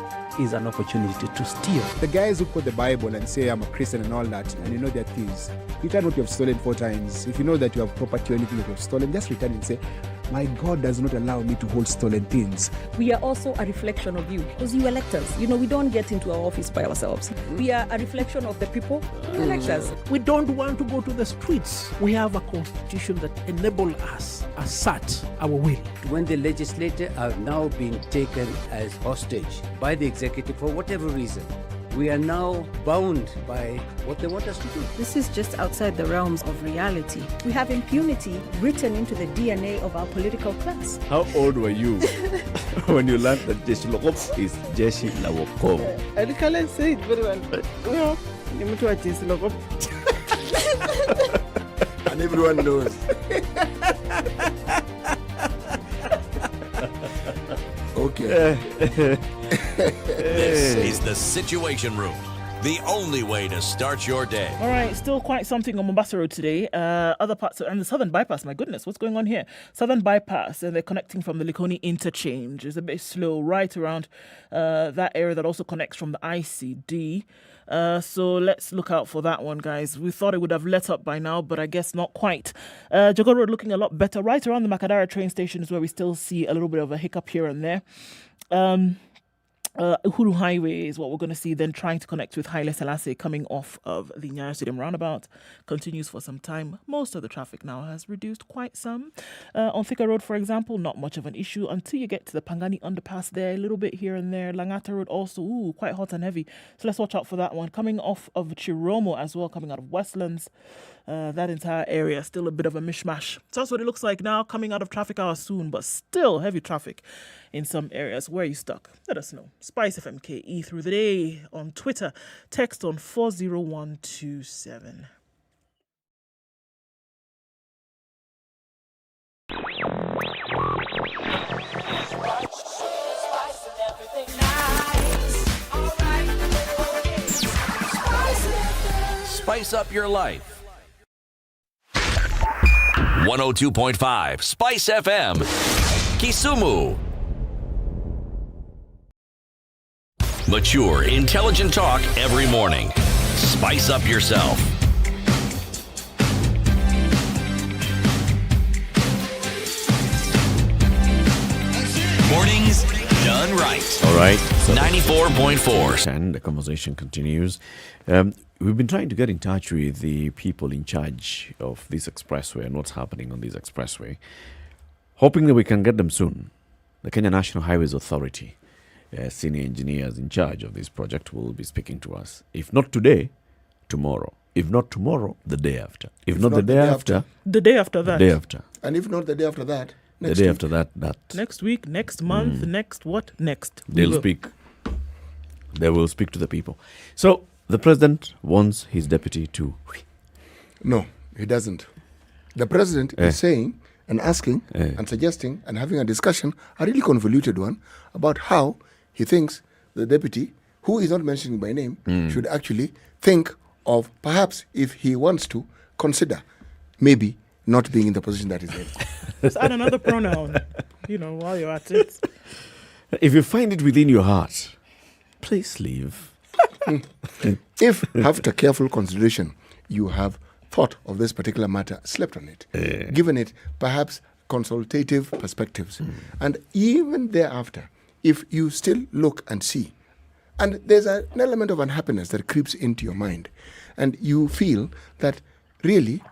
Speaker 23: is an opportunity to steal.
Speaker 13: The guys who quote the Bible and say, I'm a Christian and all that, and they're thieves. Return what you have stolen 4 times. If you know that you have property or anything that you have stolen, just return and say, my God does not allow me to hold stolen things.
Speaker 22: We are also a reflection of you, because you elect us. We don't get into our office by ourselves. We are a reflection of the people who elect us.
Speaker 18: We don't want to go to the streets. We have a constitution that enables us to assert our will.
Speaker 14: When the legislators are now being taken as hostage by the executive for whatever reason, we are now bound by what they want us to do.
Speaker 17: This is just outside the realms of reality. We have impunity written into the DNA of our political class.
Speaker 12: How old were you when you learned that Jeshi Lokop is Jeshi Lawokov?
Speaker 11: I can't say it very well. No, Muthui Jeshi Lokop.
Speaker 9: And everyone knows. Okay.
Speaker 5: This is the Situation Room, the only way to start your day.
Speaker 11: All right, still quite something on Mombasa Road today. Other parts, and the Southern Bypass, my goodness, what's going on here? Southern Bypass, and they're connecting from the Likoni interchange. It's a bit slow right around that area that also connects from the ICD. So let's look out for that one, guys. We thought it would have let up by now, but I guess not quite. Jogoo Road looking a lot better. Right around the Makadara train station is where we still see a little bit of a hiccup here and there. Uhuru Highway is what we're going to see, then trying to connect with Haile Selassie coming off of the Nyeri Stadium roundabout. Continues for some time. Most of the traffic now has reduced quite some. On Thika Road, for example, not much of an issue until you get to the Pangani underpass there, a little bit here and there. Langata Road also, quite hot and heavy. So let's watch out for that one. Coming off of Chiromo as well, coming out of Westlands. That entire area still a bit of a mishmash. So that's what it looks like now, coming out of traffic hours soon, but still heavy traffic in some areas. Where are you stuck? Let us know. SpiceFM KE through the day on Twitter. Text on 40127.
Speaker 5: Spice up your life. 102.5 Spice FM, Kisumu. Mature, intelligent talk every morning. Spice up yourself. Mornings done right. right.
Speaker 12: All right. So
Speaker 5: 94.4.
Speaker 12: And the conversation continues. We've been trying to get in touch with the people in charge of this expressway and what's happening on this expressway, hoping that we can get them soon. The Kenya National Highways Authority, senior engineers in charge of this project, will be speaking to us. If not today, tomorrow. If not tomorrow, the day after. If not the day after,
Speaker 11: the day after that.
Speaker 12: the day after.
Speaker 9: And if not the day after that,
Speaker 12: The day after that.
Speaker 11: Next week, next month, next what? Next.
Speaker 12: They'll speak. They will speak to the people. So the president wants his deputy to.
Speaker 9: No, he doesn't. The president is saying and asking and suggesting and having a discussion, a really convoluted one, about how he thinks the deputy, who is not mentioning by name, should actually think of perhaps, if he wants to, consider maybe not being in the position that he's in.
Speaker 11: Just add another pronoun, while you're at it.
Speaker 12: If you find it within your heart, please leave.
Speaker 9: If, after careful consideration, you have thought of this particular matter, slept on it, given it perhaps consultative perspectives, and even thereafter, if you still look and see, and there's an element of unhappiness that creeps into your mind, and you feel that really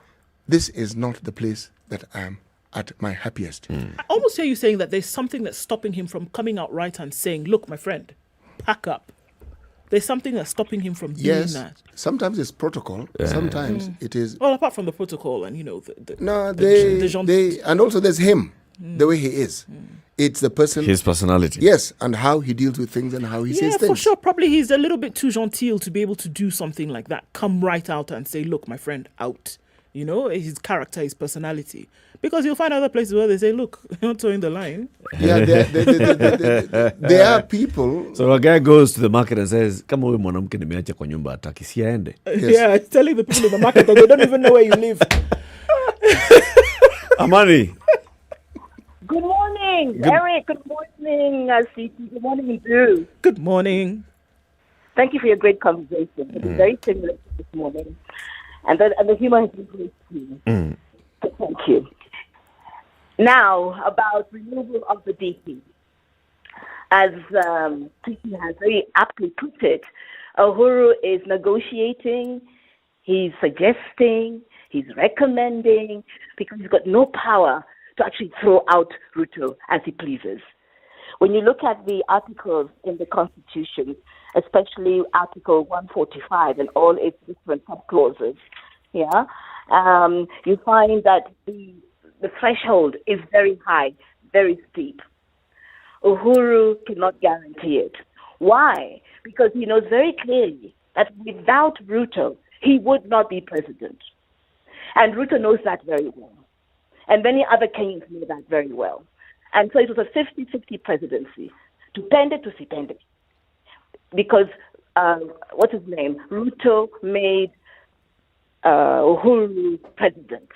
Speaker 9: this is not the place that I am at my happiest.
Speaker 11: I almost hear you saying that there's something that's stopping him from coming out right and saying, look, my friend, pack up. There's something that's stopping him from doing that.
Speaker 9: Sometimes it's protocol. Sometimes it is.
Speaker 11: Well, apart from the protocol and,
Speaker 9: and also there's him, the way he is. It's the person.
Speaker 12: His personality.
Speaker 9: Yes, and how he deals with things and how he says things.
Speaker 11: Yeah, for sure. Probably he's a little bit too genteel to be able to do something like that. Come right out and say, look, my friend, out. His character, his personality. Because you'll find other places where they say, look, you're not towing the line.
Speaker 9: Yeah, there are people.
Speaker 12: So a guy goes to the market and says, kama huyu mwanamke nimeacha kwa nyumba hataki, si aende.
Speaker 11: Yeah, it's telling the people in the market that they don't even know where you live.
Speaker 12: Amani.
Speaker 3: Good morning, Eric. Good morning, CT. Good morning, Drew.
Speaker 11: Good morning.
Speaker 3: Thank you for your great conversation. It was very similar this morning. And the humor has been great too. So thank you. Now, about removal of the DP. As Titi has very aptly put it, Uhuru is negotiating, he's suggesting, he's recommending, because he's got no power to actually throw out Ruto as he pleases. When you look at the articles in the Constitution, especially Article 145 and all its different subclauses, you find that the threshold is very high, very steep. Uhuru cannot guarantee it. Why? Because he knows very clearly that without Ruto, he would not be president. And Ruto knows that very well. And many other Kenyans know that very well. And so it was a 50-50 presidency, tupende to sipende. Because, what's his name? Ruto made Uhuru president.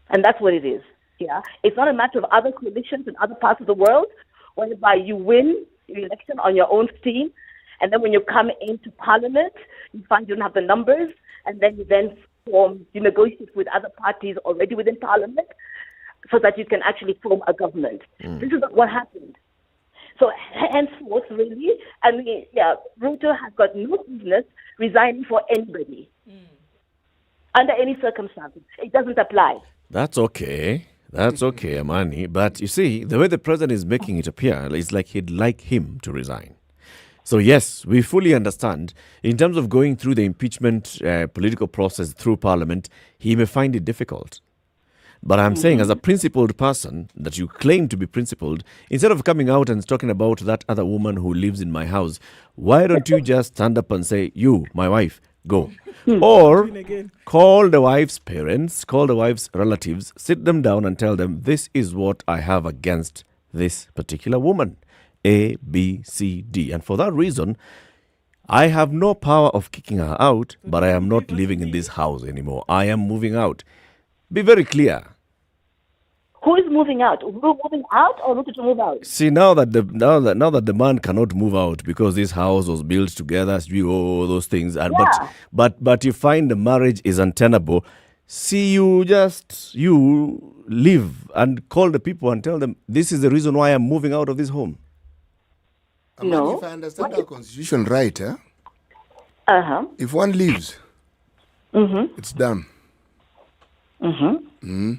Speaker 3: And that's what it is. Yeah, it's not a matter of other coalitions in other parts of the world, whereby you win your election on your own steam, and then when you come into parliament, you find you don't have the numbers, and then you negotiate with other parties already within parliament, so that you can actually form a government. This is what happened. So henceforth, really, Ruto has got no business resigning for anybody under any circumstances. It doesn't apply.
Speaker 12: That's okay. That's okay, Amani. But you see, the way the president is making it appear is like he'd like him to resign. So yes, we fully understand. In terms of going through the impeachment political process through parliament, he may find it difficult. But I'm saying, as a principled person, that you claim to be principled, instead of coming out and talking about that other woman who lives in my house, why don't you just stand up and say, you, my wife, go? Or call the wife's parents, call the wife's relatives, sit them down and tell them, this is what I have against this particular woman. A, B, C, D. And for that reason, I have no power of kicking her out, but I am not living in this house anymore. I am moving out. Be very clear.
Speaker 3: Who is moving out? Who moving out or Ruto to move out?
Speaker 12: See, now that the man cannot move out because this house was built together, all those things, and but you find the marriage is untenable. See, you leave and call the people and tell them, this is the reason why I'm moving out of this home.
Speaker 9: Amani, if I understand our constitution right,
Speaker 3: Uh-huh.
Speaker 9: if one leaves,
Speaker 3: Mm-hmm.
Speaker 9: it's done.
Speaker 3: Mm-hmm.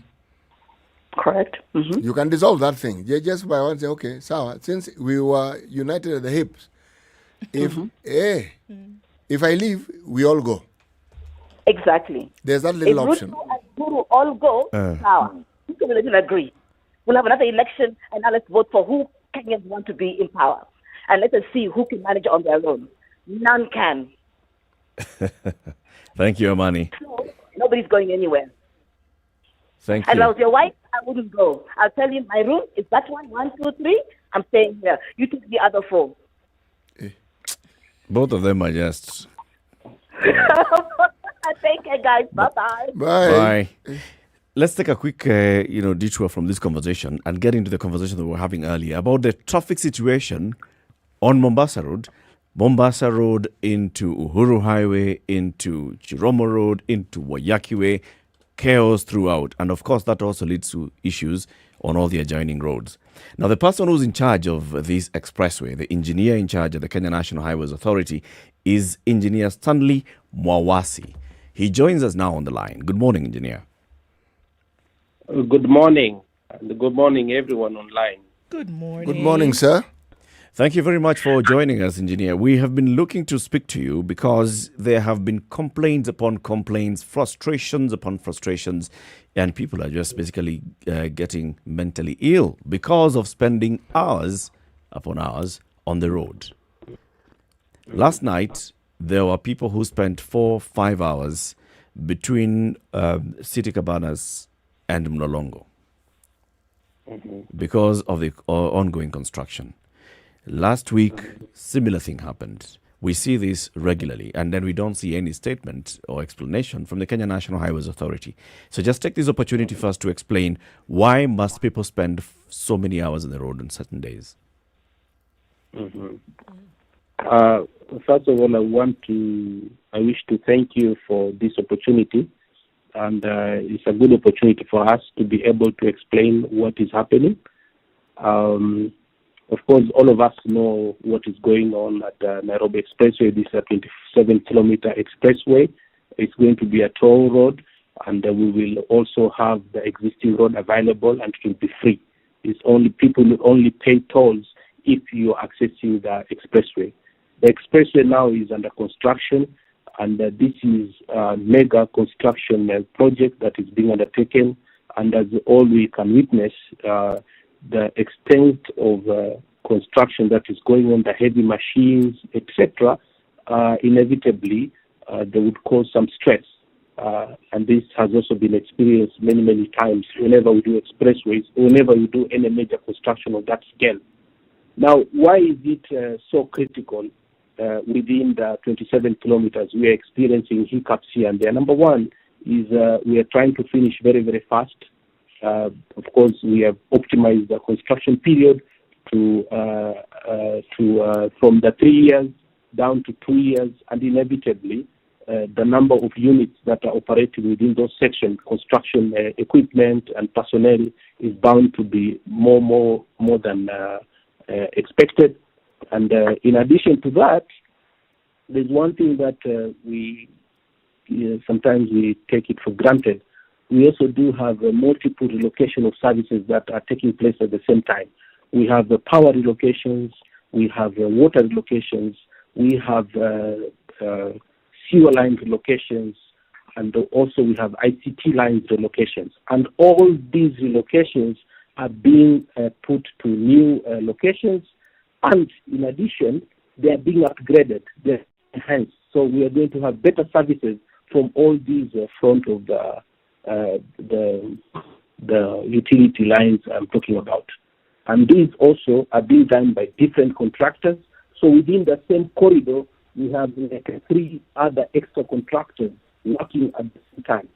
Speaker 3: Correct. Mm-hmm.
Speaker 9: You can dissolve that thing. Just by one say, okay, sawa, since we were united at the hips, if if I leave, we all go.
Speaker 3: Exactly.
Speaker 9: There's that little
Speaker 3: if
Speaker 9: option.
Speaker 3: Ruto and Guru all go, power. People will agree. We'll have another election, and now let's vote for who Kenyans want to be in power. And let us see who can manage on their own. None can.
Speaker 12: Thank you, Amani.
Speaker 3: So, nobody's going anywhere.
Speaker 12: Thank
Speaker 3: And if
Speaker 12: you.
Speaker 3: I was your wife, I wouldn't go. I'll tell you, my room is that one, 1, 2, 3. I'm staying here. You take the other 4.
Speaker 12: Both of them are just...
Speaker 3: Take care, guys. Bye-bye.
Speaker 12: Bye. Let's take a quick, detour from this conversation and get into the conversation that we were having earlier about the traffic situation on Mombasa Road into Uhuru Highway, into Chiromo Road, into Wayaki Way, chaos throughout. And of course, that also leads to issues on all the adjoining roads. Now, the person who's in charge of this expressway, the engineer in charge of the Kenya National Highways Authority, is Engineer Stanley Mwawasi. He joins us now on the line. Good morning, Engineer.
Speaker 15: Good morning, and good morning, everyone online.
Speaker 11: Good morning.
Speaker 9: Good morning, sir.
Speaker 12: Thank you very much for joining us, Engineer. We have been looking to speak to you because there have been complaints upon complaints, frustrations upon frustrations, and people are just basically getting mentally ill because of spending hours upon hours on the road. Last night, there were people who spent 4-5 hours between City Cabanas and Mlolongo because of the ongoing construction. Last week, similar thing happened. We see this regularly, and then we don't see any statement or explanation from the Kenya National Highways Authority. So just take this opportunity first to explain why must people spend so many hours on the road on certain days?
Speaker 15: First of all, I wish to thank you for this opportunity, and it's a good opportunity for us to be able to explain what is happening. Of course, all of us know what is going on at the Nairobi Expressway. This is a 27-kilometer expressway. It's going to be a toll road, and we will also have the existing road available, and it will be free. It's only people will only pay tolls if you are accessing the expressway. The expressway now is under construction, and this is a mega construction project that is being undertaken. And as all we can witness, the extent of construction that is going on, the heavy machines, etc., inevitably they would cause some stress. And this has also been experienced many, many times whenever we do expressways, whenever we do any major construction of that scale. Now, why is it so critical within the 27 kilometers? We are experiencing hiccups here and there. Number one is we are trying to finish very, very fast. Of course, we have optimized the construction period to from the 3 years down to 2 years, and inevitably the number of units that are operating within those sections, construction equipment and personnel, is bound to be more than expected. And in addition to that, there's one thing that we sometimes we take it for granted. We also do have multiple relocation of services that are taking place at the same time. We have power relocations, we have water relocations, we have sewer line relocations, and also we have ICT lines relocations. And all these relocations are being put to new locations, and in addition, they are being upgraded, they're enhanced. So we are going to have better services from all these front of the utility lines I'm talking about. And these also are being done by different contractors. So within the same corridor, we have like 3 other extra contractors working at the same time.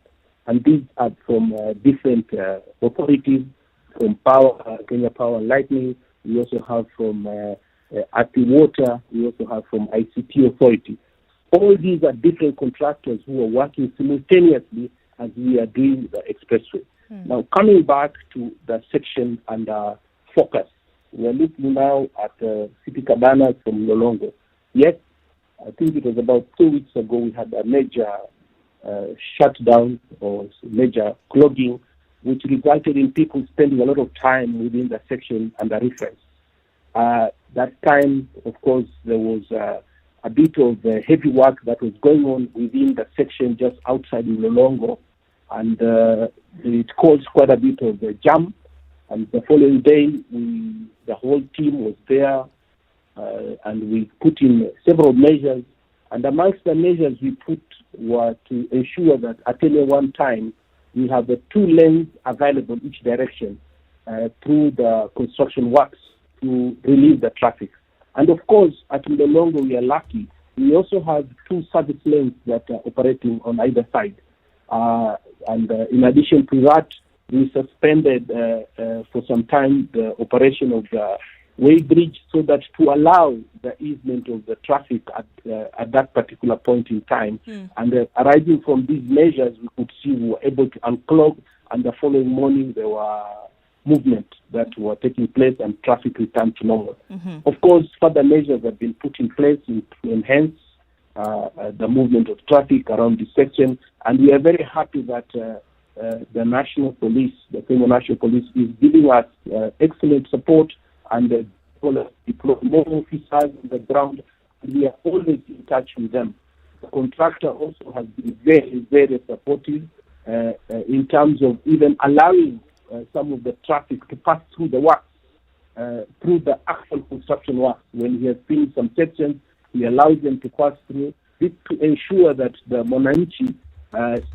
Speaker 15: And these are from different authorities, from Power, Kenya Power and Lightning. We also have from RT Water. We also have from ICT Authority. All these are different contractors who are working simultaneously as we are doing the expressway. Now, coming back to the section and focus We're looking now at city cabanas from Lolongo. Yes, I think it was about 2 weeks ago we had a major shutdown or major clogging, which resulted in people spending a lot of time within the section under reference. That time, of course, there was a bit of heavy work that was going on within the section just outside Lolongo, and it caused quite a bit of a jam. And the following day, the whole team was there, and we put in several measures. And amongst the measures we put were to ensure that at any one time we have the 2 lanes available each direction through the construction works to relieve the traffic. And of course, at Lolongo, we are lucky. We also have 2 service lanes that are operating on either side. And in addition to that, we suspended for some time the operation of the way bridge so that to allow the easement of the traffic at that particular point in time. And arising from these measures, we could see we were able to unclog, and the following morning there were movement that were taking place and traffic returned to normal. Of course, further measures have been put in place to enhance the movement of traffic around this section, and we are very happy that the National Police, the Kenya National Police, is giving us excellent support, and deploy more officers on the ground. We are always in touch with them. The contractor also has been very, very supportive in terms of even allowing some of the traffic to pass through the works, through the actual construction works. When he has seen some sections, he allows them to pass through to ensure that the Monanchi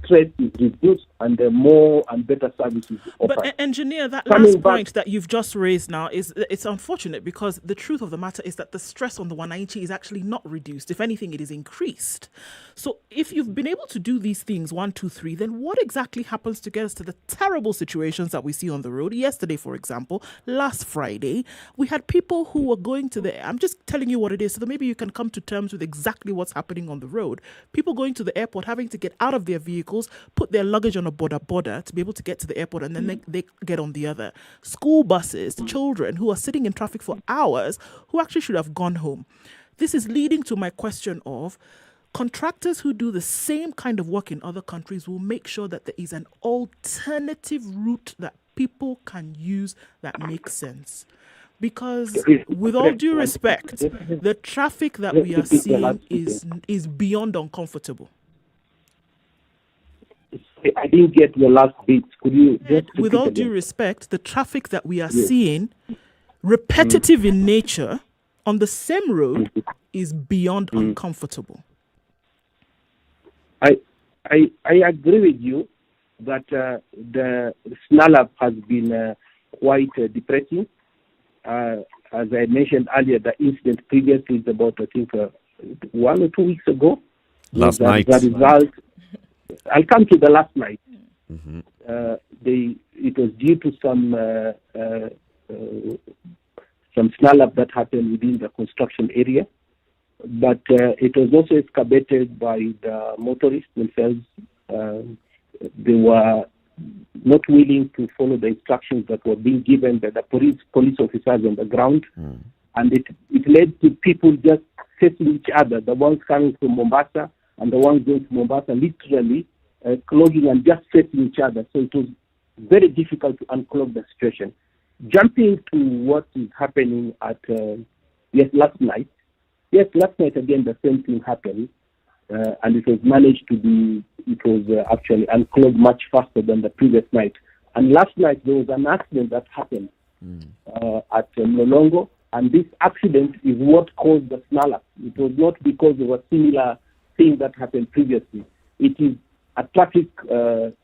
Speaker 15: stress is reduced and more and better services offered.
Speaker 11: But engineer, that last point that you've just raised now it's unfortunate, because the truth of the matter is that the stress on the Wananchi is actually not reduced. If anything, it is increased. So if you've been able to do these things 1, 2, 3, then what exactly happens to get us to the terrible situations that we see on the road? Yesterday, for example, last Friday, we had people who were going to the, I'm just telling you what it is so that maybe you can come to terms with exactly what's happening on the road. People going to the airport, having to get out of their vehicles, put their luggage on a border to be able to get to the airport, and then they get on the other. School buses, children who are sitting in traffic for hours, who actually should have gone home. This is leading to my question of contractors who do the same kind of work in other countries will make sure that there is an alternative route that people can use that makes sense. Because with all due respect, the traffic that we are seeing is beyond uncomfortable.
Speaker 15: I didn't get your last bit. Could you just
Speaker 11: with all due respect, the traffic that we are seeing, repetitive in nature, on the same road, is beyond uncomfortable.
Speaker 15: I agree with you that the snarl-up has been quite depressing. As I mentioned earlier, the incident previously is about, I think, 1 or 2 weeks ago.
Speaker 12: Last night.
Speaker 15: The result, I'll come to the last night. It was due to some snarl-up that happened within the construction area. But it was also excavated by the motorists themselves. They were not willing to follow the instructions that were being given by the police officers on the ground. And it led to people just facing each other, the ones coming from Mombasa and the ones going to Mombasa, literally clogging and just facing each other. So it was very difficult to unclog the situation. Jumping to what is happening at, last night. Yes, last night again the same thing happened, and it was managed to be, actually unclogged much faster than the previous night. And last night there was an accident that happened at Lolongo, and this accident is what caused the snarl-up. It was not because of a similar thing that happened previously. It is a traffic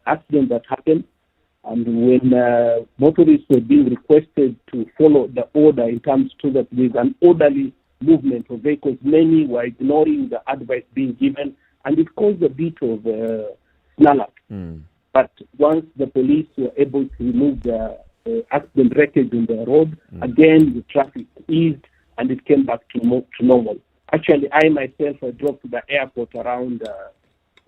Speaker 15: accident that happened, and when motorists were being requested to follow the order in terms so that there is an orderly movement of vehicles, many were ignoring the advice being given, and it caused a bit of snarl-up. But once the police were able to remove the accident wreckage on the road, again the traffic eased and it came back to normal. Actually, I myself drove to the airport around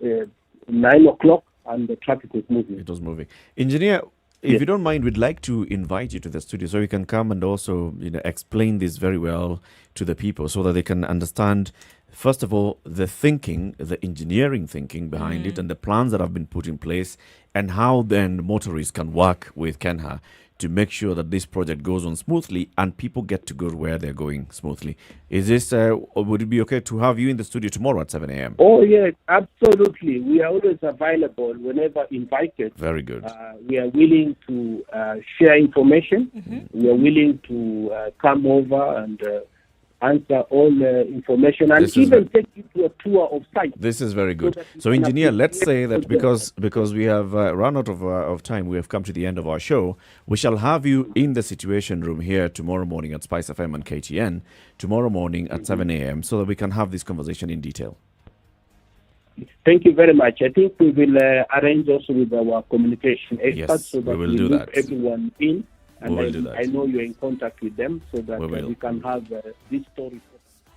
Speaker 15: 9 o'clock and the traffic was moving.
Speaker 12: It was moving. Engineer, if
Speaker 15: Yes.
Speaker 12: you don't mind, we'd like to invite you to the studio so you can come and also, explain this very well to the people so that they can understand, first of all, the thinking, the engineering thinking behind it, and the plans that have been put in place, and how then motorists can work with Kenha to make sure that this project goes on smoothly and people get to go where they're going smoothly. Is this, or would it be okay to have you in the studio tomorrow at 7 a.m.?
Speaker 15: Oh, yes, absolutely. We are always available whenever invited.
Speaker 12: Very good.
Speaker 15: We are willing to share information. We are willing to come over and answer all the information and
Speaker 12: This is
Speaker 15: even take you to a tour of site.
Speaker 12: This is very good.
Speaker 15: that you
Speaker 12: So,
Speaker 15: can
Speaker 12: engineer, let's say
Speaker 15: appreciate
Speaker 12: that because we have run out of time, we have come to the end of our show. We shall have you in the Situation Room here tomorrow morning at SpiceFM and KTN, tomorrow morning at 7 a.m., so that we can have this conversation in detail.
Speaker 15: Thank you very much. I think we will arrange also with our communication experts
Speaker 12: Yes,
Speaker 15: so that
Speaker 12: we will
Speaker 15: we
Speaker 12: do
Speaker 15: loop
Speaker 12: that.
Speaker 15: everyone in. And
Speaker 12: We will do that.
Speaker 15: I know you're in contact with them so that
Speaker 12: We will.
Speaker 15: we can have this story.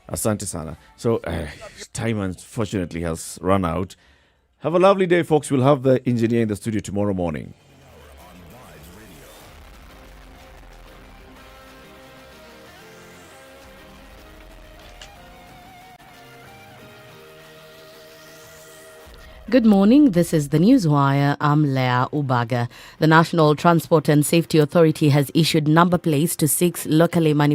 Speaker 12: Asante sana. So, time unfortunately has run out. Have a lovely day, folks. We'll have the engineer in the studio tomorrow morning.
Speaker 2: Good morning. This is the Newswire. I'm Leah Ubaga. The National Transport and Safety Authority has issued number plates to 6 locally manufactured